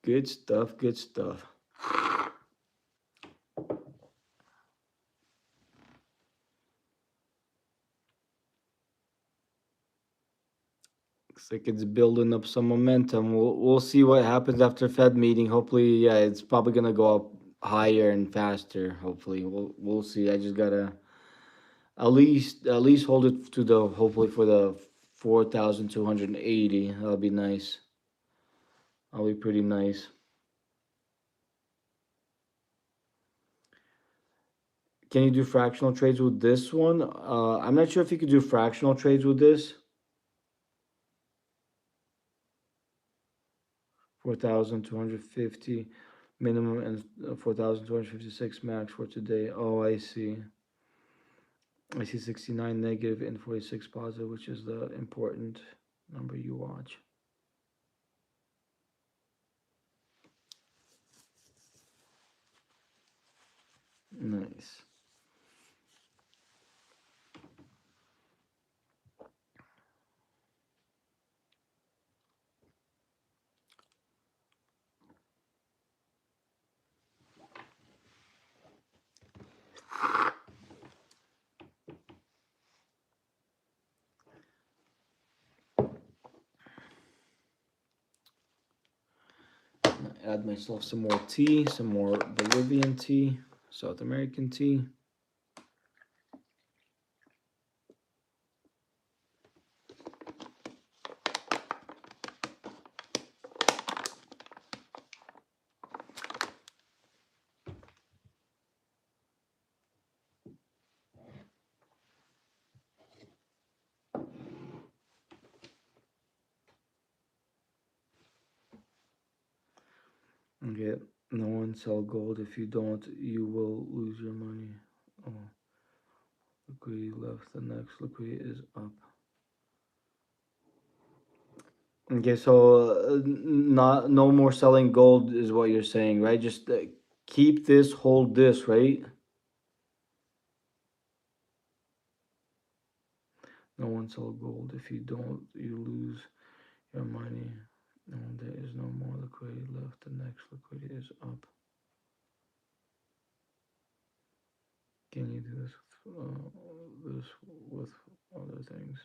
Good stuff, good stuff. Looks like it's building up some momentum. We'll see what happens after Fed meeting. Hopefully, yeah, it's probably gonna go up higher and faster. Hopefully, we'll see. I just gotta at least hold it to the, hopefully for the 4,280. That'll be nice. That'll be pretty nice. Can you do fractional trades with this one? I'm not sure if you could do fractional trades with this. 4,250 minimum and 4,256 max for today. Oh, I see. I see 69 negative and 46 positive, which is the important number you watch. Nice. add myself some more tea, some more Bolivian tea, South American tea. Okay, no one sell gold. If you don't, you will lose your money. Oh, liquidity left. The next liquidity is up. Okay, so not no more selling gold is what you're saying, right? Just keep this, hold this, right? No one sell gold. If you don't, you lose your money. No, there is no more liquidity left. The next liquidity is up. Can you do this with other things?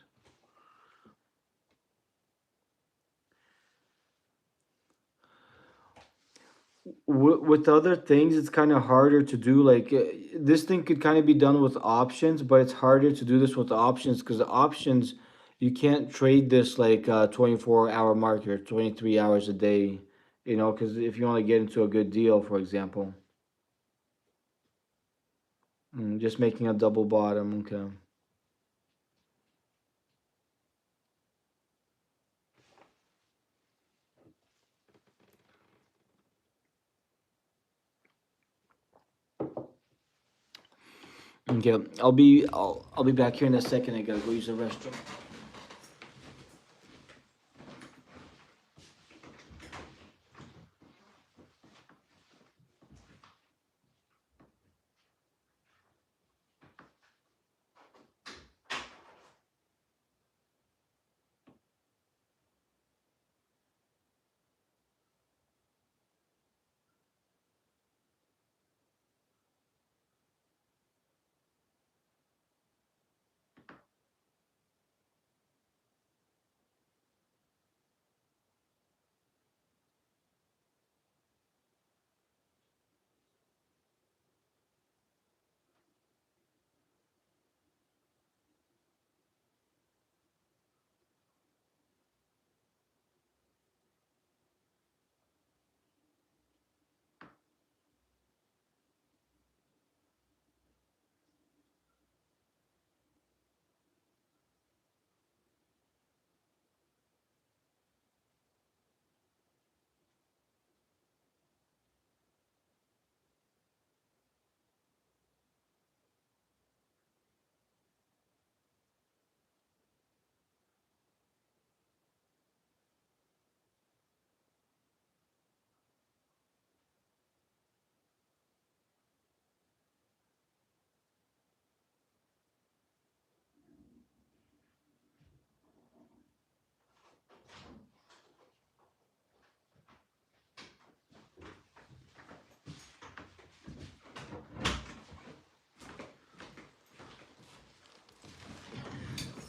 With other things, it's kind of harder to do. Like this thing could kind of be done with options, but it's harder to do this with options because the options you can't trade this like 24-hour market or 23 hours a day. You know, because if you want to get into a good deal, for example, just making a double bottom. Okay. Okay. I'll be back here in a second. I gotta go use the restroom.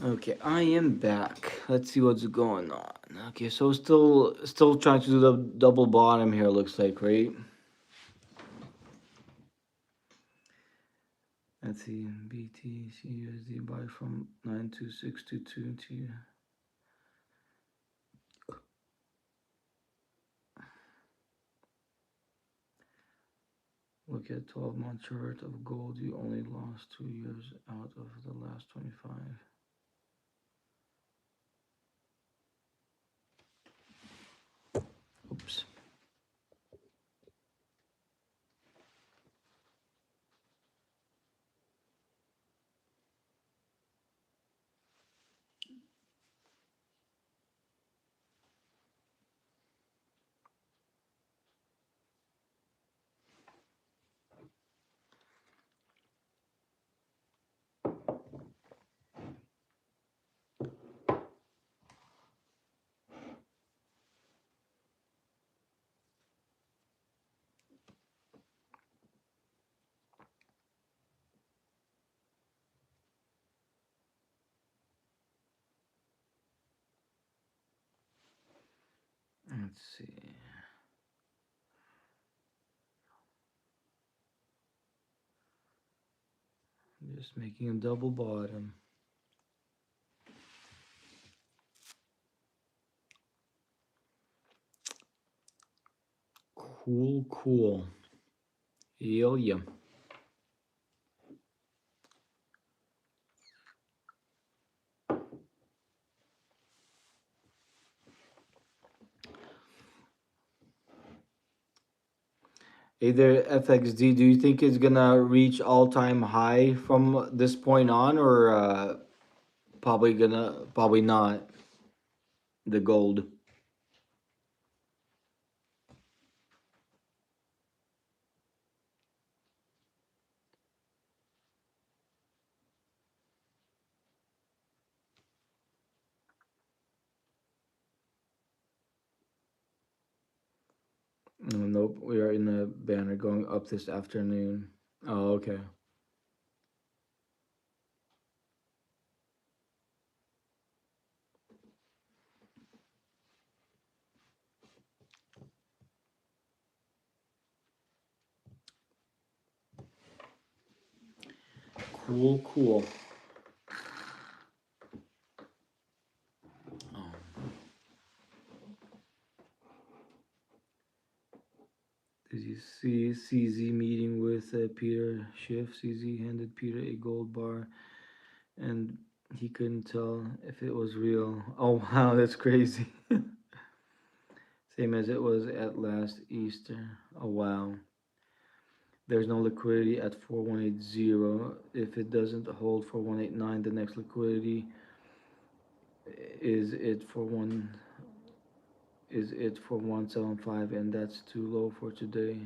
Okay, I am back. Let's see what's going on. Okay, so still trying to do the double bottom here. Looks like, right? Let's see, BTC USD buy from 92622 to look at 12-month chart of gold. You only lost 2 years out of the last 25. Oops. Let's see. Just making a double bottom. Cool, cool. Yeah. Either FXD, do you think it's gonna reach all-time high from this point on, or probably not the gold? Nope, we are in the banner going up this afternoon. Oh, okay. Cool, cool. Oh. Did you see CZ meeting with Peter Schiff? CZ handed Peter a gold bar, and he couldn't tell if it was real. Oh wow, that's crazy. Same as it was at last Easter. Oh wow. There's no liquidity at 4180. If it doesn't hold for 189, the next liquidity is it for one is it for 175, and that's too low for today.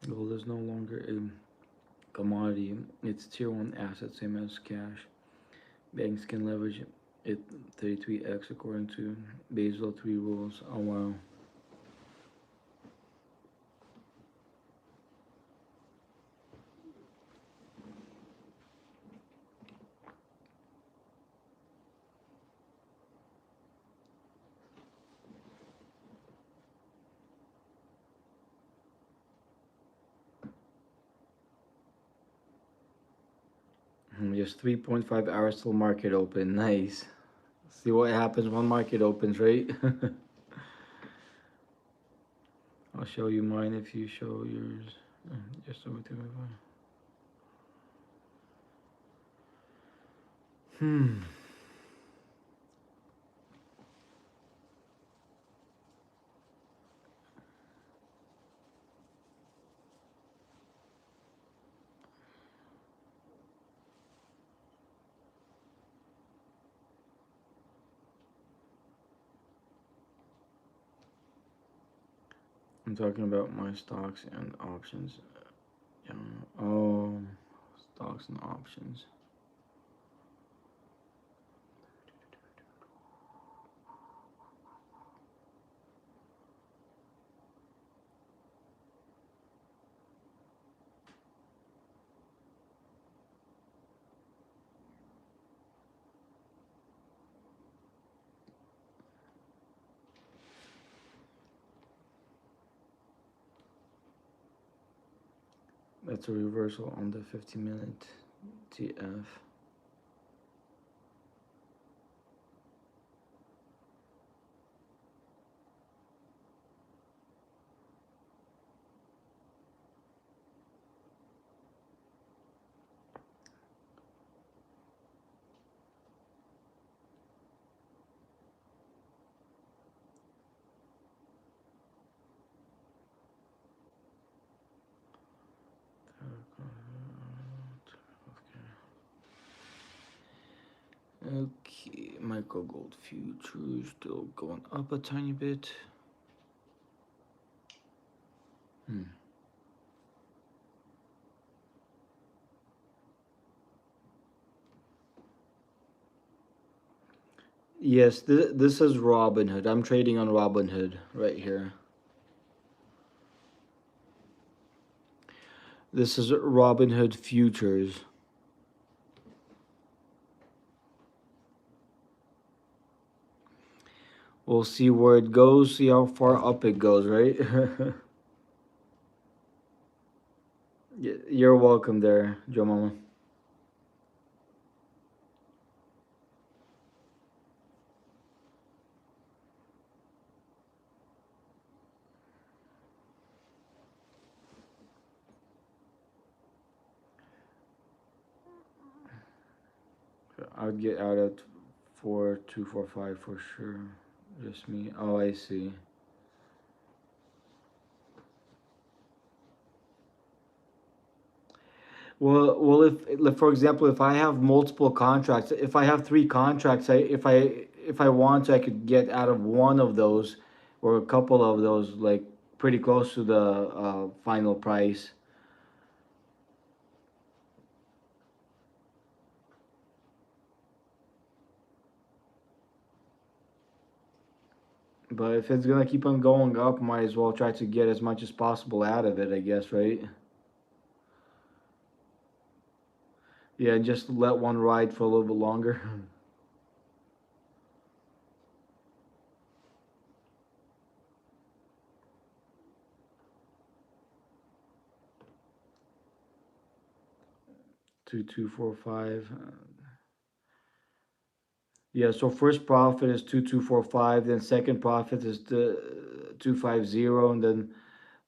Gold is no longer a commodity. It's tier one asset, same as cash. Banks can leverage it 33x according to Basel III rules. Oh wow. Just 3.5 hours till market open. Nice. See what happens when market opens, right? I'll show you mine if you show yours. Just over 2.5. Hmm. I'm talking about my stocks and options. Yeah. Oh, stocks and options. That's a reversal on the 50-minute TF. Okay, micro gold futures still going up a tiny bit. Hmm. Yes, this is Robinhood. I'm trading on Robinhood right here. This is Robinhood futures. We'll see where it goes, see how far up it goes, right? You're welcome there, Joe Mama. I'd get out at 4245 for sure. Just me. Oh, I see. Well, if for example, if I have multiple contracts, if I have three contracts, if I want to, I could get out of one of those, or a couple of those, like pretty close to the final price. But if it's gonna keep on going up, might as well try to get as much as possible out of it, I guess, right? Yeah, just let one ride for a little bit longer. 2245. Yeah, so first profit is 2245, then second profit is the 250, and then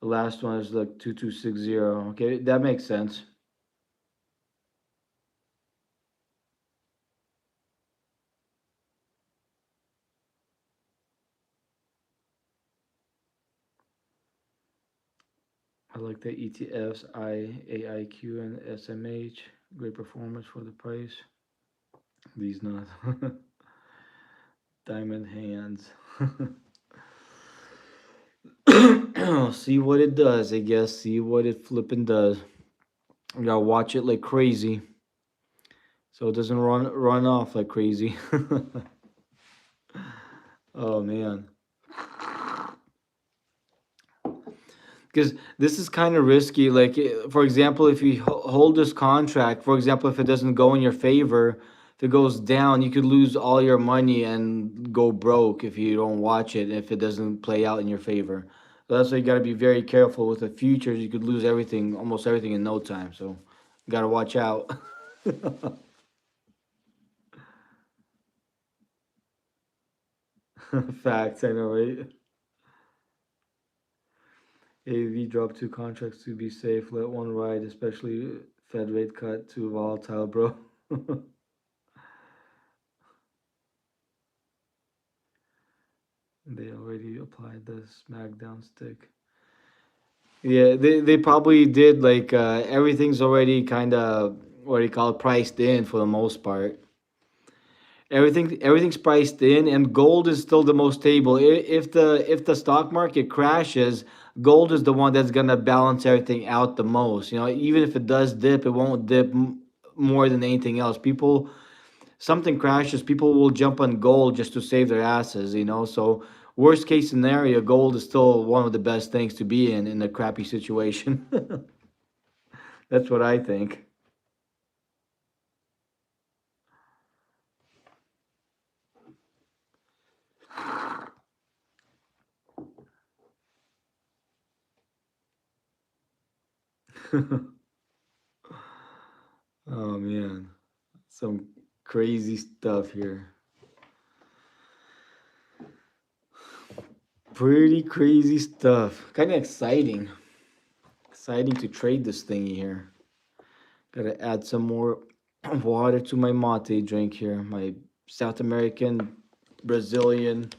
the last one is like 2260. Okay, that makes sense. I like the ETFs, AIQ, and SMH. Great performance for the price. These not diamond hands. See what it does, I guess. See what it flipping does. You gotta watch it like crazy, so it doesn't run off like crazy. Oh man, because this is kind of risky. Like for example, if you hold this contract, for example, if it doesn't go in your favor, if it goes down, you could lose all your money and go broke if you don't watch it. If it doesn't play out in your favor, so that's why you got to be very careful with the futures. You could lose everything, almost everything, in no time. So you got to watch out. Facts, I know, right? AV dropped two contracts to be safe. Let one ride, especially Fed rate cut too volatile, bro. They already applied the smackdown stick. Yeah, they probably did like everything's already kind of what do you call it, priced in for the most part. Everything's priced in, and gold is still the most stable. If the stock market crashes, gold is the one that's gonna balance everything out the most. You know, even if it does dip, it won't dip more than anything else. People, something crashes, people will jump on gold just to save their asses. You know, so worst case scenario, gold is still one of the best things to be in a crappy situation. That's what I think. Oh man, some crazy stuff here. Pretty crazy stuff. Kind of exciting. Exciting to trade this thingy here. Gotta add some more water to my mate drink here. My South American, Brazilian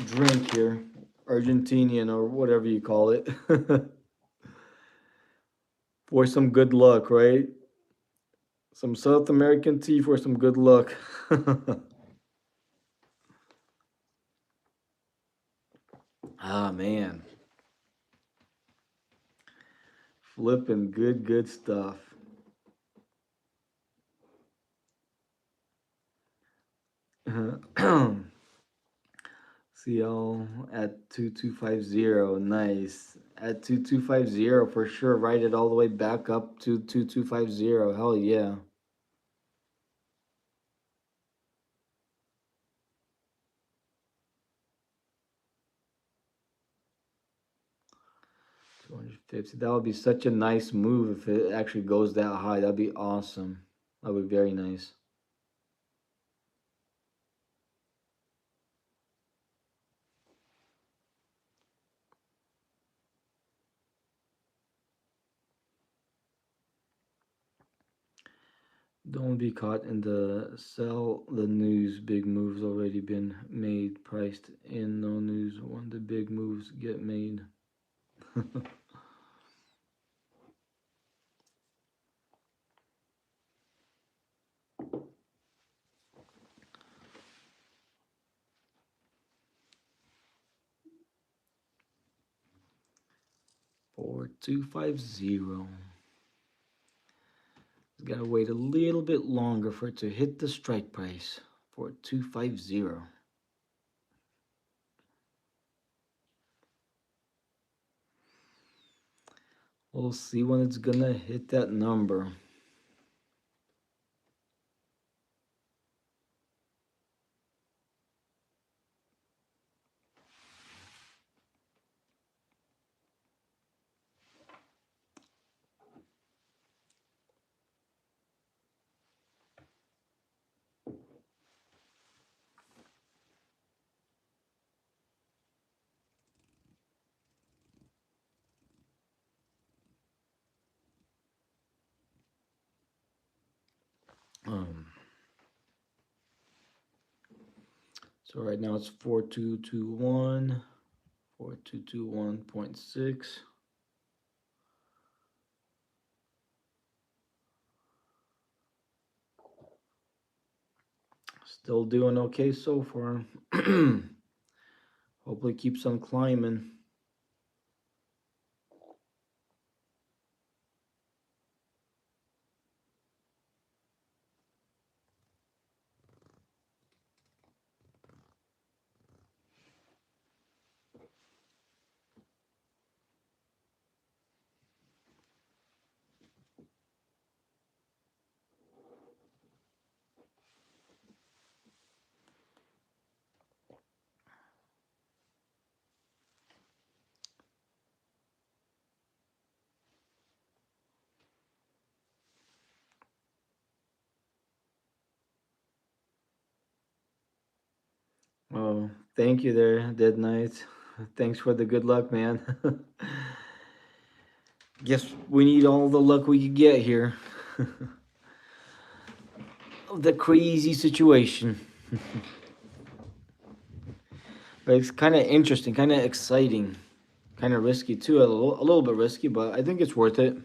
drink here. Argentinian or whatever you call it. For some good luck, right? Some South American tea for some good luck. Ah, man. Flipping good stuff. CL at 2250. Nice. At 2250 for sure. Write it all the way back up to 2250. Hell yeah. 250. That would be such a nice move if it actually goes that high. That'd be awesome. That would be very nice. 'Don't be caught in the sell the news. Big moves already been made. Priced in no news when the big moves get made. Four two five zero. Gotta wait a little bit longer for it to hit the strike price. 4250. We'll see when it's gonna hit that number. Um, so right now it's 4221, 4221.6. Still doing okay so far. Hopefully keeps on climbing. Oh, thank you there, Dead Knight. Thanks for the good luck, man. Guess we need all the luck we could get here. The crazy situation. But it's kind of interesting, kind of exciting, kind of risky too. A little bit risky, but I think it's worth it.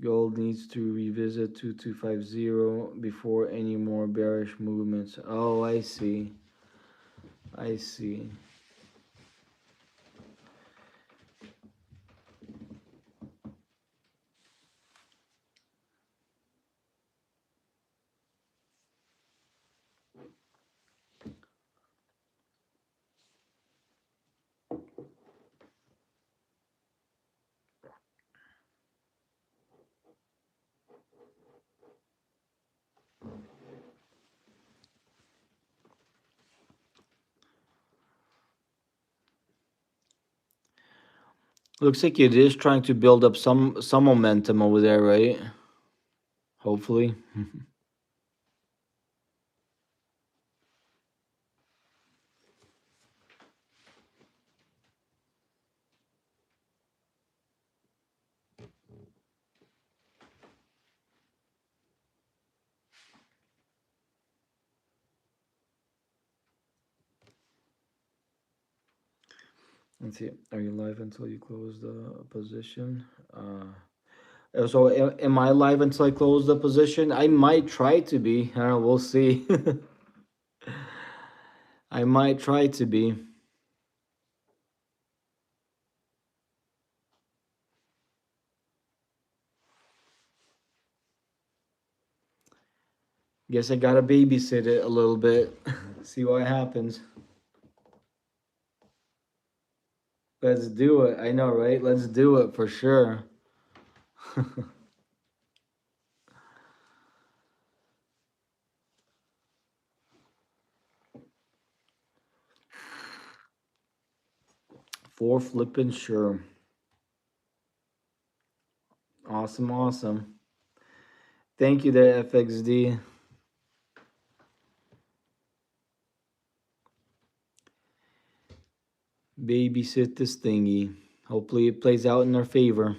Gold needs to revisit 2250 before any more bearish movements. Oh, I see. I see. Looks like it is trying to build up some momentum over there, right? Hopefully. Let's see. Are you live until you close the position? So am I live until I close the position? I might try to be. I don't know. We'll see. I might try to be. Guess I gotta babysit it a little bit. See what happens. Let's do it. I know, right? Let's do it for sure. For flipping sure. Awesome, awesome. Thank you there, FXD. Babysit this thingy. Hopefully it plays out in our favor.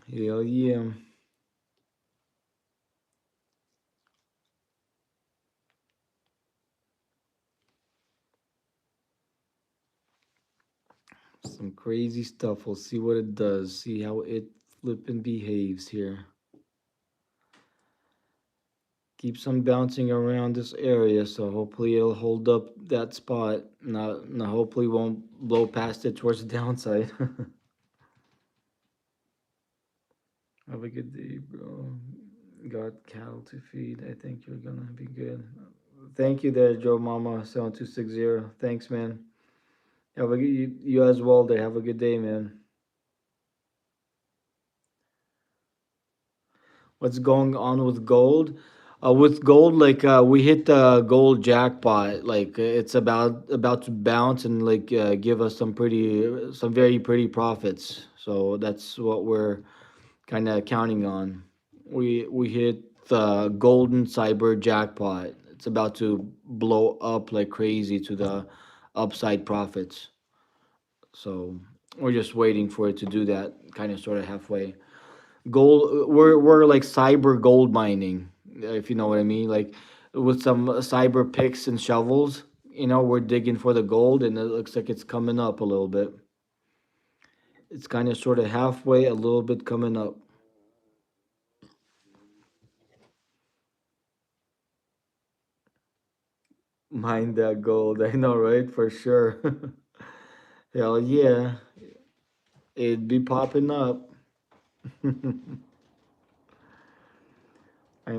Hell yeah. Some crazy stuff. We'll see what it does. See how it flipping behaves here. Keeps on bouncing around this area, so hopefully it'll hold up that spot. Not hopefully won't blow past it towards the downside. Have a good day, bro. Got cattle to feed. I think you're gonna be good. Thank you there, Joe Mama 7260. Thanks, man. Have a good you as well there. Have a good day, man. What's going on with gold? With gold, like we hit the gold jackpot. Like it's about to bounce and like give us some very pretty profits. So that's what we're kind of counting on. We hit the golden cyber jackpot. It's about to blow up like crazy to the upside profits. So we're just waiting for it to do that, kind of sort of halfway. Gold, we're like cyber gold mining, if you know what I mean. Like with some cyber picks and shovels, we're digging for the gold, and it looks like it's coming up a little bit. It's kind of sort of halfway, a little bit coming up. Mine that gold, I know, right? For sure. Hell yeah, it'd be popping up. I'm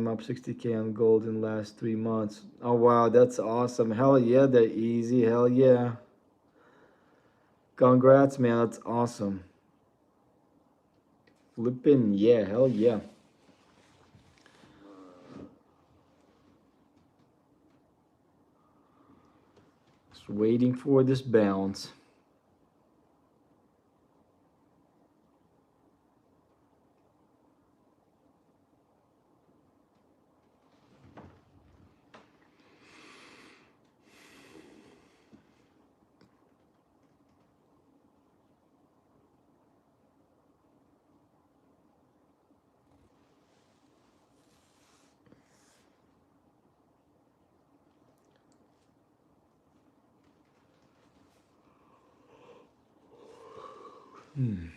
up 60K on gold in the last 3 months. Oh wow, that's awesome. Hell yeah, they're easy. Hell yeah. Congrats, man. That's awesome. Flippin' yeah, hell yeah. Just waiting for this bounce. Hmm.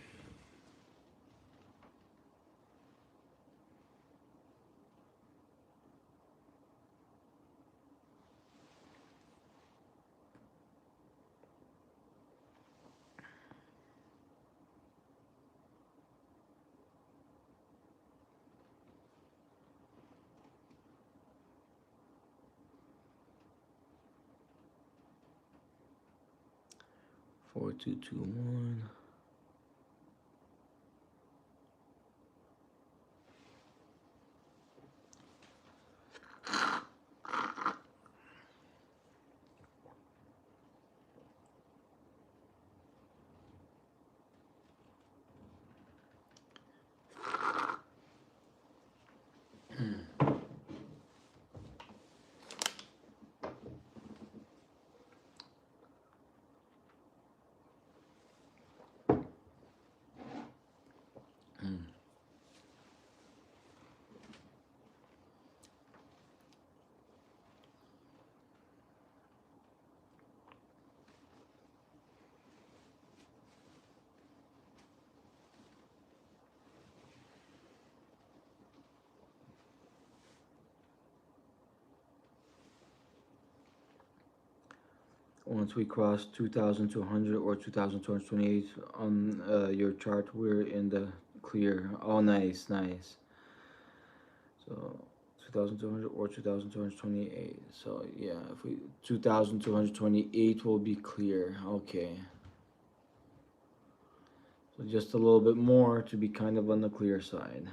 4221. Once we cross 2,200 or 2,228 on your chart, we're in the clear. Oh, nice, nice. So 2,200 or 2,228. So yeah, if we 2,228 will be clear. Okay. So just a little bit more to be kind of on the clear side.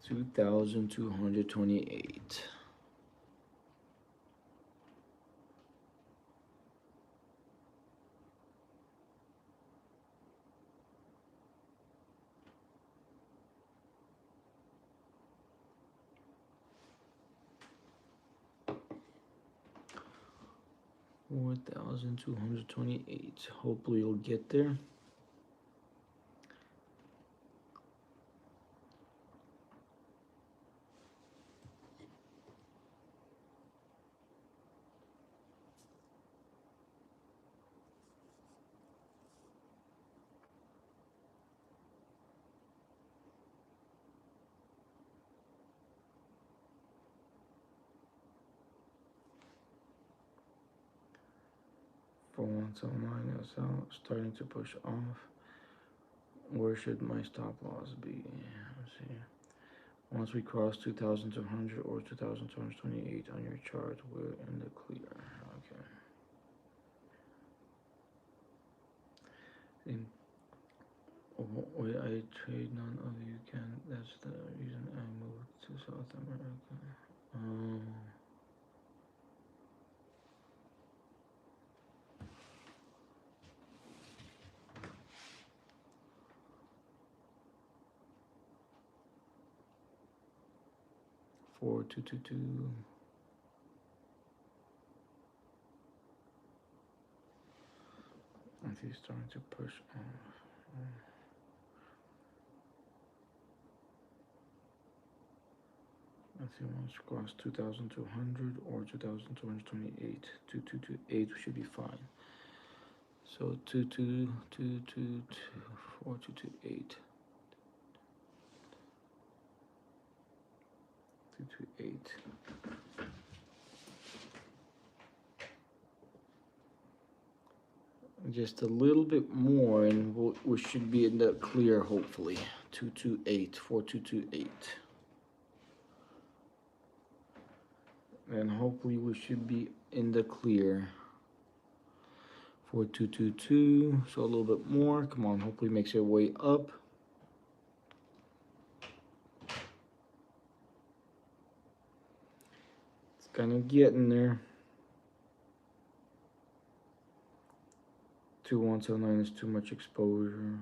2,228. $4,228. Hopefully you'll get there. For once online is out, starting to push off. Where should my stop loss be? Let's see. Once we cross 2,200 or 2,228 on your chart, we're in the clear. Okay. In way I trade none of you can. That's the reason I moved to South America. Um, 4222. I think he's starting to push off. Let's see, once cross 2,200 or 2,228. 2,228 should be fine. So 2,222, 4,228. 228. Just a little bit more, and we should be in the clear, hopefully. 228, 4,228. And hopefully we should be in the clear. 4,222, so a little bit more. Come on, hopefully makes your way up. It's kind of getting there. 2,179 is too much exposure.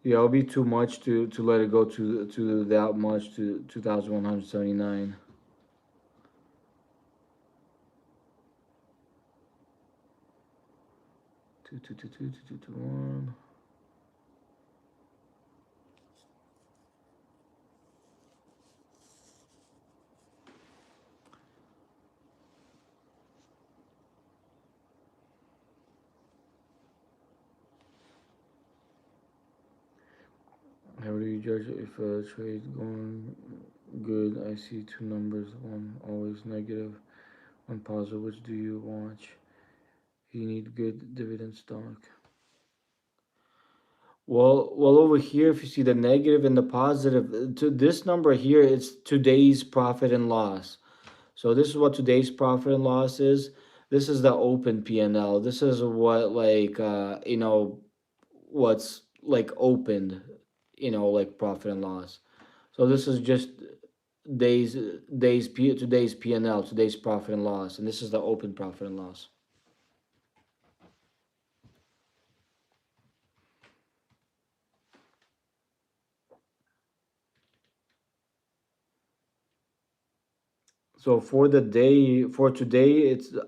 Yeah, it'll be too much to let it go to that much, to 2,179. 2,222, 2,221. How do you judge if a trade's going good? I see two numbers, one always negative, one positive. Which do you watch? You need good dividend stock. Well, over here, if you see the negative and the positive, to this number here, it's today's profit and loss. So this is what today's profit and loss is. This is the open P&L. This is what, like, what's like opened, like profit and loss. So this is just today's P&L, today's profit and loss, and this is the open profit and loss. So for today,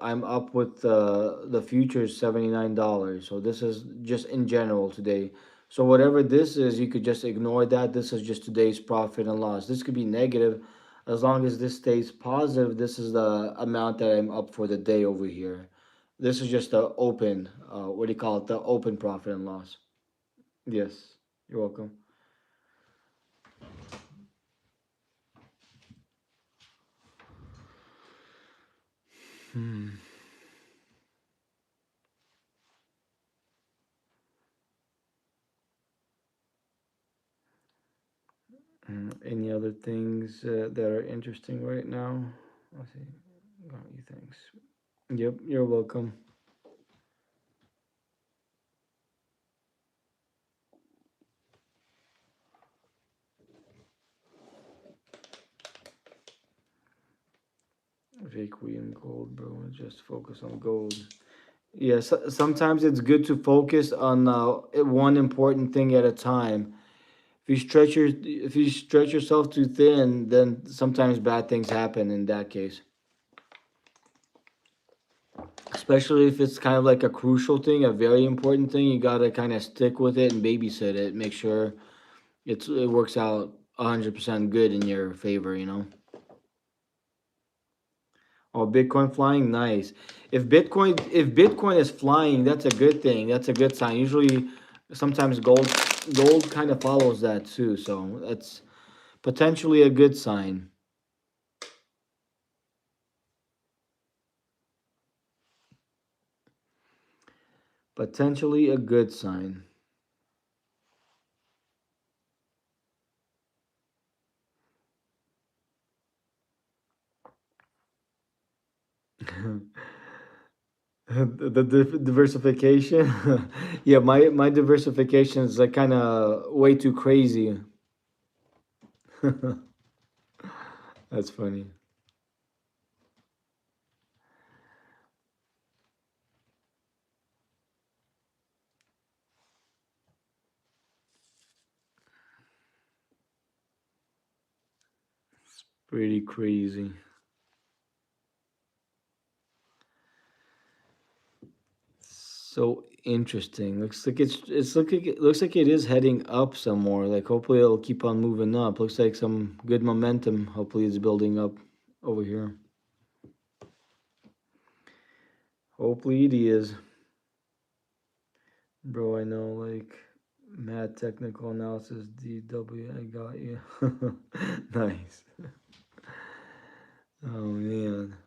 I'm up with the futures $79. So this is just in general today. So whatever this is, you could just ignore that. This is just today's profit and loss. This could be negative, as long as this stays positive. This is the amount that I'm up for the day over here. This is just the open. What do you call it? The open profit and loss. Yes, you're welcome. Hmm. Any other things that are interesting right now? Let's see. What you thanks. Yep, you're welcome. Requiem gold, bro. Just focus on gold. Yeah, sometimes it's good to focus on one important thing at a time. If you stretch yourself too thin, then sometimes bad things happen in that case. Especially if it's kind of like a crucial thing, a very important thing, you gotta kind of stick with it and babysit it. Make sure it works out 100% good in your favor. You know. Oh, Bitcoin flying, nice. If Bitcoin is flying, that's a good thing. That's a good sign. Usually, sometimes gold kind of follows that too. So that's potentially a good sign. Potentially a good sign. The diversification. Yeah, my diversification is like kind of way too crazy. That's funny. Pretty crazy. So interesting. Looks like it is heading up some more. Like hopefully it'll keep on moving up. Looks like some good momentum. Hopefully it's building up over here. Hopefully it is. Bro, I know like mad technical analysis DW. I got you. Nice. Oh man.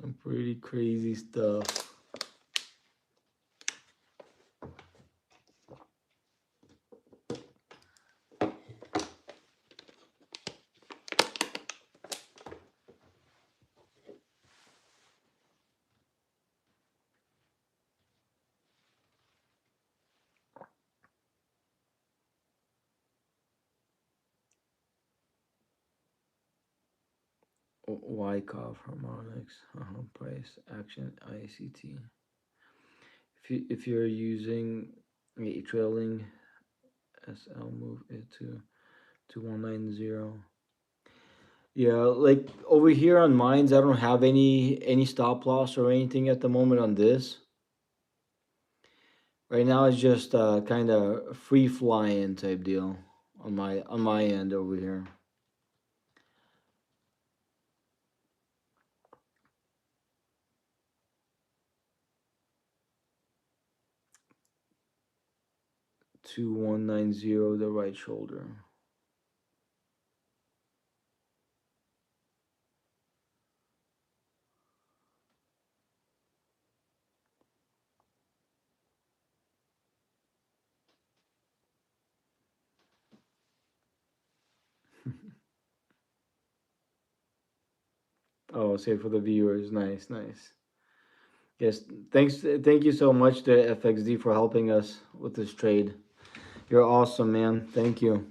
Some pretty crazy stuff. Wyckoff harmonics, price action ICT. If you're using a trailing SL, move it to 190. Yeah, like over here on mines, I don't have any stop loss or anything at the moment on this. Right now, it's just kind of free flying type deal on my end over here. 2190, the right shoulder. Oh, say for the viewers, nice, nice. Yes, thank you so much to FXD for helping us with this trade. You're awesome, man. Thank you.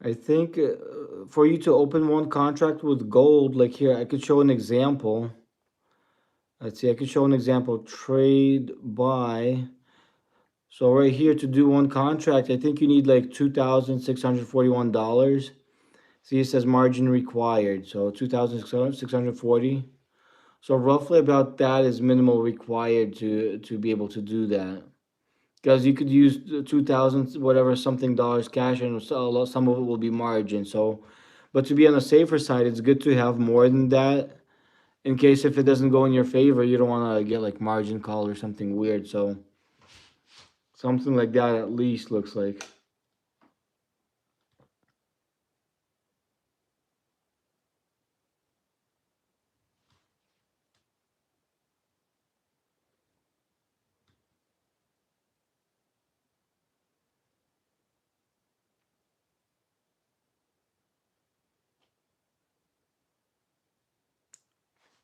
I think for you to open one contract with gold, like here, I could show an example. Let's see, I could show an example. Trade buy. So right here to do one contract, I think you need like $2,641. See, it says margin required. So 2,640. So roughly about that is minimal required to be able to do that. Because you could use the 2,000 whatever something dollars cash, and some of it will be margin. So, but to be on the safer side, it's good to have more than that in case if it doesn't go in your favor, you don't want to get like margin call or something weird. So something like that at least looks like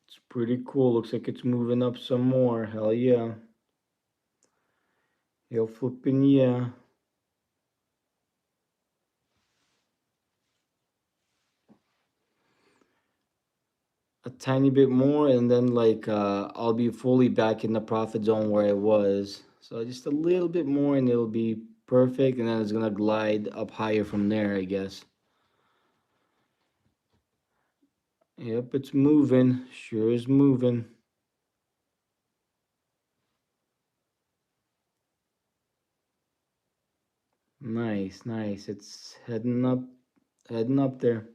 it's pretty cool. Looks like it's moving up some more. Hell yeah. Hell flipping yeah. A tiny bit more, and then like I'll be fully back in the profit zone where I was. So just a little bit more, and it'll be perfect, and then it's gonna glide up higher from there, I guess. Yep, it's moving. Sure is moving. Nice, nice. It's heading up there.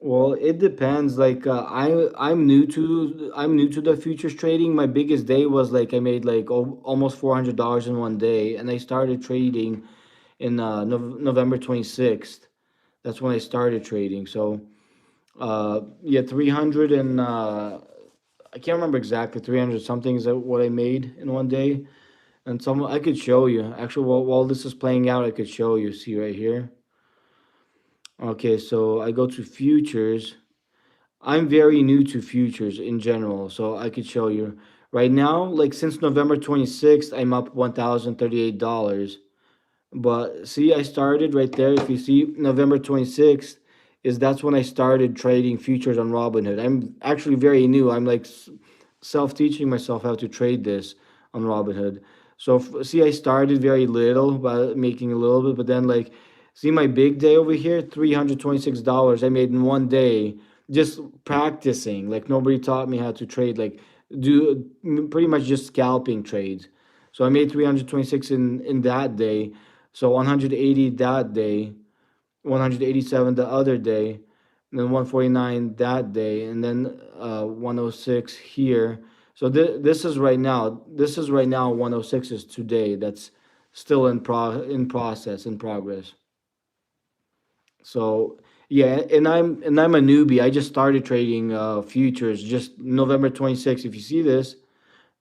Well, it depends. Like I'm new to the futures trading. My biggest day was like I made like almost $400 in one day, and I started trading in November 26th. That's when I started trading. So yeah, 300 and I can't remember exactly 300 something is what I made in one day. And some I could show you. Actually, while this is playing out, I could show you. See right here. Okay, so I go to futures. I'm very new to futures in general, so I could show you. Right now, like since November 26th, I'm up $1,038. But see, I started right there. If you see November 26th, is that's when I started trading futures on Robinhood. I'm actually very new. I'm like self-teaching myself how to trade this on Robinhood. So see, I started very little by making a little bit, but then like see my big day over here, $326 I made in one day just practicing. Like nobody taught me how to trade. Like do pretty much just scalping trades. So I made 326 in that day. So 180 that day, 187 the other day, and then 149 that day, and then 106 here. So this is right now. This is right now 106 is today. That's still in process in progress. So yeah, and I'm a newbie. I just started trading futures just November 26th. If you see this,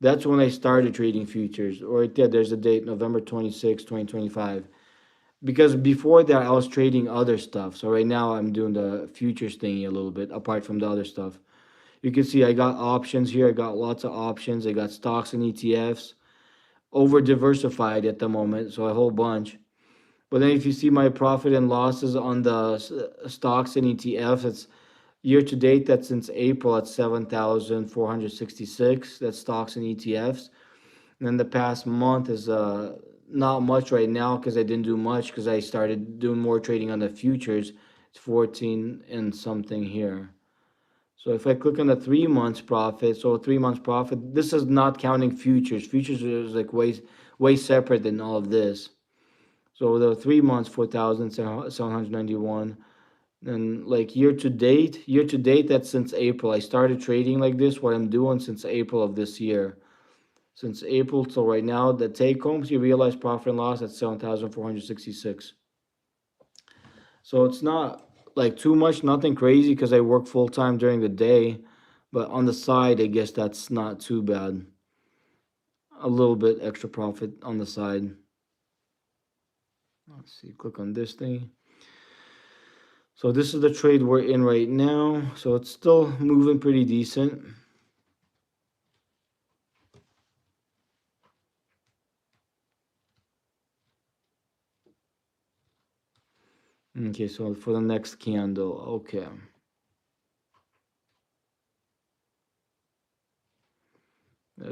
that's when I started trading futures. Or yeah, there's a date, November 26, 2025. Because before that I was trading other stuff. So right now I'm doing the futures thingy a little bit apart from the other stuff. You can see I got options here. I got lots of options. I got stocks and ETFs. Over diversified at the moment, so a whole bunch. But then if you see my profit and losses on the stocks and ETFs, it's year to date. That's since April at 7,466. That's stocks and ETFs. And then the past month is not much right now because I didn't do much because I started doing more trading on the futures. It's 14 and something here. So if I click on the 3 months profit, so 3 months profit, this is not counting futures. Futures is like way separate than all of this. So the 3 months 4,791. And like year to date, that's since April. I started trading like this, what I'm doing since April of this year. Since April till right now, the take homes you realize profit and loss at 7,466. So it's not like too much, nothing crazy because I work full time during the day, but on the side, I guess that's not too bad. A little bit extra profit on the side. Let's see, click on this thing. So this is the trade we're in right now. So it's still moving pretty decent. Okay, so for the next candle, okay.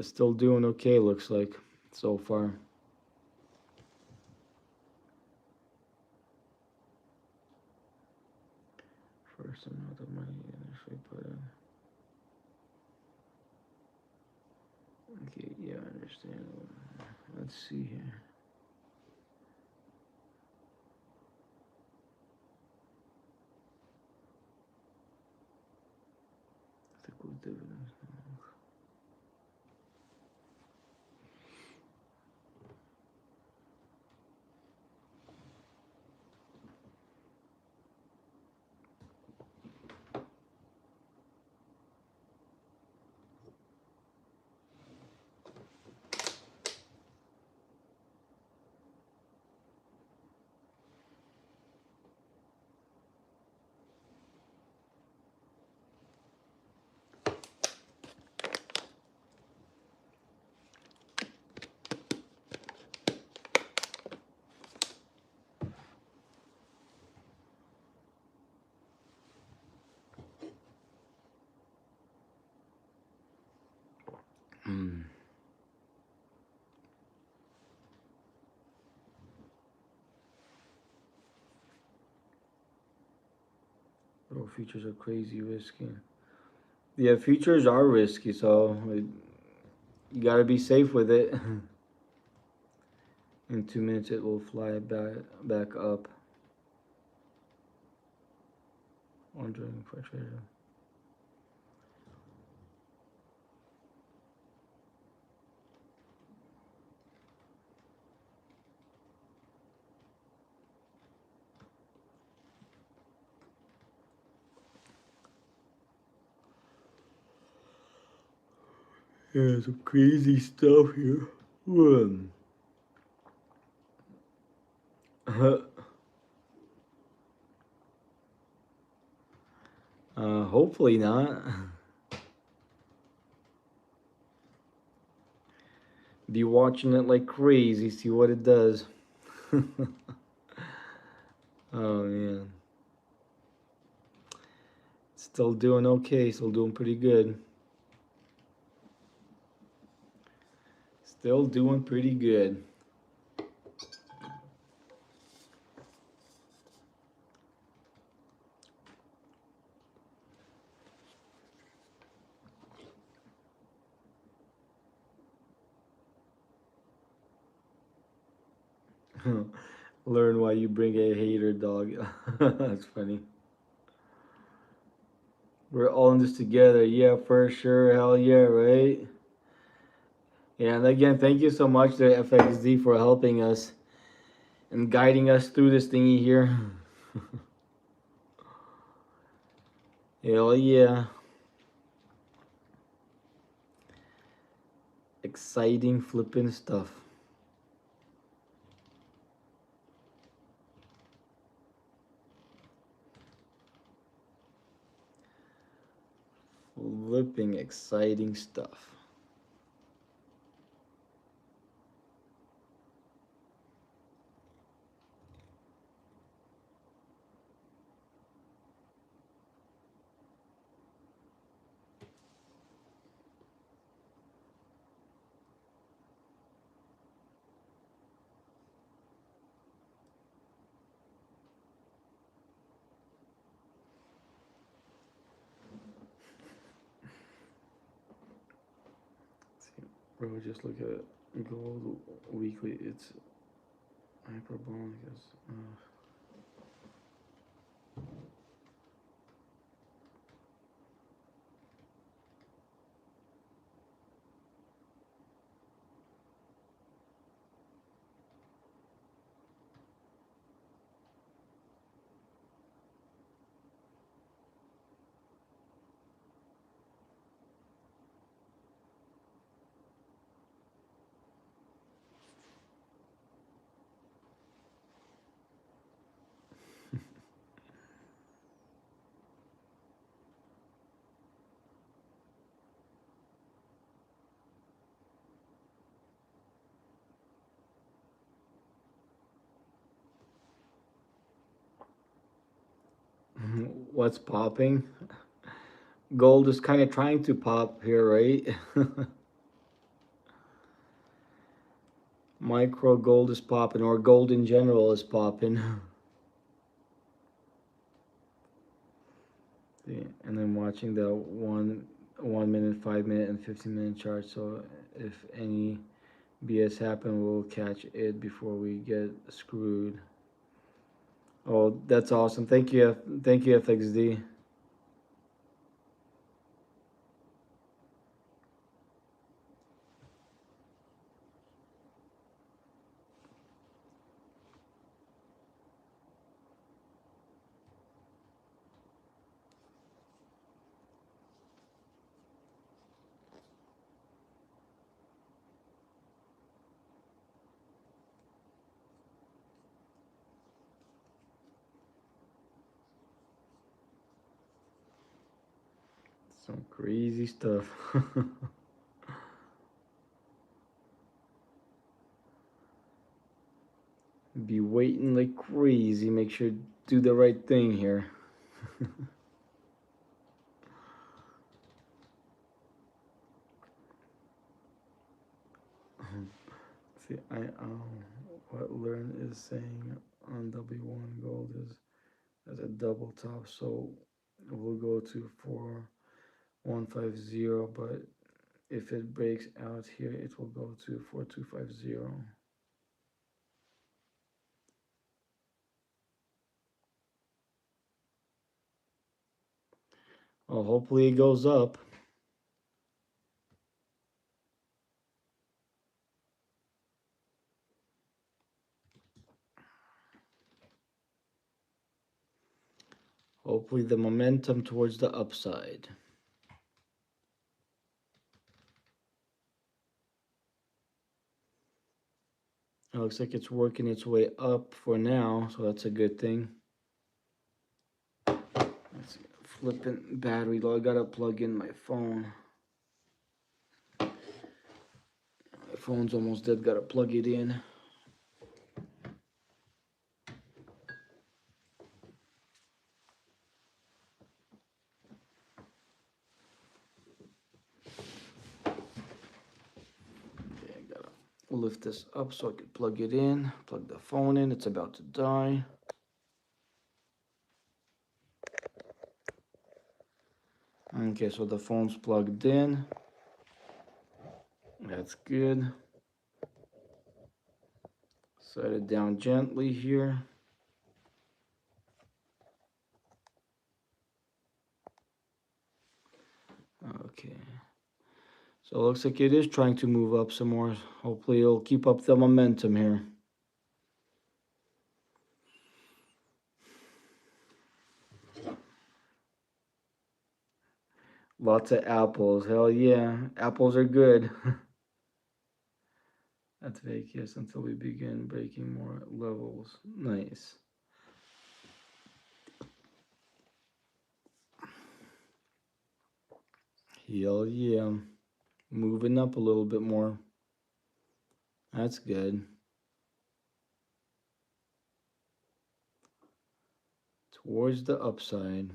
Still doing okay, looks like so far. first amount of money you initially put in. Okay, yeah, I understand. Let's see here. Ethical dividends. Bro, futures are crazy risky. Yeah, futures are risky, so you gotta be safe with it. In 2 minutes, it will fly back up. Wondering for treasure. Yeah, some crazy stuff here. Hopefully not. Be watching it like crazy, see what it does. Oh man. Still doing okay, still doing pretty good. Still doing pretty good. Learn why you bring a hater, dog. That's funny. We're all in this together. Yeah, for sure. Hell yeah, right? Yeah, and again, thank you so much to FXD for helping us and guiding us through this thingy here. Hell yeah. Exciting flipping stuff. Flipping exciting stuff. Bro, just look at gold weekly. It's hyperbolic. What's popping? Gold is kind of trying to pop here, right? Micro gold is popping, or gold in general is popping. and then watching the 1 minute, 5 minute, and 15-minute chart. So if any BS happen, we'll catch it before we get screwed. Oh, that's awesome. Thank you, FXD. Some crazy stuff. Be waiting like crazy. Make sure to do the right thing here. See, what Learn is saying on W1 gold is as a double top, so we'll go to 4150, but if it breaks out here, it will go to 4250. Well, hopefully it goes up. Hopefully the momentum towards the upside. It looks like it's working its way up for now, so that's a good thing. Let's see, flipping battery low. I gotta plug in my phone. My phone's almost dead, gotta plug it in. Okay, I gotta lift this up so I can plug it in. Plug the phone in, it's about to die. Okay, so the phone's plugged in. That's good. Set it down gently here. Okay. So it looks like it is trying to move up some more. Hopefully it'll keep up the momentum here. Lots of apples. Hell yeah. Apples are good. That's fake, yes, until we begin breaking more levels. Nice. Hell yeah. Moving up a little bit more. That's good. Towards the upside.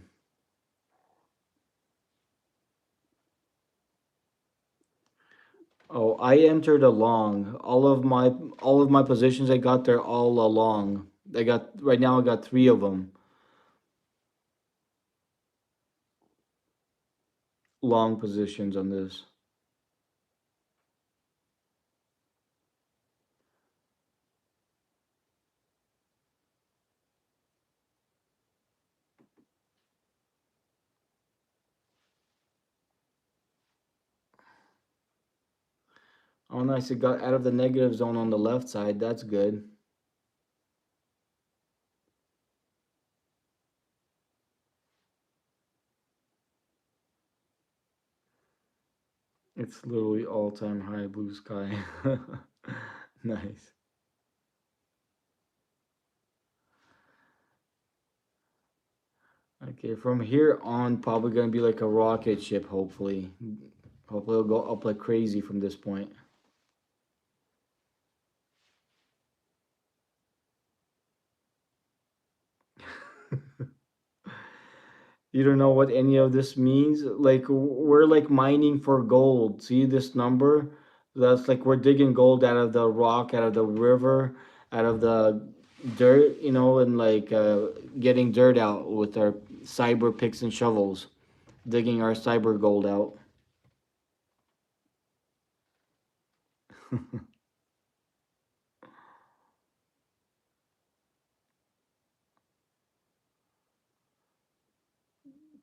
Oh, I entered a long. All of my positions I got there all along. I got right now I got 3 of them. Long positions on this. Oh, nice. It got out of the negative zone on the left side. That's good. It's literally all-time high blue sky. Nice. Okay, from here on, probably gonna be like a rocket ship, hopefully. Hopefully it'll go up like crazy from this point. You don't know what any of this means? Like, we're like mining for gold. See this number? That's like we're digging gold out of the rock, out of the river, out of the dirt, and like getting dirt out with our cyber picks and shovels. digging our cyber gold out.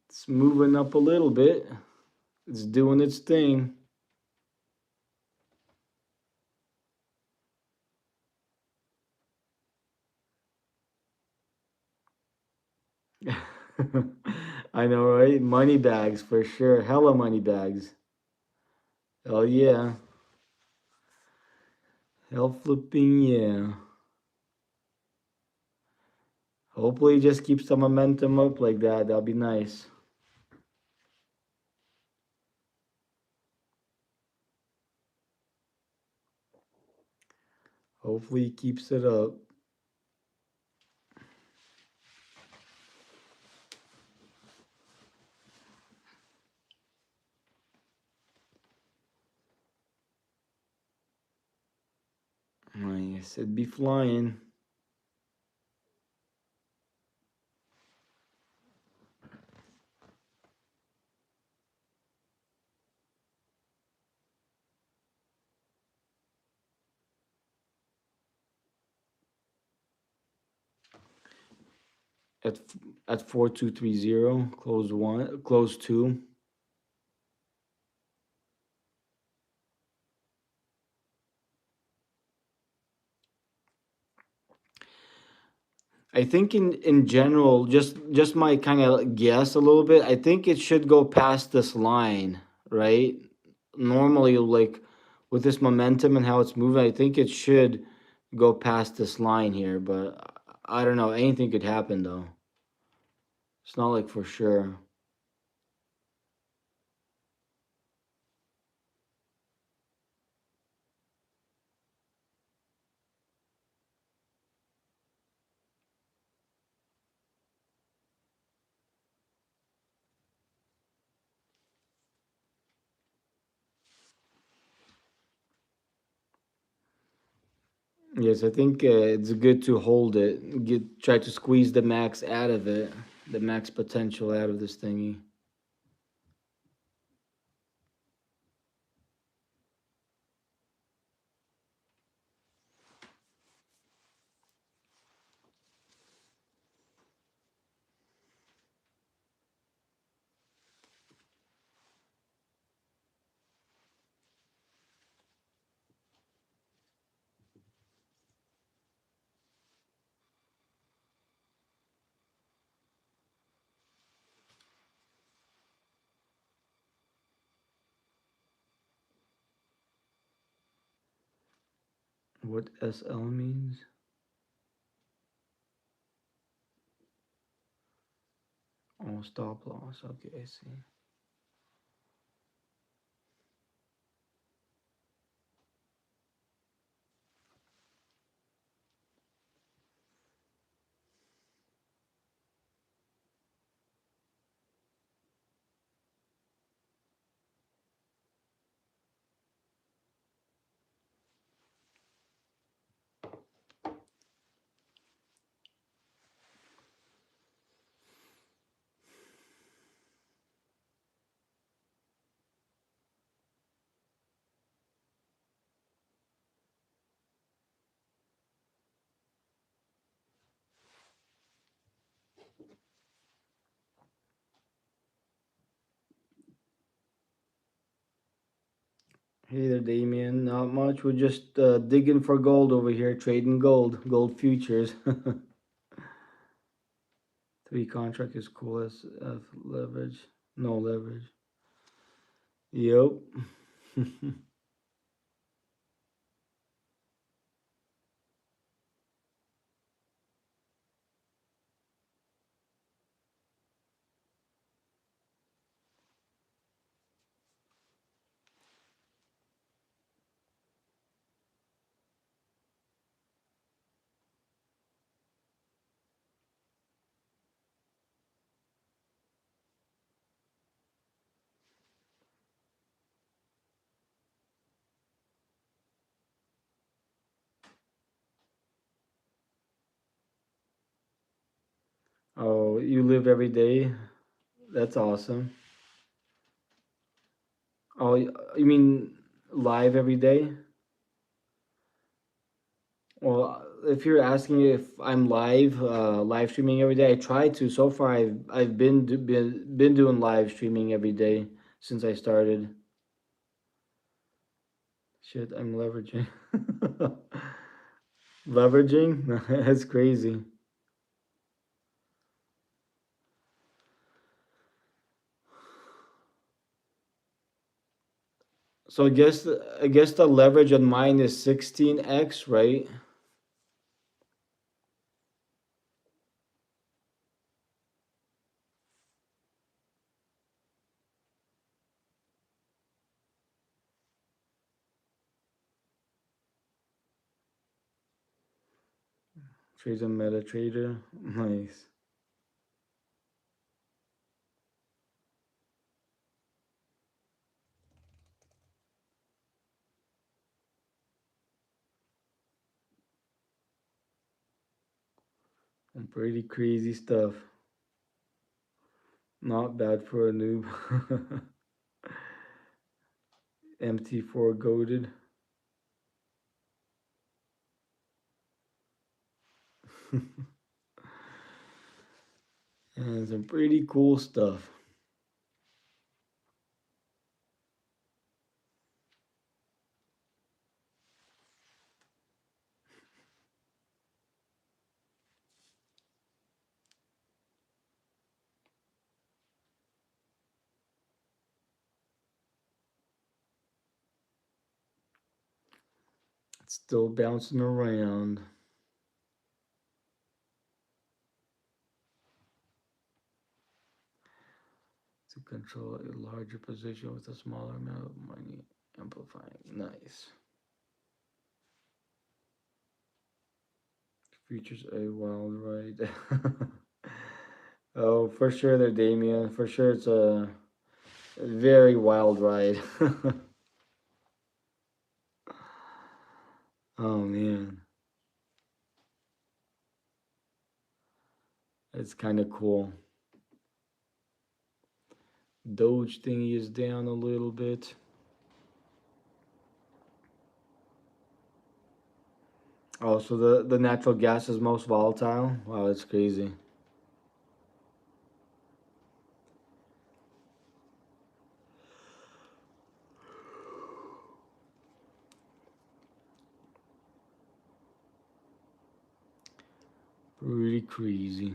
It's moving up a little bit. It's doing its thing. I know, right? Money bags for sure. Hella money bags. Hell yeah. Hell flipping yeah. Hopefully, just keeps the momentum up like that. That'll be nice. Hopefully, he keeps it up. I said, be flying. At at 4230, close one, close two. I think in general, just my kind of guess a little bit. I think it should go past this line, right? Normally, like with this momentum and how it's moving, I think it should go past this line here. But I don't know. Anything could happen though. It's not like for sure. Yes, I think it's good to hold it. Try to squeeze the max out of it, the max potential out of this thingy. What SL means? Oh, stop loss. Okay, I see. Hey there, Damien. Not much. We're just digging for gold over here, trading gold futures. Three contract is cool as leverage, no leverage. Yep. Oh, you live every day. That's awesome. Oh, you mean live every day? Well, if you're asking if I'm live streaming every day, I try to. So far, I've been doing live streaming every day since I started. Shit, I'm leveraging. Leveraging? That's crazy. So I guess the leverage on mine is 16x, right? Trades on MetaTrader. Nice. Some pretty crazy stuff. Not bad for a noob. MT4 goaded. And some pretty cool stuff. It's still bouncing around. To control a larger position with a smaller amount of money. Amplifying. Nice. Features a wild ride. Oh, for sure there, Damien. For sure it's a very wild ride. Oh man. It's kind of cool. Doge thingy is down a little bit. Oh, so the natural gas is most volatile? Wow, that's crazy. Pretty crazy.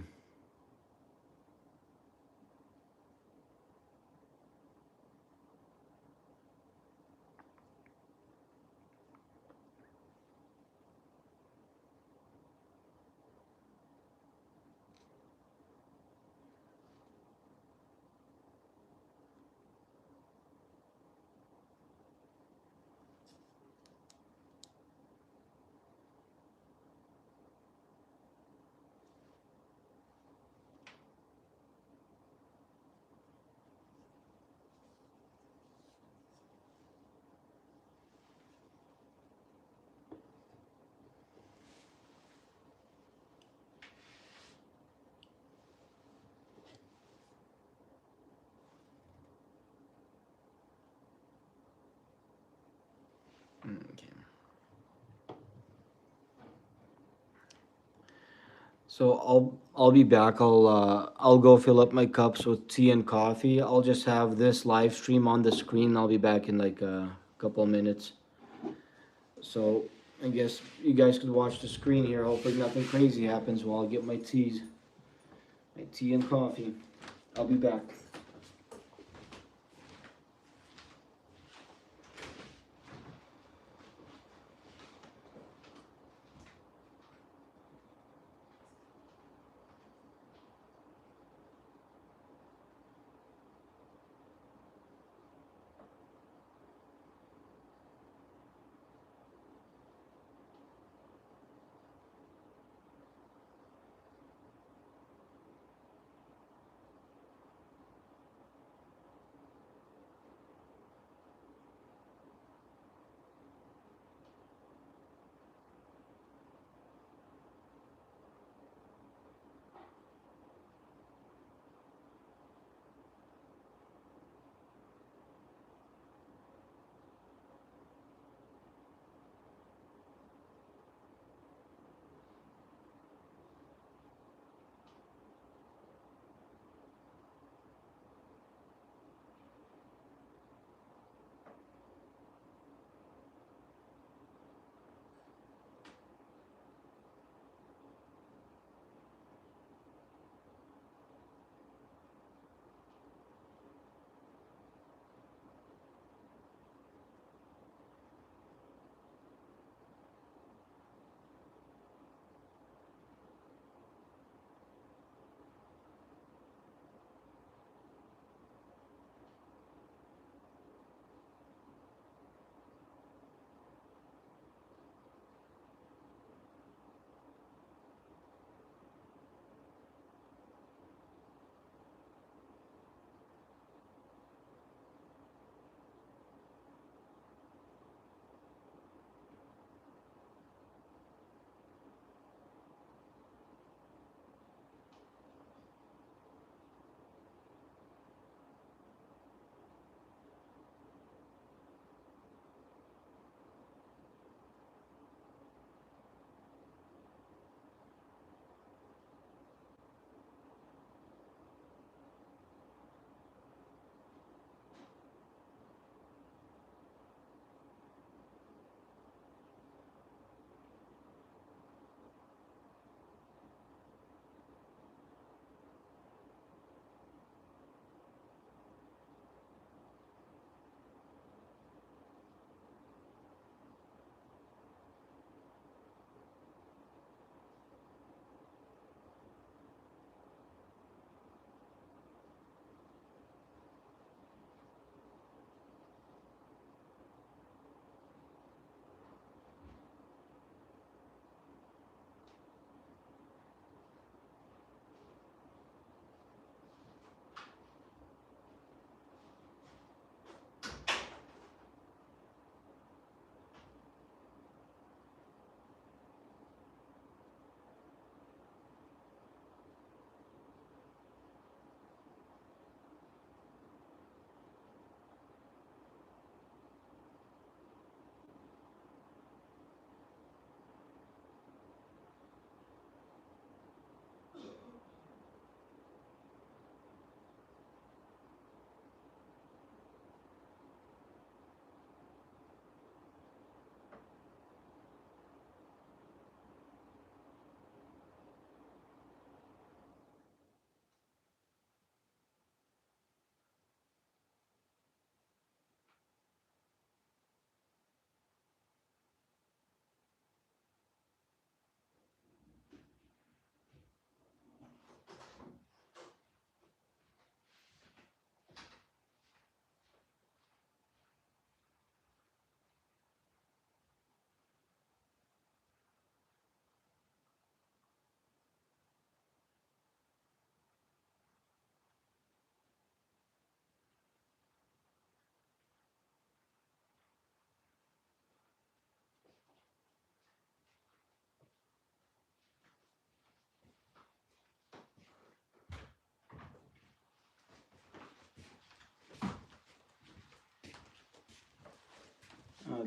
Okay. So I'll be back. I'll go fill up my cups with tea and coffee. I'll just have this live stream on the screen. I'll be back in like a couple of minutes. So I guess you guys could watch the screen here. Hopefully nothing crazy happens while I get my tea and coffee. I'll be back.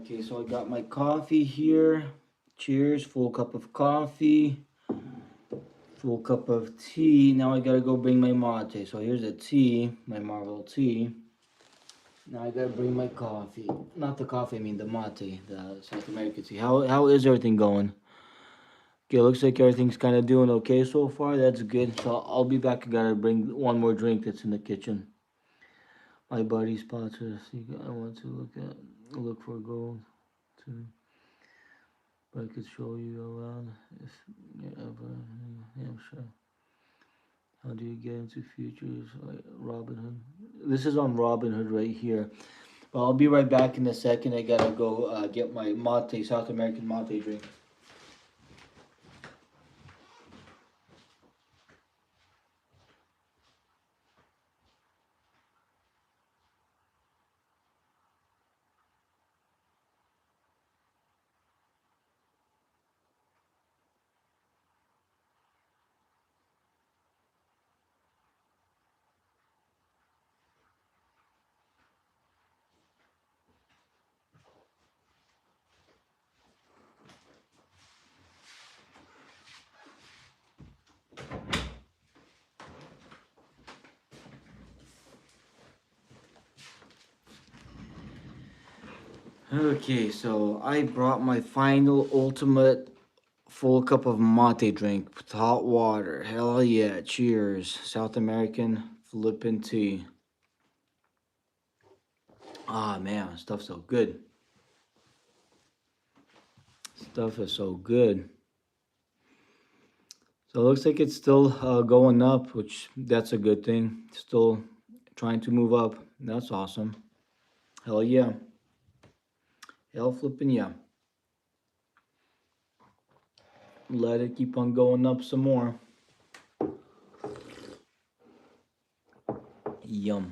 Okay, so I got my coffee here. Cheers, full cup of coffee, full cup of tea. Now I gotta go bring my mate. So here's the tea, my Marvel tea. Now I gotta bring my coffee. Not the coffee, I mean the mate, the South American tea. How is everything going? Okay, looks like everything's kind of doing okay so far. That's good. So I'll be back. I gotta bring one more drink that's in the kitchen. My buddy spots us. I want to look for gold too. But I could show you around if you're ever in Hampshire. How do you get into futures like Robinhood? This is on Robinhood right here. Well, I'll be right back in a second. I gotta go get my mate, South American mate drink. Okay, so I brought my final ultimate full cup of mate drink with hot water. Hell yeah, cheers. South American flippin' tea. Ah man, stuff's so good. Stuff is so good. So it looks like it's still going up, which that's a good thing. Still trying to move up. That's awesome. Hell yeah. Hell flipping yeah. Let it keep on going up some more. Yum.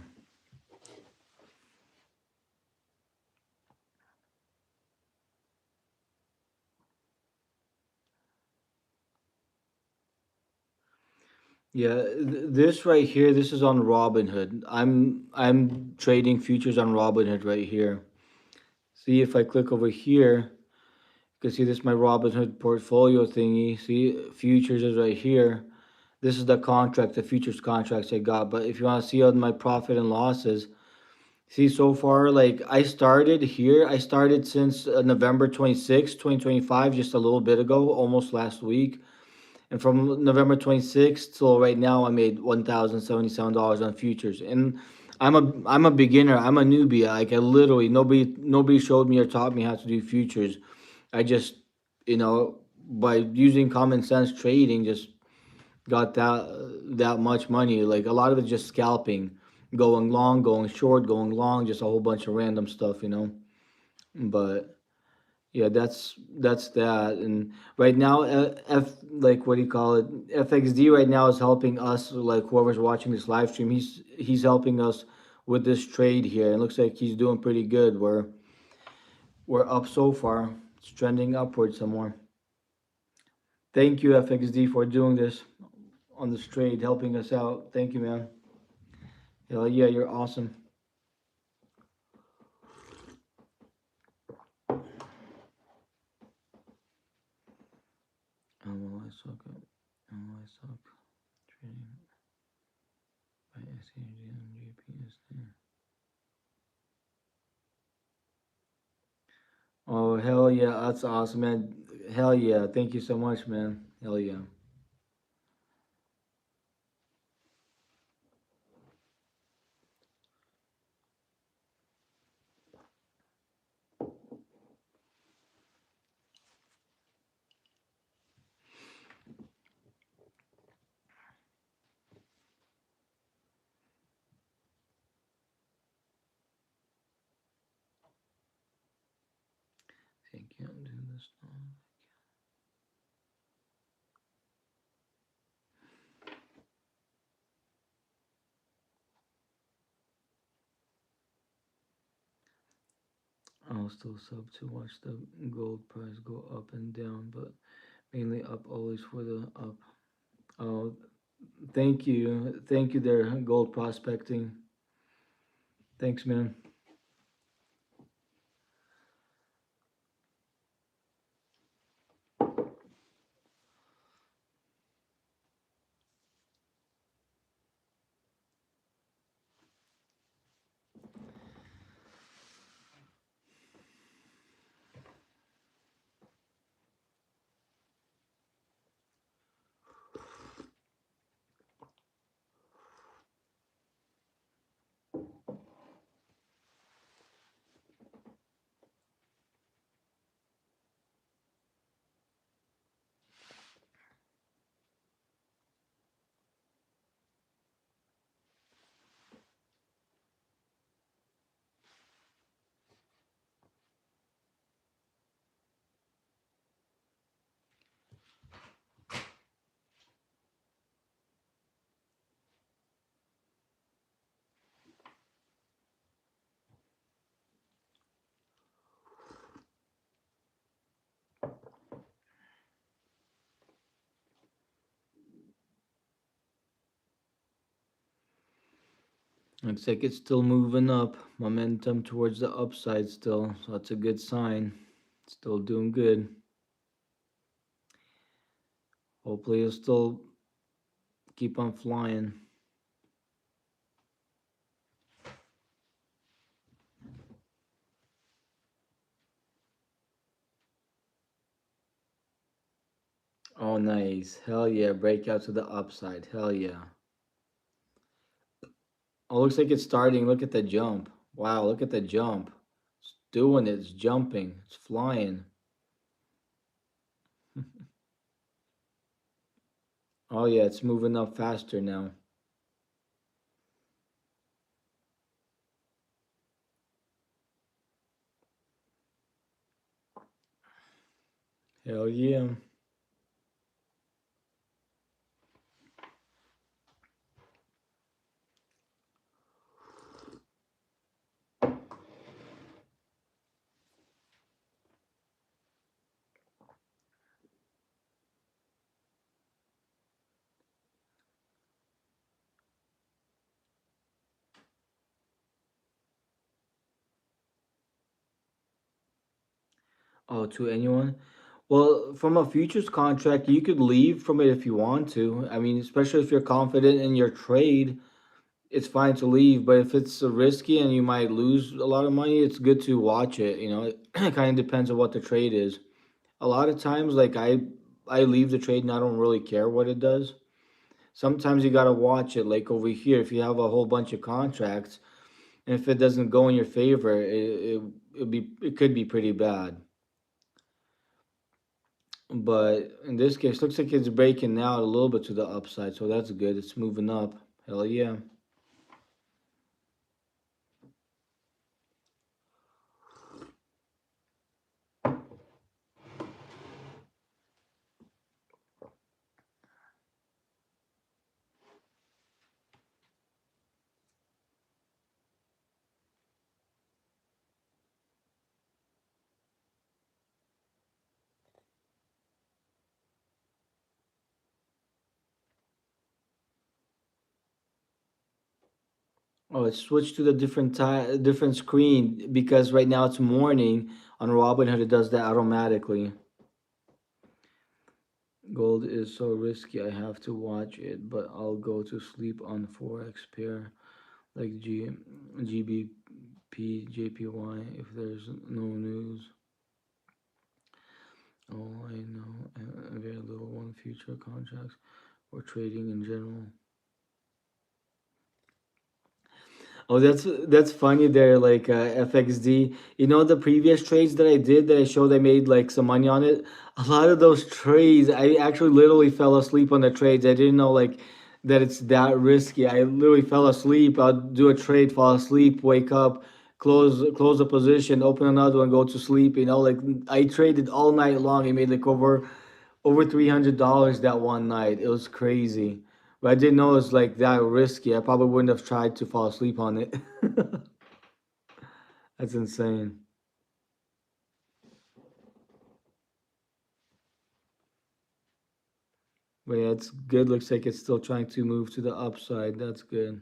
Yeah, this right here, this is on Robinhood. I'm trading futures on Robinhood right here. See if I click over here, you can see this is my Robinhood portfolio thingy. See, futures is right here. This is the contract, the futures contracts I got. But if you want to see all my profit and losses, see so far, like I started here. I started since November 26, 2025, just a little bit ago, almost last week. And from November 26th till right now, I made $1,077 on futures. And I'm a beginner. I'm a newbie. Like I literally nobody showed me or taught me how to do futures. I just by using common sense trading just got that much money. Like a lot of it's just scalping, going long, going short, going long, just a whole bunch of random stuff. But yeah, that's that. And right now, like what do you call it? FXD right now is helping us. Like whoever's watching this live stream, he's helping us with this trade here. It looks like he's doing pretty good. We're up so far. It's trending upward some more. Thank you, FXD, for doing this on this trade, helping us out. Thank you, man. Hell yeah, you're awesome. I suck at I suck trading by SCG and GPSD. Oh hell yeah, that's awesome, man. Hell yeah, thank you so much, man. Hell yeah. I can't do this now. I'll still sub to watch the gold price go up and down, but mainly up always for the up. Oh, thank you there, gold prospecting. Thanks, man. Looks like it's still moving up. Momentum towards the upside still. So that's a good sign. Still doing good. Hopefully it'll still keep on flying. Oh, nice. Hell yeah. Breakout to the upside. Hell yeah. Oh, looks like it's starting. Look at the jump. Wow, look at the jump. It's doing it. It's jumping. It's flying. Oh, yeah. It's moving up faster now. Hell yeah. Oh, to anyone? Well, from a futures contract, you could leave from it if you want to. I mean, especially if you're confident in your trade, it's fine to leave. But if it's risky and you might lose a lot of money, it's good to watch it. It kind of depends on what the trade is. A lot of times, like I leave the trade and I don't really care what it does. Sometimes you gotta watch it. Like over here, if you have a whole bunch of contracts, and if it doesn't go in your favor, it could be pretty bad. But in this case, looks like it's breaking out a little bit to the upside, so that's good. It's moving up. Hell yeah. Oh, it switched to the different screen because right now it's morning. On Robinhood, it does that automatically. Gold is so risky, I have to watch it, but I'll go to sleep on forex pair like GBP, JPY if there's no news. All I know, very little on future contracts or trading in general. Oh, that's funny there, like FXD. The previous trades that I did that I showed I made like some money on it. A lot of those trades, I actually literally fell asleep on the trades. I didn't know like that it's that risky. I literally fell asleep. I'll do a trade, fall asleep, wake up, close a position, open another one, go to sleep. Like I traded all night long. I made like over $300 that one night. It was crazy. But I didn't know it was like that risky. I probably wouldn't have tried to fall asleep on it. That's insane. But yeah, it's good. Looks like it's still trying to move to the upside. That's good.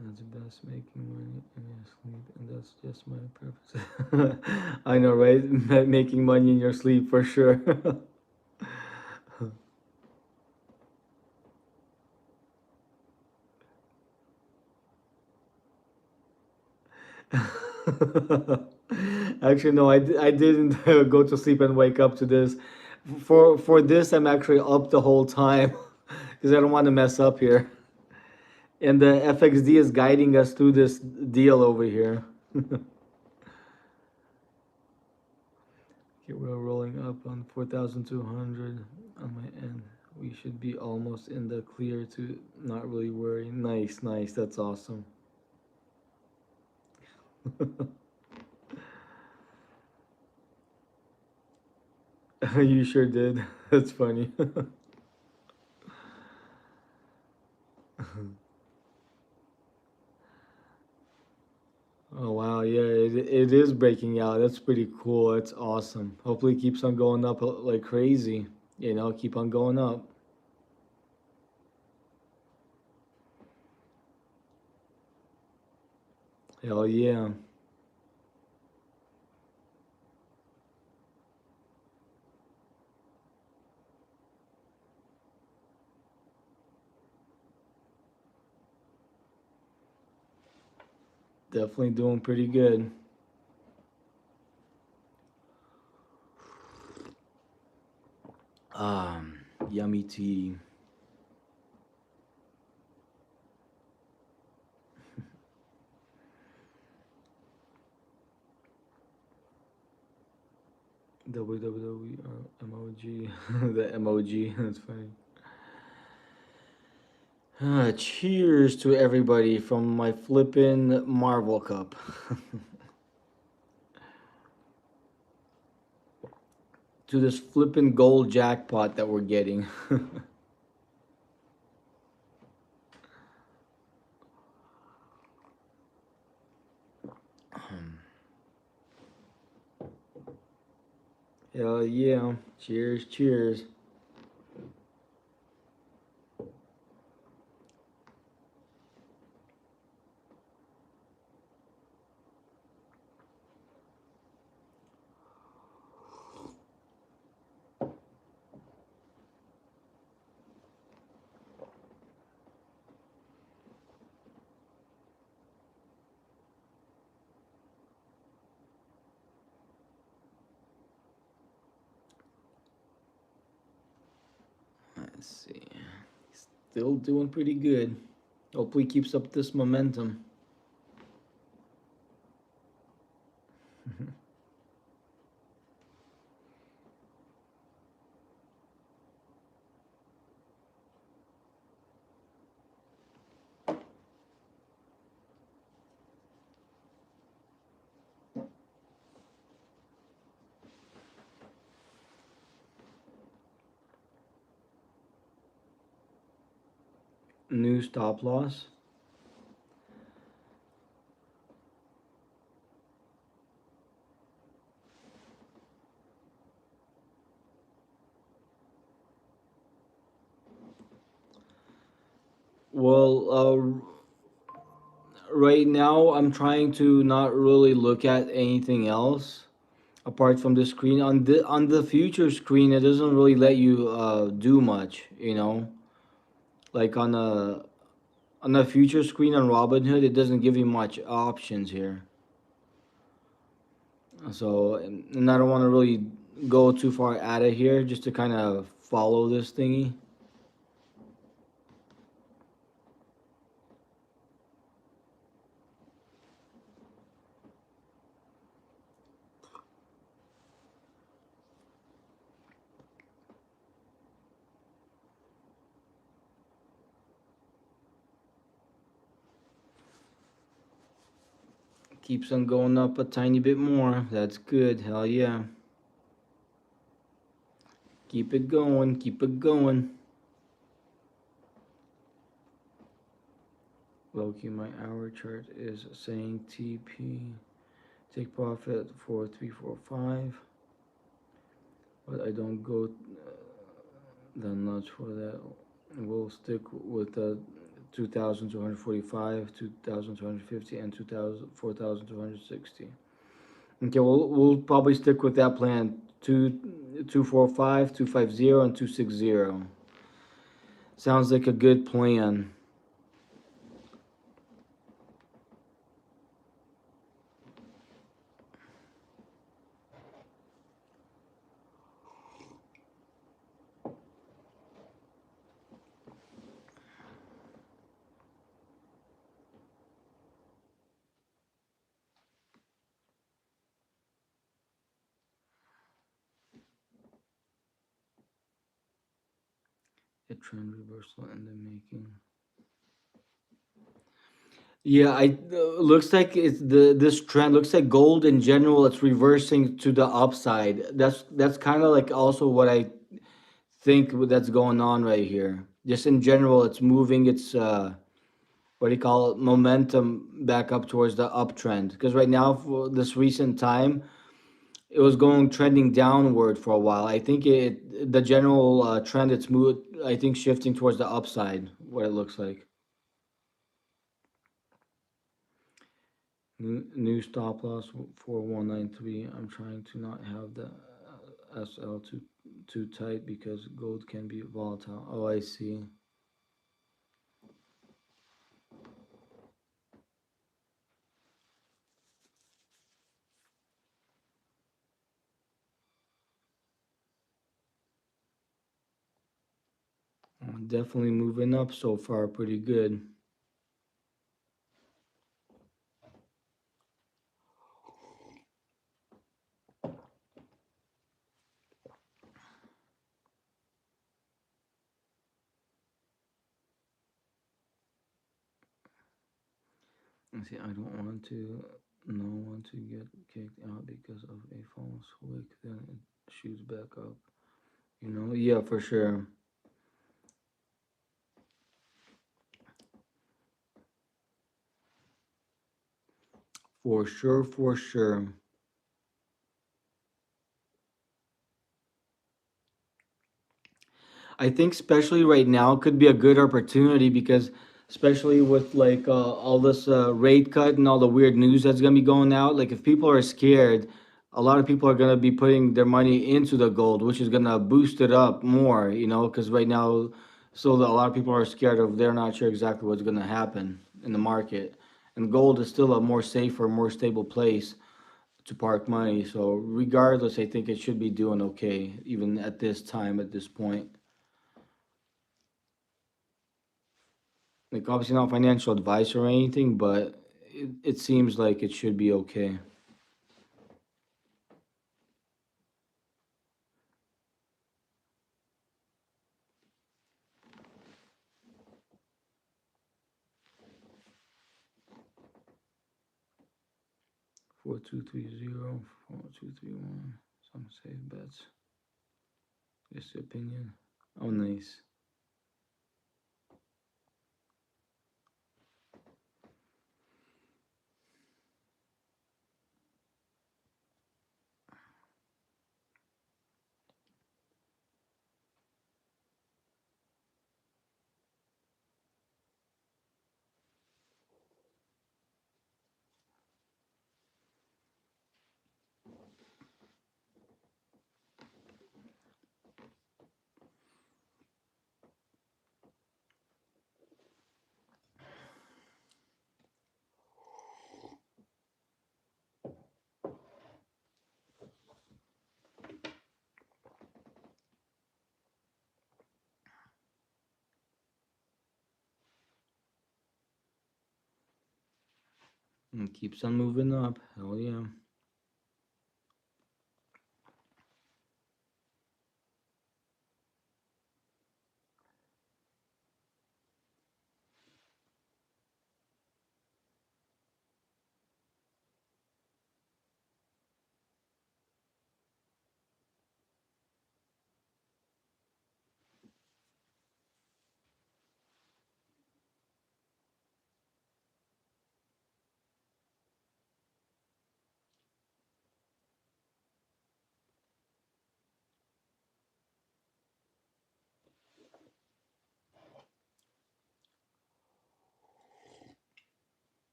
That's best making money in your sleep, and that's just my purpose. I know, right? Making money in your sleep for sure. Actually, no, I didn't go to sleep and wake up to this. For this, I'm actually up the whole time because I don't want to mess up here. And the FXD is guiding us through this deal over here. Okay, we're rolling up on 4,200 on my end. We should be almost in the clear to not really worry. Nice, nice. That's awesome. You sure did. That's funny. Oh wow, yeah, it is breaking out. That's pretty cool. That's awesome. Hopefully, it keeps on going up like crazy. Keep on going up. Hell yeah, definitely doing pretty good. Yummy tea. WWW the emoji. That's funny. Cheers to everybody from my flippin' Marvel cup. To this flippin' gold jackpot that we're getting. Hell yeah. Cheers, cheers. Let's see. Still doing pretty good. Hopefully keeps up this momentum. New stop loss. Well, right now I'm trying to not really look at anything else apart from the screen. On the future screen, it doesn't really let you do much. Like on the future screen on Robinhood, it doesn't give you much options here. So, and I don't want to really go too far out of here just to kind of follow this thingy. Keeps on going up a tiny bit more. That's good. Hell yeah. Keep it going. Keep it going. Loki, my hour chart is saying TP. Take profit 4345. But I don't go that much for that. We'll stick with the 2,245, 2,250, and 2,000 4,260. Okay, we'll probably stick with that plan. 245, 250, and 260. Sounds like a good plan. A trend reversal in the making. Yeah, I looks like it's the this trend looks like gold in general. It's reversing to the upside. That's kind of like also what I think that's going on right here. Just in general, it's moving its what do you call it, momentum back up towards the uptrend. Because right now, for this recent time, it was going trending downward for a while. I think the general trend it's moved. I think shifting towards the upside. What it looks like. New stop loss 4193. I'm trying to not have the SL too tight because gold can be volatile. Oh, I see. Definitely moving up so far, pretty good. See, I don't want to, no one to get kicked out because of a false wick. Then it shoots back up. Yeah, for sure, for sure. I think especially right now could be a good opportunity because especially with like all this rate cut and all the weird news that's gonna be going out. Like if people are scared, a lot of people are gonna be putting their money into the gold, which is gonna boost it up more. Because right now, so a lot of people are scared of. They're not sure exactly what's gonna happen in the market, and gold is still a more safer, more stable place to park money. So regardless, I think it should be doing okay even at this time, at this point. Like obviously not financial advice or anything, but it seems like it should be okay. 4230, 4231. Some safe bets. Just your opinion. Oh, nice. And keeps on moving up. Hell yeah.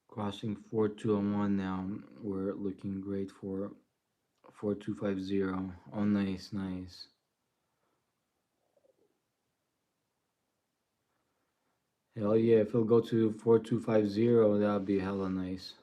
Crossing 4201 now. We're looking great for 4250. Oh, nice, nice. Hell yeah. If it'll go to 4250, that'd be hella nice.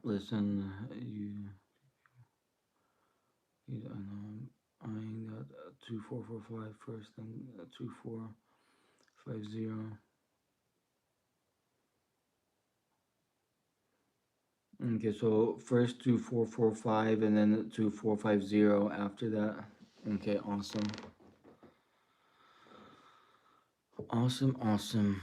Listen, you eyeing that 2445 first, then 2450. Okay, so first 2445 and then 2450 after that. Okay, awesome. Awesome, awesome.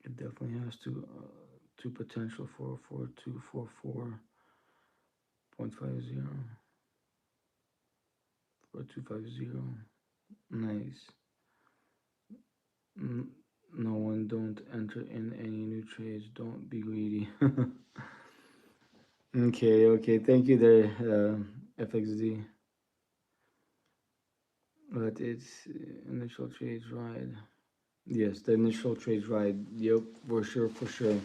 It definitely has two potential for 244.50 for 250. Nice. Mm, no one, don't enter in any new trades. Don't be greedy. Okay, okay. Thank you there, FXD. But it's initial trades ride. Yes, the initial trades ride. Yep, for sure, for sure.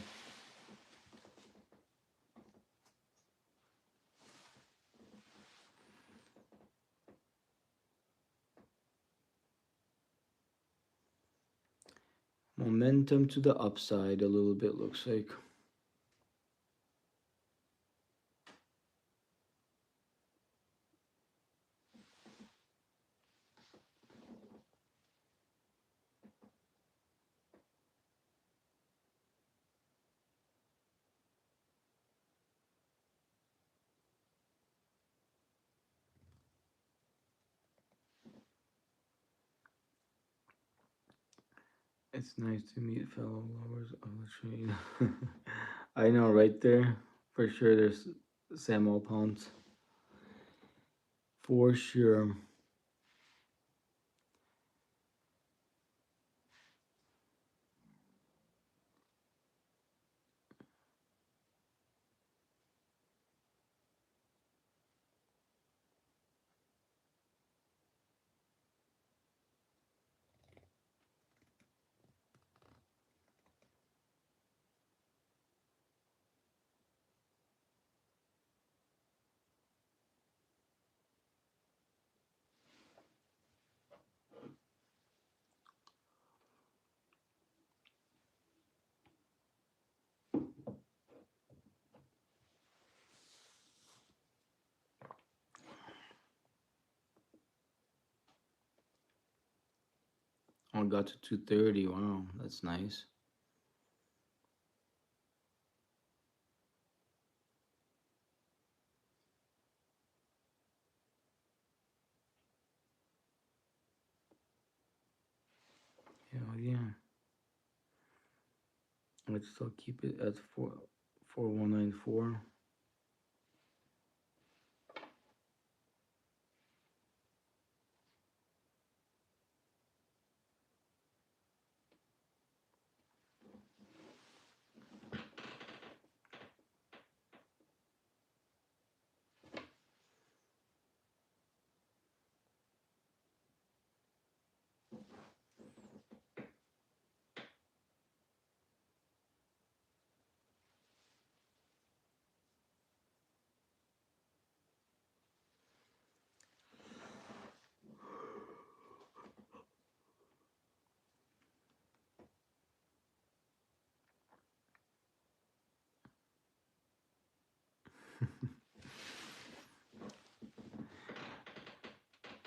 Momentum to the upside a little bit looks like. It's nice to meet fellow lovers of the trade. I know, right there. For sure, there's Samuel Ponce. For sure. Oh, got to 230. Wow, that's nice. Hell yeah. Let's still keep it at 4194.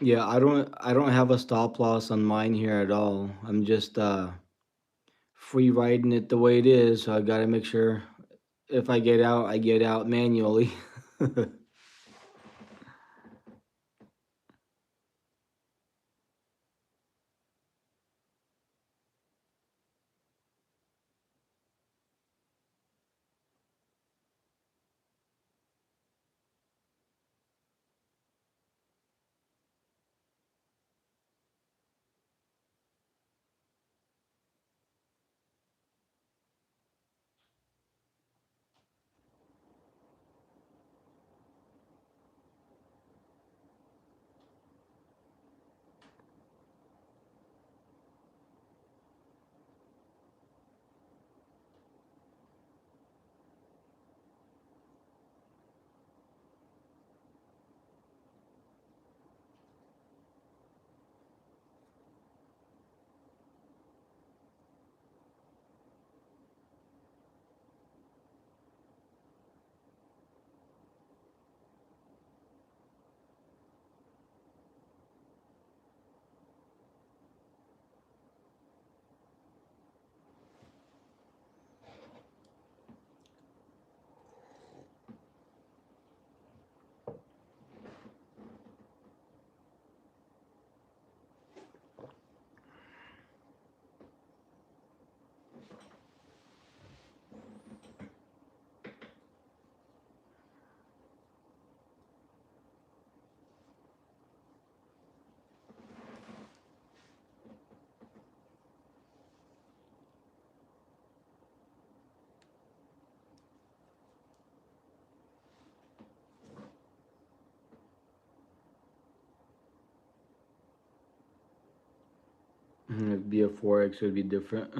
Yeah, I don't have a stop loss on mine here at all. I'm just free riding it the way it is, so I gotta make sure if I get out, I get out manually. It'd be a forex, it'd be different.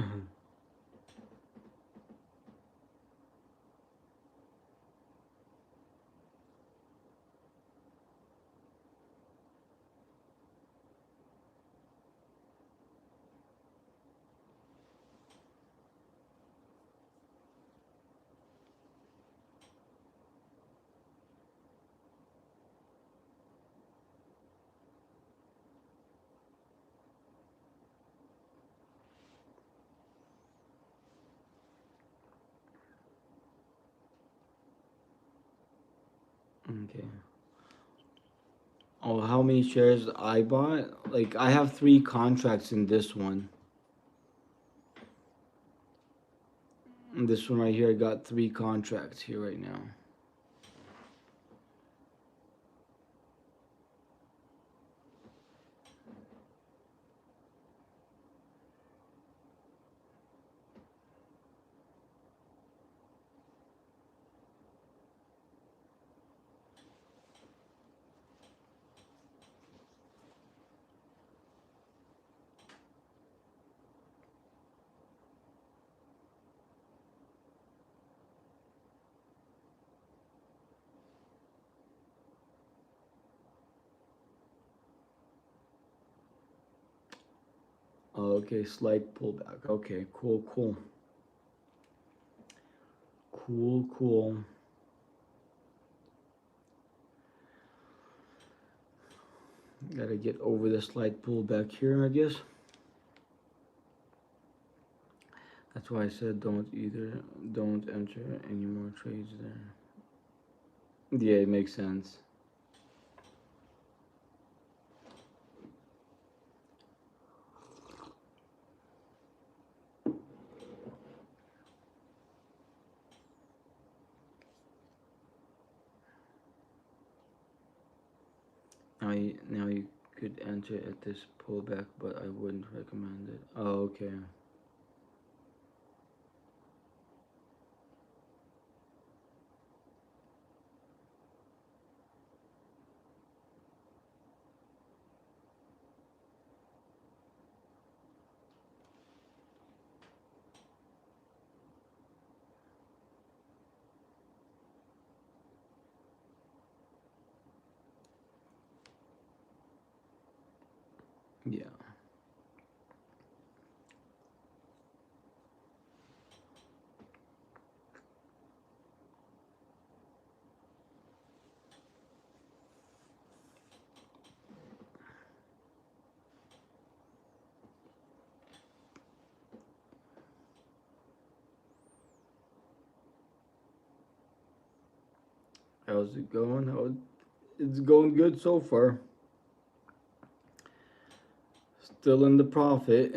Okay. Oh, how many shares I bought? Like I have three contracts in this one. And this one right here, I got three contracts here right now. Oh, okay, slight pullback. Okay, cool, cool. Cool, cool. Gotta get over the slight pullback here, I guess. That's why I said don't enter any more trades there. Yeah, it makes sense. Now you could enter at this pullback, but I wouldn't recommend it. Oh, okay. Yeah. How's it going? It's going good so far. Still in the profit.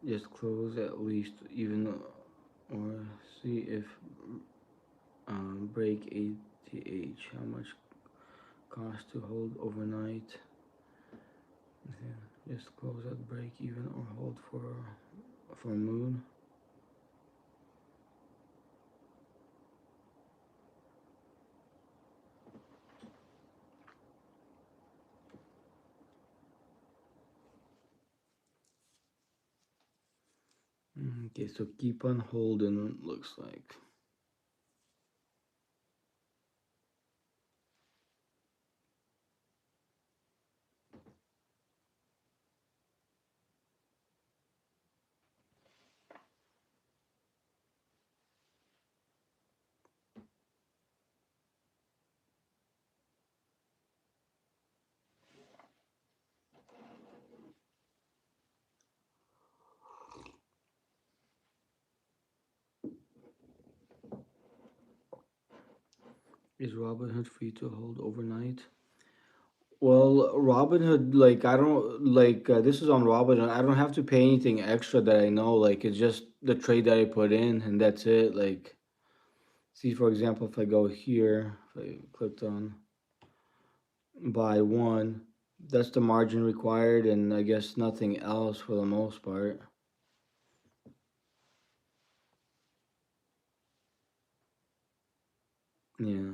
Just close at least even or see if break ATH. How much cost to hold overnight? Okay. Just close at break even or hold for moon. Okay, so keep on holding. Looks like. Is Robinhood free to hold overnight? Well, Robinhood, like I don't like this is on Robinhood. I don't have to pay anything extra that I know. Like it's just the trade that I put in, and that's it. Like, see, for example, if I go here, if I clicked on buy one, that's the margin required, and I guess nothing else for the most part. Yeah.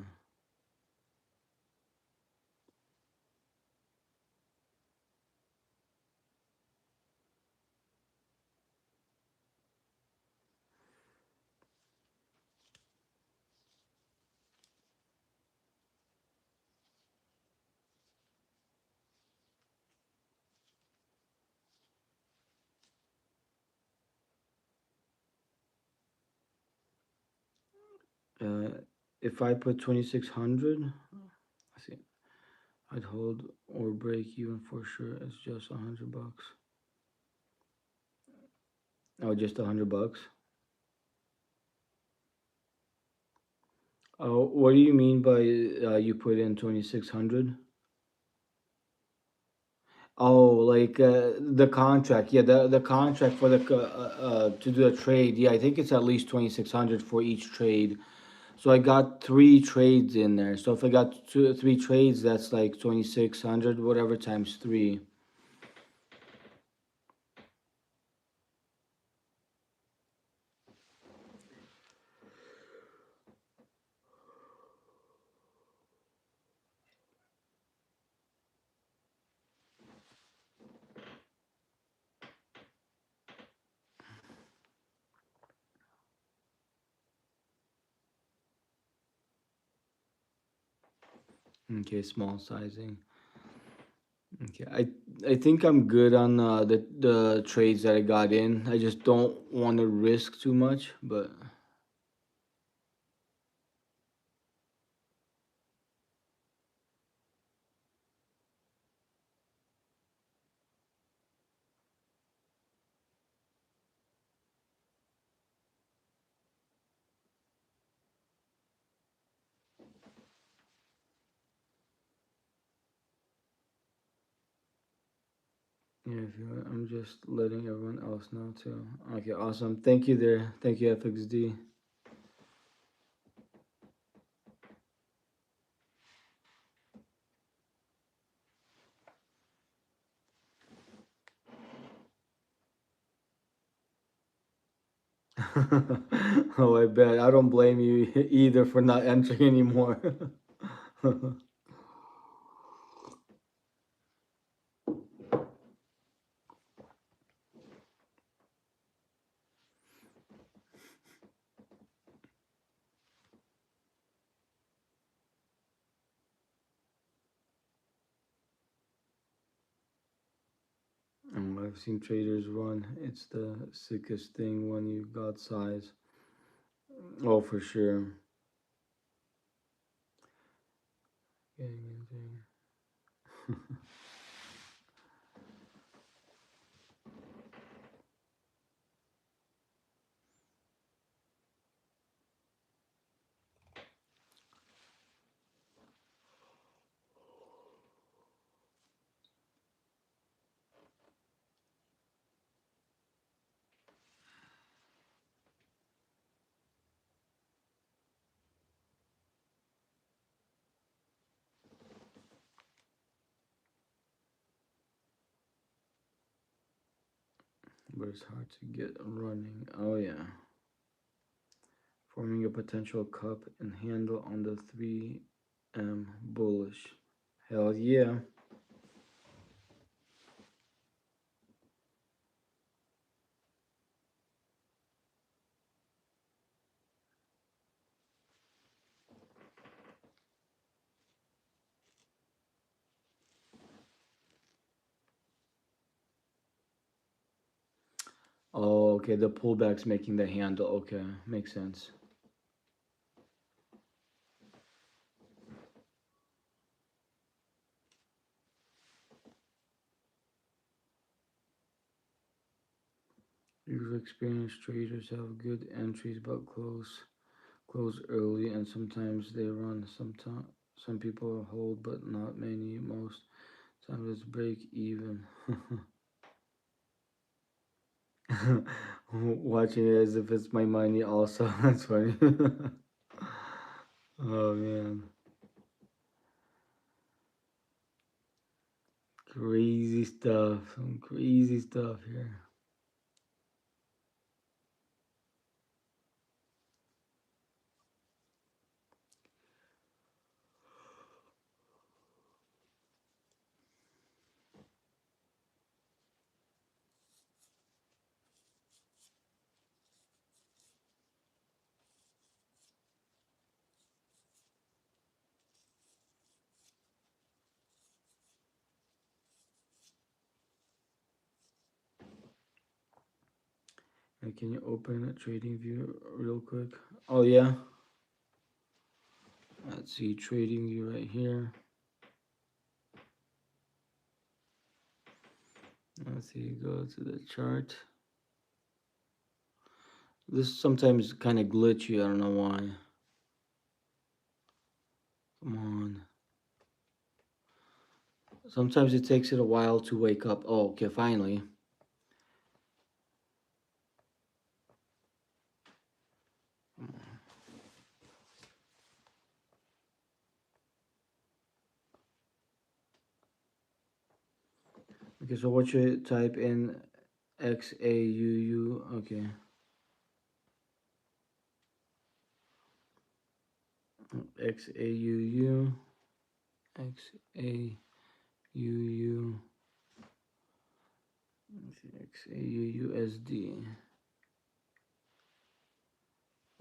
Uh, if I put 2,600, I see, I'd hold or break even for sure. It's just 100 bucks. Oh, just 100 bucks. Oh, what do you mean by you put in 2,600? Oh, like the contract. Yeah, the contract for to do a trade. Yeah, I think it's at least 2,600 for each trade. So I got three trades in there. So if I got three trades, that's like 2,600, whatever times three. Okay, small sizing. Okay, I think I'm good on the trades that I got in. I just don't want to risk too much, but yeah, if you want, I'm just letting everyone else know too. Okay, awesome. Thank you there. Thank you, FXD. Oh, I bet. I don't blame you either for not entering anymore. I've seen traders run. It's the sickest thing when you got size. Oh, for sure. Getting into but it's hard to get running. Oh yeah. Forming a potential cup and handle on the 3M bullish. Hell yeah. Oh, okay. The pullback's making the handle. Okay, makes sense. Usually experienced traders have good entries but close early, and sometimes they run. Sometimes some people hold, but not many. Most times it's break even. Watching it as if it's my money. Also, that's funny. Oh man, crazy stuff. Some crazy stuff here. Can you open a trading view real quick? Oh yeah. Let's see trading view right here. Let's see, go to the chart. This sometimes kind of glitchy. I don't know why. Come on. Sometimes it takes it a while to wake up. Oh, okay, finally. Okay, so what should I type in? XAUU. Okay. XAUU. XAUU. XAUUSD.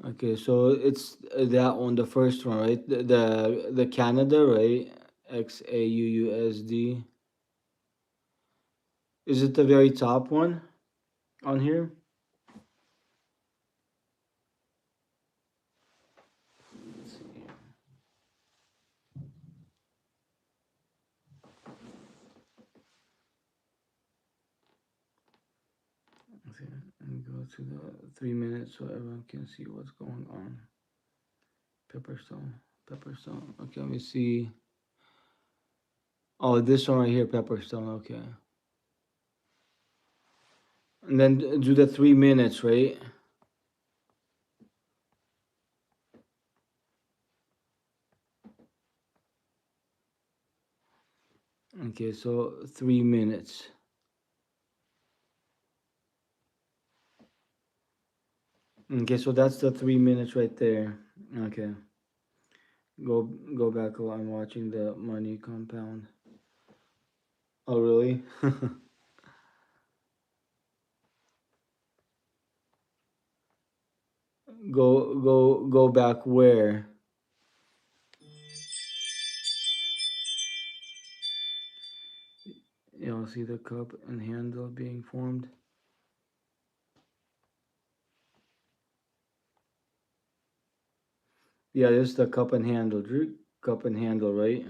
Okay, so it's that one, the first one, right? The Canada, right? XAUUSD. Is it the very top one on here? Let's see. Okay, and go to the 3 minutes so everyone can see what's going on. Pepperstone, Pepperstone. Okay, let me see. Oh, this one right here, Pepperstone. Okay, and then do the 3 minutes, right? Okay, so 3 minutes. Okay, so that's the 3 minutes right there. Okay, go back while I'm watching the money compound. Oh, really? Go back where? Y'all see the cup and handle being formed? Yeah, this is the cup and handle. Cup and handle, right?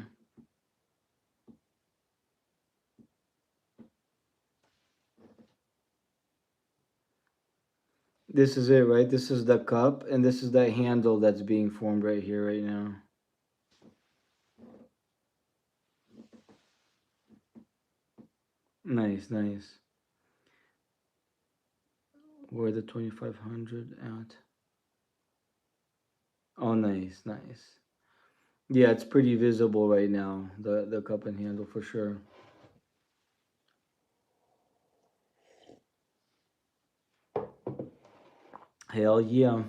This is it, right? This is the cup, and this is the handle that's being formed right here, right now. Nice, nice. Where the 2500 at? Oh, nice, nice. Yeah, it's pretty visible right now, the cup and handle for sure. Hell yeah.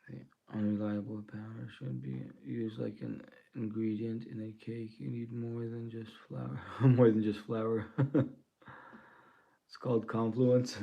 The unreliable powder should be used like an ingredient in a cake. You need more than just flour. More than just flour. It's called confluence.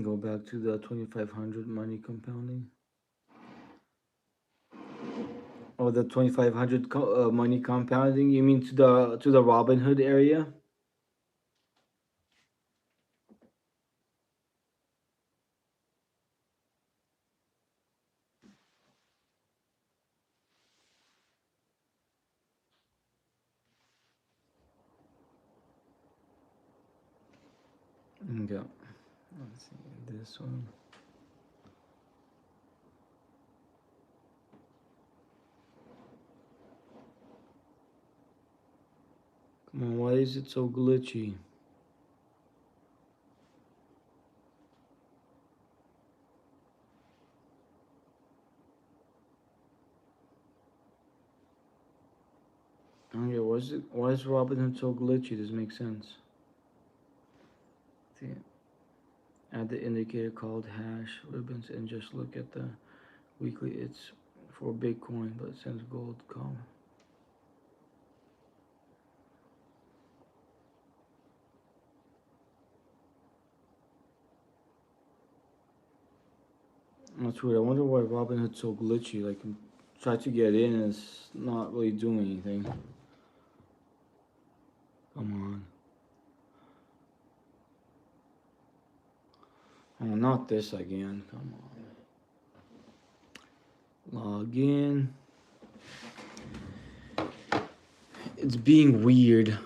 Go back to the 2500 money compounding. Or the 2500 money compounding. You mean to the Robinhood area? Okay. Let's see this one. Come on, why is it so glitchy? Okay, why is Robinhood so glitchy? Doesn't make sense. See, add the indicator called hash ribbons and just look at the weekly. It's for Bitcoin, but since gold come. That's weird. I wonder why Robinhood's so glitchy. Like, try to get in and it's not really doing anything. Come on. Oh, not this again. Come on. Log in. It's being weird.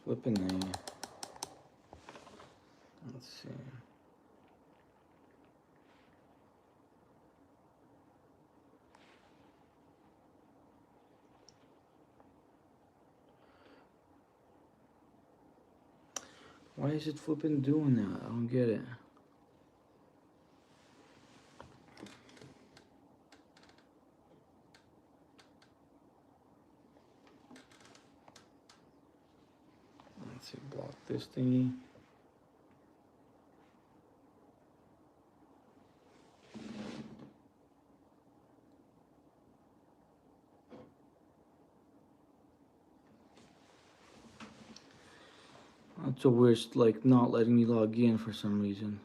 Flipping A. Let's see. Why is it flipping doing that? I don't get it. Let's see, block this thingy. That's so weird, it's like not letting me log in for some reason.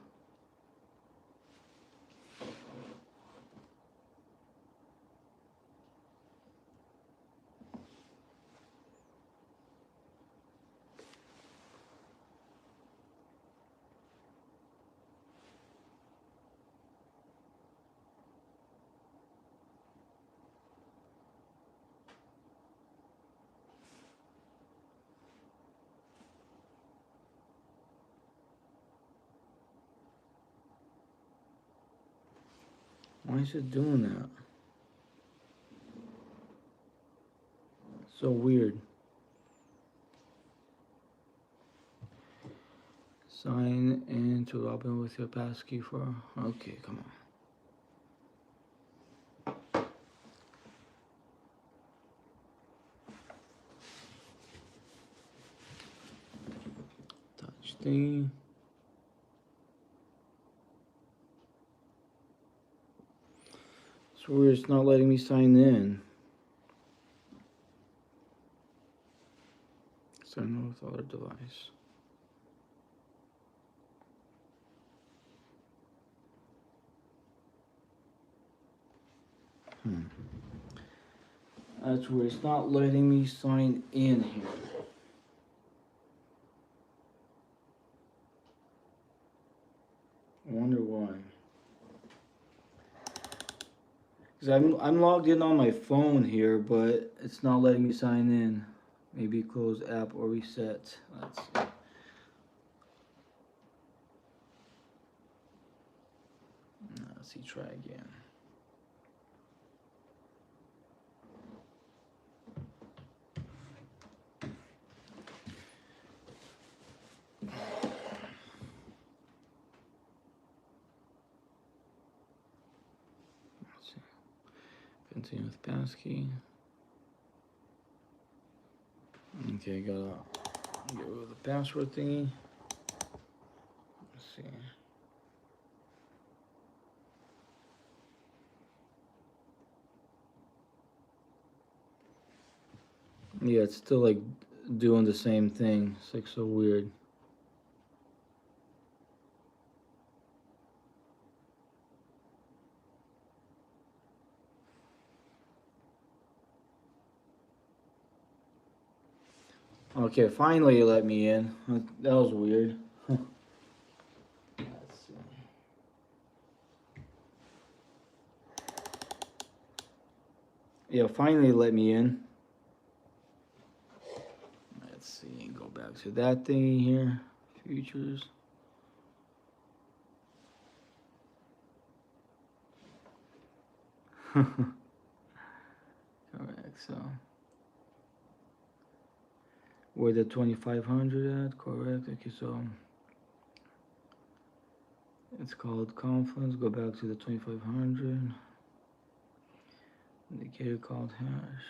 Why is it doing that? So weird. Sign in to Robin with your passkey for. Okay, come on. Touch thingy. It's weird, it's not letting me sign in. Sign in with other device. That's weird, it's not letting me sign in here. I wonder why. Cause I'm logged in on my phone here, but it's not letting me sign in. Maybe close app or reset. Let's see. Let's see. Try again. Let's see. Continue with passkey. Okay, gotta get rid of the password thingy. Let's see. Yeah, it's still like doing the same thing. It's like so weird. Okay, finally it let me in. That was weird. Let's see. Yeah, finally let me in. Let's see. Go back to that thingy here. Futures. Correct. So where the 2500 at? Correct. Okay, so it's called Confluence. Go back to the 2500. Indicator called hash.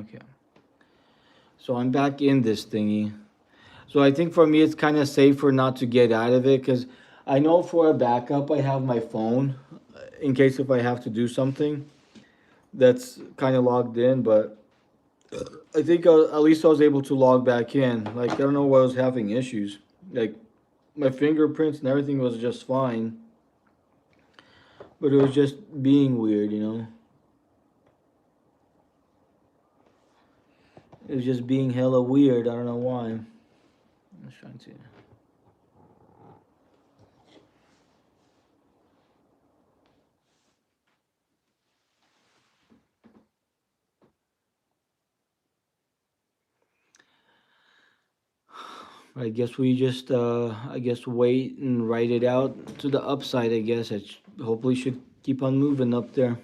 Okay. So I'm back in this thingy. So I think for me it's kind of safer not to get out of it because I know for a backup I have my phone in case if I have to do something that's kind of logged in. But I think at least I was able to log back in. Like I don't know why I was having issues. Like my fingerprints and everything was just fine, but it was just being weird. It was just being hella weird. I don't know why. I'm just trying to. I guess we just, I guess, wait and write it out to the upside. I guess it hopefully should keep on moving up there.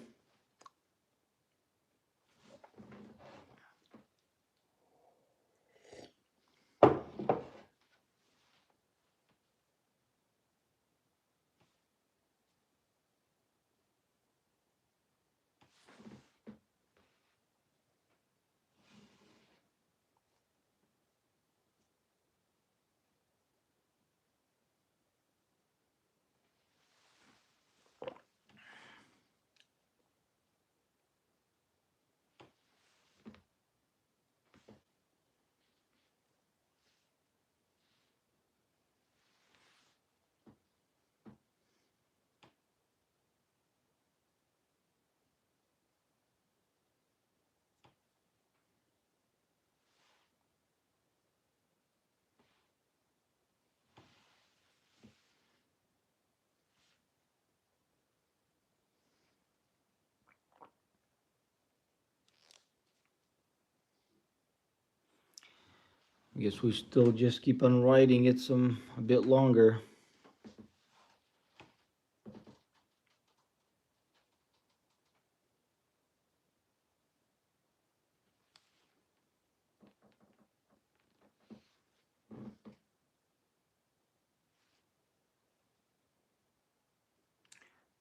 I guess we still just keep on writing it some a bit longer.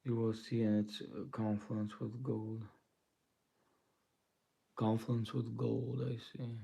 You will see, and it's confluence with gold. Confluence with gold. I see.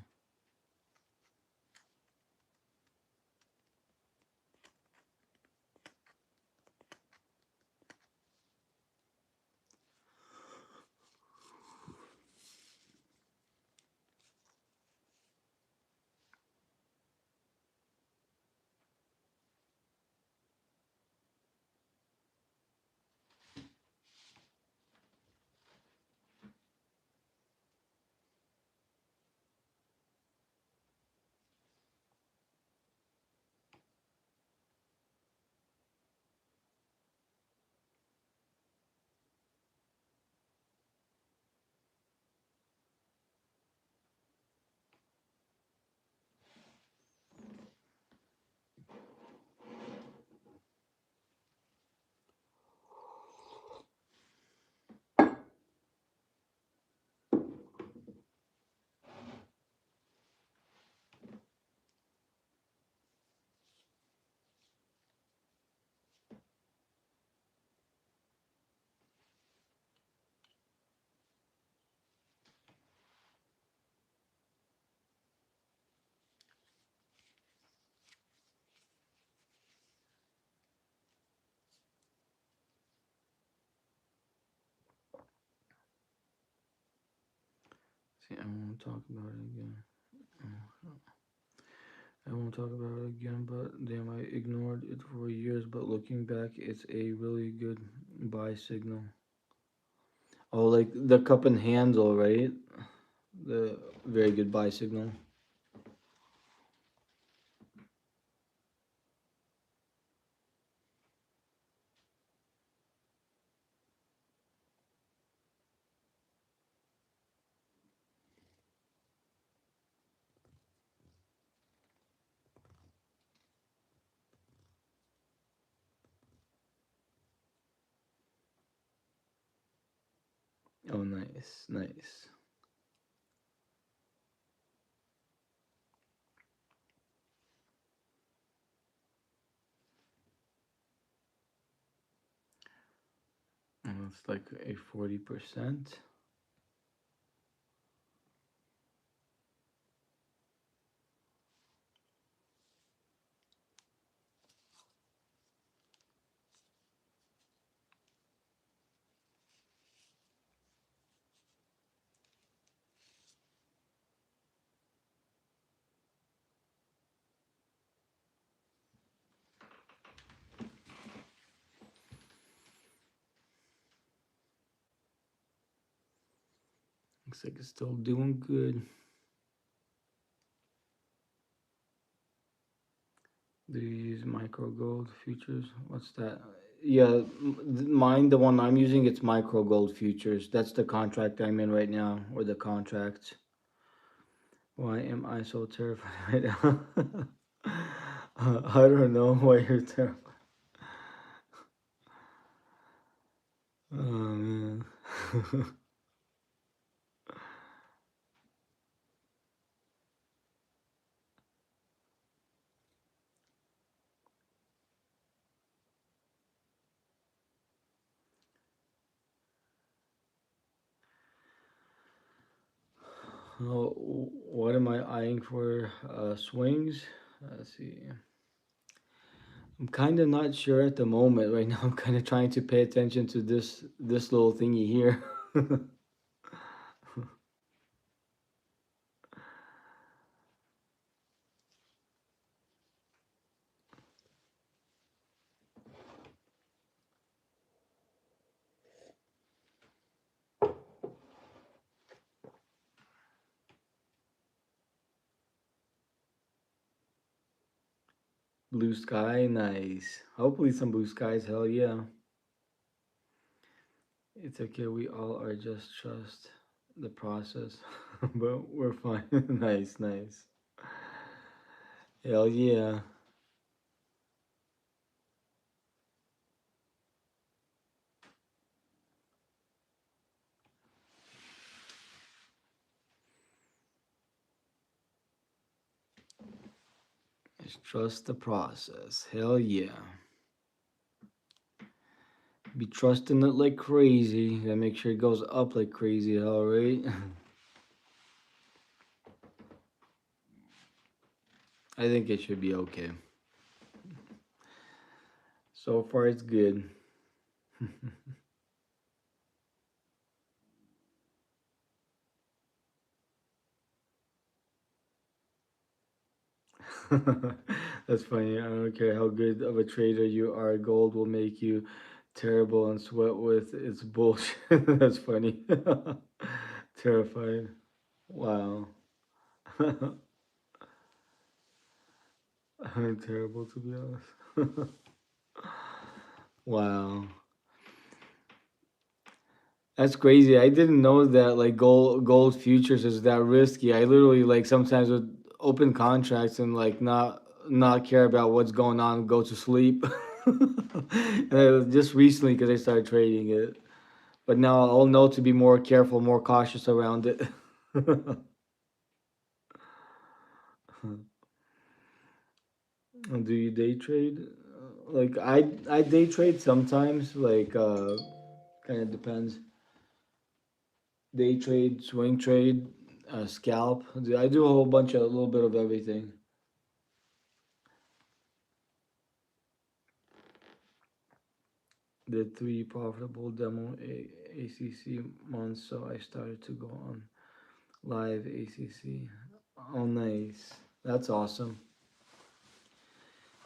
See, I won't talk about it again. Oh, I won't talk about it again, but damn, I ignored it for years. But looking back, it's a really good buy signal. Oh, like the cup and handle, right? The very good buy signal. Oh, nice, nice. It's like a 40%. Looks like it's still doing good. Do you use micro gold futures? What's that? Yeah, mine, the one I'm using, it's micro gold futures. That's the contract I'm in right now, or the contract. Why am I so terrified right now? I don't know why you're terrified. Oh man. Oh, what am I eyeing for swings? Let's see. I'm kind of not sure at the moment. Right now, I'm kind of trying to pay attention to this little thingy here. Blue sky, nice. Hopefully, some blue skies. Hell yeah. It's okay. We all are just trust the process, but we're fine. Nice, nice. Hell yeah. Just trust the process. Hell yeah. Be trusting it like crazy. Gotta make sure it goes up like crazy. All right. I think it should be okay. So far, it's good. That's funny. I don't care how good of a trader you are, gold will make you terrible and sweat with its bullshit. That's funny. Terrified. Wow. I'm terrible to be honest. Wow. That's crazy. I didn't know that like gold futures is that risky. I literally like sometimes would open contracts and like not care about what's going on, go to sleep. And it was just recently because I started trading it. But now I'll know to be more careful, more cautious around it. Do you day trade? Like I day trade sometimes. Like kind of depends. Day trade, swing trade, scalp. I do a whole bunch of a little bit of everything. Did three profitable demo ACC months, so I started to go on Live ACC. Oh, nice. That's awesome.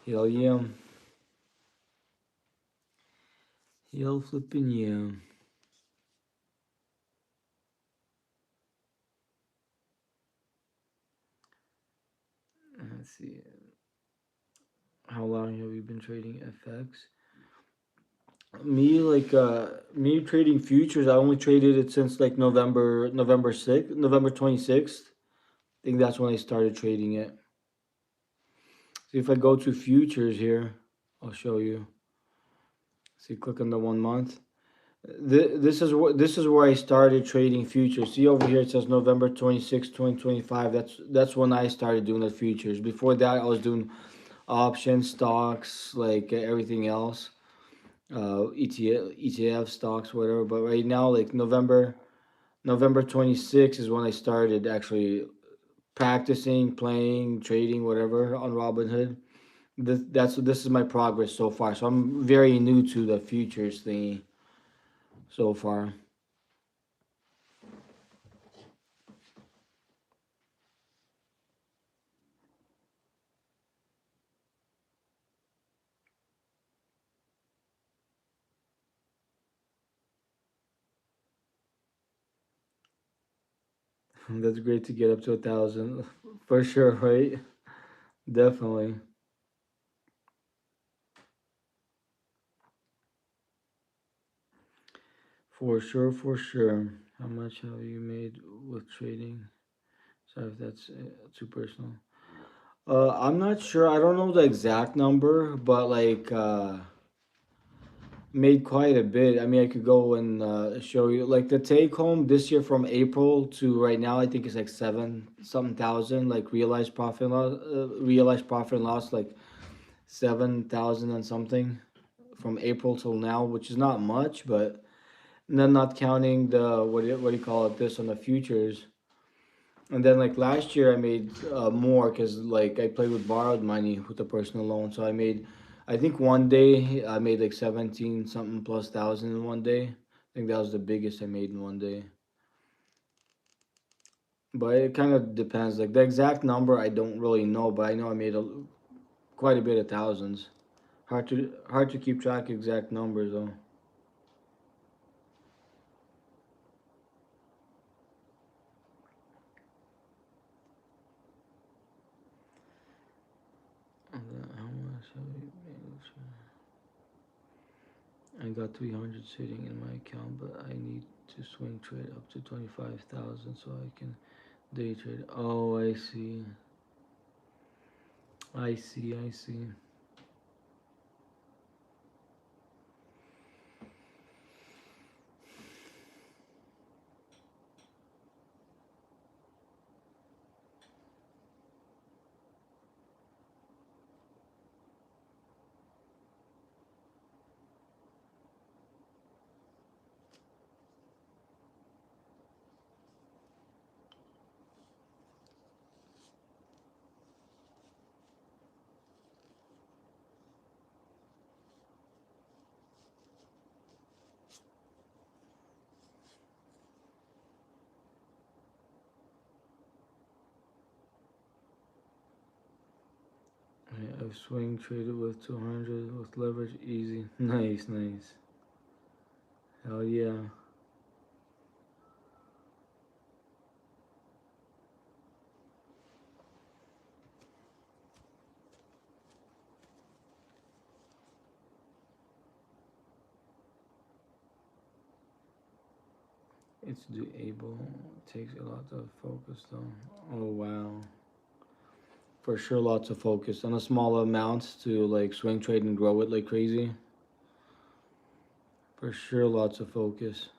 Hell yeah. Hell flipping yeah. Let's see. How long have you been trading FX? Me trading futures. I only traded it since like November 26th. I think that's when I started trading it. See if I go to futures here, I'll show you. See, click on the 1 month. This is where I started trading futures. See over here it says November 26, 2025. That's when I started doing the futures. Before that I was doing options, stocks, like everything else. ETF stocks, whatever. But right now, like November 26 is when I started actually practicing, playing, trading, whatever on Robinhood. This is my progress so far. So I'm very new to the futures thingy so far. That's great to get up to 1,000 for sure, right? Definitely, for sure, for sure. How much have you made with trading? Sorry if that's too personal. I'm not sure. I don't know the exact number, but like made quite a bit. I mean, I could go and show you. Like the take home this year from April to right now, I think it's like seven something thousand. Like realized profit and loss, like 7,000 and something from April till now, which is not much, but and then not counting the what do you call it? This on the futures. And then like last year I made more because like I played with borrowed money with the personal loan. So I made, I think one day I made like 17 something plus thousand in one day. I think that was the biggest I made in one day. But it kind of depends. Like the exact number I don't really know, but I know I made quite a bit of thousands. Hard to keep track of exact numbers though. How much have you made? I got 300 sitting in my account, but I need to swing trade up to 25,000 so I can day trade. Oh, I see. I see. I see. I've swing traded with 200 with leverage easy. Nice, nice. Hell yeah. It's doable. Takes a lot of focus though. Oh wow. For sure, lots of focus on a small amount to like swing trade and grow it like crazy. For sure, lots of focus.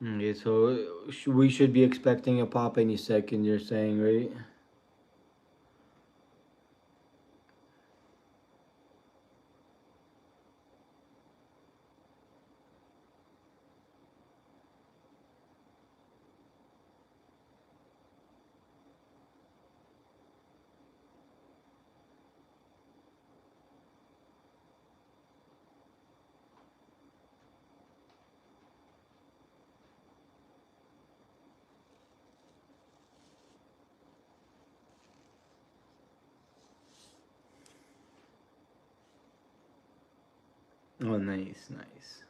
Okay, so we should be expecting a pop any second. You're saying, right? Oh, nice, nice.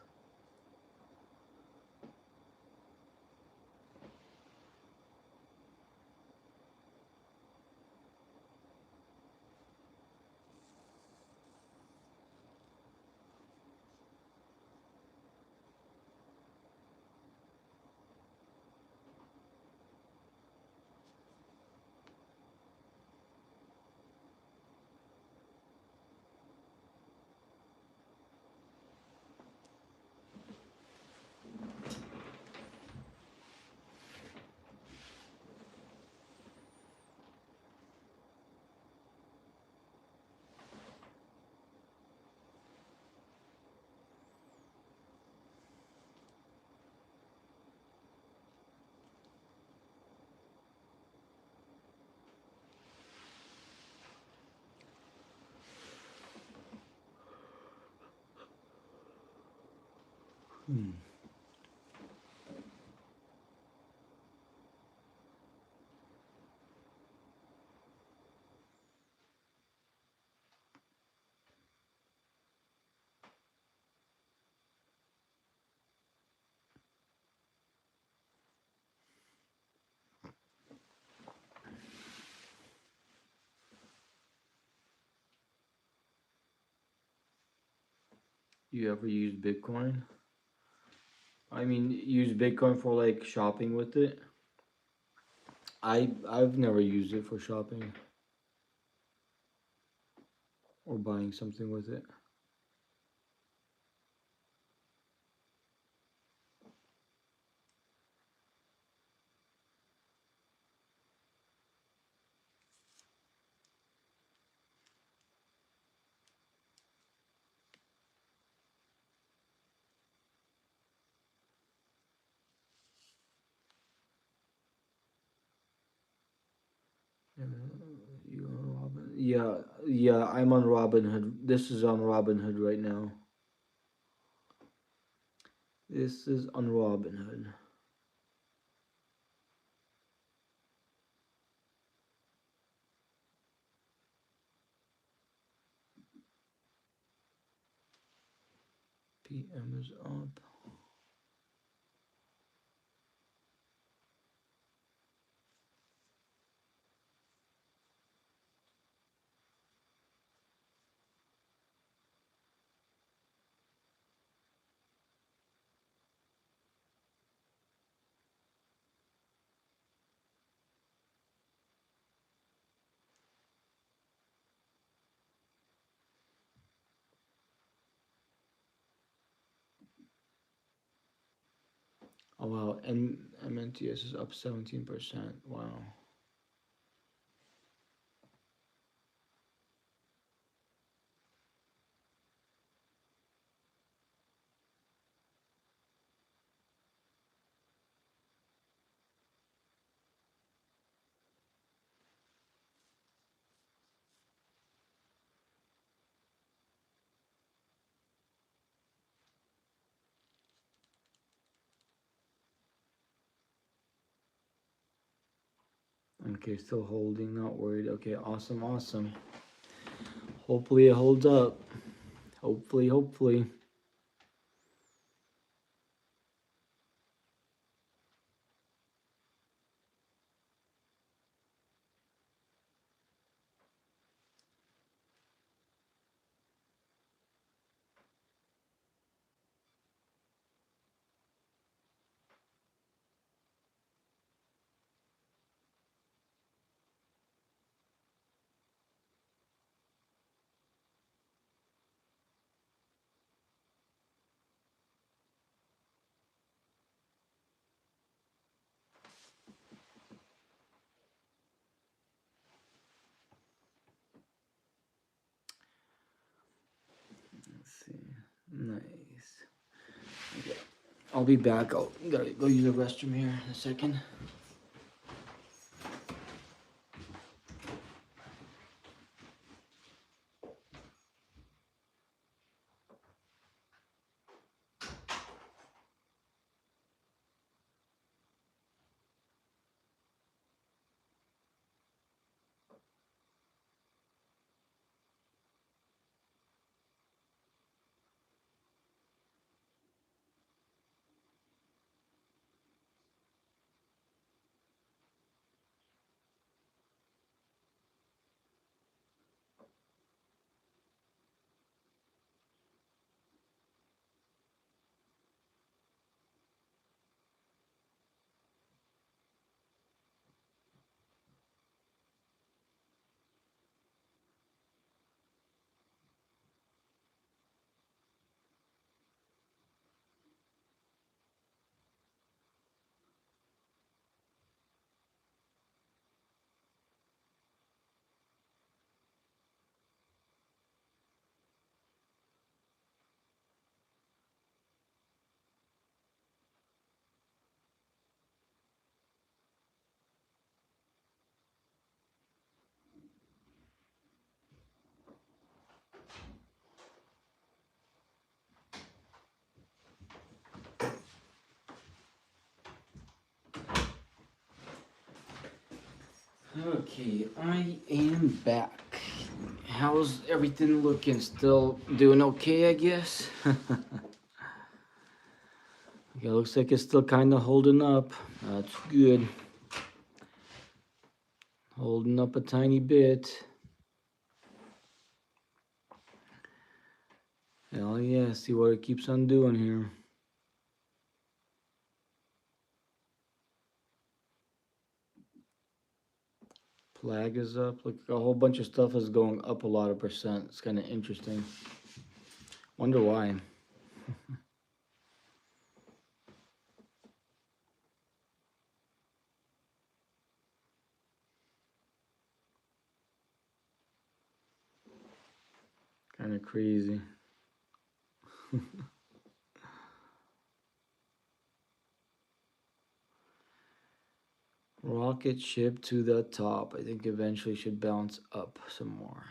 Hmm. You ever use Bitcoin? I mean, use Bitcoin for like shopping with it. I've never used it for shopping or buying something with it. Uh, You on Robin? Yeah, yeah. I'm on Robinhood. This is on Robinhood right now. This is on Robinhood. PM is up. Oh wow, and MNTS is up 17%. Wow. Okay, still holding, not worried. Okay, awesome, awesome. Hopefully it holds up. Hopefully, hopefully. see. Nice. Okay. I'll be back. I'll gotta go use the restroom here in a second. Okay, I am back. How's everything looking? Still doing okay, I guess? Okay, looks like it's still kind of holding up. That's good. Holding up a tiny bit. Hell yeah, see what it keeps on doing here. Flag is up. Look, a whole bunch of stuff is going up a lot of percent. It's kind of interesting. Wonder why. Kind of crazy. Rocket ship to the top. I think eventually should bounce up some more.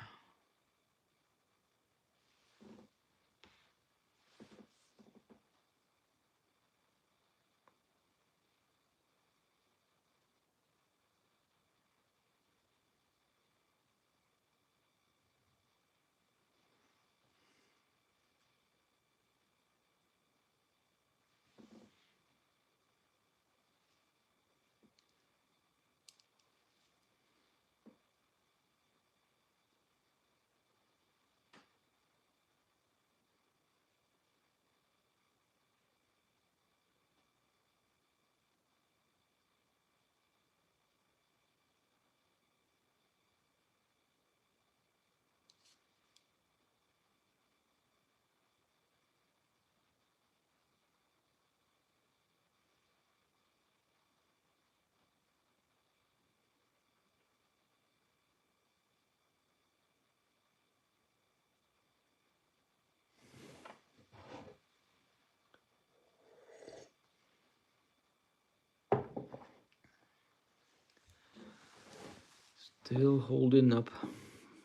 Still holding up.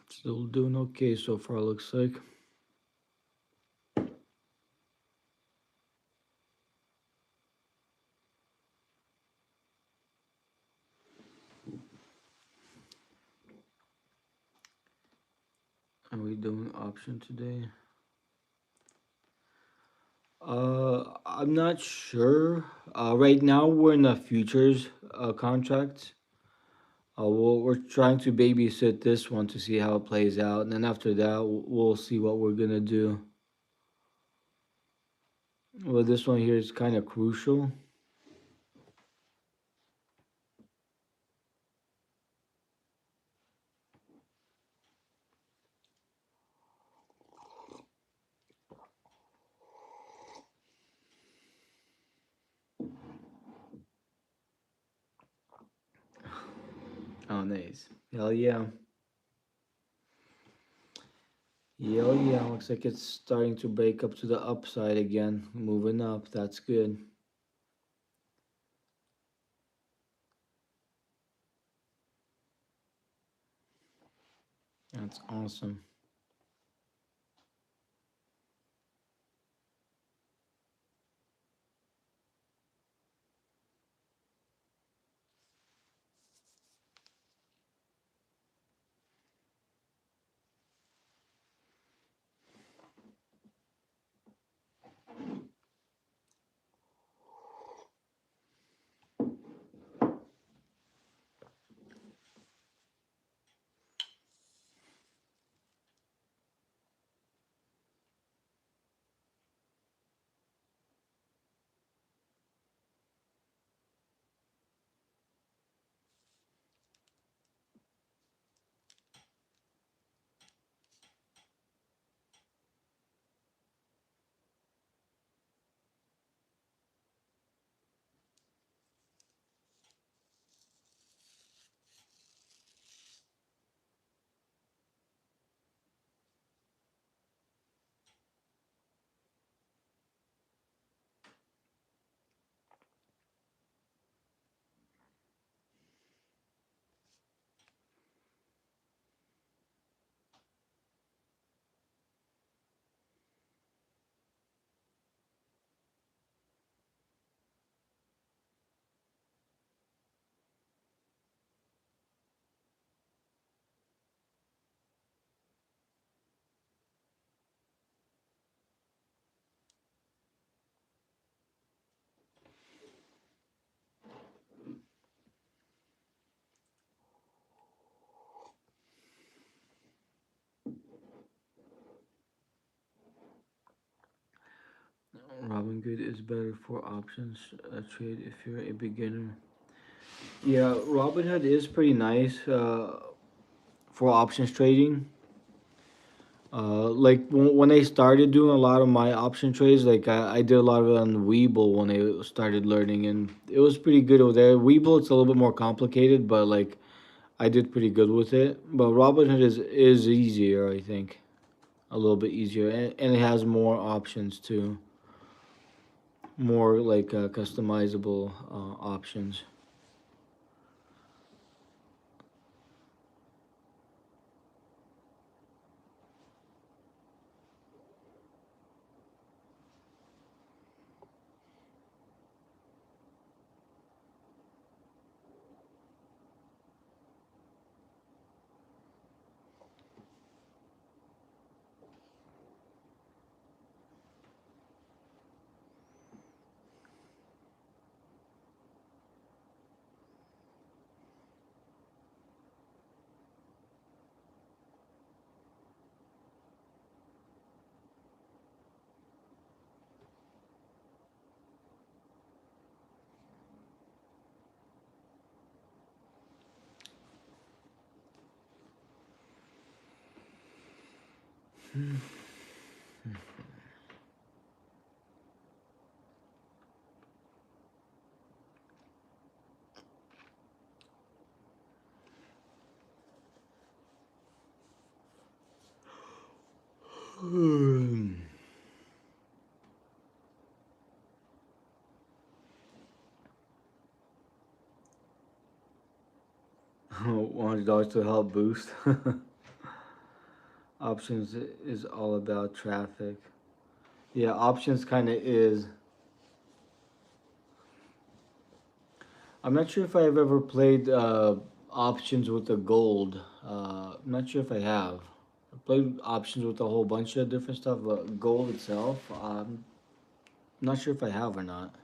Still doing okay so far, looks like. Are we doing option today? I'm not sure. Right now we're in a futures contract. We're trying to babysit this one to see how it plays out, and then after that, we'll see what we're gonna do. Well, this one here is kind of crucial. Oh, nice. Hell yeah. Yeah, oh yeah, looks like it's starting to break up to the upside again. Moving up, that's good. That's awesome. Robinhood is better for options trade if you're a beginner. Yeah, Robinhood is pretty nice for options trading. Like when I started doing a lot of my option trades, like I did a lot of it on Webull when I started learning, and it was pretty good over there. Webull it's a little bit more complicated, but like I did pretty good with it. But Robinhood is easier, I think, a little bit easier, and it has more options too, more like customizable options. $100 to help boost. Options is all about traffic. Yeah, options kind of is. I'm not sure if I've ever played options with the gold. I'm not sure if I have. I played options with a whole bunch of different stuff, but gold itself, I'm not sure if I have or not.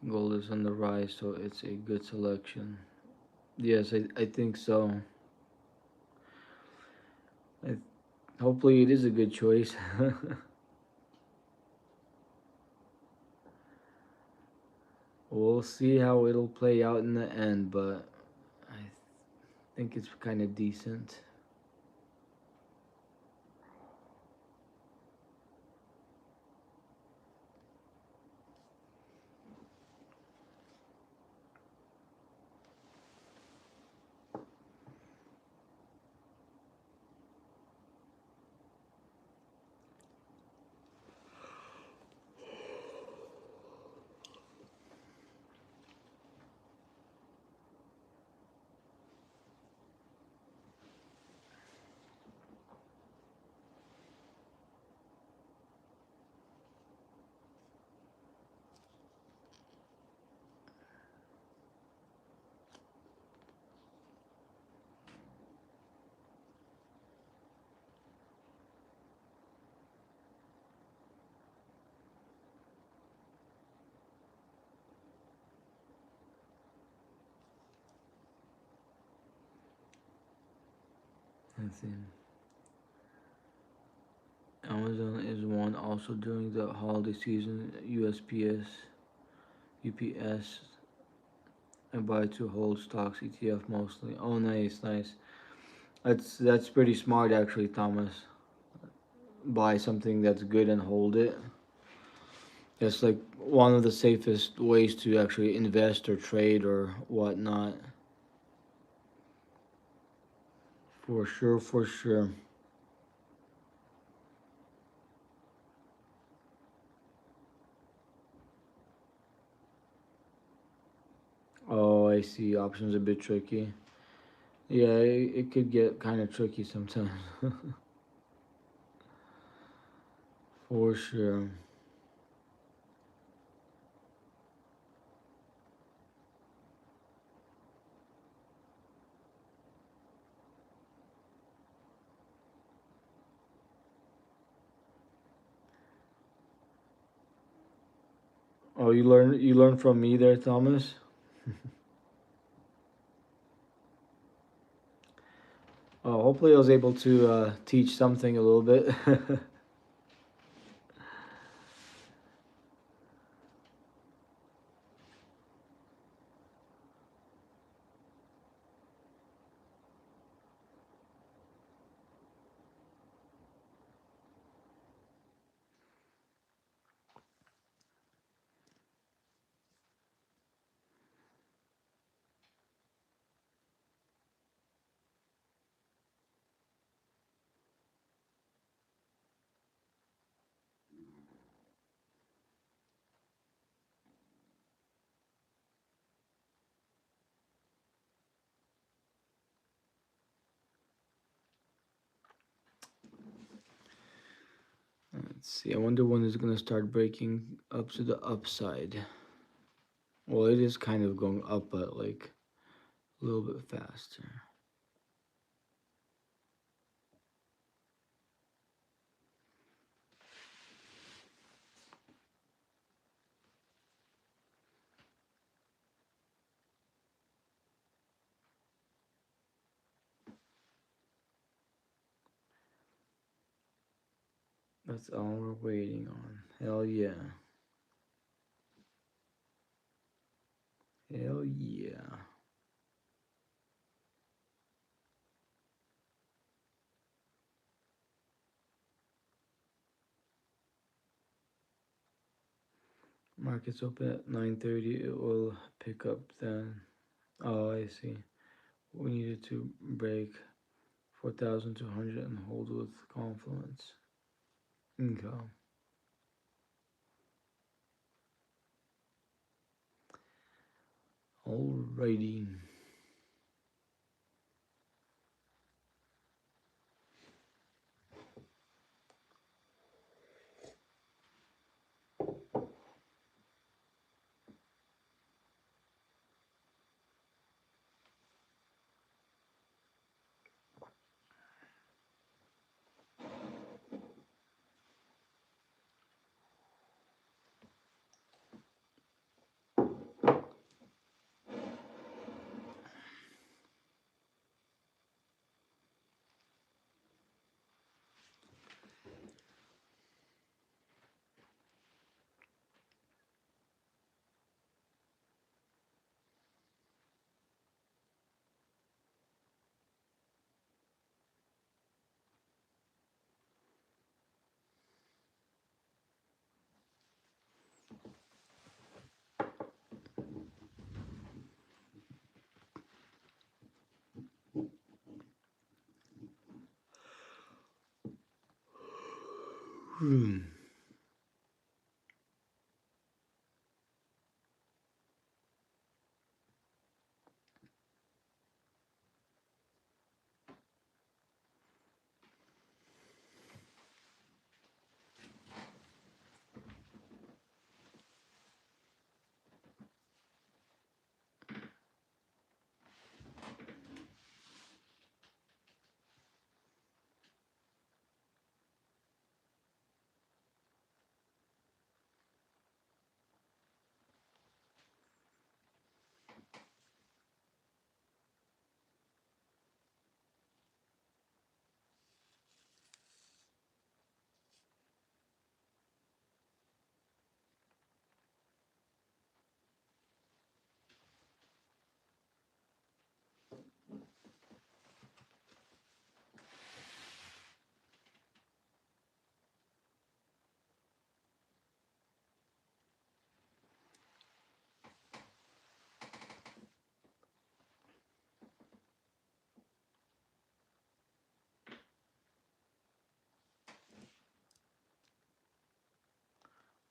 Gold is on the rise, so it's a good selection. Yes, I think so. I, hopefully, it is a good choice. We'll see how it'll play out in the end, but I think it's kind of decent. Let's see. Amazon is one also during the holiday season. UPS, and buy to hold stocks ETF mostly. Oh, nice, nice. That's pretty smart actually, Thomas. Buy something that's good and hold it. It's like one of the safest ways to actually invest or trade or whatnot. For sure, for sure. Oh, I see. Options a bit tricky. Yeah, it could get kind of tricky sometimes. For sure. Oh, you learn from me there, Thomas. Oh, hopefully I was able to teach something a little bit. Let's see. I wonder when it's gonna start breaking up to the upside. Well, it is kind of going up, but like a little bit faster. That's all we're waiting on. Hell yeah. Hell yeah. Market's open at 9:30. It will pick up then. Oh, I see. We needed to break 4,200 and hold with confluence. Okay. Alrighty. Hmm.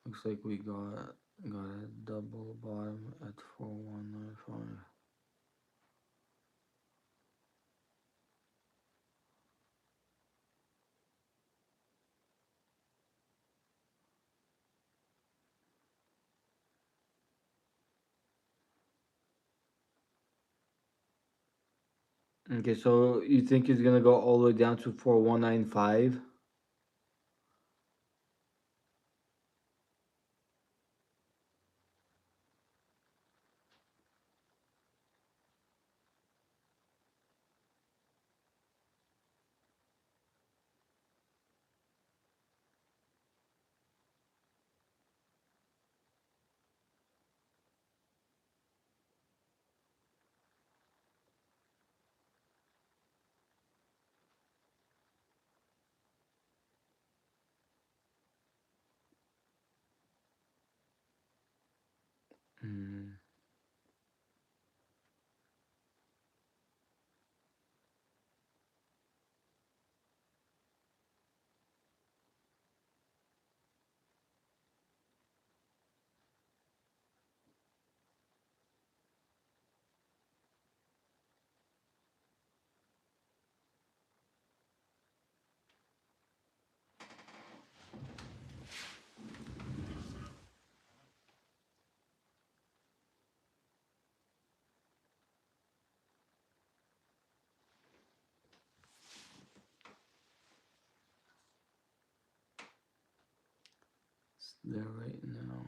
Looks like we got a double bottom at 4195. Okay, so you think it's gonna go all the way down to 4195? Mm, it's there right now.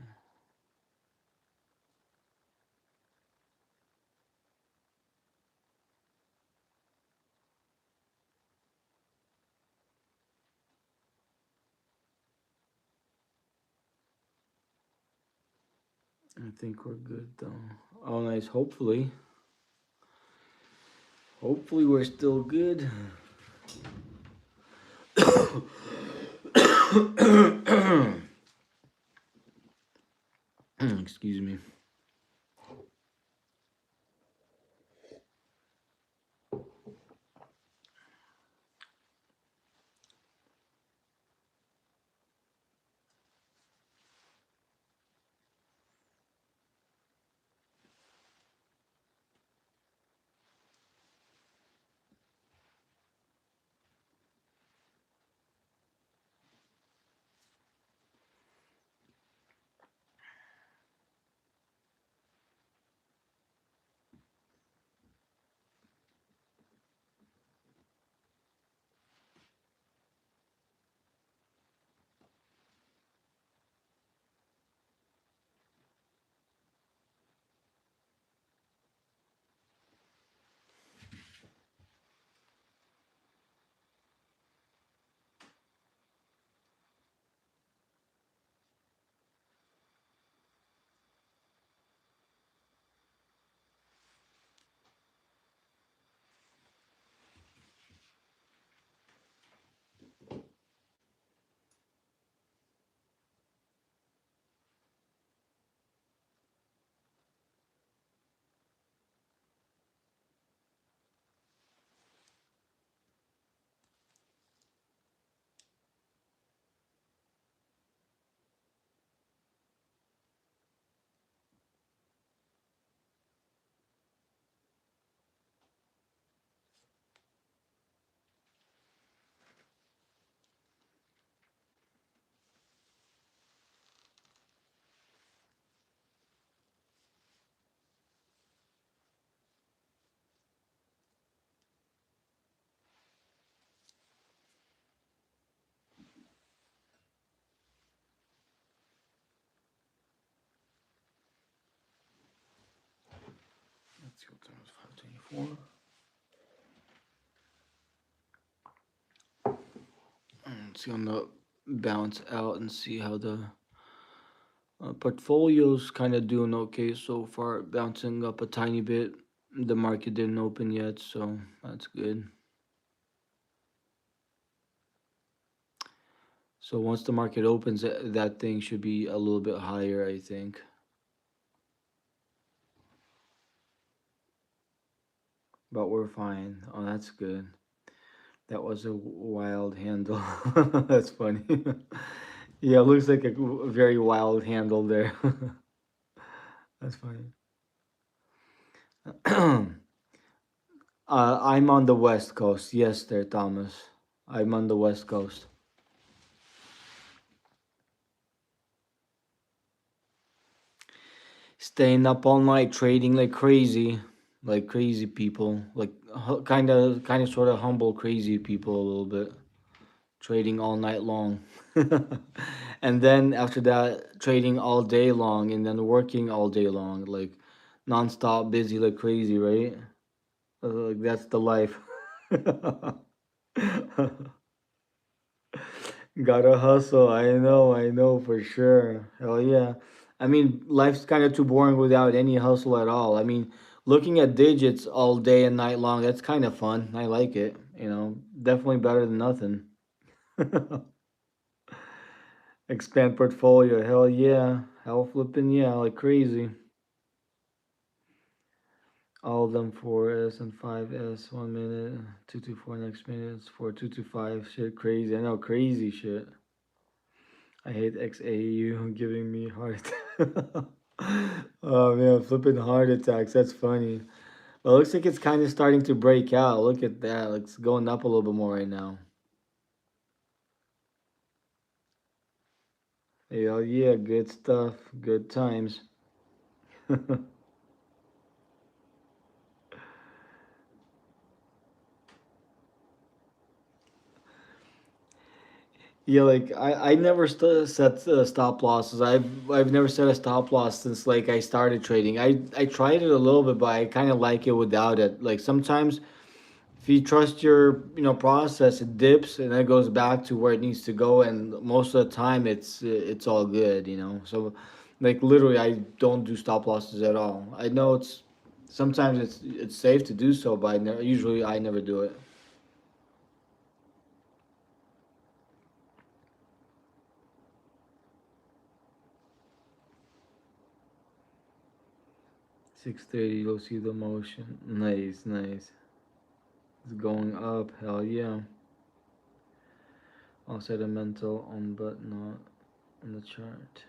I think we're good though. Oh, nice. Hopefully we're still good. Excuse me. see what time is 5:24. Let's see on the bounce out and see how the portfolio's kind of doing okay so far, bouncing up a tiny bit. The market didn't open yet, so that's good. So once the market opens, that thing should be a little bit higher, I think. But we're fine. Oh, that's good. That was a wild handle. That's funny. Yeah, it looks like a very wild handle there. That's funny. I'm on the west coast. Yes, there, Thomas. I'm on the west coast. Staying up all night trading like crazy people, like kind of, sort of humble, crazy people a little bit, trading all night long, and then after that, trading all day long, and then working all day long, like nonstop, busy like crazy, right? Like that's the life. Gotta hustle. I know for sure. Hell yeah. I mean, life's kind of too boring without any hustle at all. I mean, looking at digits all day and night long, that's kind of fun. I like it. Definitely better than nothing. Expand portfolio. Hell yeah. Hell flipping yeah, like crazy. All of them 4S and 5S 1 minute, 224 next minute, 4225. Shit, crazy. I know, crazy shit. I hate XAU giving me heart. Oh man, flipping heart attacks. That's funny. Well, it looks like it's kind of starting to break out. Look at that. It's going up a little bit more right now. Hell yeah, good stuff. Good times. Yeah, like I never set stop losses. I've never set a stop loss since like I started trading. I tried it a little bit, but I kind of like it without it. Like sometimes if you trust your process, it dips and then it goes back to where it needs to go, and most of the time it's all good. So like literally I don't do stop losses at all. I know it's sometimes it's safe to do so, but usually I never do it. 6:30, you'll see the motion. Nice, nice. It's going up. Hell yeah. I'll set a mental on, but not on the chart.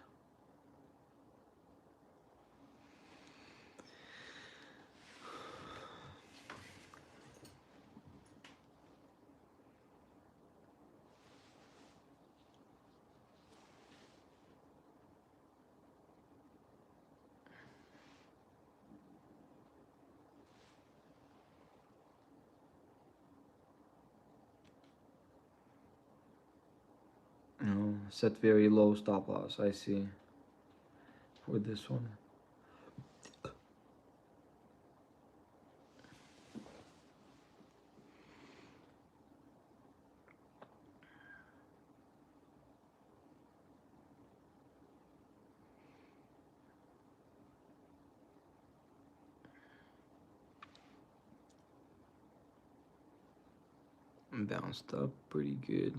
No, set very low stop loss. I see for this one. Bounced up pretty good.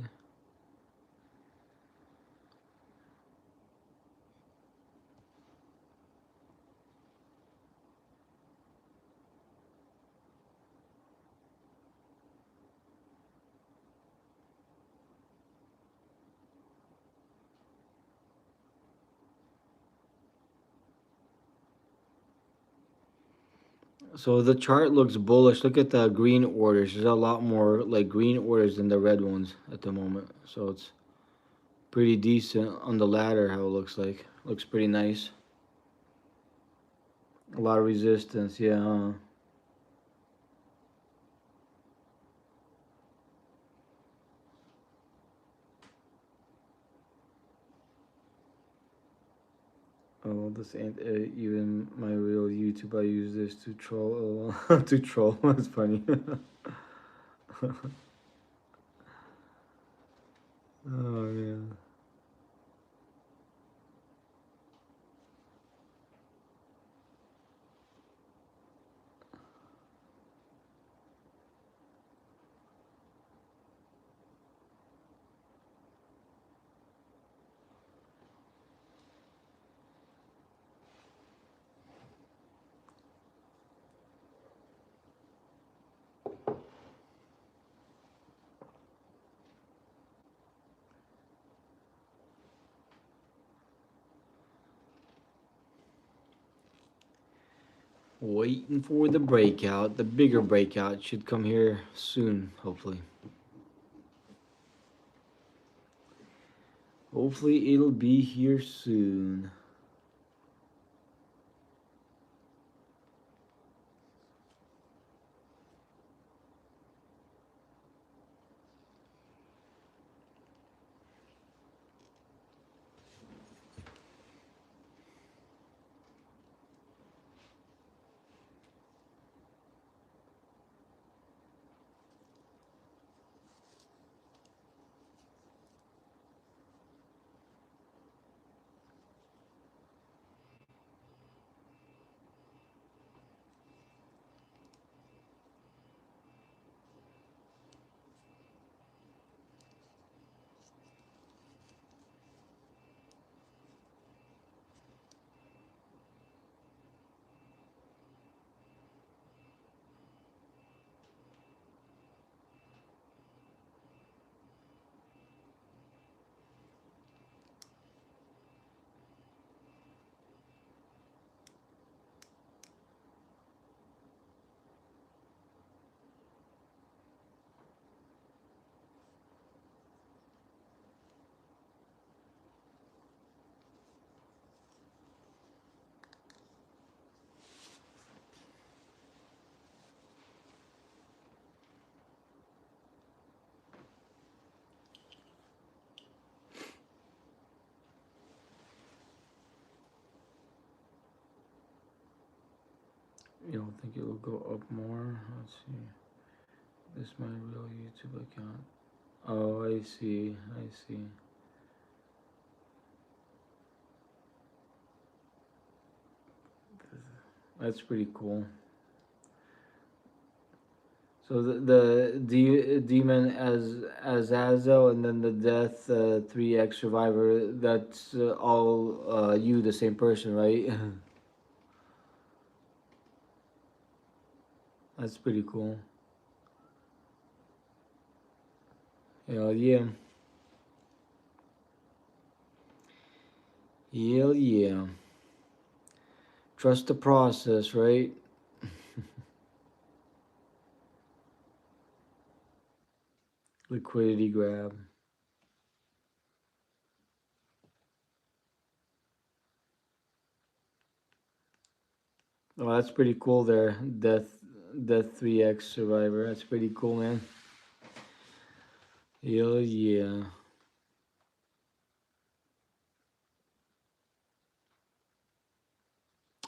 So the chart looks bullish. Look at the green orders. There's a lot more like green orders than the red ones at the moment. So it's pretty decent on the ladder. How it looks like. Looks pretty nice. A lot of resistance. Yeah. Huh? Oh, this ain't even my real YouTube. I use this to troll. To troll. That's funny. Oh man. Waiting for the breakout. The bigger breakout should come here soon, hopefully. Hopefully it'll be here soon. You don't think it'll go up more? Let's see. This is my real YouTube account. Oh, I see. I see. That's pretty cool. So the demon as Azazel, and then the death 3x survivor. That's all you, the same person, right? That's pretty cool. Hell yeah. Hell yeah. Trust the process, right? Liquidity grab. Oh, that's pretty cool there. Death 3x survivor. That's pretty cool, man. Hell yeah.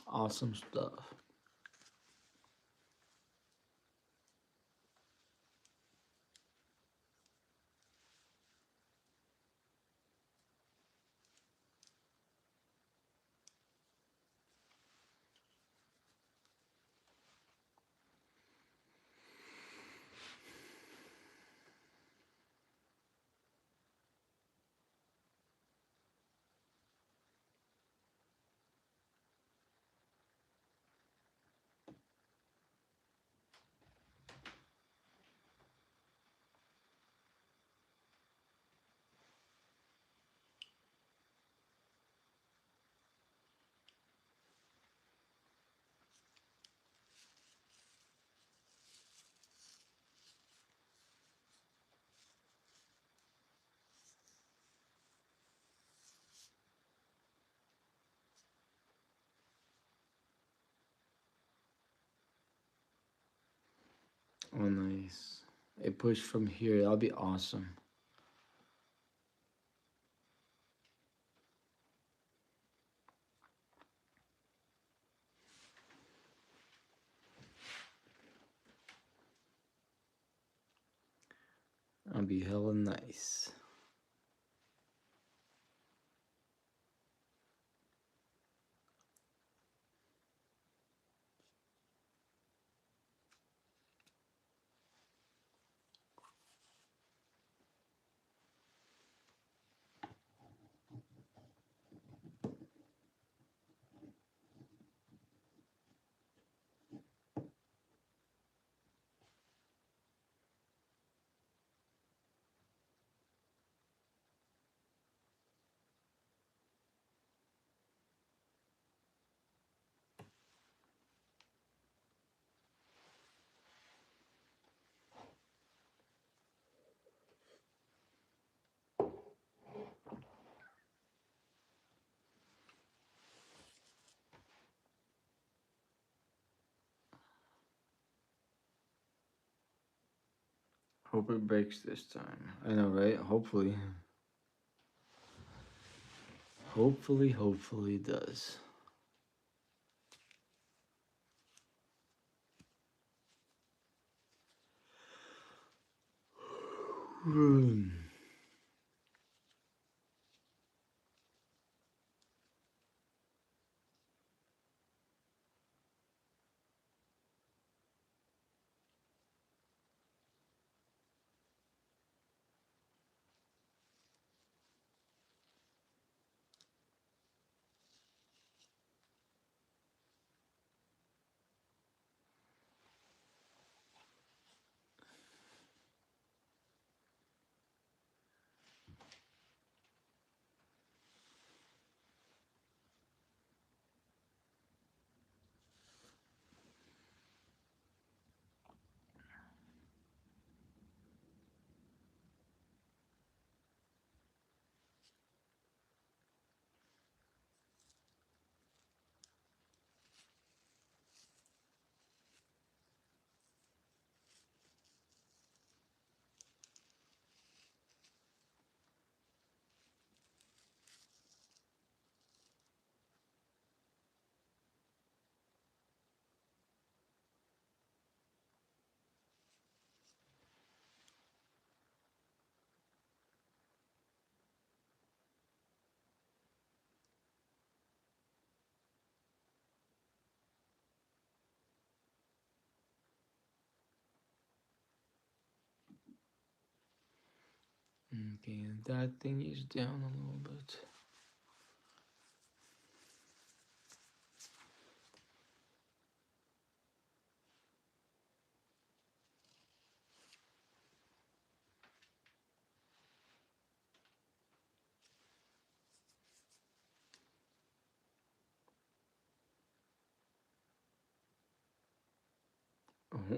Awesome stuff. Oh, nice. It pushed from here. That'll be awesome. I'll be hella nice. Hope it breaks this time. I know, right? Hopefully. Hopefully it does. Okay, that thing is down a little bit.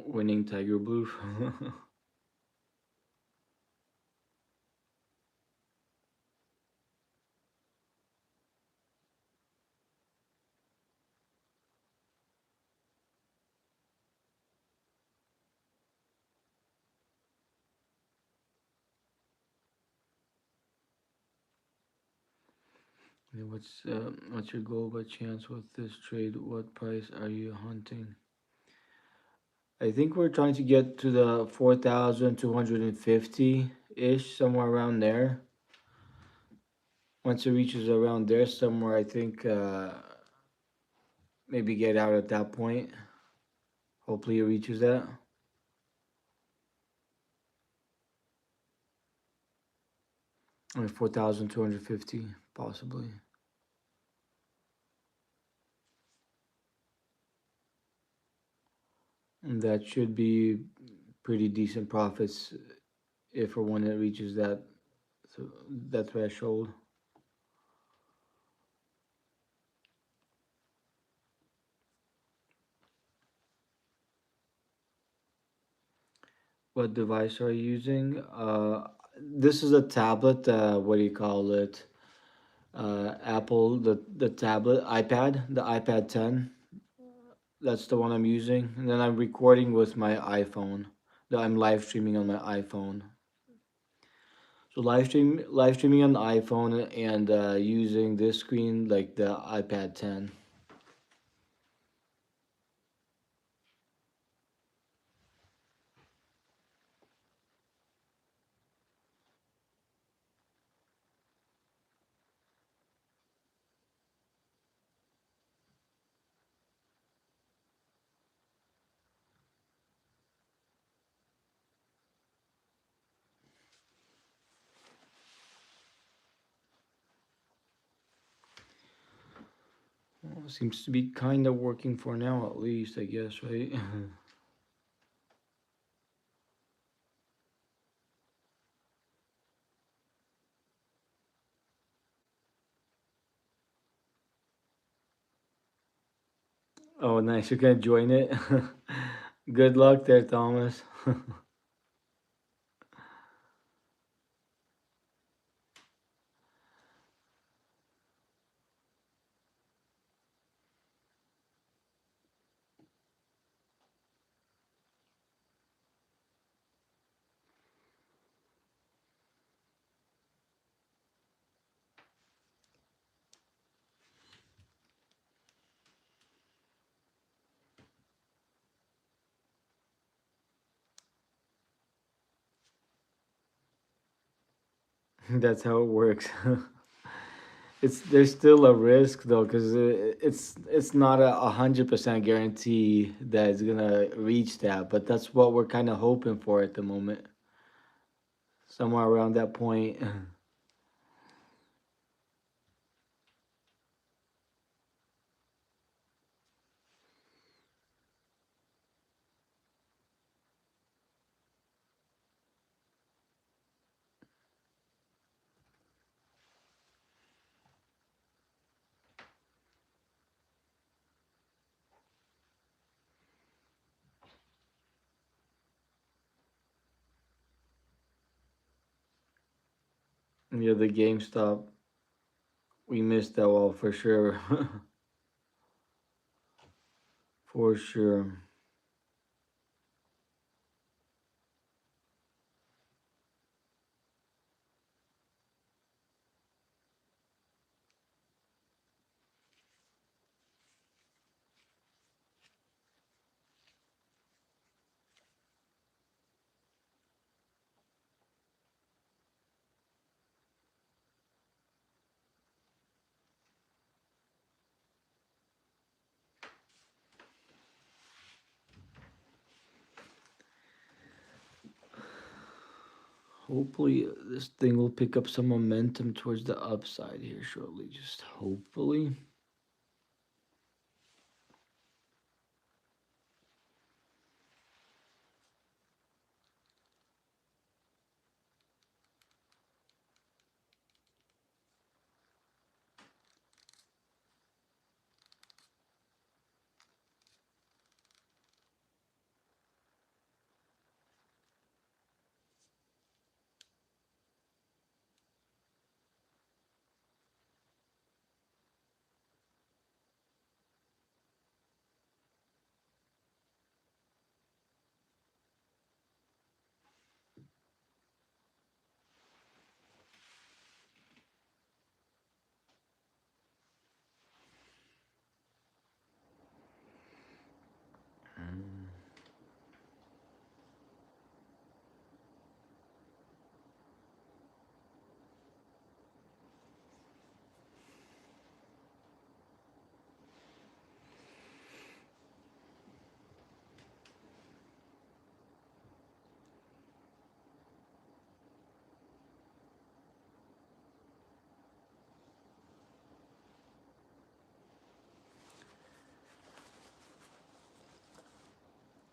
Winning Tiger Blue. Yeah, what's your goal by chance with this trade? What price are you hunting? I think we're trying to get to the 4,250 ish, somewhere around there. Once it reaches around there somewhere, I think maybe get out at that point. Hopefully it reaches that. Or 4,250, possibly. And that should be pretty decent profits if or when it reaches that threshold. What device are you using? This is a tablet. What do you call it? Apple, the tablet, iPad, the iPad 10. That's the one I'm using. And then I'm recording with my iPhone. I'm live streaming on my iPhone. So live streaming on the iPhone and using this screen like the iPad 10. Seems to be kind of working for now, at least, I guess, right? Oh, nice. You can join it. Good luck there, Thomas. That's how it works. It's there's still a risk though, because it's not a 100% guarantee that it's gonna reach that, but that's what we're kind of hoping for at the moment, somewhere around that point. Yeah, the GameStop, we missed that all for sure, for sure. Hopefully, this thing will pick up some momentum towards the upside here shortly. Just hopefully.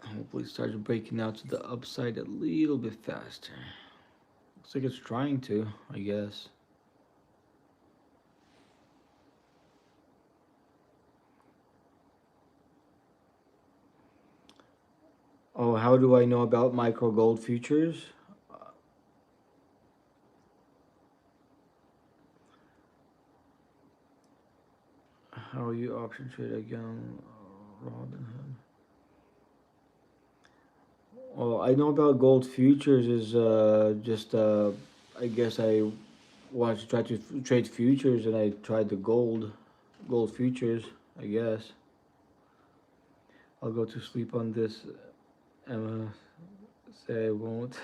Hopefully, it starts breaking out to the upside a little bit faster. Looks like it's trying to, I guess. Oh, how do I know about micro gold futures? How you option trade again, Robinhood? Well, I know about gold futures is just I guess I wanted to try to trade futures and I tried the gold futures. I guess I'll go to sleep on this. Emma, say I won't.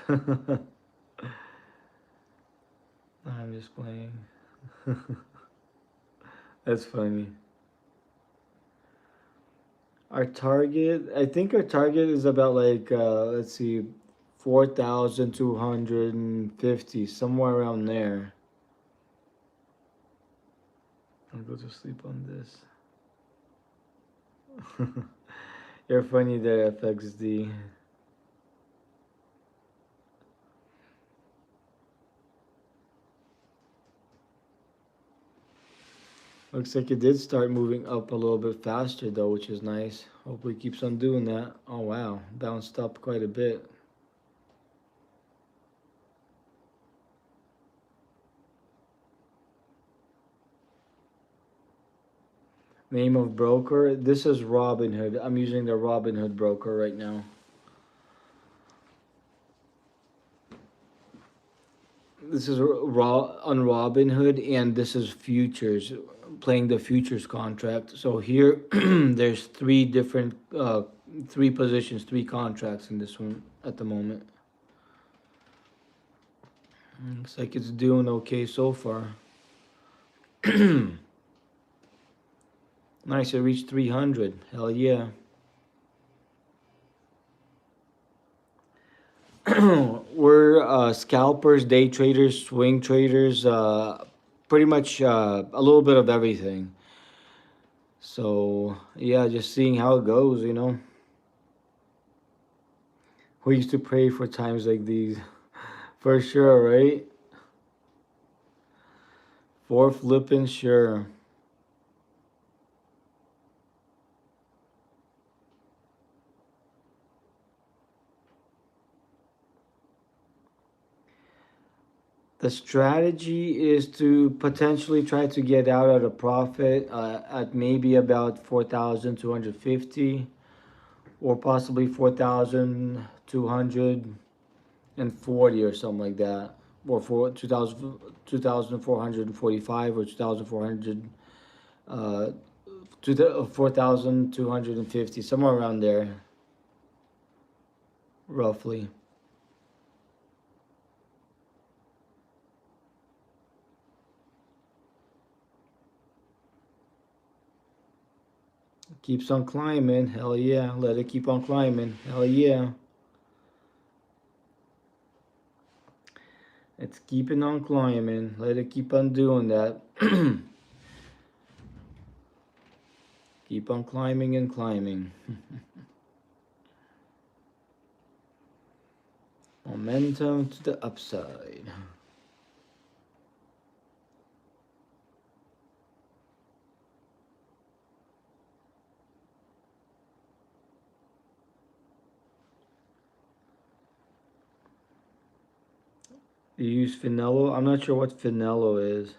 I'm just playing. That's funny. Our target, I think our target is about like let's see, 4,250, somewhere around there. I'll go to sleep on this. You're funny there, FXD. Looks like it did start moving up a little bit faster though, which is nice. Hopefully it keeps on doing that. Oh wow, bounced up quite a bit. Name of broker. This is Robinhood. I'm using the Robinhood broker right now. This is raw on Robinhood, and this is futures, playing the futures contract. So here, there's three different, three positions, three contracts in this one at the moment. Looks like it's doing okay so far. Nice, it reached 300. Hell yeah. We're scalpers, day traders, swing traders, pretty much a little bit of everything. So, yeah, just seeing how it goes, you know. We used to pray for times like these. For sure, right? For flipping sure. The strategy is to potentially try to get out at a profit at maybe about 4,250 or possibly 4,240 or something like that. Or for 2,445 or 2,400, 4,250, somewhere around there, roughly. Keeps on climbing. Hell yeah. Let it keep on climbing. Hell yeah. It's keeping on climbing. Let it keep on doing that. Keep on climbing and climbing. Momentum to the upside. You use Finello? I'm not sure what Finello is.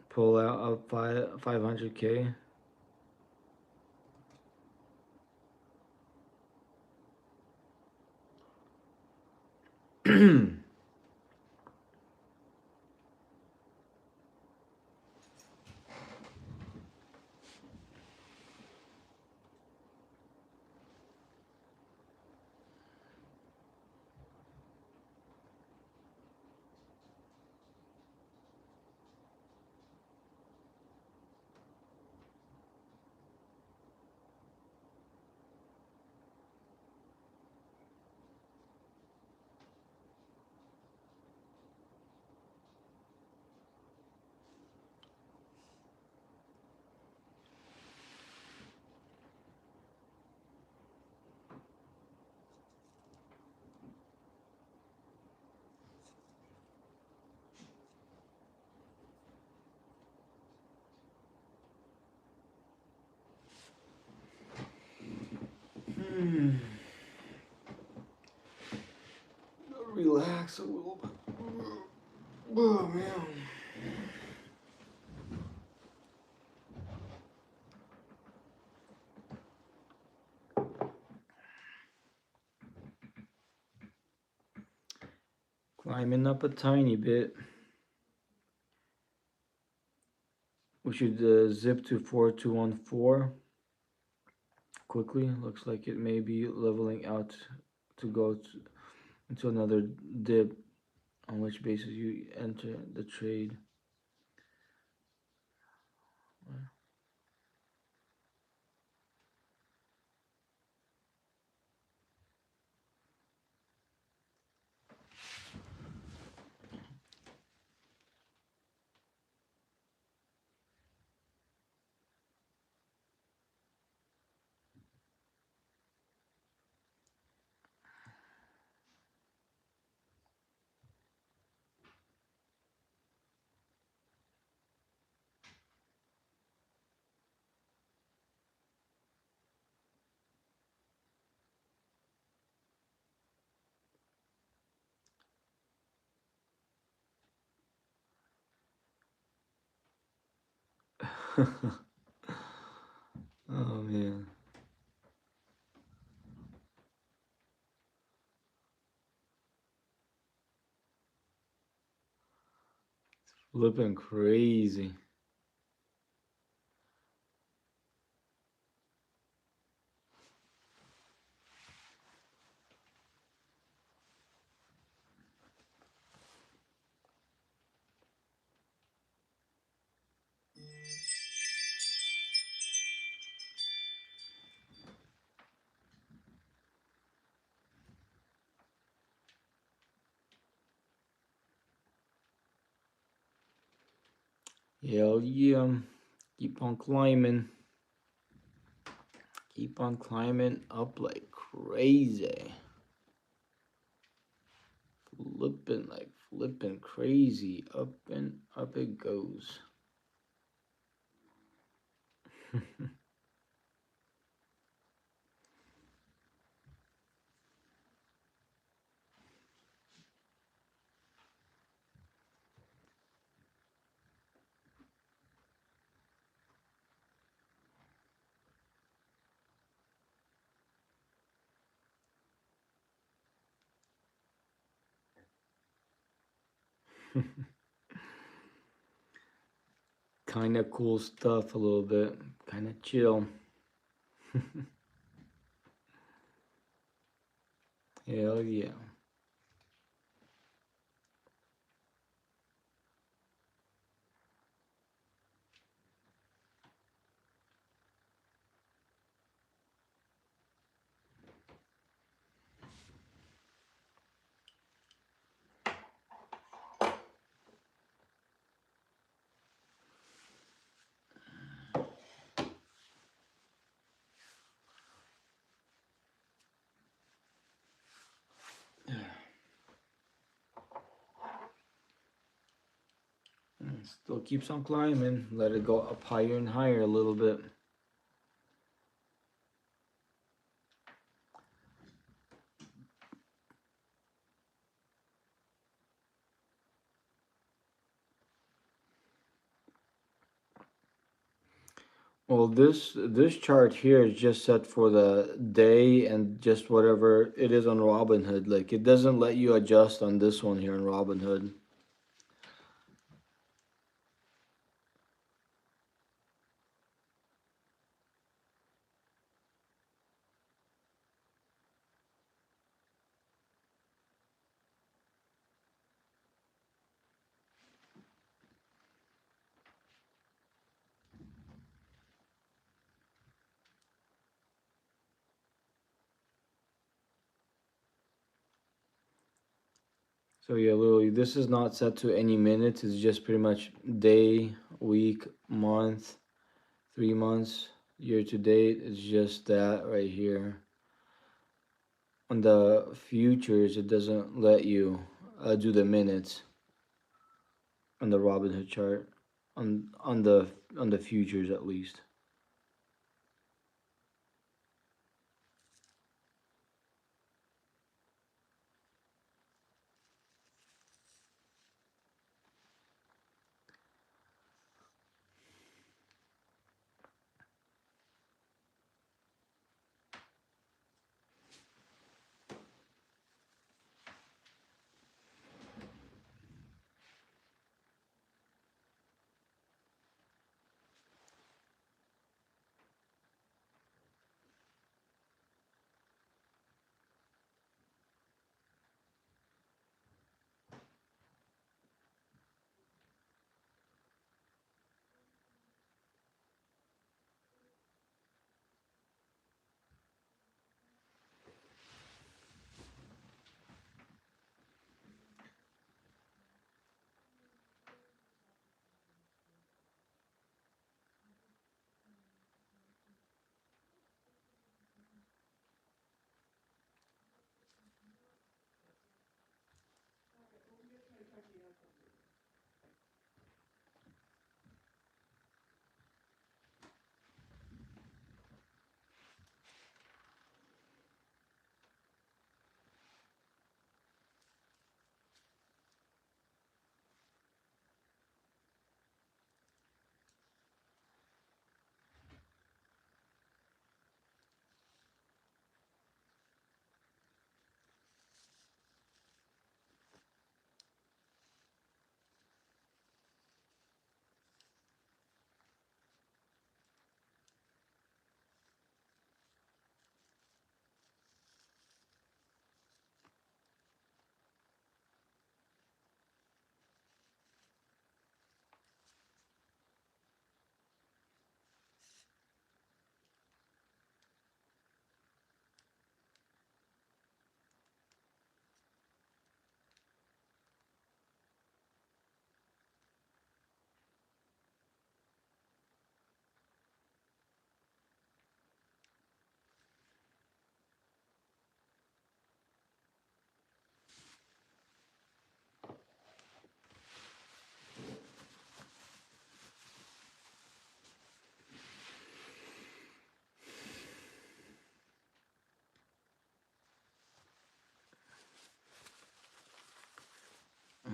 Pull out of 500K. Relax a little bit. Oh man. Climbing up a tiny bit. We should zip to 4214 quickly. Looks like it may be leveling out to go into another dip, on which basis you enter the trade. Oh man, flipping crazy. Hell yeah. Keep on climbing. Keep on climbing up like crazy. Flipping like flipping crazy. Up and up it goes. Kind of cool stuff a little bit. Kind of chill. Hell yeah. Still keeps on climbing. Let it go up higher and higher a little bit. Well, this chart here is just set for the day and just whatever it is on Robinhood. Like it doesn't let you adjust on this one here on Robinhood. So yeah, literally, this is not set to any minutes. It's just pretty much day, week, month, 3 months, year to date. It's just that right here. On the futures, it doesn't let you do the minutes on the Robinhood chart. On the futures at least.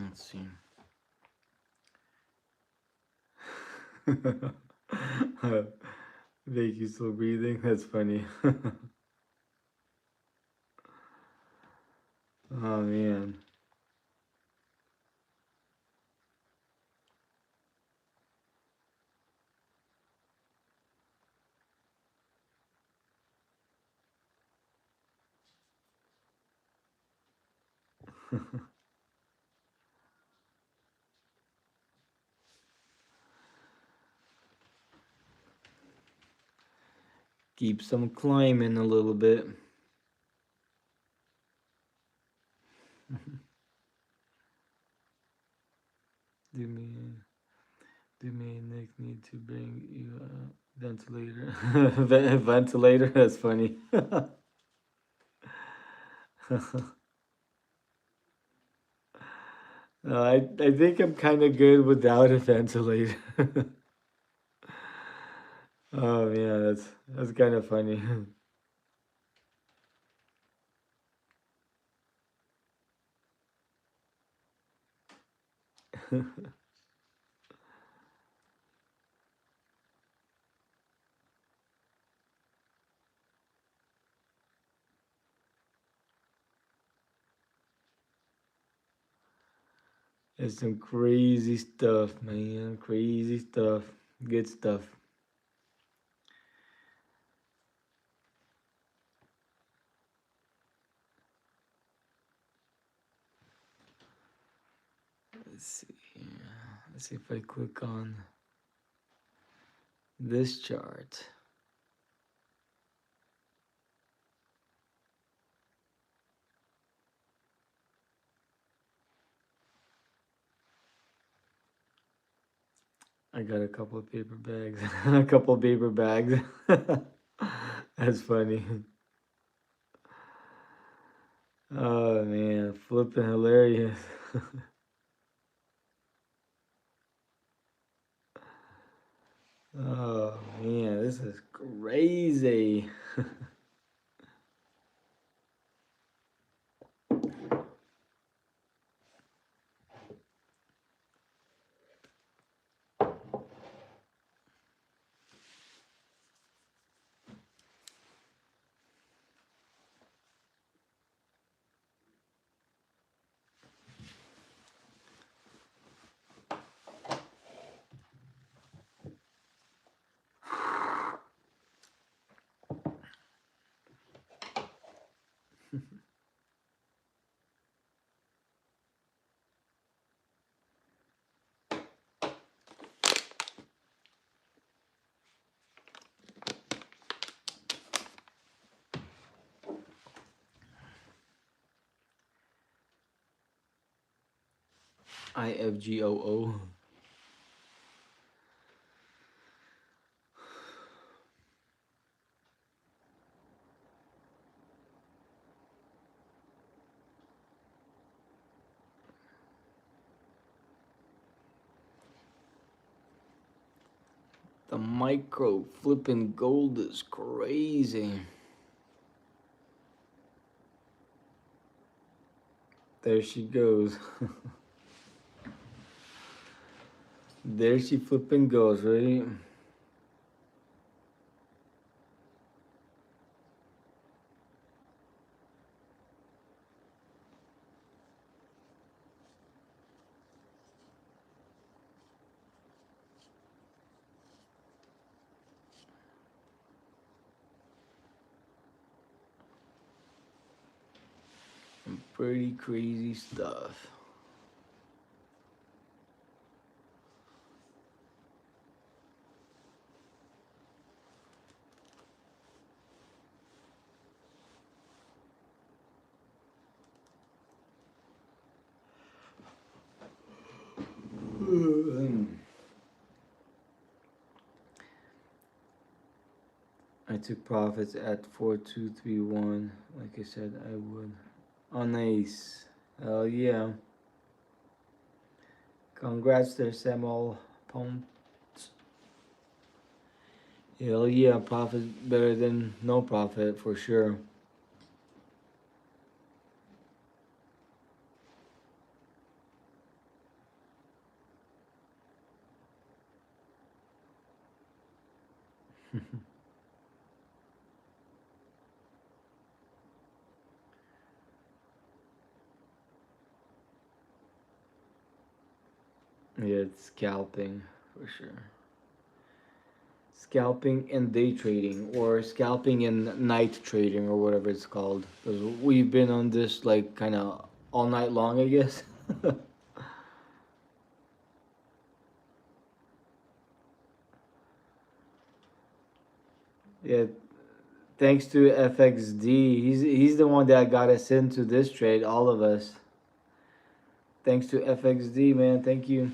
Let's see. Make you still breathing? That's funny. Oh man. Keeps them climbing a little bit. Do me, do me and Nick need to bring you a ventilator. Ventilator? That's funny. I think I'm kind of good without a ventilator. Oh yeah, that's kind of funny. It's some crazy stuff, man. Crazy stuff. Good stuff. Let's see here. Let's see if I click on this chart. I got a couple of paper bags. A couple of paper bags. That's funny. Oh man, flipping hilarious. Oh man, this is crazy. IFGOO. The micro flipping gold is crazy. There she goes. There she flipping goes, right? Pretty crazy stuff. I took profits at 4231. Like I said, I would. Oh, nice. Hell yeah. Congrats there, Samuel Pump. Hell yeah, profit better than no profit for sure. Yeah, it's scalping for sure. Scalping and day trading, or scalping and night trading, or whatever it's called. Because we've been on this like kind of all night long, I guess. Yeah, thanks to FXD. He's the one that got us into this trade, all of us. Thanks to FXD, man. Thank you.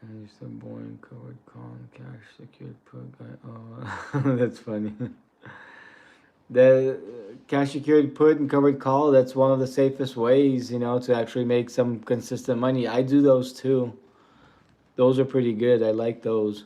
And you said boring covered con cash secured put guy. Oh, that's funny. The cash secured put and covered call. That's one of the safest ways, to actually make some consistent money. I do those too. Those are pretty good. I like those.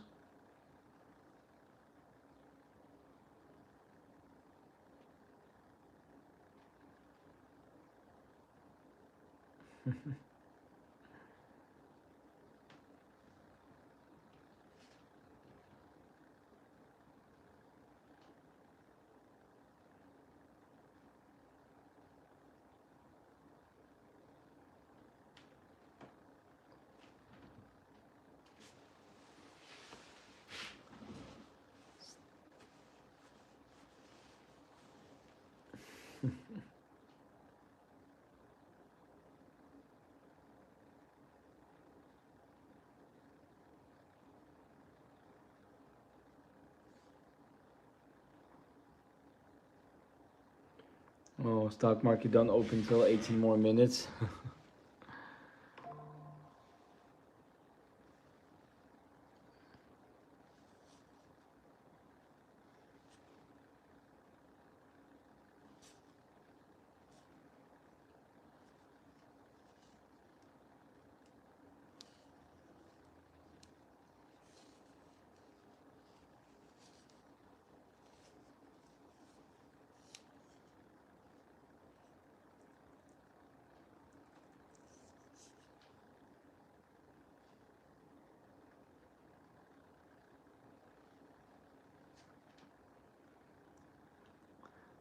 Oh, stock market don't open till 18 more minutes.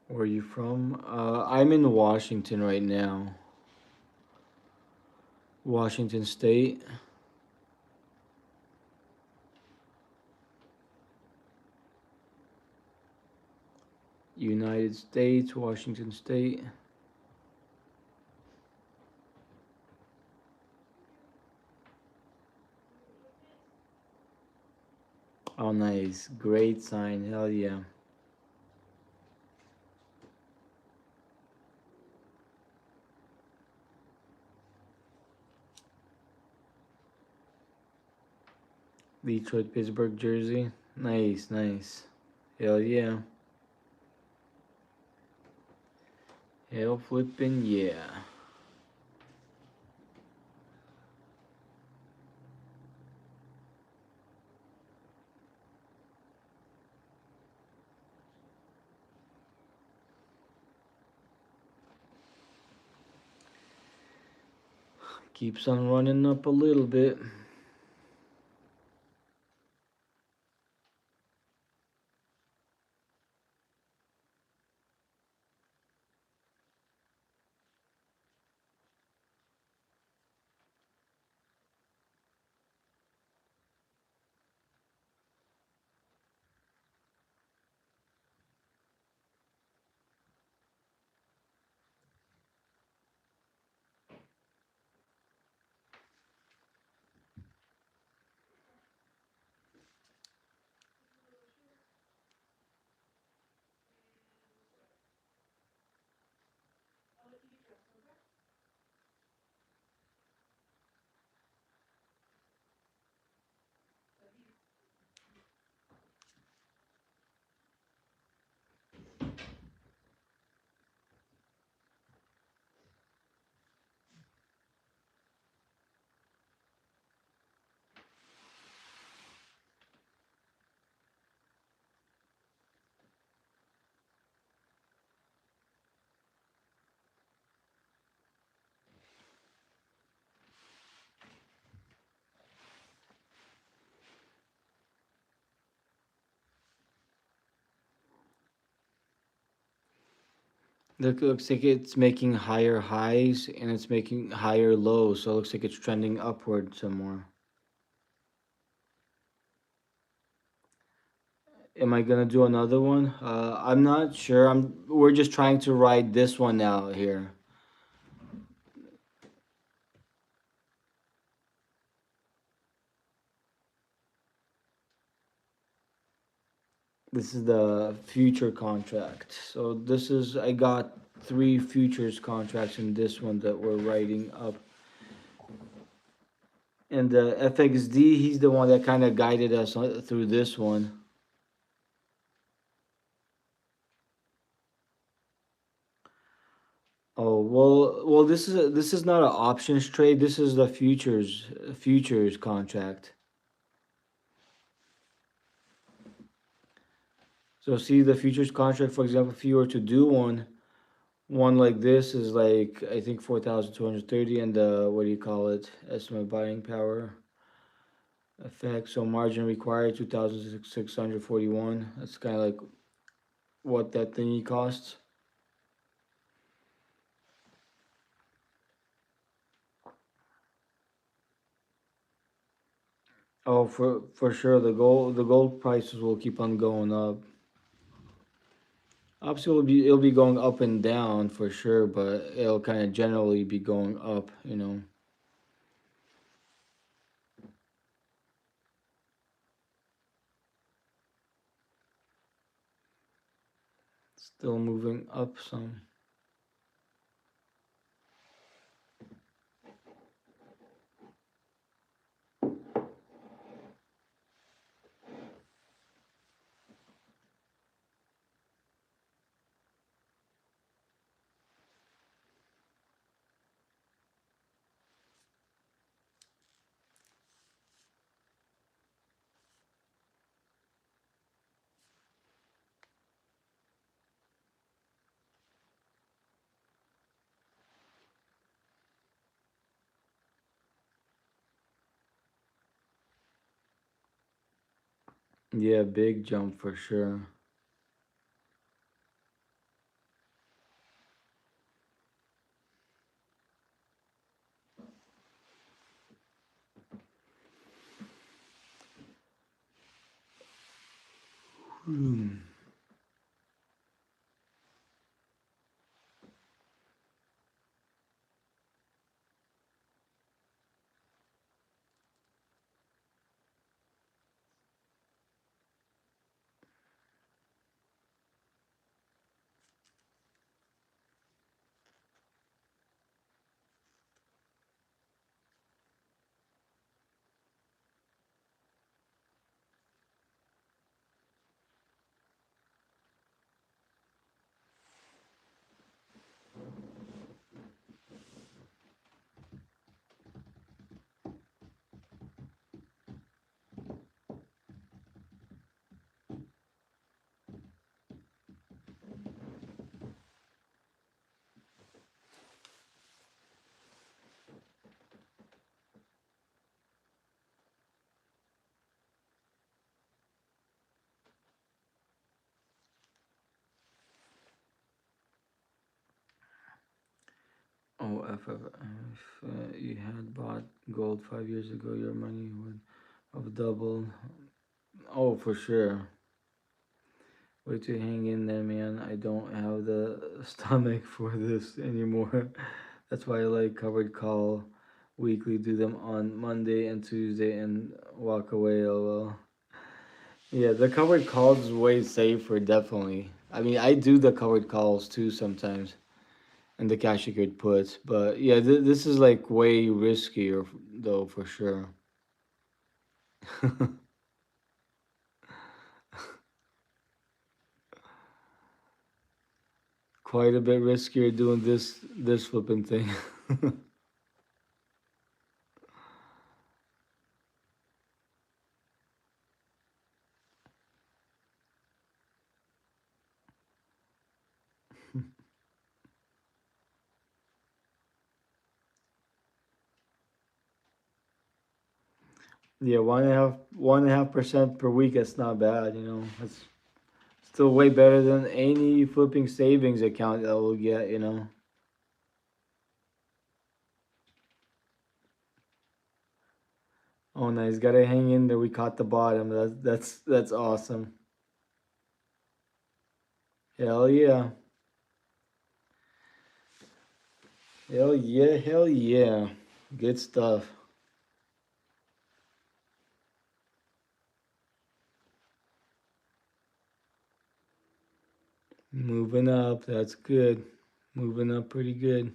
Where are you from? I'm in Washington right now. Washington State. United States, Washington State. Oh, nice. Great sign. Hell yeah. Detroit, Pittsburgh, Jersey. Nice, nice. Hell yeah. Hell flipping yeah. Keeps on running up a little bit. Looks like it's making higher highs and it's making higher lows, so it looks like it's trending upward some more. Am I gonna do another one? I'm not sure. We're just trying to ride this one out here. This is the future contract. So this is I got three futures contracts in this one that we're writing up. And the FXD, he's the one that kind of guided us through this one. Oh well, this is not an options trade. This is the futures contract. So see the futures contract, for example, if you were to do one like this is like I think 4,230, and the what do you call it? Estimate buying power effect. So margin required 2,641. That's kind of like what that thingy costs. Oh, for sure, the gold prices will keep on going up. Obviously, it'll be going up and down for sure, but it'll kind of generally be going up. Still moving up some. Yeah, big jump for sure. Hmm. Oh, if you had bought gold 5 years ago, your money would have doubled. Oh, for sure. Way to hang in there, man. I don't have the stomach for this anymore. That's why I like covered call weekly. Do them on Monday and Tuesday and walk away. LOL. Yeah, the covered calls is way safer, definitely. I mean, I do the covered calls too sometimes, and the cash secured puts. But yeah, this is like way riskier though, for sure. Quite a bit riskier doing this flipping thing. Yeah, 1.5% per week. That's not bad. It's Still way better than any flipping savings account that we'll get, you know. Oh, nice. Gotta hang in there. We caught the bottom. That's awesome. Hell yeah. Hell yeah. Hell yeah. Good stuff. Moving up. That's good. Moving up pretty good.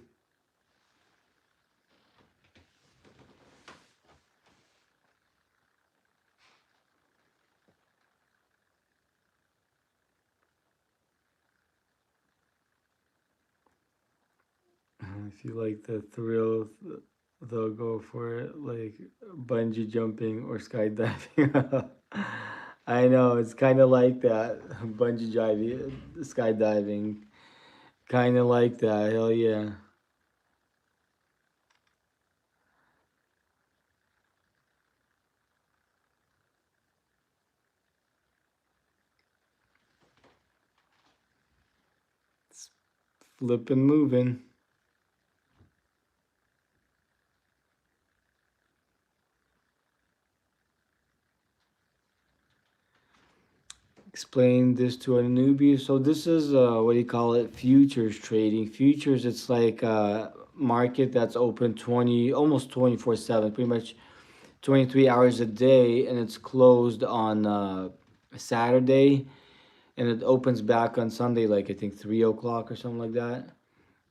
If you like the thrill, they'll go for it, like bungee jumping or skydiving. I know it's kind of like that. Bungee diving, skydiving, kind of like that. Hell yeah. It's flipping, moving. Explain this to a newbie. So this is what do you call it? Futures trading. Futures. It's like a market that's open 20, almost 24/7, pretty much 23 hours a day, and it's closed on Saturday, and it opens back on Sunday, like I think 3 o'clock or something like that.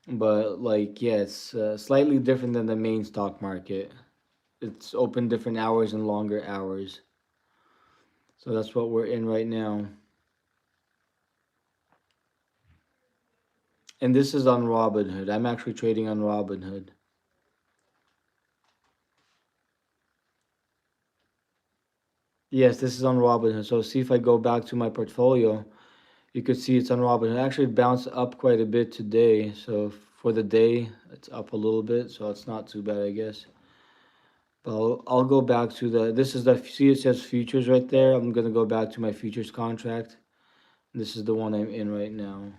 But like, yeah, it's slightly different than the main stock market. It's open different hours and longer hours. So that's what we're in right now. And this is on Robinhood. I'm actually trading on Robinhood. Yes, this is on Robinhood. So see if I go back to my portfolio, you could see it's on Robinhood. Actually, it bounced up quite a bit today. So for the day, it's up a little bit. So it's not too bad, I guess. But I'll go back to this is the, see it says futures right there. I'm going to go back to my futures contract. This is the one I'm in right now.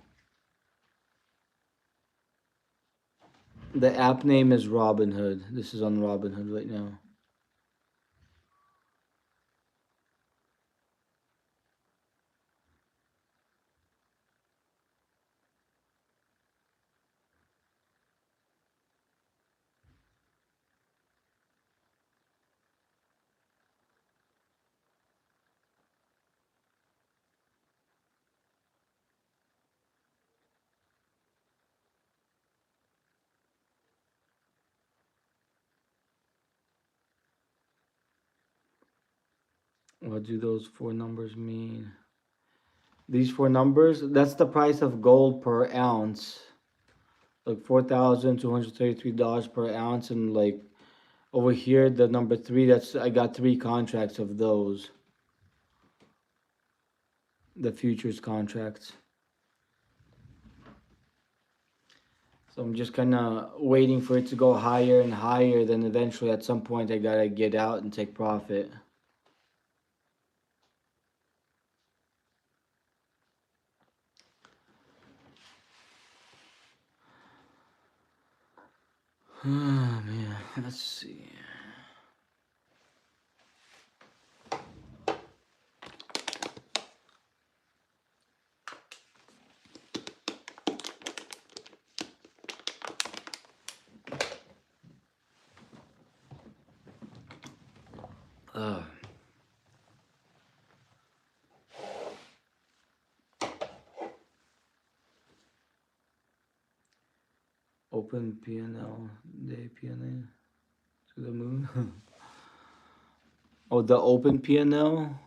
The app name is Robinhood. This is on Robinhood right now. What do those four numbers mean? These four numbers, that's the price of gold per ounce. Like $4,233 per ounce. And like over here, the number three, that's I got three contracts of those. The futures contracts. So I'm just kind of waiting for it to go higher and higher. Then eventually, at some point, I gotta get out and take profit. Oh man, let's see. Uh, Open PNL day PNL to the moon. Oh, the open PNL.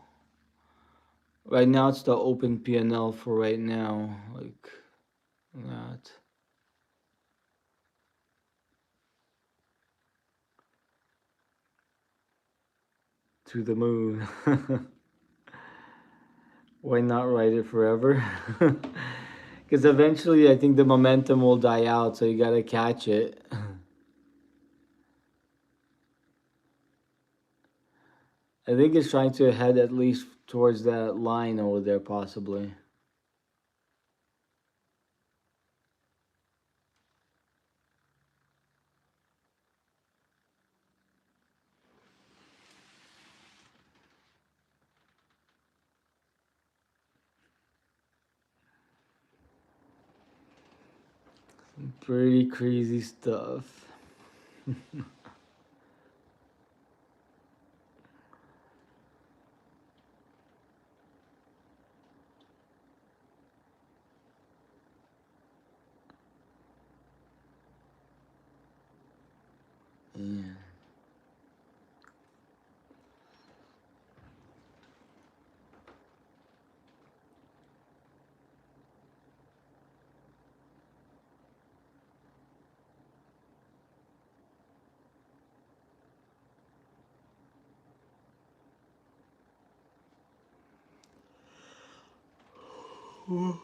Right now, it's the open PNL for right now, like that. To the moon. Why not write it forever? Because eventually, I think the momentum will die out, so you gotta catch it. I think it's trying to head at least towards that line over there, possibly. Pretty crazy stuff. Yeah. Um,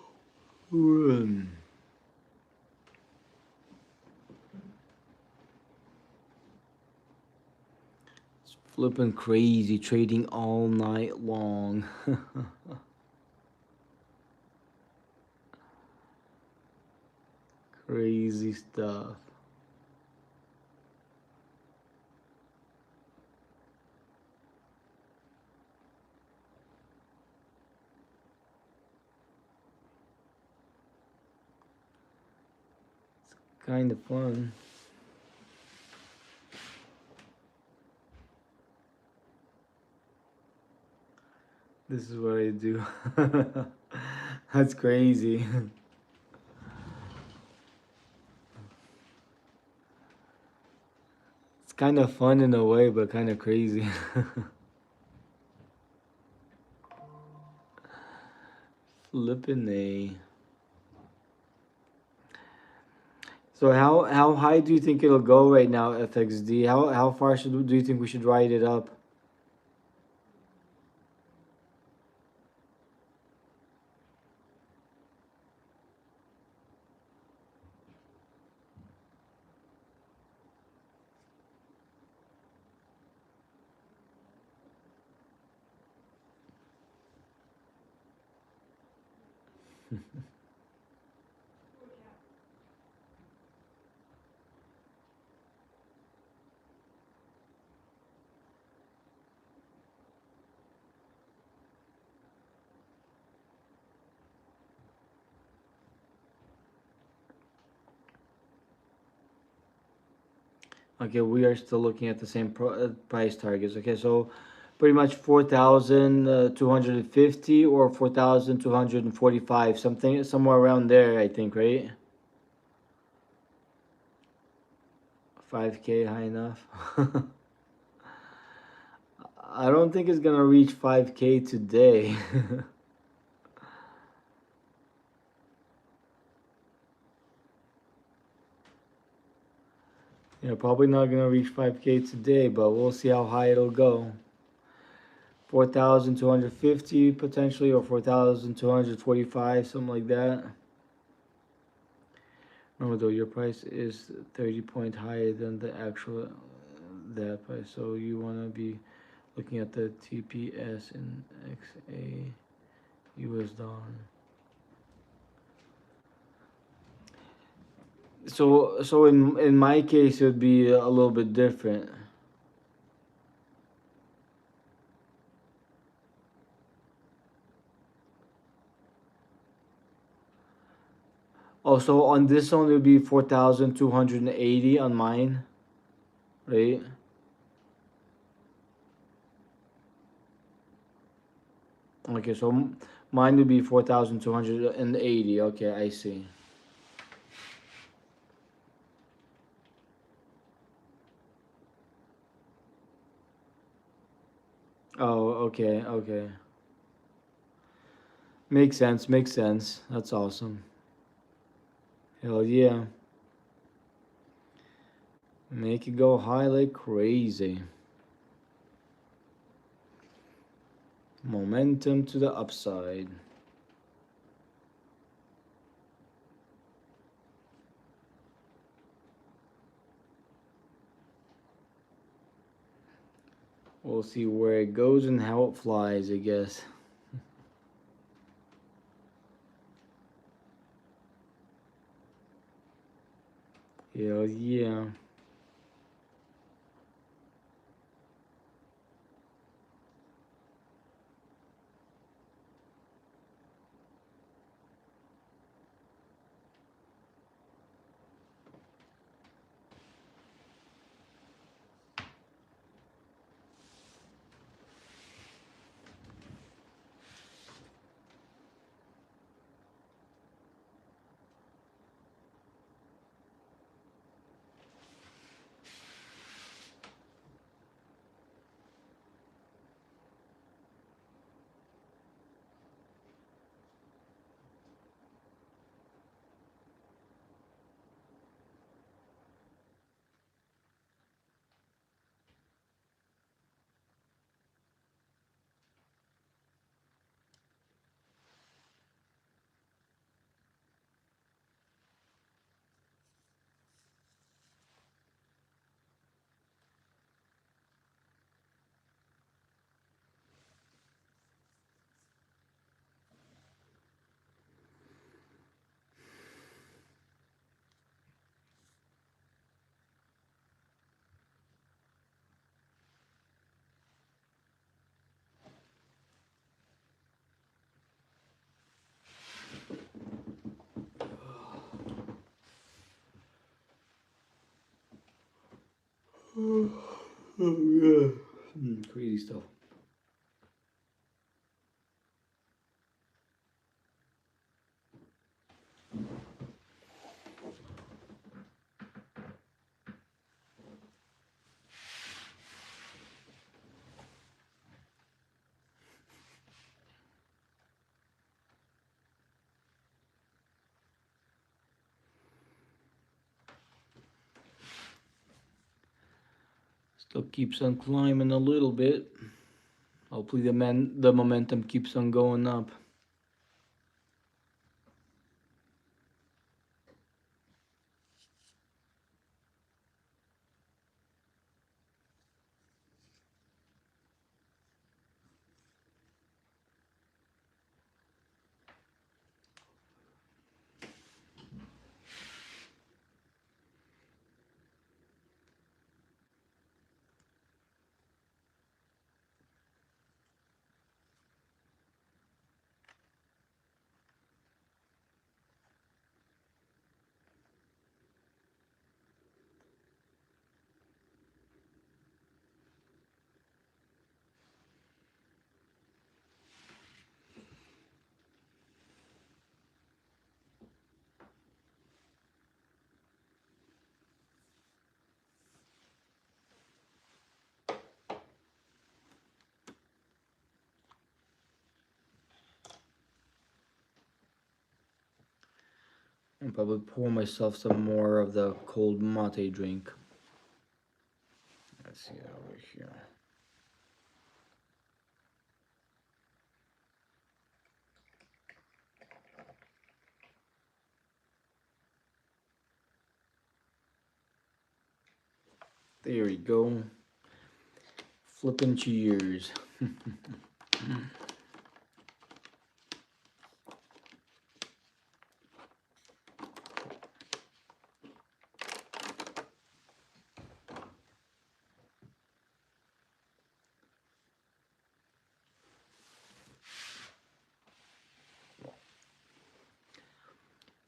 It's flipping crazy, trading all night long. Crazy stuff. Kind of fun. This is what I do. That's crazy. It's kind of fun in a way, but kind of crazy. Flippin' A. So how high do you think it'll go right now, FXD? How far do you think we should ride it up? Okay, we are still looking at the same price targets. Okay, so pretty much 4,250 or 4,245, something somewhere around there, I think, right? 5K high enough. I don't think it's gonna reach 5K today. Yeah, probably not gonna reach 5K today, but we'll see how high it'll go. 4,250 potentially, or 4,245, something like that. Remember though, your price is 30 point higher than the actual that price, so you wanna be looking at the TPS in XA US dollar. So in my case, it would be a little bit different. Also, on this one, it would be 4,280 on mine, right? Okay, so mine would be 4,280. Okay, I see. Oh, okay, okay. Makes sense, makes sense. That's awesome. Hell yeah. Make it go high like crazy. Momentum to the upside. We'll see where it goes and how it flies, I guess. Hell yeah. Oh, yeah. Crazy stuff. Still keeps on climbing a little bit. Hopefully the momentum keeps on going up. I'll probably pour myself some more of the cold mate drink. Let's see over here. There we go. Flipping cheers.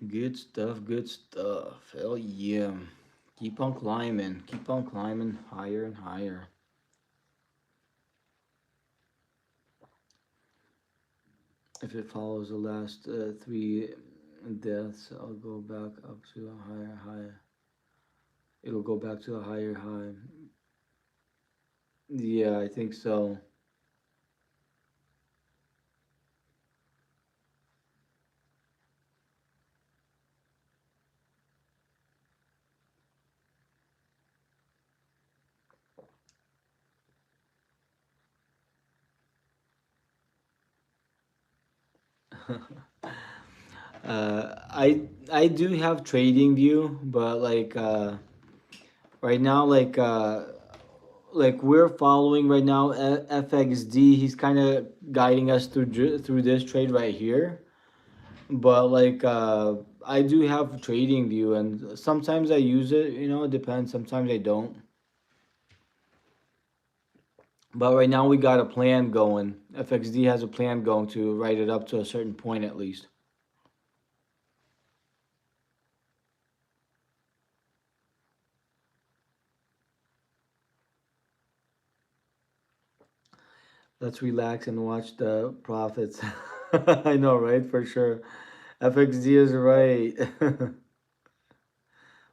Good stuff, good stuff. Hell yeah. Keep on climbing higher and higher. If it follows the last three deaths, I'll go back up to a higher high. It'll go back to a higher high. Yeah, I think so. I do have trading view, but right now like we're following right now FXD. He's kind of guiding us through this trade right here. But I do have trading view, and sometimes I use it. It depends. Sometimes I don't. But right now we got a plan going. FXD has a plan going to write it up to a certain point at least. Let's relax and watch the profits. I know, right? For sure. FXD is right.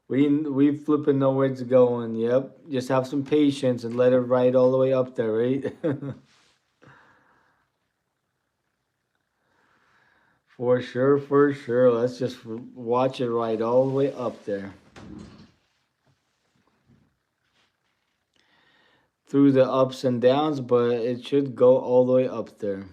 We flipping know where it's going. Yep. Just have some patience and let it ride all the way up there, right? For sure, for sure. Let's just watch it ride all the way up there. Through the ups and downs, but it should go all the way up there.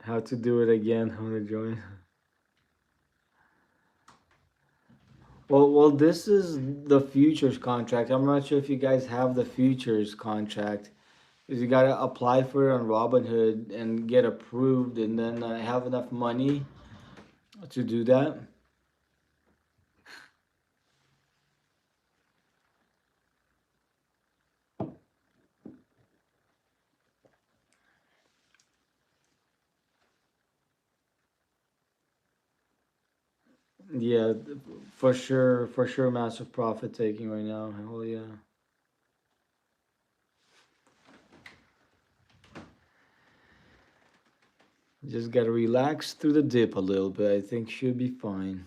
How to do it again? How to join? Well, this is the futures contract. I'm not sure if you guys have the futures contract. Is you gotta apply for it on Robinhood and get approved, and then have enough money to do that. Yeah, for sure, massive profit taking right now. Hell yeah. Just gotta relax through the dip a little bit. I think should be fine.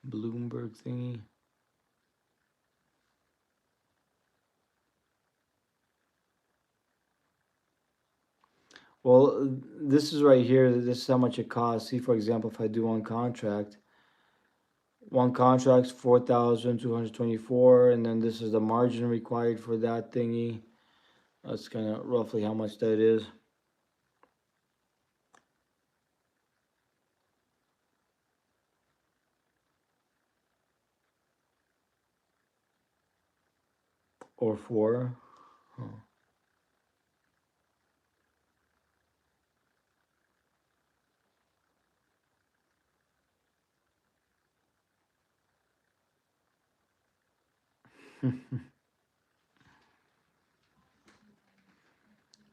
Bloomberg thingy. Well, this is right here. This is how much it costs. See, for example, if I do one contract's 4,224, and then this is the margin required for that thingy. That's kind of roughly how much that is. Or four. Huh.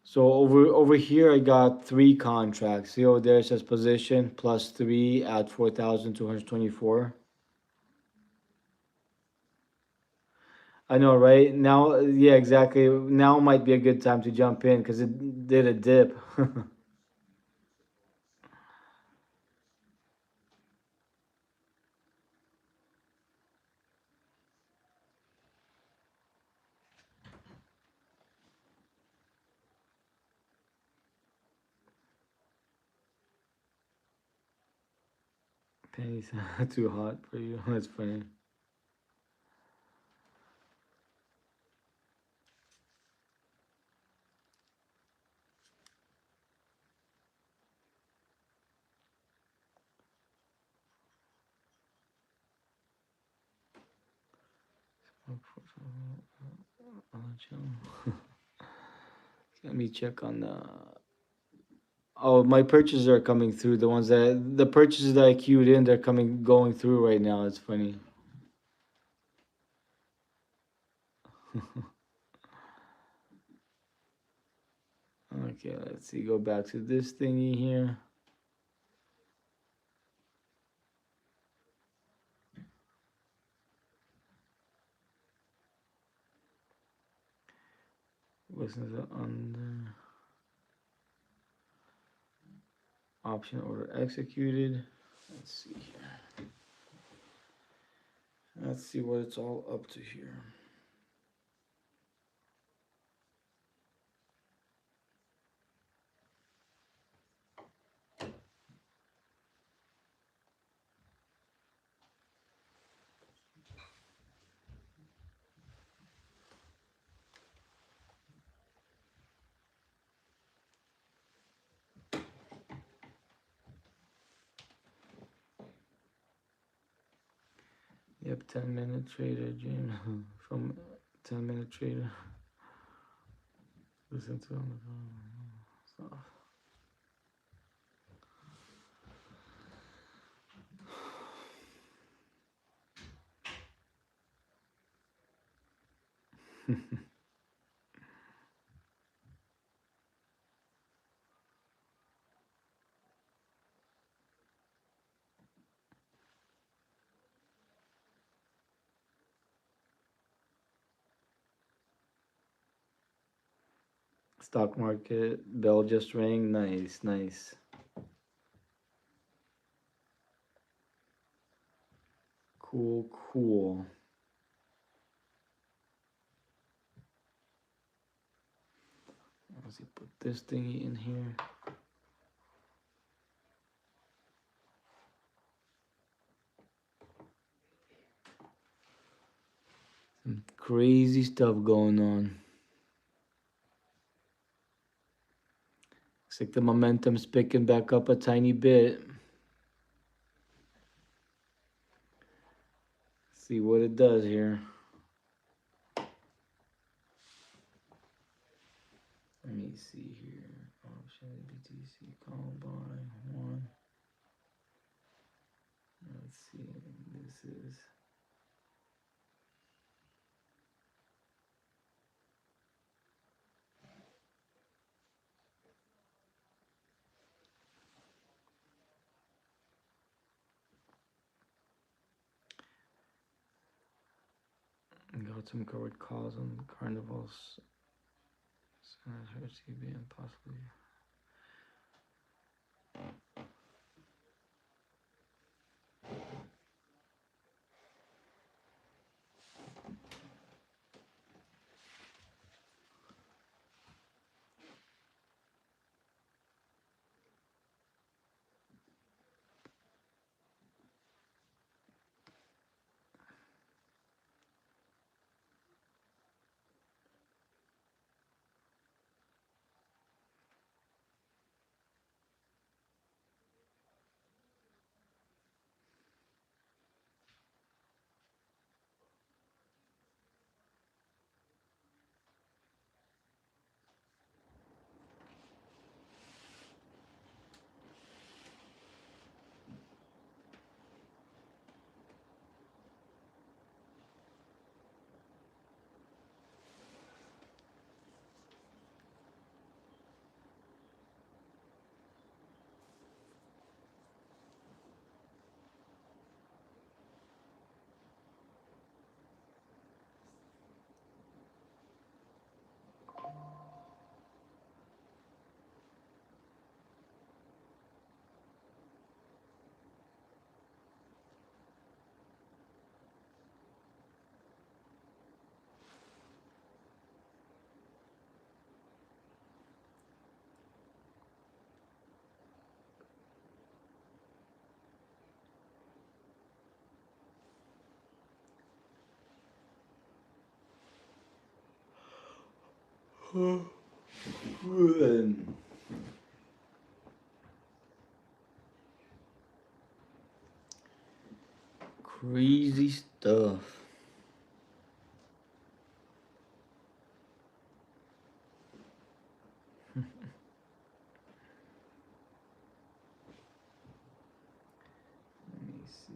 So over here, I got three contracts. See over there it says position plus three at 4,224. I know, right? Now, yeah, exactly. Now might be a good time to jump in because it did a dip. Penny's too hot for you. That's funny. Let me check on the. Oh, my purchases are coming through. The purchases that I queued in, they're going through right now. It's funny. Okay, let's see. Go back to this thingy here. Wasn't it under option order executed? Let's see here. Let's see what it's all up to here. Yep, 10-minute trader, Jim, from 10-minute trader. Listen to him. Stuff. Stock market bell just rang. Nice, nice. Cool, cool. Let's see, put this thingy in here. Some crazy stuff going on. Looks like the momentum's picking back up a tiny bit. See what it does here. Let me see here. Option BTC call buy one. Let's see. This is Got some covered calls on carnivals. Senator CB and possibly. Crazy stuff. Let me see.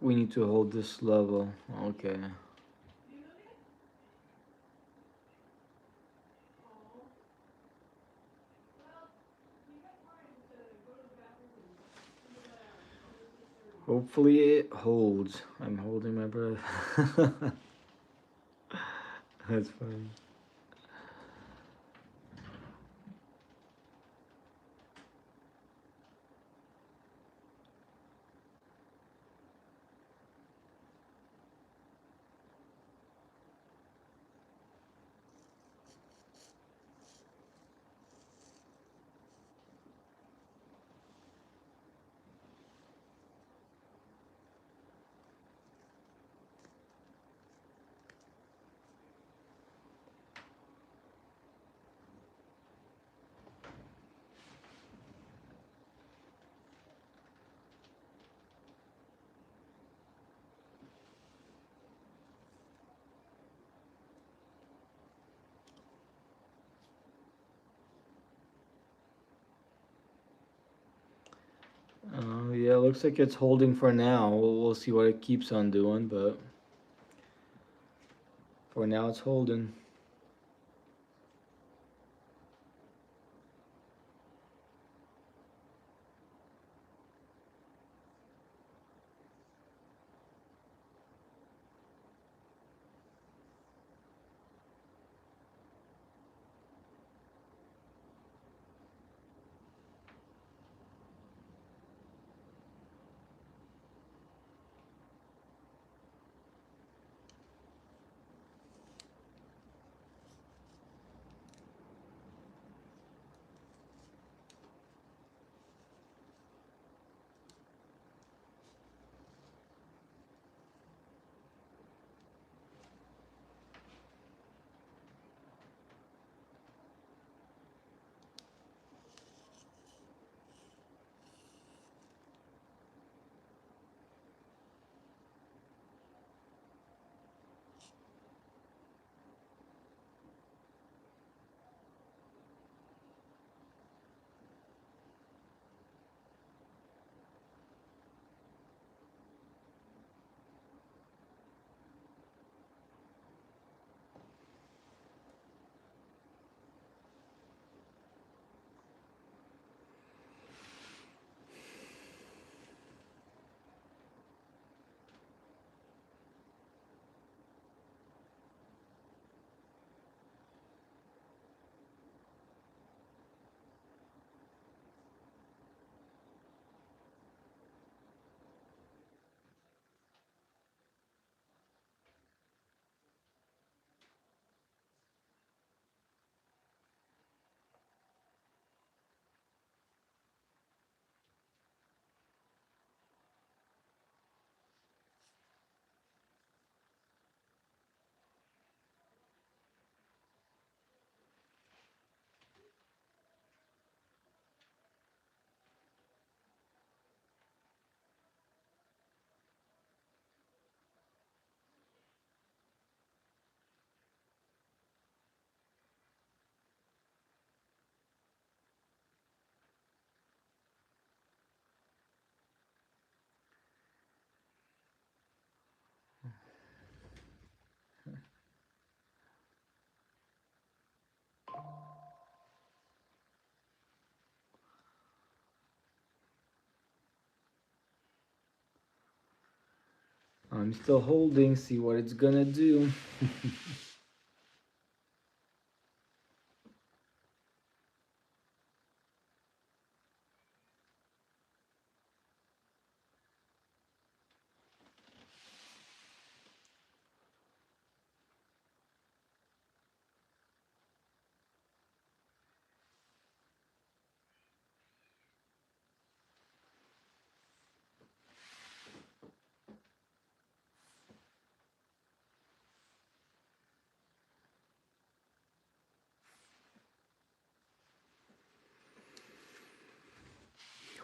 We need to hold this level. Okay. Hopefully it holds. I'm holding my breath. That's funny. Yeah, looks like it's holding for now. We'll see what it keeps on doing, but for now it's holding. I'm still holding, see what it's gonna do.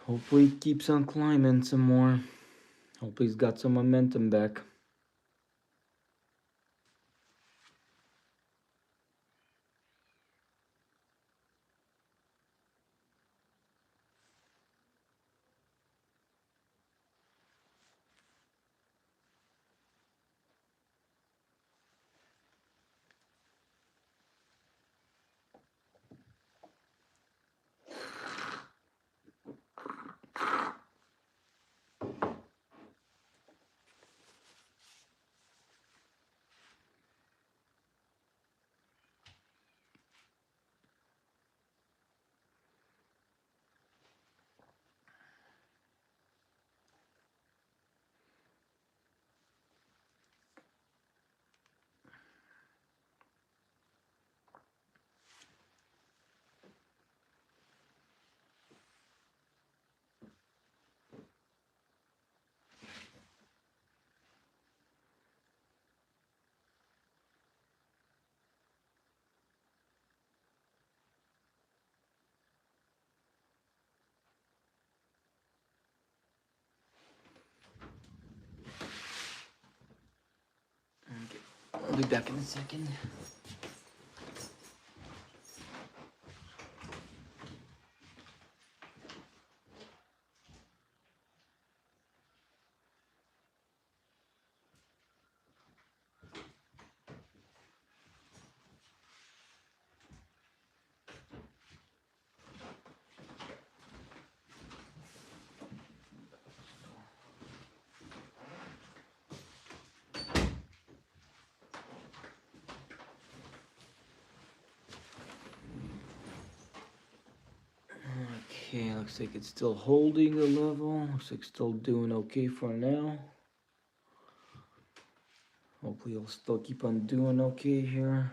Hopefully it keeps on climbing some more. Hopefully it's got some momentum back. Okay, I'll be back in a second. Okay, looks like it's still holding the level. Looks like it's still doing okay for now. Hopefully it'll still keep on doing okay here.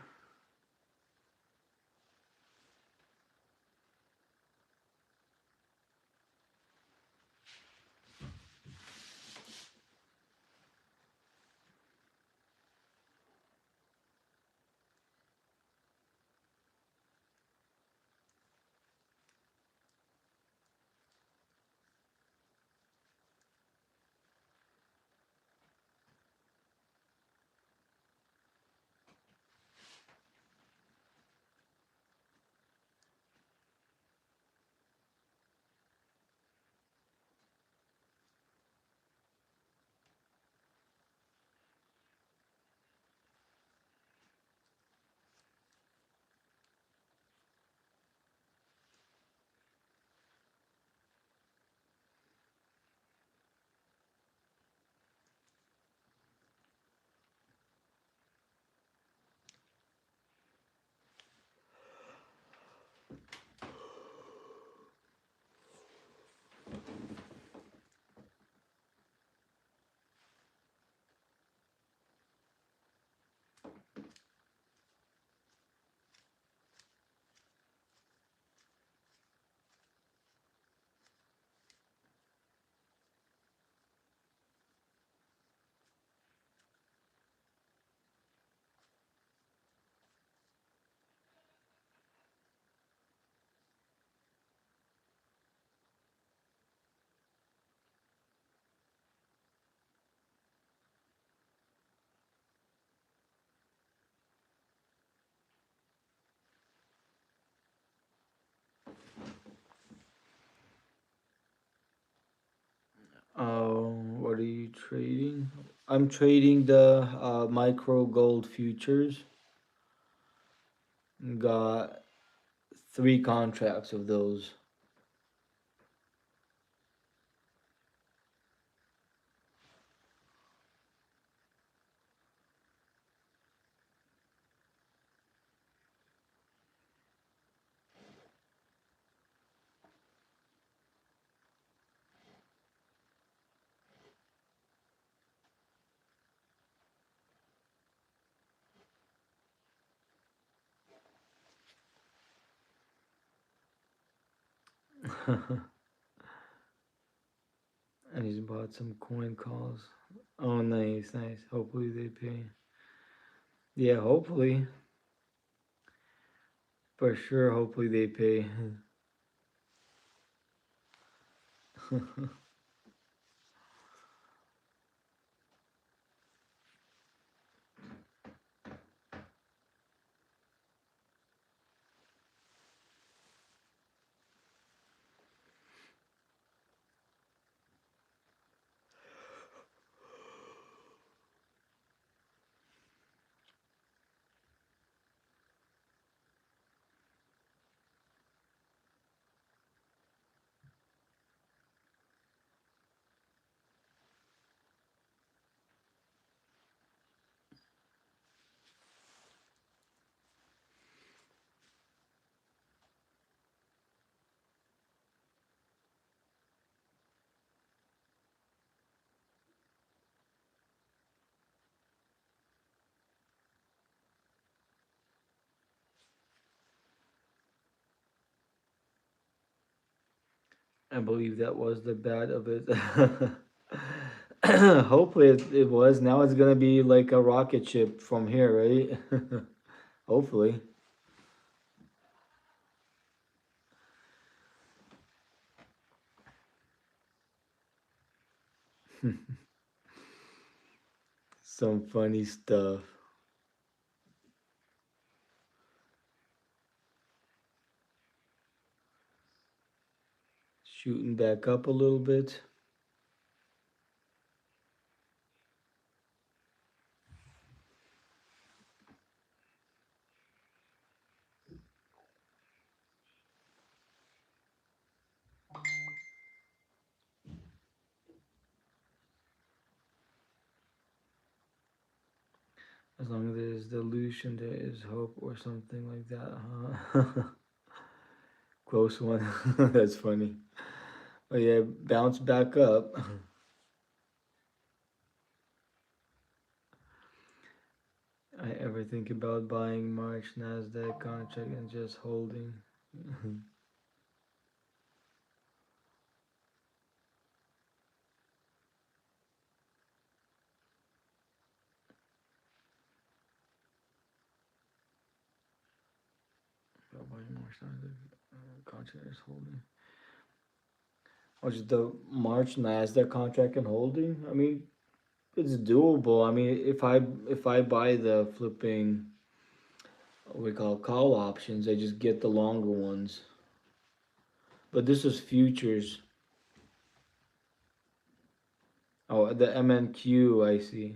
What are you trading? I'm trading the micro gold futures. Got three contracts of those. And he's bought some coin calls. Oh, nice, nice. Hopefully they pay. Yeah, hopefully. For sure, hopefully they pay. I believe that was the bad of it. Hopefully it was. Now it's gonna be like a rocket ship from here, right? Hopefully. Some funny stuff. Shooting back up a little bit. As long as there is delusion, there is hope, or something like that. Huh? Close one. That's funny. Oh yeah, bounce back up. I ever think about buying March Nasdaq contract and just holding. About buying March Nasdaq contract is holding. Or just the March Nasdaq contract and holding. I mean, it's doable. I mean, if I buy the flipping what we call call options, I just get the longer ones. But this is futures. Oh, the MNQ, I see.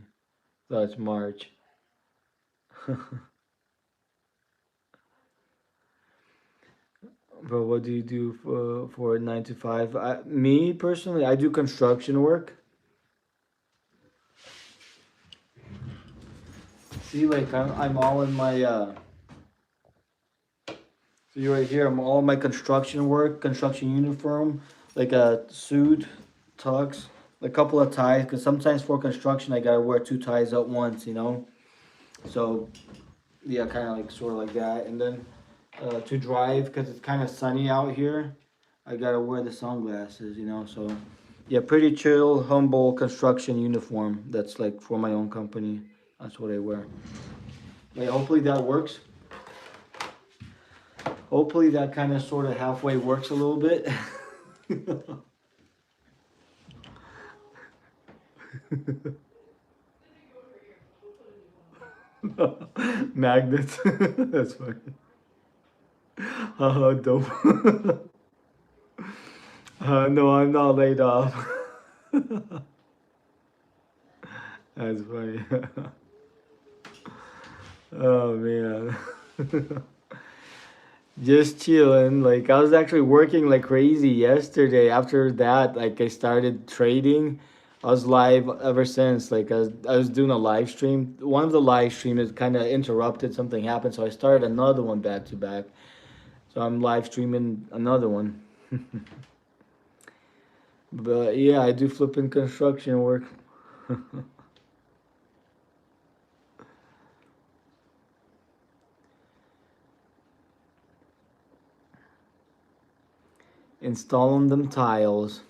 That's March. But what do you do for 9 to 5? Me personally, I do construction work. See, like I'm all in my see right here. I'm all in my construction work, construction uniform, like a suit, tux, a couple of ties. Cause sometimes for construction, I gotta wear two ties at once. So yeah, kind of like sort of like that. And then to drive, because it's kind of sunny out here, I gotta wear the sunglasses. So yeah, pretty chill, humble construction uniform. That's like for my own company. That's what I wear. Yeah, hopefully that works. Hopefully that kind of sort of halfway works a little bit. Magnets. That's funny. Dope. No, I'm not laid off. That's funny. Oh man. Just chilling. Like I was actually working like crazy yesterday. After that, like I started trading. I was live ever since. Like I was doing a live stream. One of the live streams kind of interrupted. Something happened, so I started another one back to back. So I'm live streaming another one. But yeah, I do flipping construction work. installing them tiles.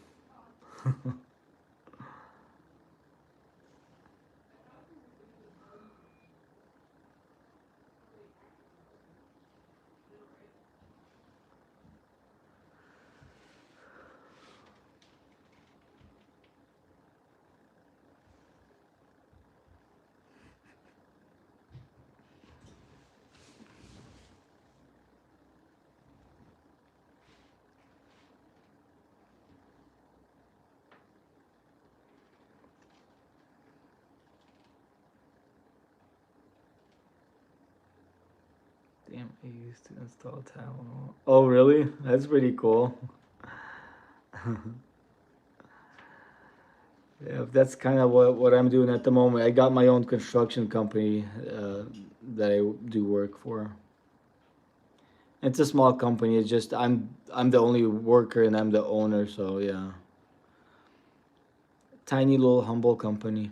Damn, I used to install tile. Oh, really? That's pretty cool. Yeah, that's kind of what I'm doing at the moment. I got my own construction company that I do work for. It's a small company. It's just I'm the only worker and I'm the owner. So yeah, tiny little humble company.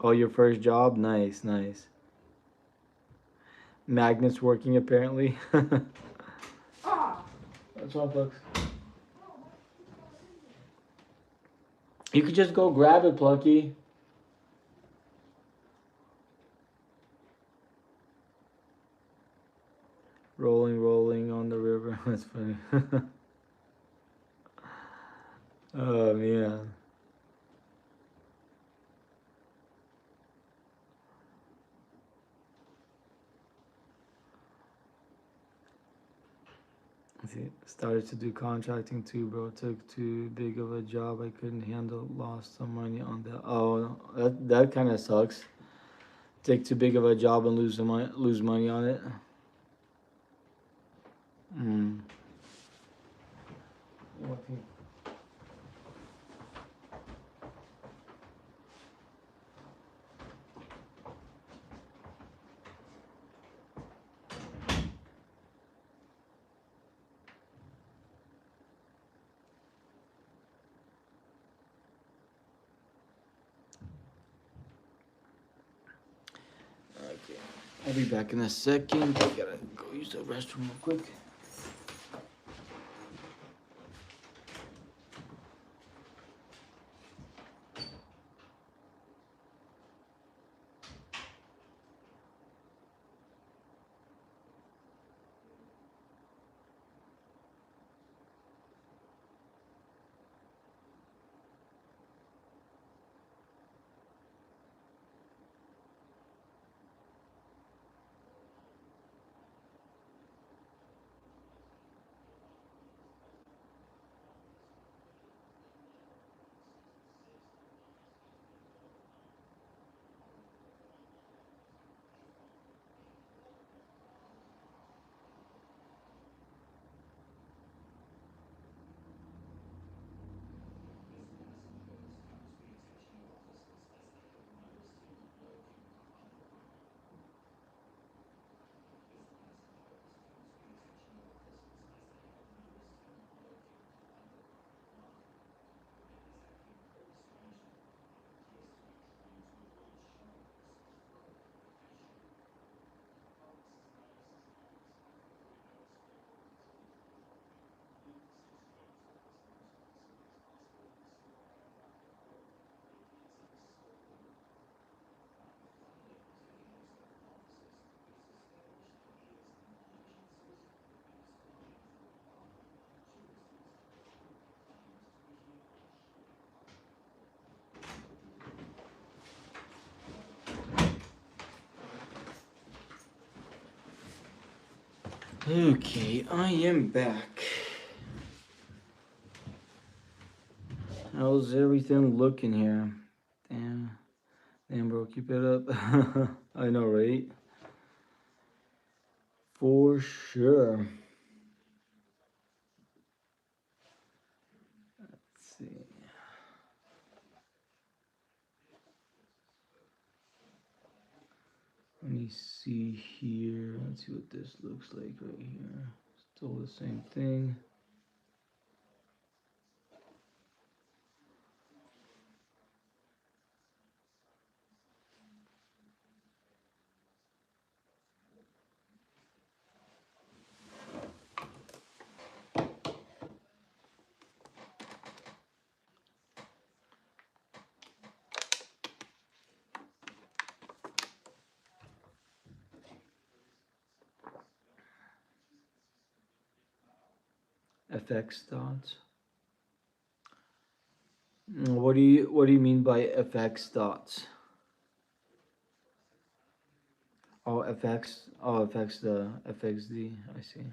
Oh, your first job? Nice, nice. Magnets working apparently. What's wrong, Plugs? You could just go grab it, Plucky. Rolling, rolling on the river. That's funny. Oh man. See, started to do contracting too, bro. Took too big of a job I couldn't handle. Lost some money on that. Oh, that kind of sucks. Take too big of a job and lose money on it. Mm. Okay, I'll be back in a second. I gotta go use the restroom real quick. Okay, I am back. How's everything looking here? Damn, damn, bro, keep it up. I know, right? For sure. Let's see. Let me see here. Let's see what this looks like right here. Still the same thing. FX dots. What do you mean by FX dots? Oh, FX. Oh, FX the FXD. I see.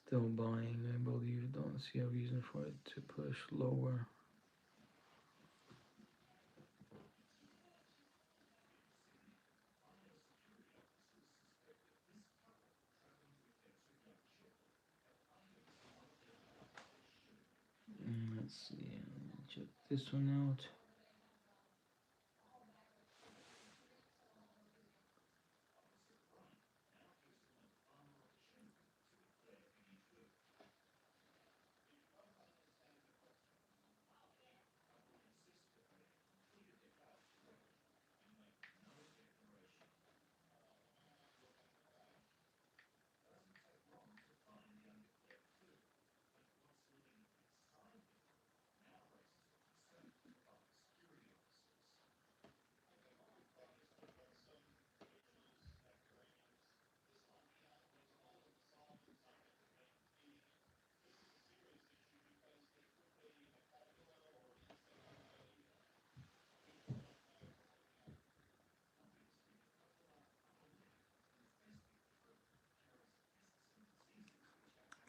Still buying. I believe. Don't see a reason for it to push lower. Let's see. Check this one out.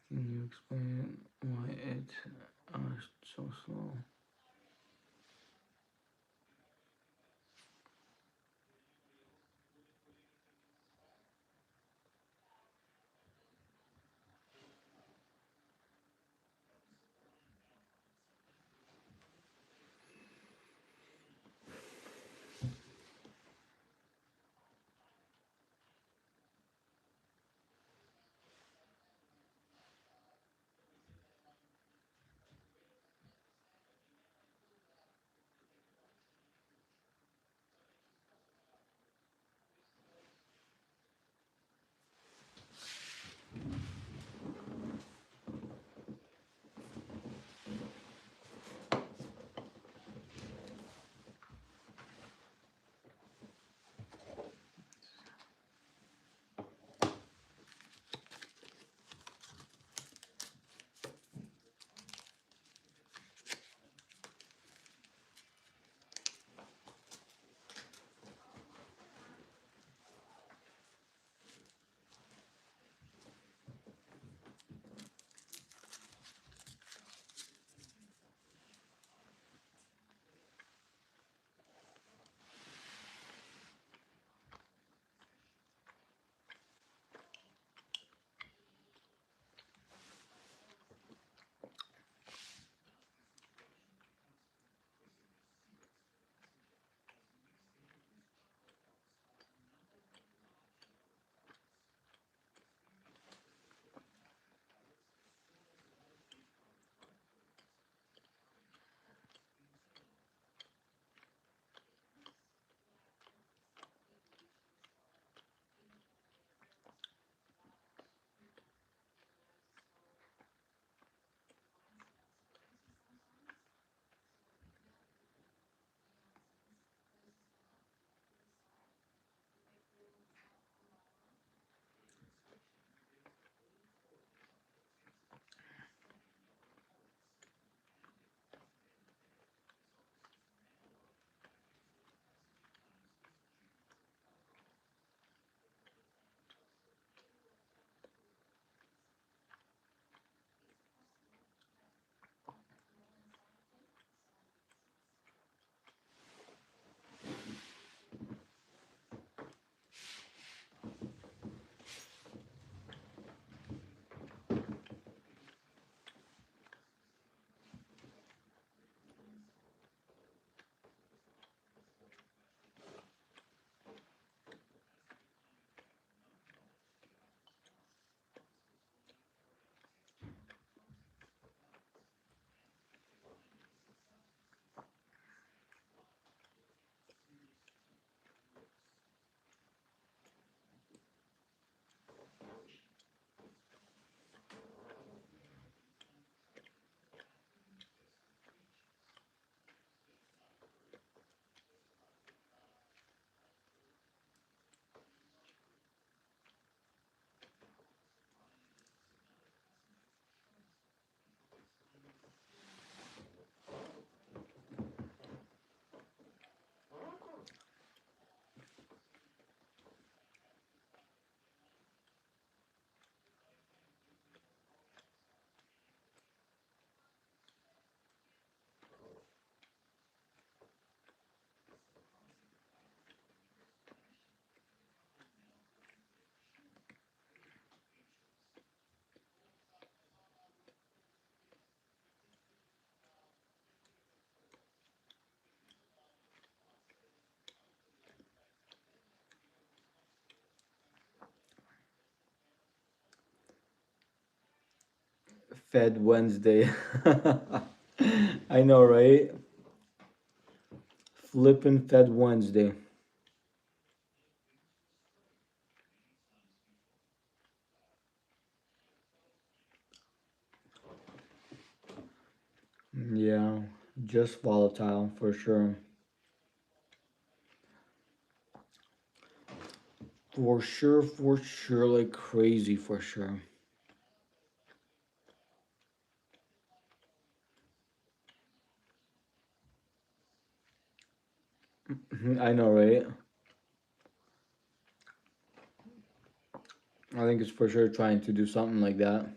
Can you explain why it so slow? Fed Wednesday. I know, right? Flippin' Fed Wednesday. Yeah, just volatile for sure. For sure, like crazy for sure. I know, right? I think it's for sure trying to do something like that.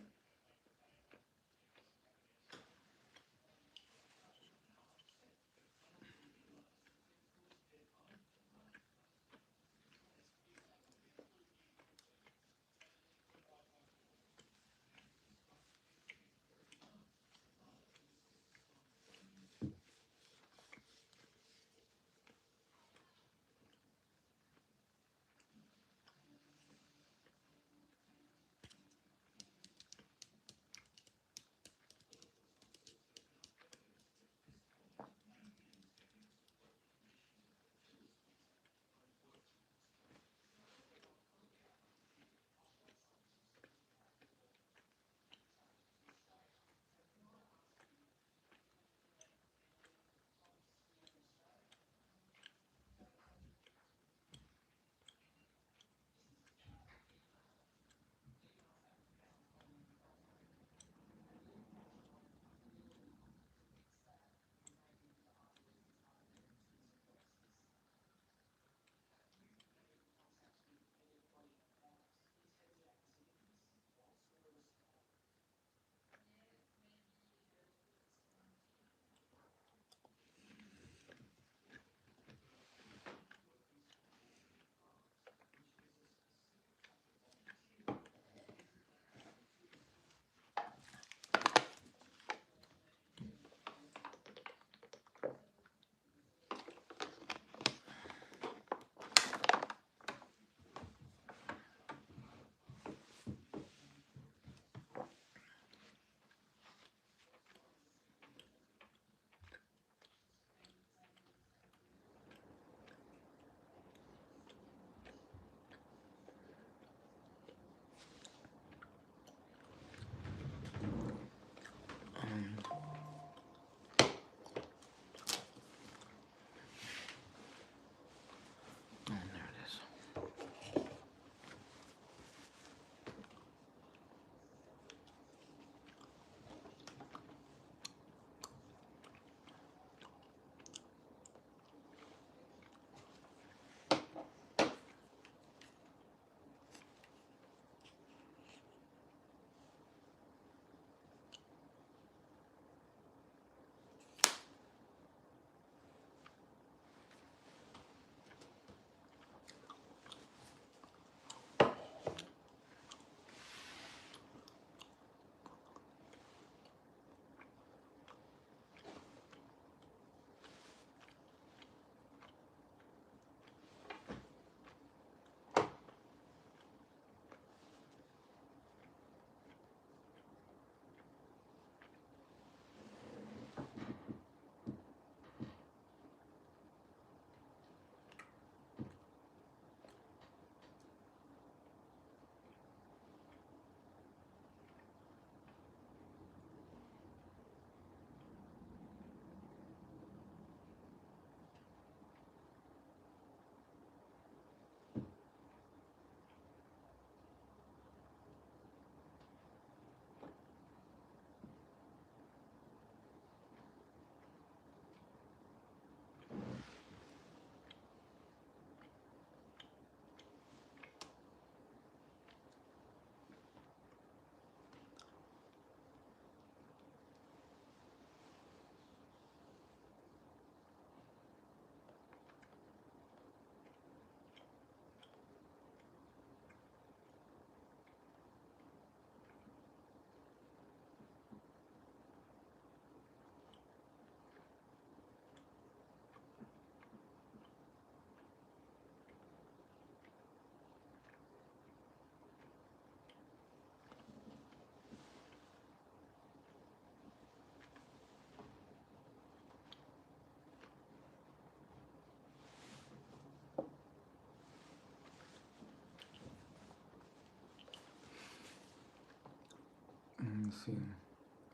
Let's see.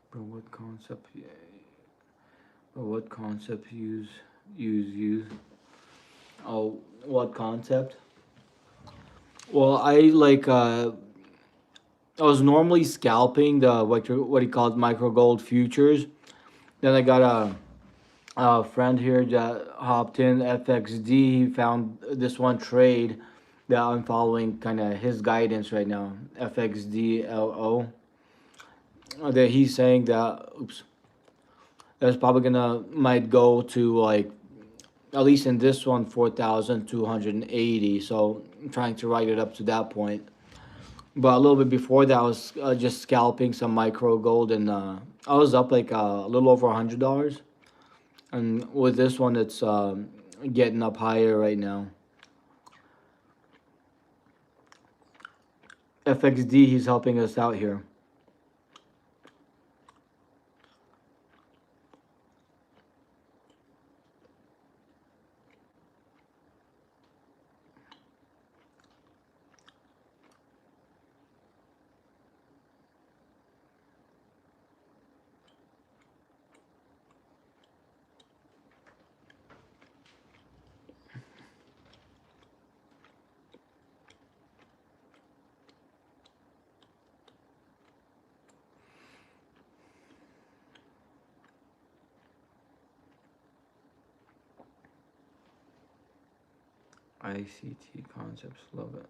Bro, what concept? Bro, what concept use? Oh, what concept? Well, I was normally scalping the what he called micro gold futures. Then I got a friend here that hopped in FXD. He found this one trade that I'm following, kind of his guidance right now. FXDLO. That he's saying that oops, that's probably gonna might go to like at least in this one 4,280. So I'm trying to write it up to that point. But a little bit before that, I was just scalping some micro gold, and I was up like a little over $100. And with this one, it's getting up higher right now. FXD, he's helping us out here. ICT concepts, love it.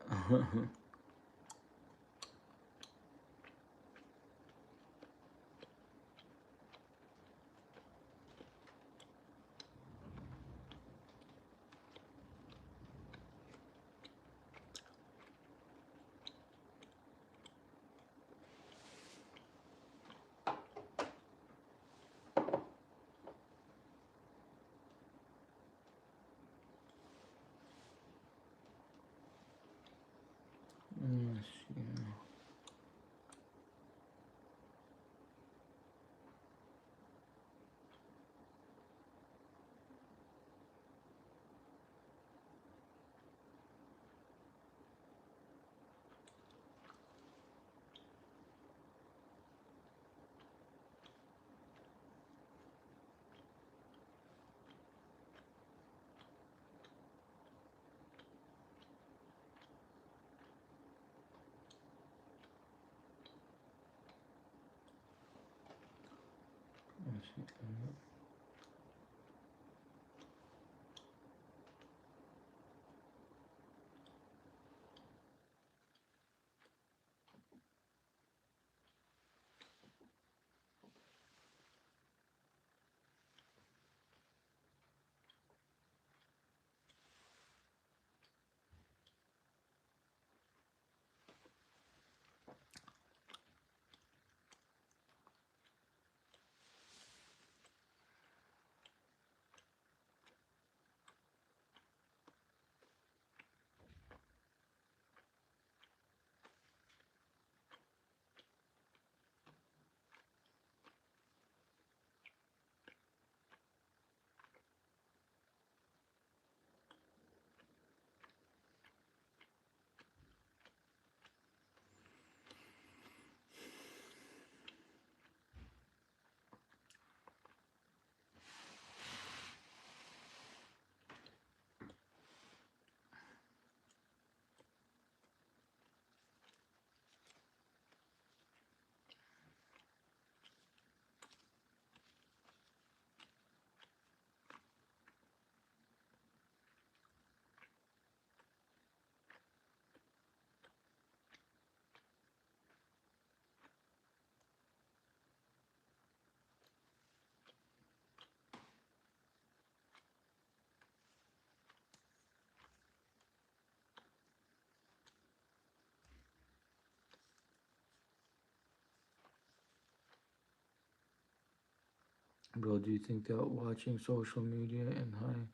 Bro, do you think that watching social media and high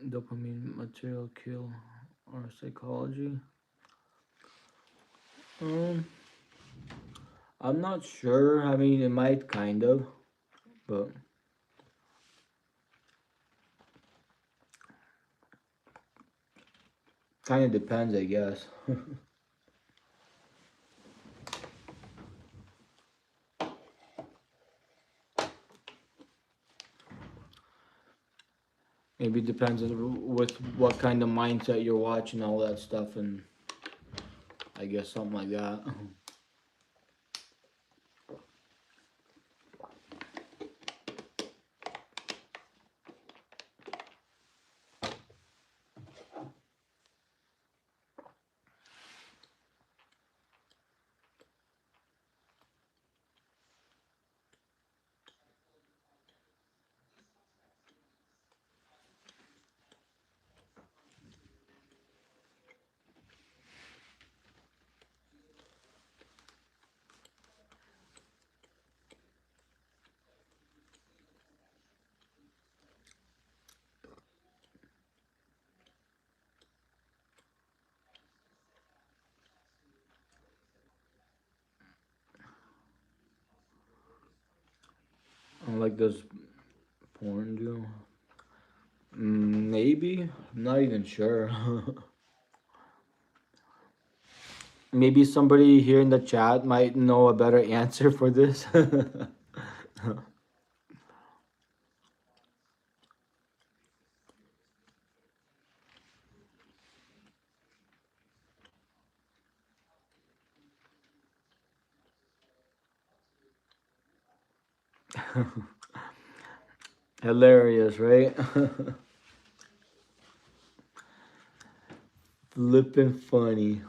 dopamine material kill our psychology? Um, I'm not sure. I mean, it might kind of, but kind of depends, I guess. Maybe it depends on with what kind of mindset you're watching all that stuff, and I guess something like that. Like does porn do? Maybe. I'm not even sure. Maybe somebody here in the chat might know a better answer for this. Hilarious, right? Flippin' funny.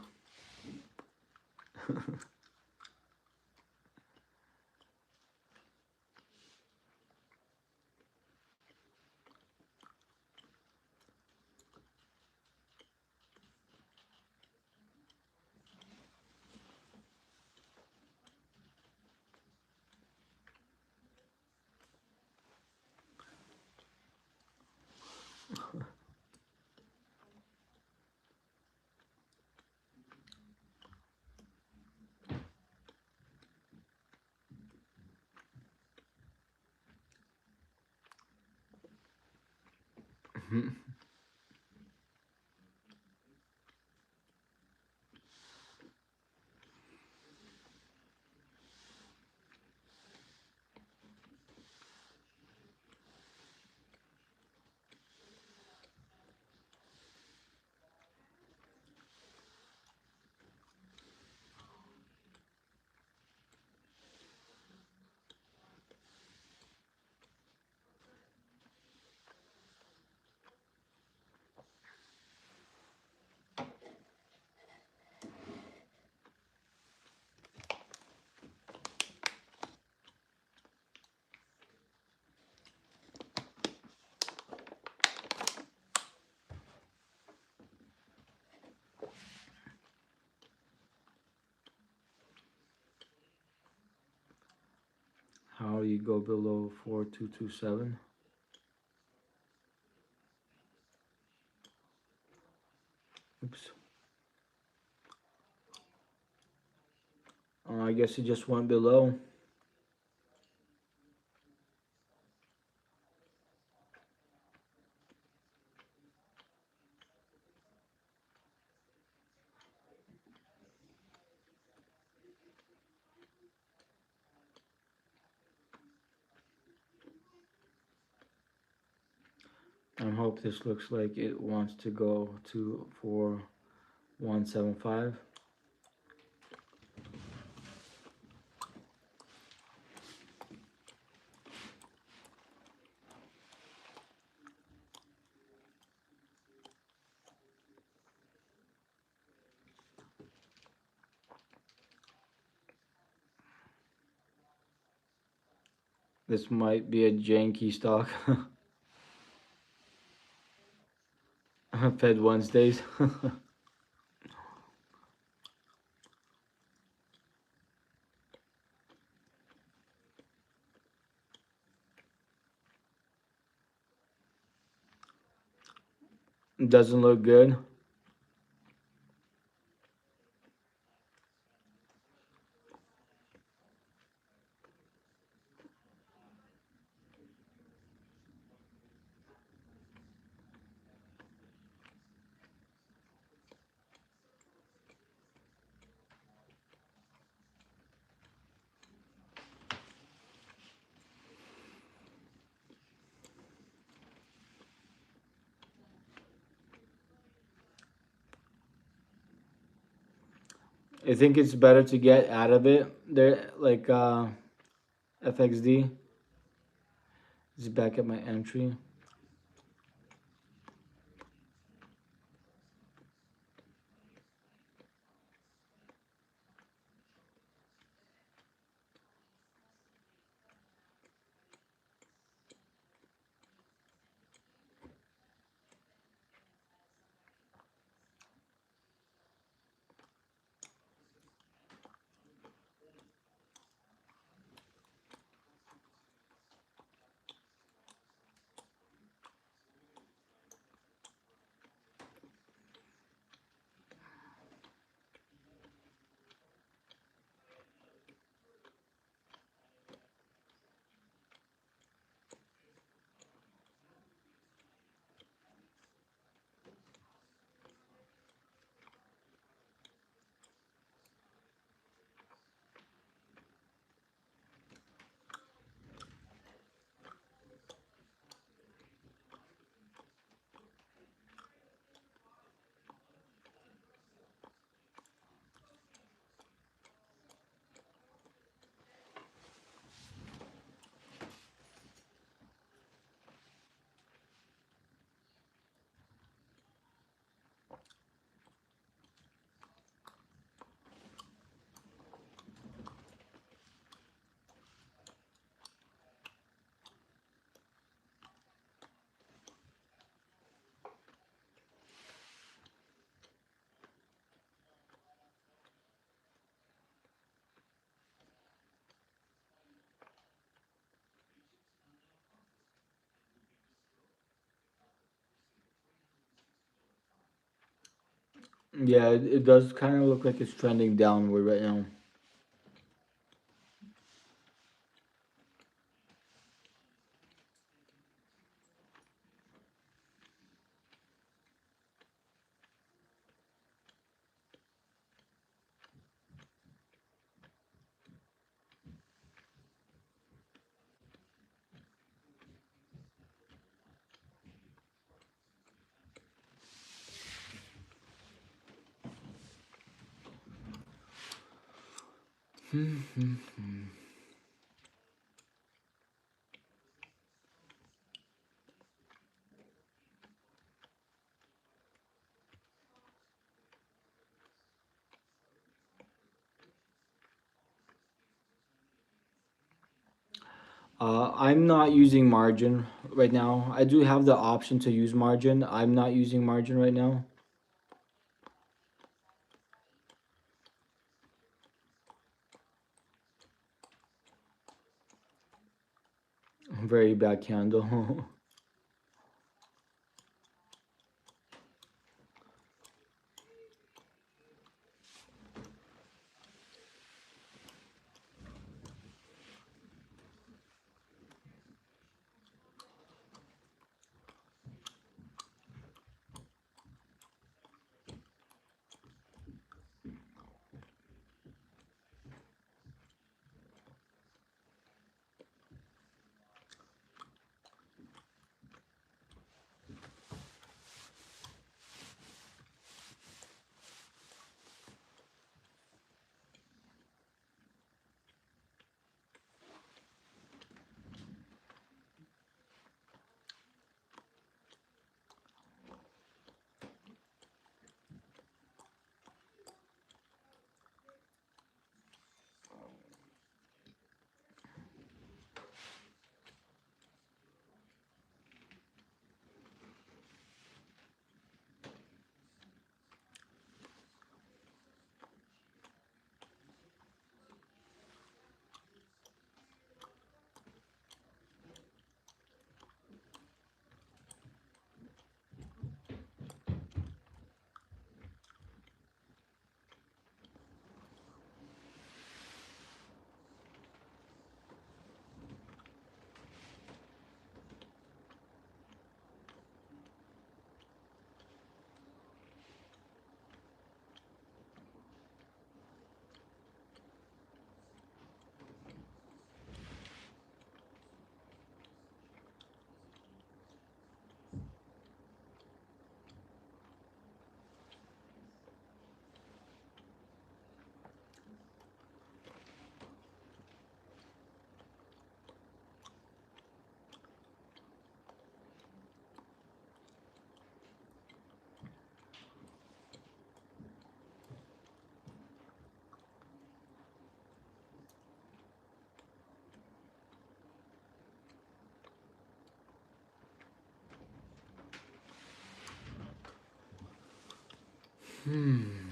How do you go below 4227? Oops. I guess it just went below. I hope this looks like it wants to go to 4175. This might be a janky stock. Fed Wednesdays. Doesn't look good. I think it's better to get out of it. There, like FXD is back at my entry. Yeah, it does kind of look like it's trending downward right now. I'm not using margin right now. I do have the option to use margin. I'm not using margin right now. Very bad candle. Hmm.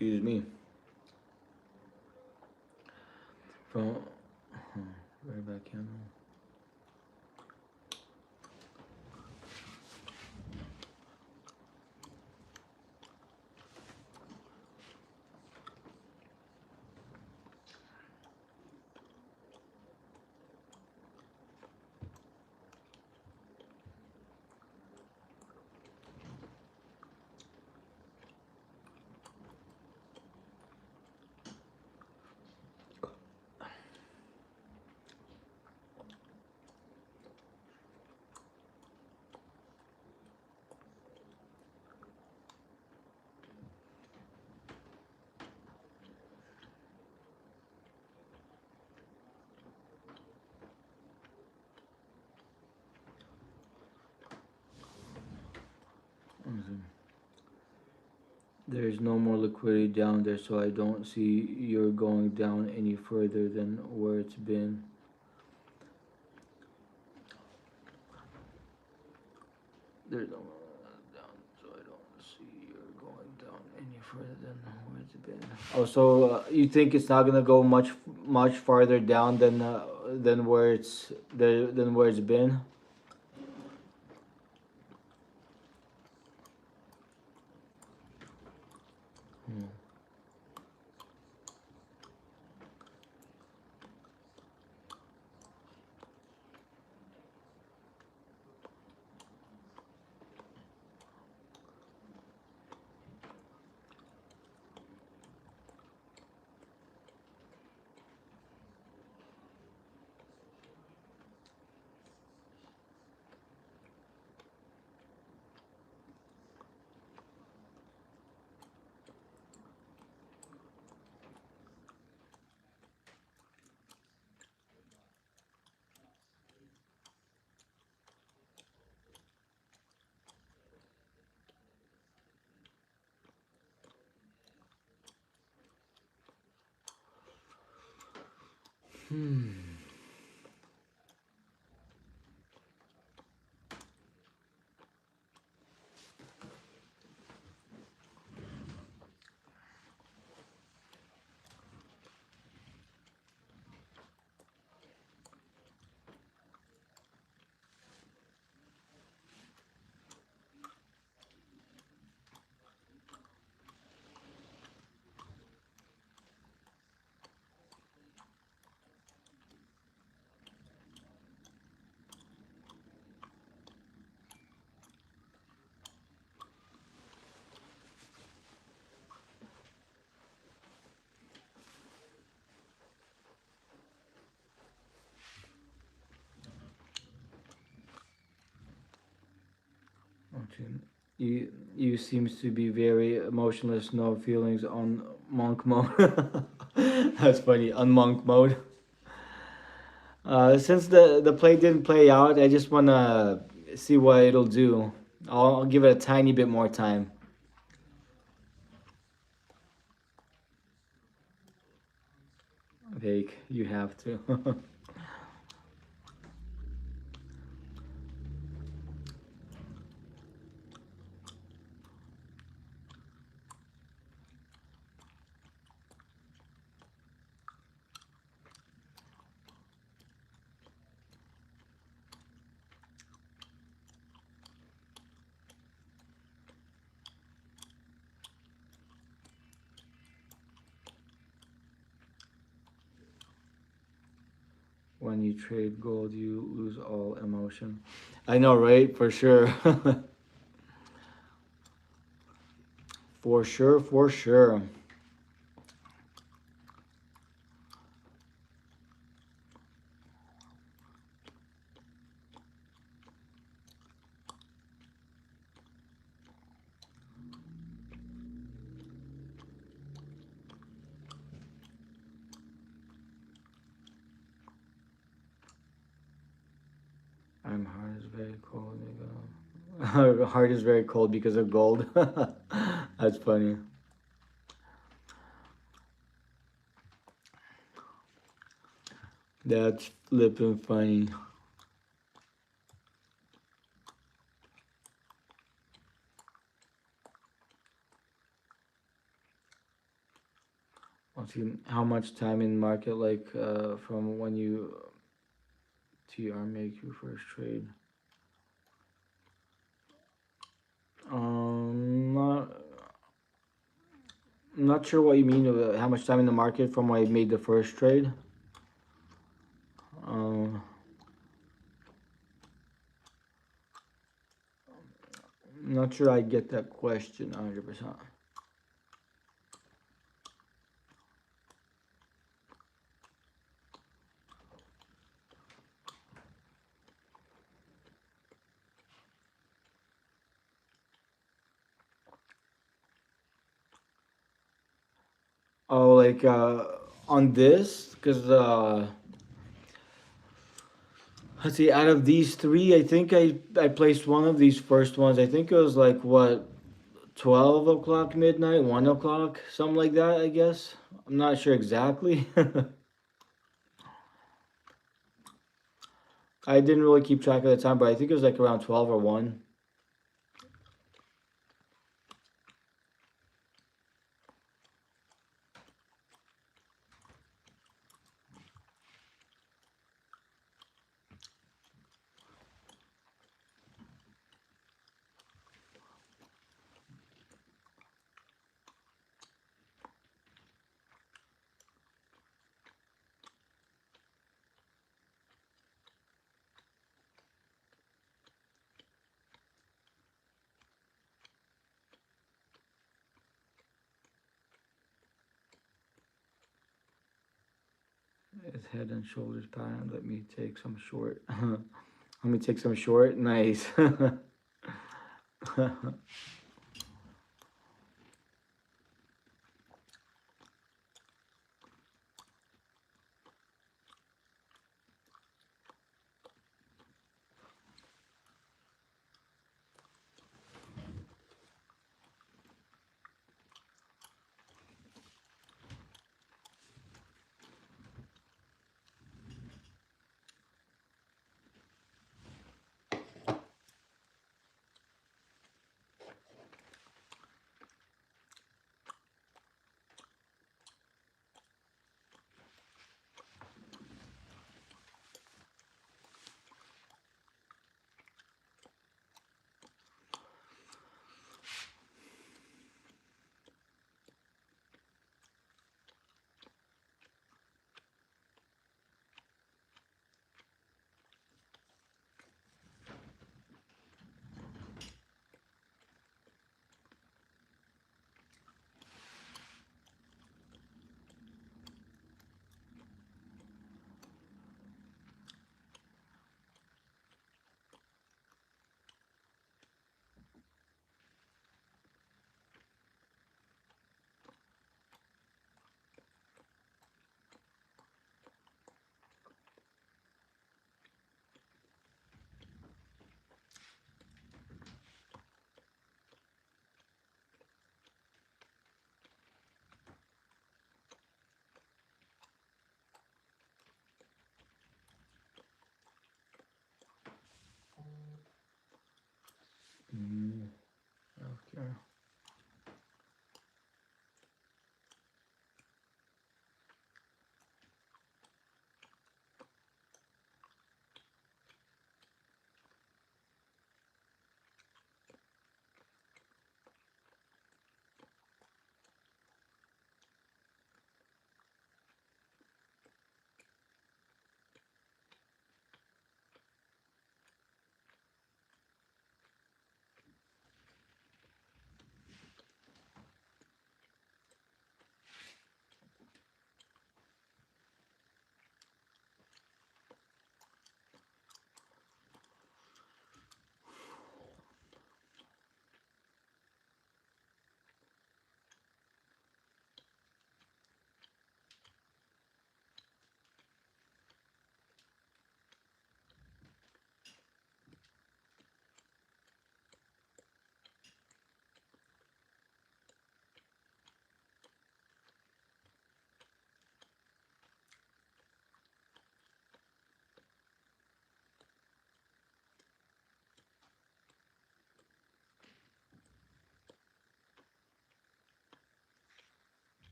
Excuse me. From right back in. There's no more liquidity down there, so I don't see you're going down any further than where it's been. There's no more down, so I don't see you're going down any further than where it's been. Oh, so you think it's not gonna go much farther down than where than where it's been? Hmm. Hmm. You seems to be very emotionless, no feelings on monk mode. That's funny on monk mode. Since the play didn't play out, I just wanna see what it'll do. I'll give it a tiny bit more time. Like you have to. When you trade gold, you lose all emotion. I know, right? For sure. For sure, for sure. I'm heart is very cold. Nigga. Heart is very cold because of gold. That's funny. That's flipping funny. Let's see how much time in market, like from when you TR make your first trade. Not, I'm not sure what you mean. How much time in the market from when I made the first trade. Um, not sure I get that question 100%. Oh, like on this, because let's see, out of these three, I think I placed one of these first ones. I think it was like what 12 o'clock midnight, 1 o'clock, something like that. I guess I'm not sure exactly. I didn't really keep track of the time, but I think it was like around 12 or 1. It's head and shoulders pattern. Let me take some short. Let me take some short. Nice.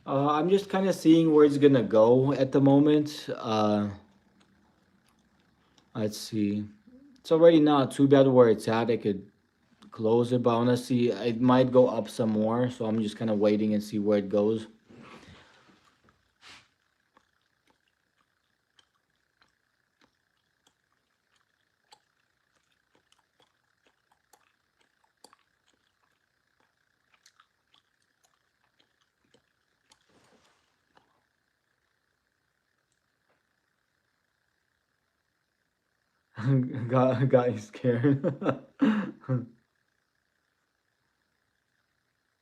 I'm just kind of seeing where it's gonna go at the moment. Let's see. It's already not too bad where it's at. I could close it, but I wanna see. It might go up some more, so I'm just kind of waiting and see where it goes. Got you scared.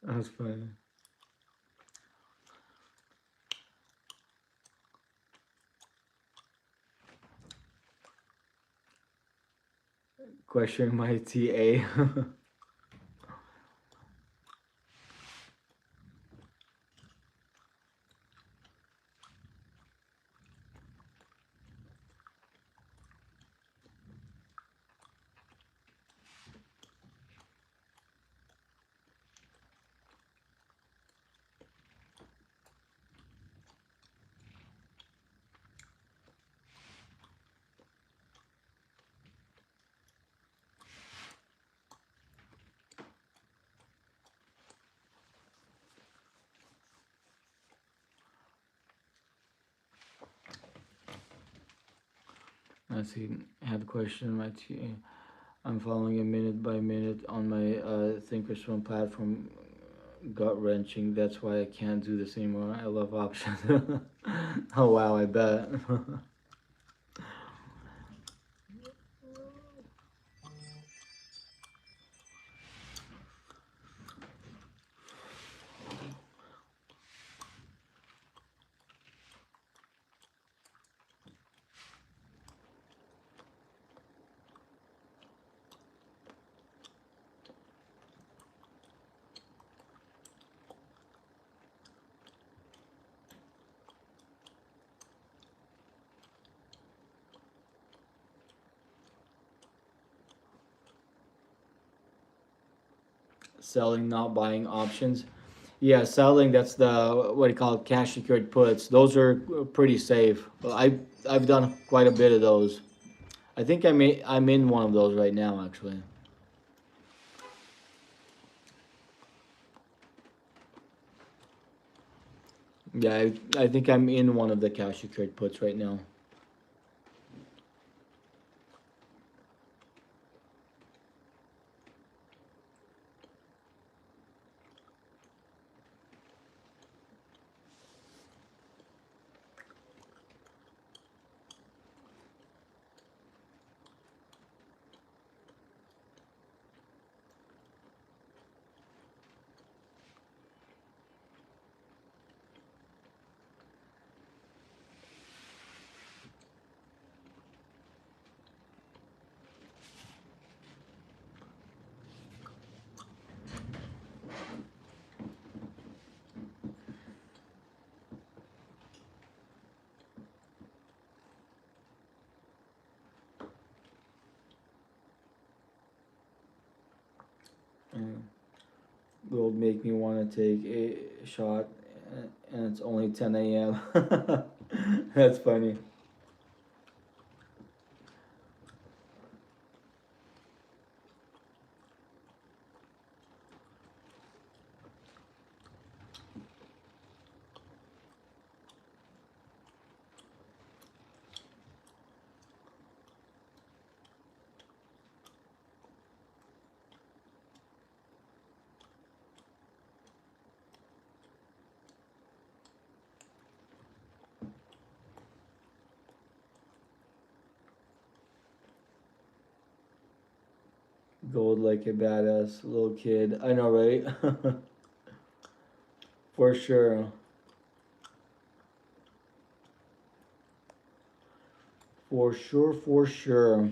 That's funny. Questioning my TA. Let's see. I have a question. My TA. I'm following it minute by minute on my Thinkorswim platform. Gut wrenching. That's why I can't do this anymore. I love options. Oh wow, I bet. Selling, not buying options. Yeah, selling. That's the what do you call it, cash secured puts. Those are pretty safe. Well, I've done quite a bit of those. I think I'm in one of those right now actually. Yeah, I think I'm in one of the cash secured puts right now. Uh, Gold make me want to take a shot, and it's only 10 a.m. That's funny. Gold like a badass little kid. I know, right? For sure. For sure, for sure.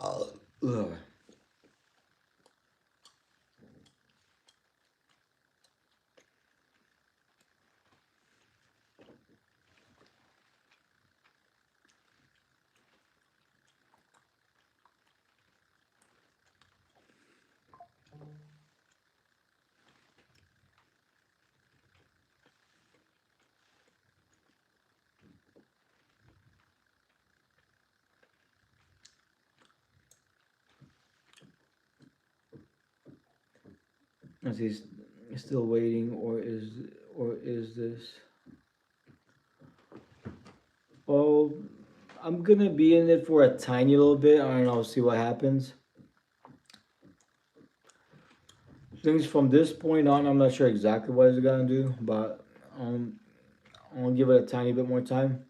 Ugh. Is he still waiting, or is this? Well, I'm gonna be in it for a tiny little bit. I don't know. See what happens. Things from this point on, I'm not sure exactly what it's gonna do, but um, I'm gonna give it a tiny bit more time.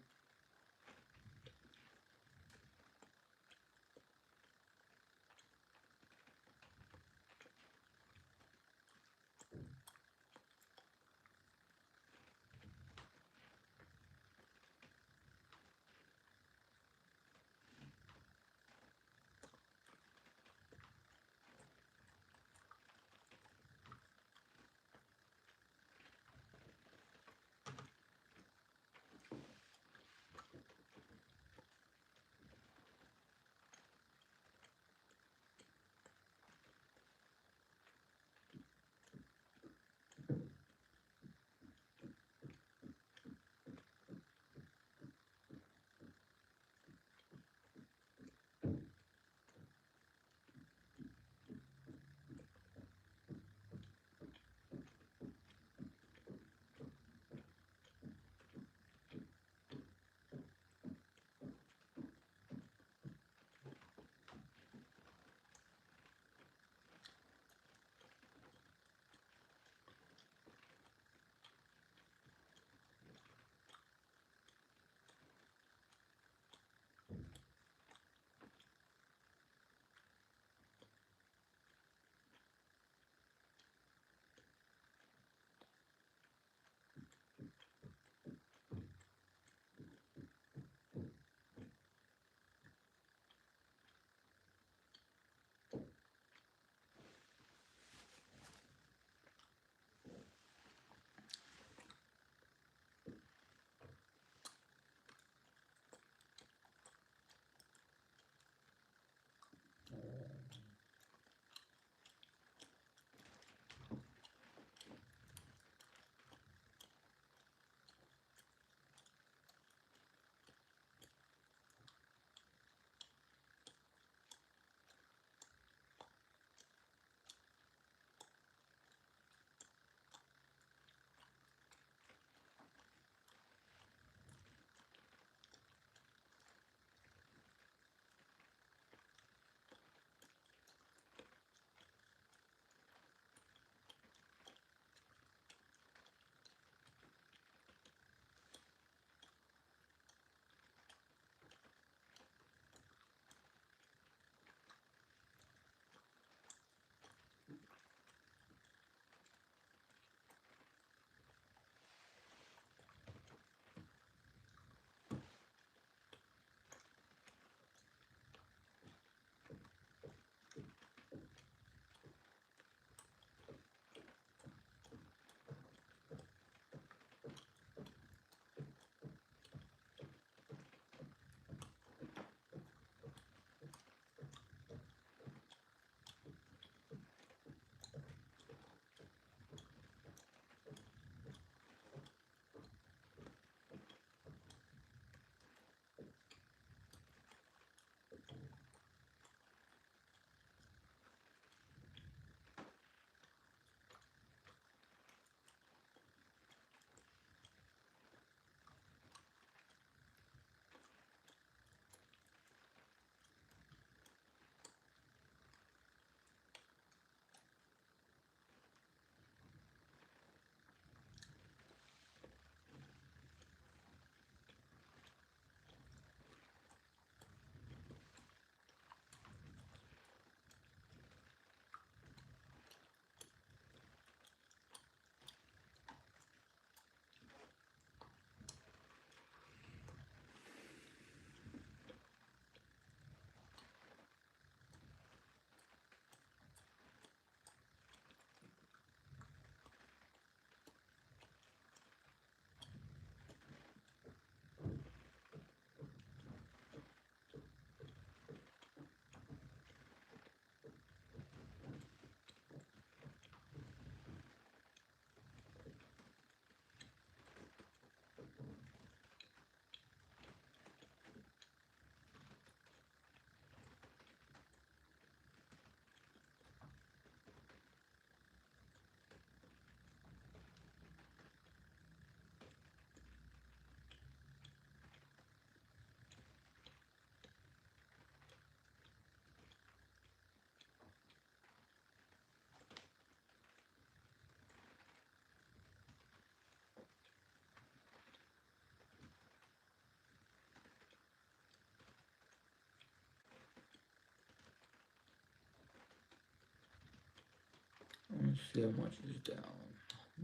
Let's see how much is down.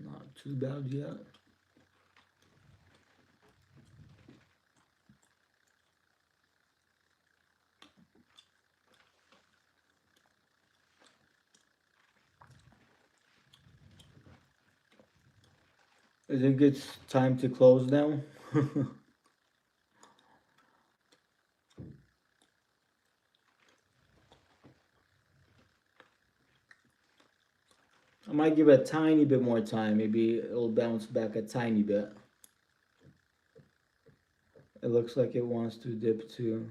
Not too bad yet. I think it's time to close now. I might give it a tiny bit more time. Maybe it'll bounce back a tiny bit. It looks like it wants to dip too.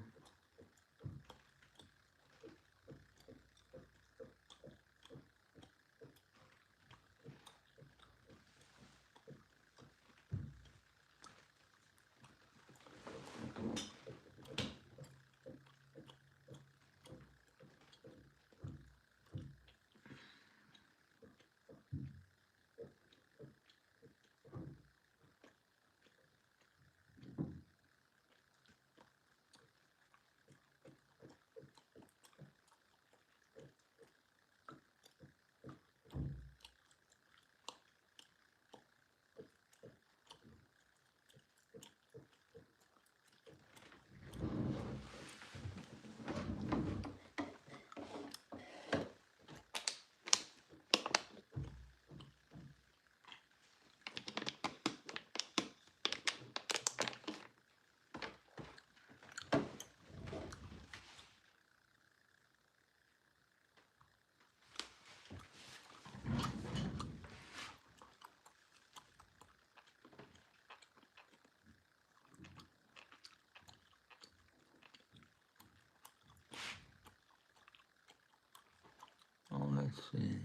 Oh, let's see.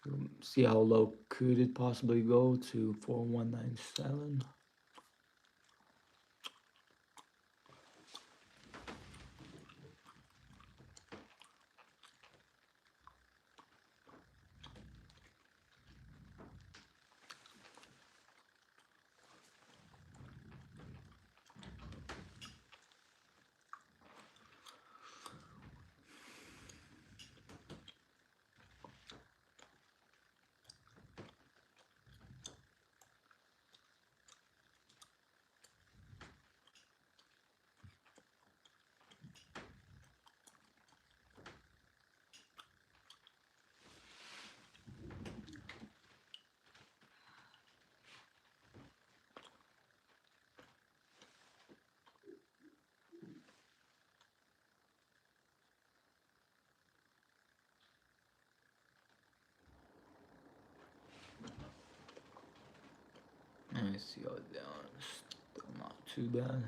So, see how low could it possibly go to 4197. Let me see how down. Still not too bad.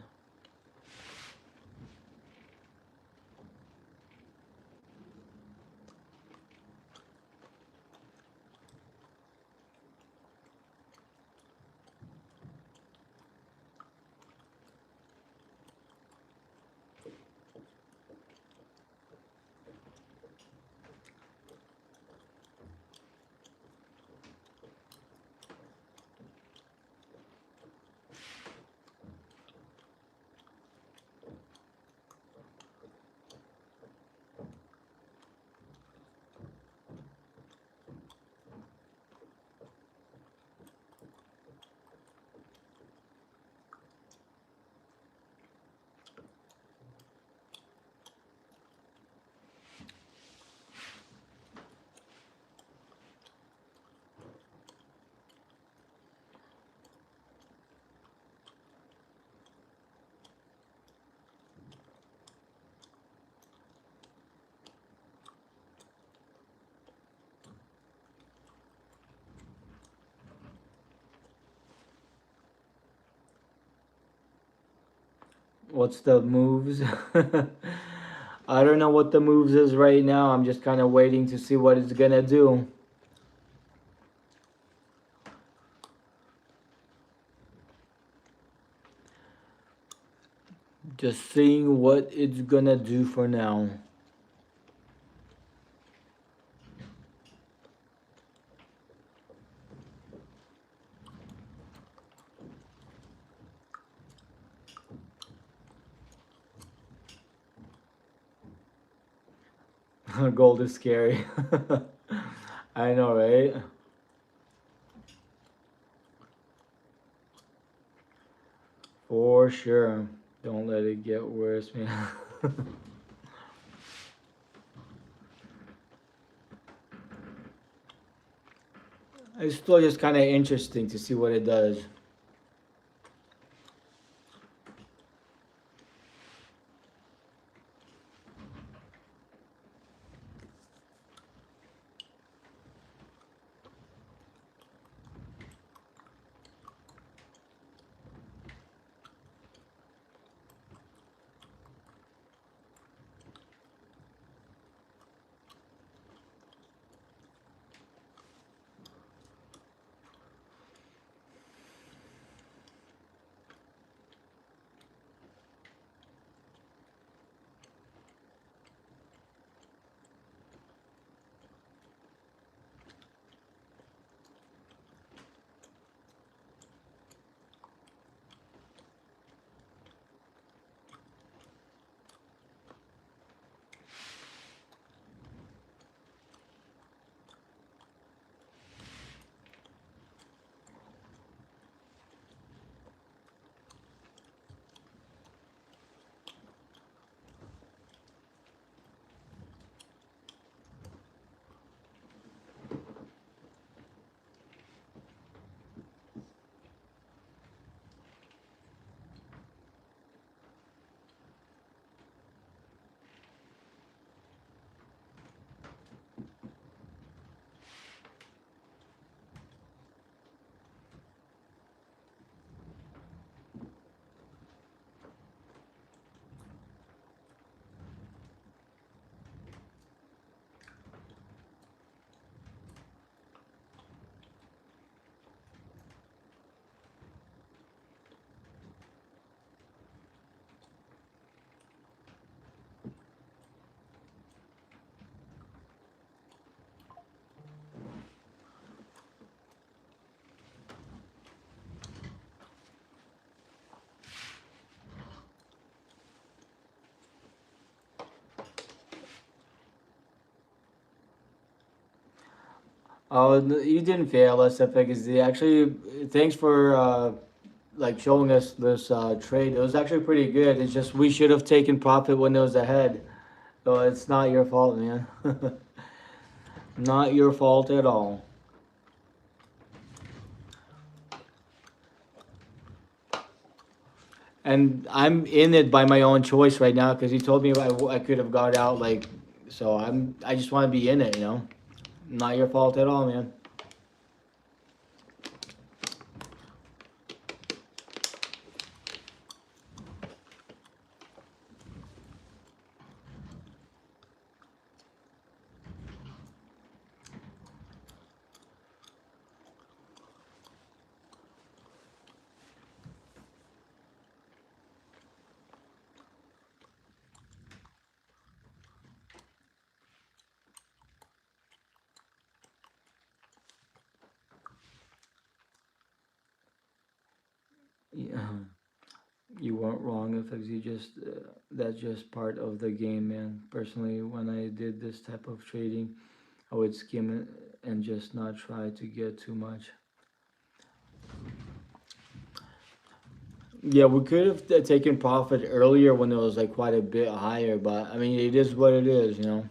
What's the moves? I don't know what the moves is right now. I'm just kind of waiting to see what it's gonna do. Just seeing what it's gonna do for now. Gold is scary. I know, right? For sure. Don't let it get worse, man. It's still just kind of interesting to see what it does. Oh, you didn't fail us, FXZ. Actually, thanks for like showing us this trade. It was actually pretty good. It's just we should have taken profit when it was ahead. So it's not your fault, man. Not your fault at all. And I'm in it by my own choice right now because he told me I could have got out like. So I just want to be in it, you know. Not your fault at all, man. Yeah. You weren't wrong, FXZ. Just that's just part of the game, man. Personally, when I did this type of trading, I would skim it and just not try to get too much. Yeah, we could have taken profit earlier when it was like quite a bit higher, but I mean, it is what it is, you know.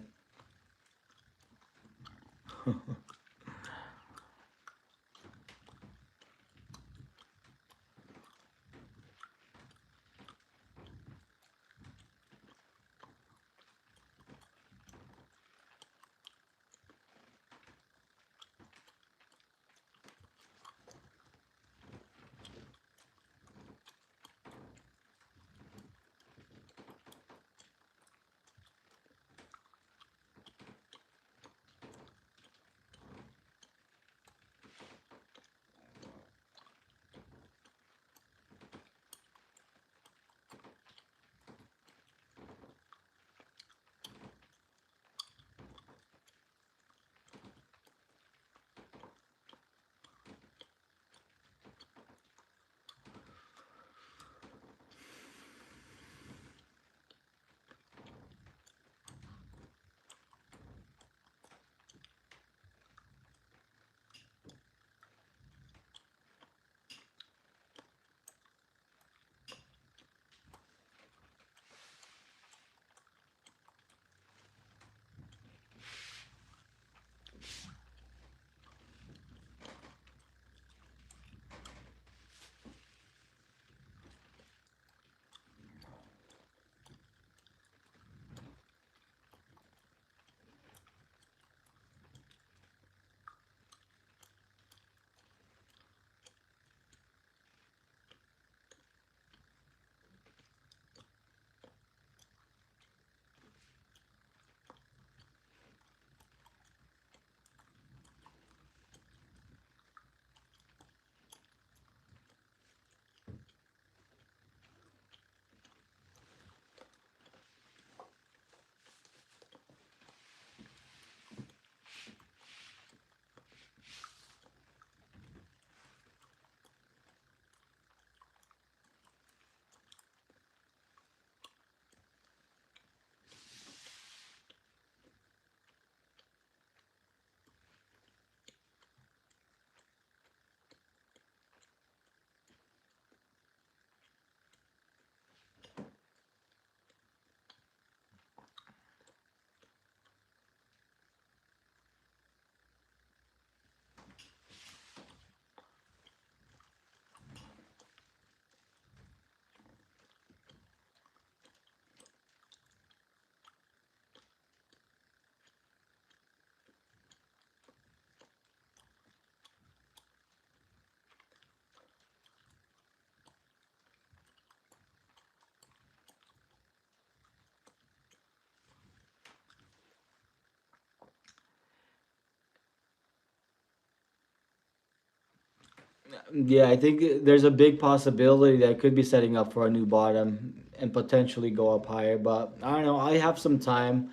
Yeah, I think there's a big possibility that could be setting up for a new bottom and potentially go up higher. But I don't know. I have some time.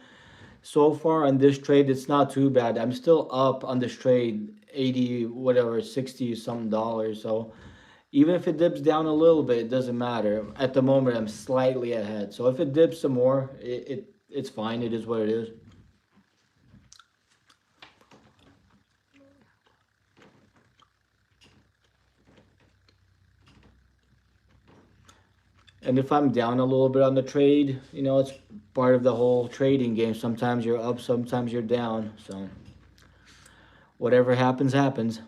So far on this trade, it's not too bad. I'm still up on this trade, 80, whatever, 60 something dollars. So even if it dips down a little bit, it doesn't matter. At the moment, I'm slightly ahead. So if it dips some more, it's fine. It is what it is. And if I'm down a little bit on the trade, it's part of the whole trading game. Sometimes you're up, sometimes you're down. So whatever happens, happens.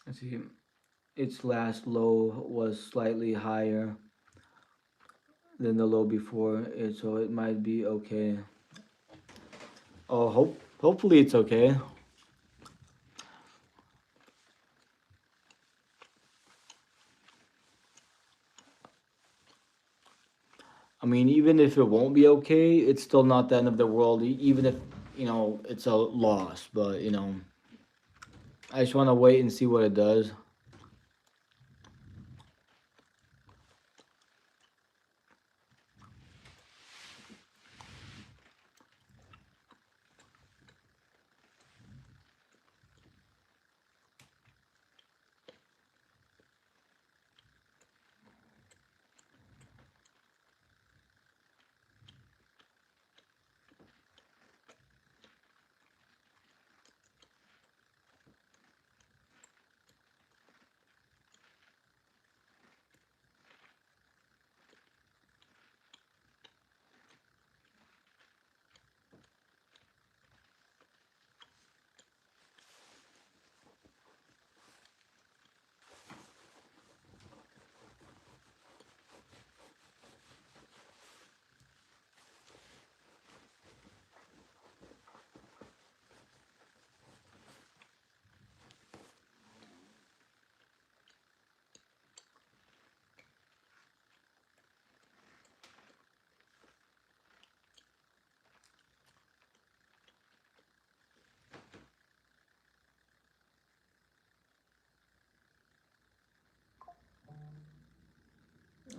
Let's see. Its last low was slightly higher than the low before it, so it might be okay. Oh, hopefully it's okay. I mean, even if it won't be okay, it's still not the end of the world. Even if it's a loss, but I just want to wait and see what it does.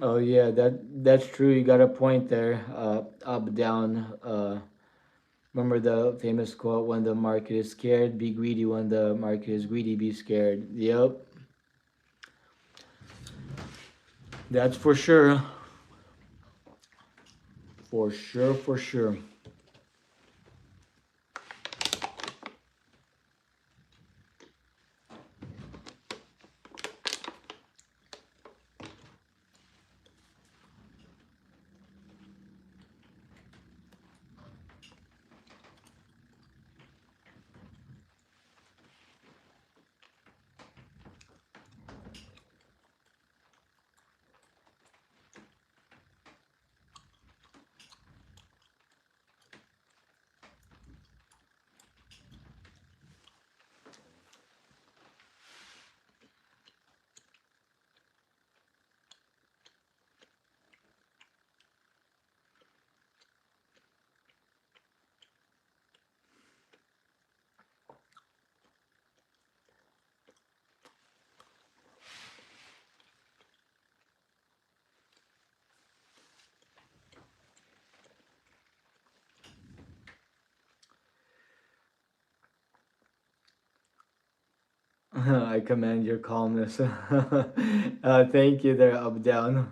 Oh yeah, that's true. You got a point there. Up, down. Remember the famous quote: "When the market is scared, be greedy. When the market is greedy, be scared." Yep, that's for sure. For sure, for sure. I commend your calmness. Thank you there, up down.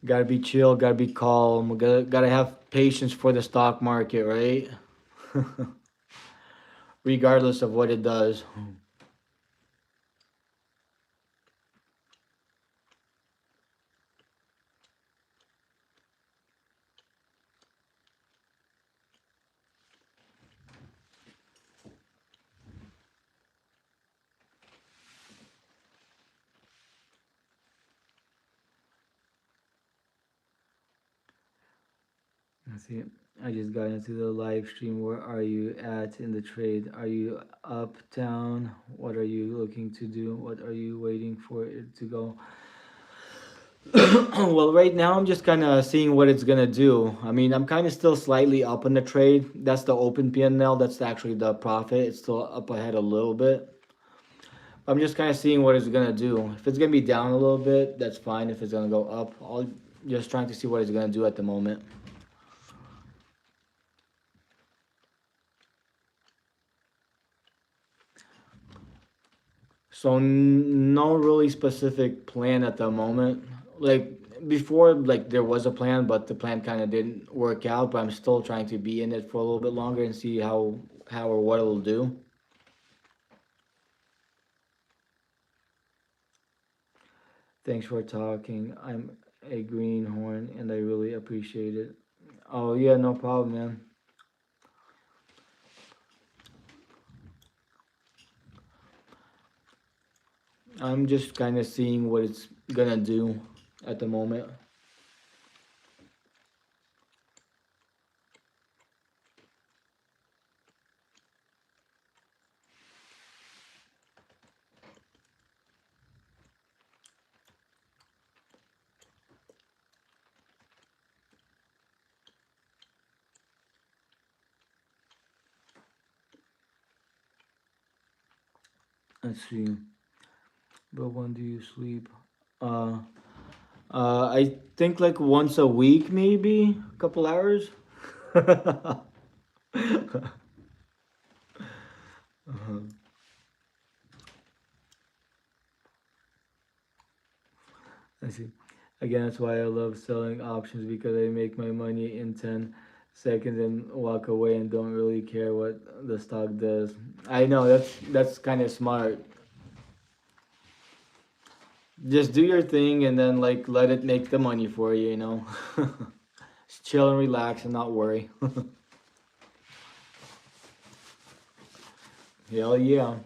Gotta be chill, gotta be calm, gotta have patience for the stock market, right? Regardless of what it does. Let's see. I just got into the live stream. Where are you at in the trade? Are you up, down? What are you looking to do? What are you waiting for it to go? Well, right now I'm just kind of seeing what it's gonna do. I mean, I'm kind of still slightly up in the trade. That's the open PNL. That's actually the profit. It's still up ahead a little bit. I'm just kind of seeing what it's gonna do. If it's gonna be down a little bit, that's fine. If it's gonna go up, I'll just trying to see what it's gonna do at the moment. So no really specific plan at the moment. Like before, like there was a plan, but the plan kind of didn't work out. But I'm still trying to be in it for a little bit longer and see how or what it'll do. Thanks for talking. I'm a greenhorn and I really appreciate it. Oh yeah, no problem, man. I'm just kind of seeing what it's gonna do at the moment. Let's see. But when do you sleep? Uh, I think like once a week, maybe a couple hours. Uh-huh. I see. Again, that's why I love selling options because I make my money in 10 seconds and walk away and don't really care what the stock does. I know that's kind of smart. Just do your thing and then like let it make the money for you, you know. Just chill and relax and not worry. Hell yeah.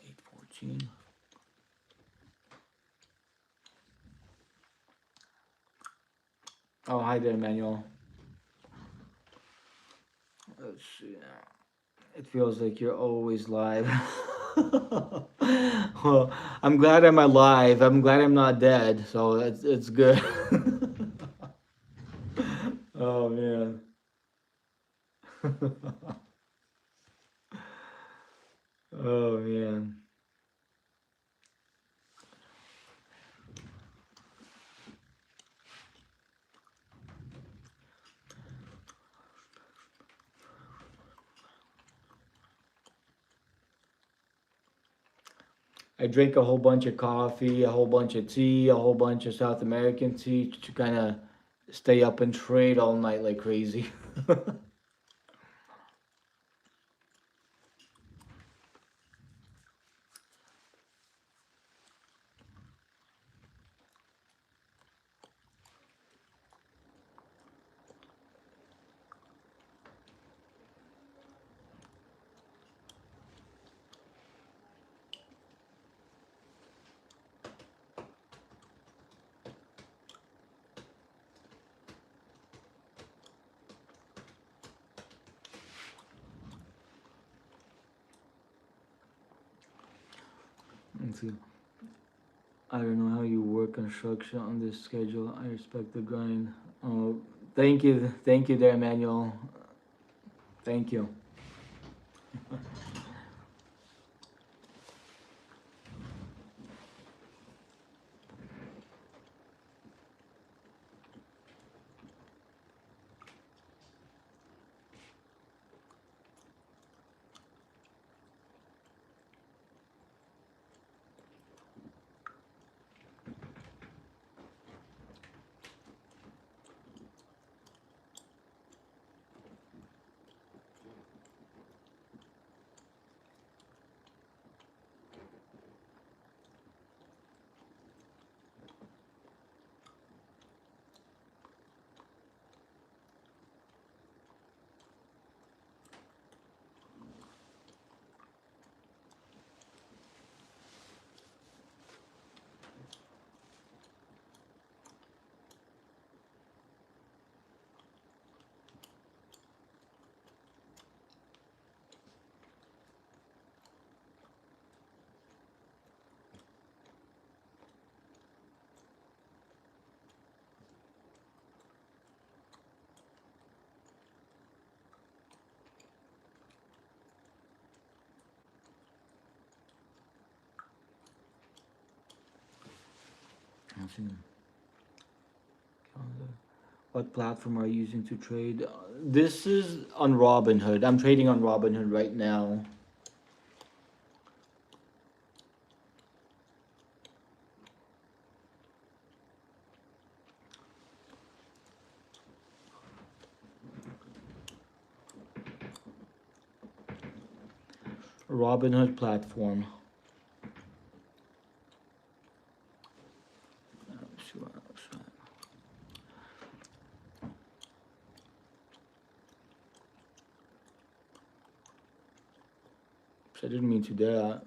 Eight 14. Oh, hi there, Emmanuel. Let's see. It feels like you're always live. Well, I'm glad I'm alive. I'm glad I'm not dead. So it's good. Oh man. Oh man. I drink a whole bunch of coffee, a whole bunch of tea, a whole bunch of South American tea to kind of stay up and trade all night like crazy. Let's see. I don't know how you work construction on this schedule. I respect the grind. Oh, thank you, there, Emmanuel. Thank you. Let's see. What platform are you using to trade? This is on Robinhood. I'm trading on Robinhood right now. Robinhood platform. Let's see what else. I didn't mean to do that.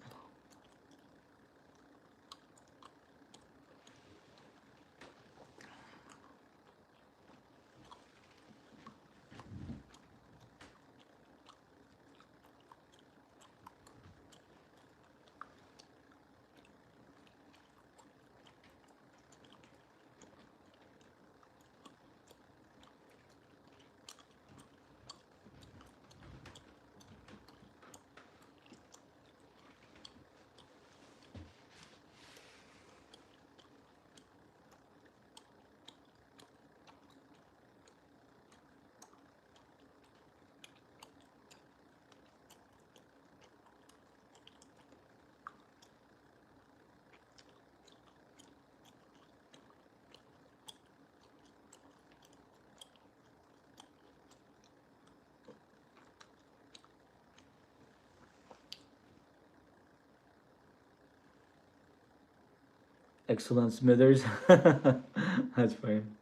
Excellent, Smithers. That's fine.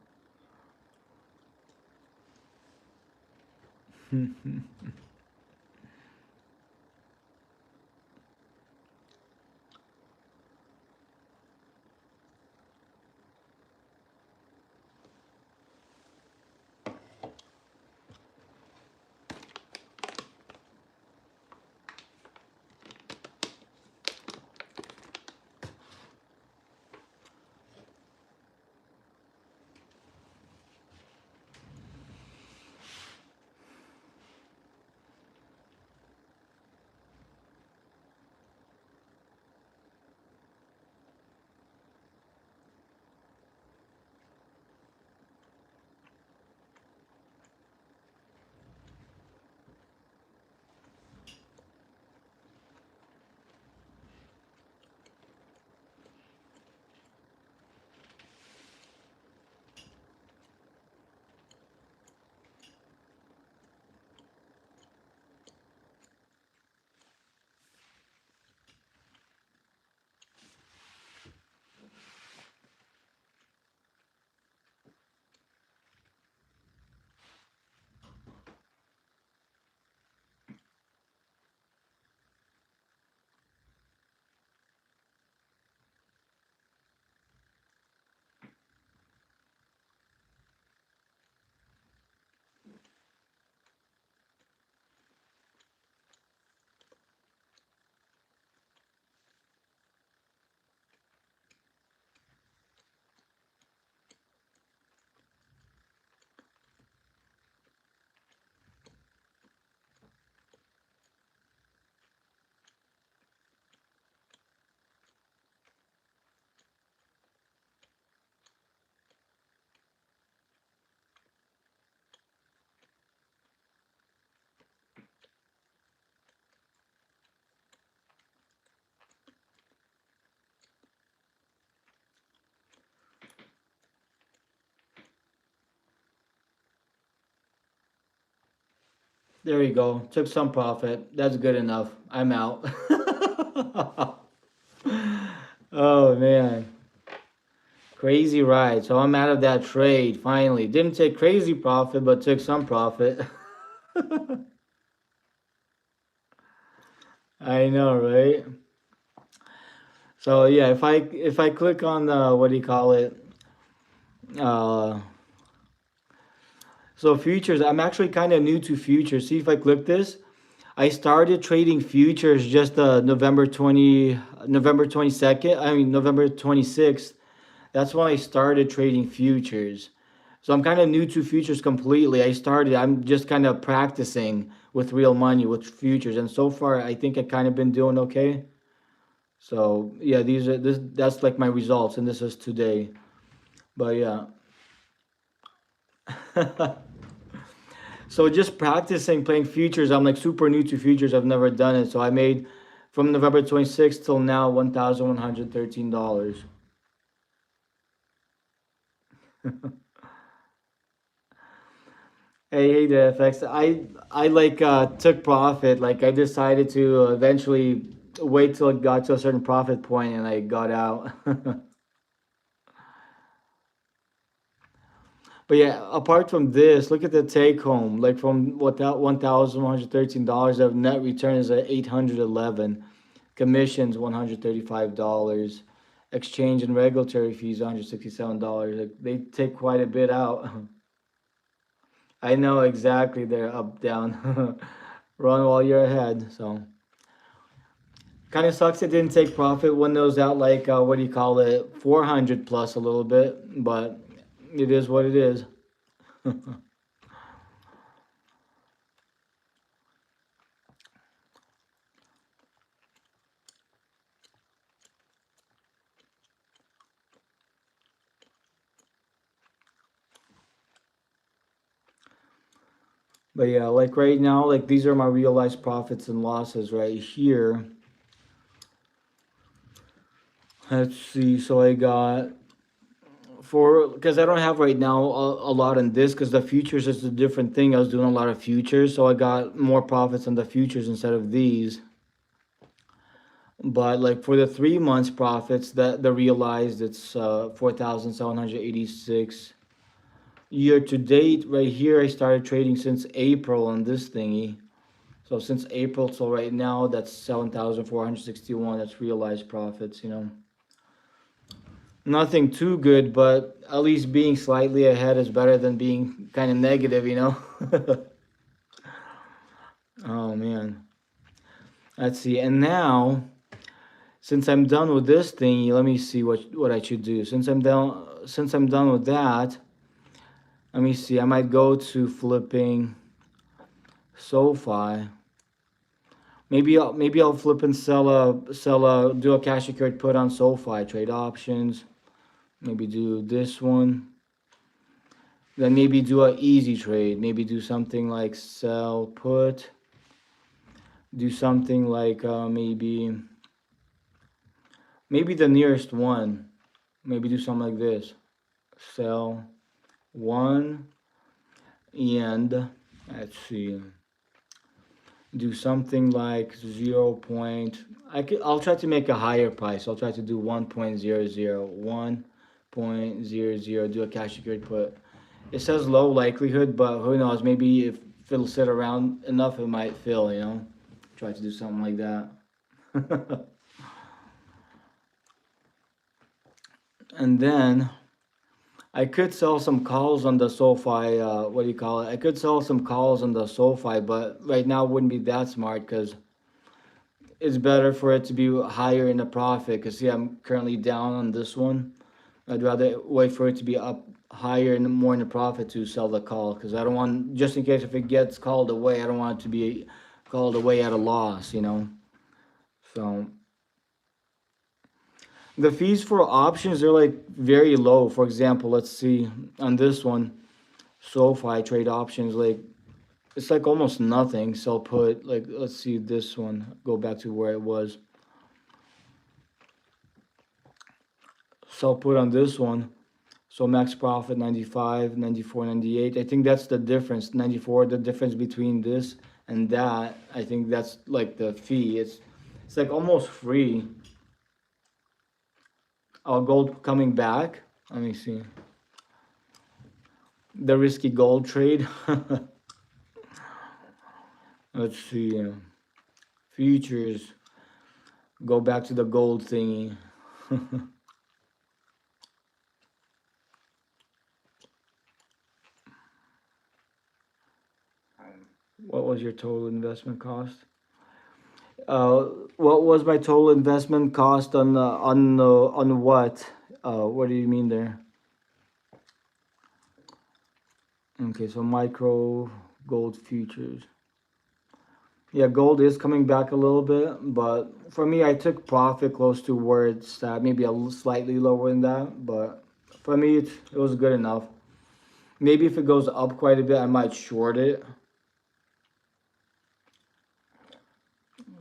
There you go. Took some profit. That's good enough. I'm out. Oh man. Crazy ride. So I'm out of that trade finally. Didn't take crazy profit, but took some profit. I know, right? So yeah, if I click on the what do you call it? Uh, so futures. I'm actually kind of new to futures. See if I click this. I started trading futures just November 22nd. I mean November 26th. That's when I started trading futures. So I'm kind of new to futures completely. I'm just kind of practicing with real money with futures, and so far I think I kind of been doing okay. So yeah, that's like my results, and this is today. But yeah. So just practicing playing futures. I'm like super new to futures. I've never done it. So I made from November 26th till now $1,113. Hey there, FX. I like took profit. Like I decided to eventually wait till it got to a certain profit point, and I got out. But yeah, apart from this, look at the take home. Like from what that $1,113, the net return is at 811. Commissions $135. Exchange and regulatory fees $167. Like they take quite a bit out. I know exactly. They're up down. Run while you're ahead. So kind of sucks it didn't take profit when those out like what do you call it, 400 plus a little bit, but it is what it is. But yeah, like right now, like these are my realized profits and losses right here. Let's see. So I got for because I don't have right now a lot on this because the futures is a different thing. I was doing a lot of futures, so I got more profits on the futures instead of these. But like for the 3 months profits that the realized, it's 4,786. Year to date, right here, I started trading since April on this thingy. So since April till right now, that's 7,461. That's realized profits. Nothing too good, but at least being slightly ahead is better than being kind of negative. Oh man. Let's see. And now, since I'm done with this thingy, let me see what I should do. Since I'm done with that, let me see. I might go to flipping SoFi. Maybe I'll flip and sell a do a cash secured put on SoFi, trade options. Maybe do this one. Then maybe do a easy trade. Maybe do something like sell put. Do something like maybe the nearest one. Maybe do something like this. Sell one and let's see. Do something like 0. I'll try to make a higher price. I'll try to do 1.00, 1.00. Do a cash secured put. It says low likelihood, but who knows? Maybe if it'll sit around enough, it might fill. Try to do something like that. And then I could sell some calls on the SoFi. What do you call it? I could sell some calls on the SoFi, but right now wouldn't be that smart because it's better for it to be higher in the profit. Because see, I'm currently down on this one. I'd rather wait for it to be up higher and more in the profit to sell the call because I don't want, just in case if it gets called away, I don't want it to be called away at a loss. So the fees for options are like very low. For example, let's see on this one, SoFi trade options, like it's like almost nothing. So I'll put like, let's see this one, go back to where it was. So I'll put on this one. So max profit 95, 94, 98. I think that's the difference. 94, the difference between this and that I think that's like the fee. It's like almost free. Gold coming back. Let me see the risky gold trade. Let's see futures. Go back to the gold thingy. What was your total investment cost? Uh, what was my total investment cost on what? What do you mean there? Okay, so micro gold futures. Yeah, gold is coming back a little bit, but for me, I took profit close to where it's at, maybe slightly lower than that. But for me, it was good enough. Maybe if it goes up quite a bit, I might short it.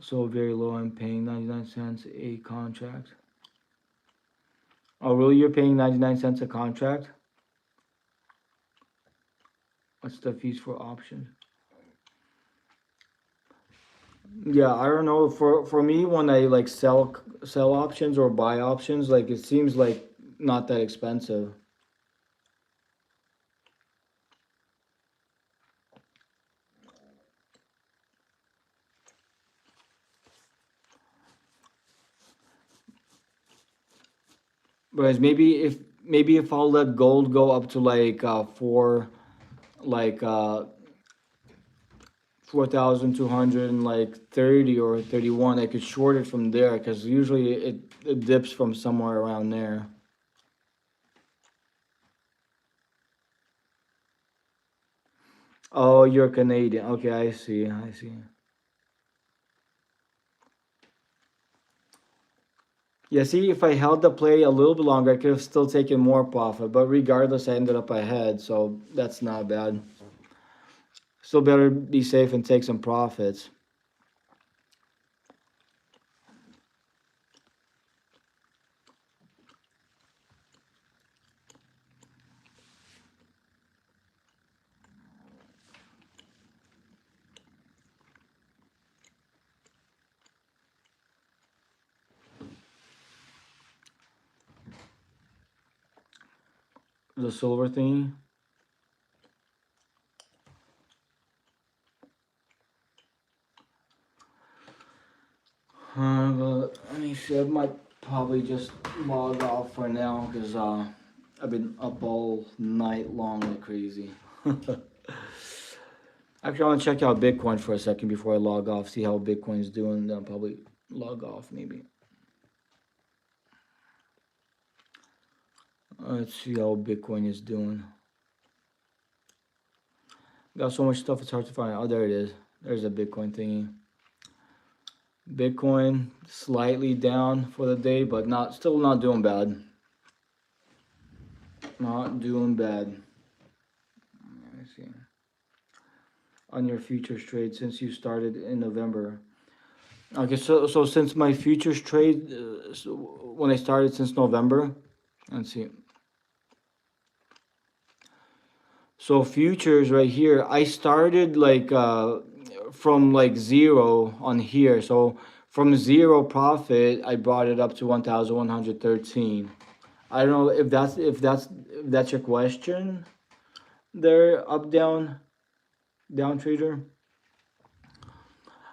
So very low, I'm paying 99 cents a contract. Oh, really? You're paying 99 cents a contract? What's the fees for options? Yeah, I don't know. For me, when I like sell options or buy options, like it seems like not that expensive. Whereas maybe if I'll let gold go up to like four like 4,200 and like 30 or 31, I could short it from there because usually it dips from somewhere around there. Oh, you're Canadian. Okay, I see. I see. Yeah, see, if I held the play a little bit longer, I could have still taken more profit. But regardless, I ended up ahead, so that's not bad. Still better be safe and take some profits. The silver thingy. But let me see. I might probably just log off for now because I've been up all night long like crazy. Actually, I want to check out Bitcoin for a second before I log off. See how Bitcoin's doing. Then I'll probably log off maybe. Let's see how Bitcoin is doing. Got so much stuff it's hard to find. Oh, there it is. There's a Bitcoin thingy. Bitcoin slightly down for the day, but still not doing bad. Not doing bad. Let me see. On your futures trade since you started in November. Okay, so since my futures trade, when I started since November, let's see. So futures right here, I started like from like zero on here. So from zero profit, I brought it up to 1,113. I don't know if that's your question there, up down trader.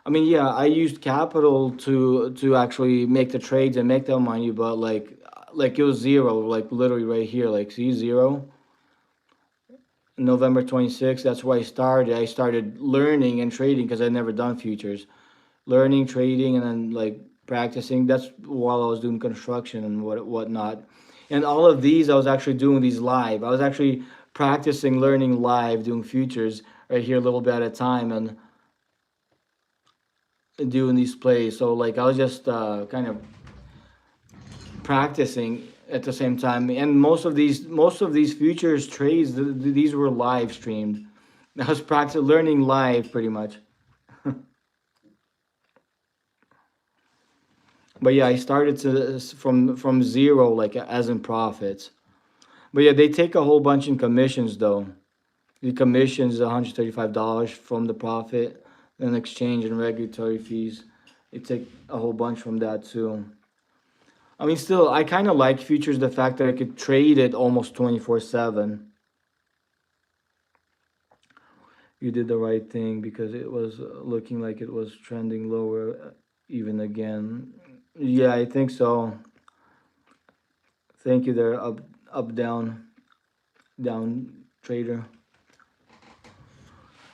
I mean, yeah, I used capital to actually make the trades and make that money, but like it was zero, like literally right here, like see zero. November 26th, that's where I started. I started learning and trading because I'd never done futures. Learning, trading, and then like practicing. That's while I was doing construction and whatnot. And all of these, I was actually doing these live. I was actually practicing, learning live, doing futures right here a little bit at a time and doing these plays. So like I was just kind of practicing at the same time. And most of these futures trades, these were live streamed. I was practicing, learning live pretty much. But yeah, I started from zero, like as in profits. But yeah, they take a whole bunch in commissions though. The commissions $135 from the profit. and exchange and regulatory fees. They take a whole bunch from that too. I mean, still, I kind of like futures the fact that I could trade it almost 24/7. You did the right thing because it was looking like it was trending lower even again. Yeah, I think so. Thank you there, up, down, down trader.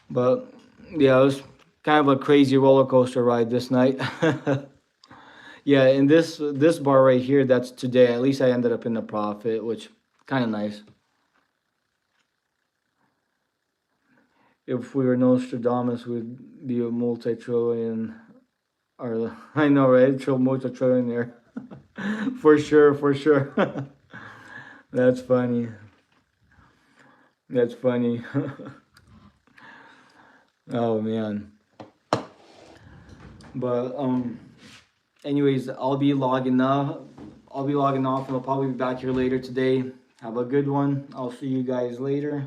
But yeah, it was kind of a crazy roller coaster ride this night. Yeah, and this bar right here, that's today. At least I ended up in the profit, which kind of nice. If we were Nostradamus, we'd be a multi-trillion. Or I know, right? Multi-trillion there, for sure, for sure. That's funny. That's funny. Oh man. But anyways, I'll be logging off. I'll be logging off, and I'll probably be back here later today. Have a good one. I'll see you guys later.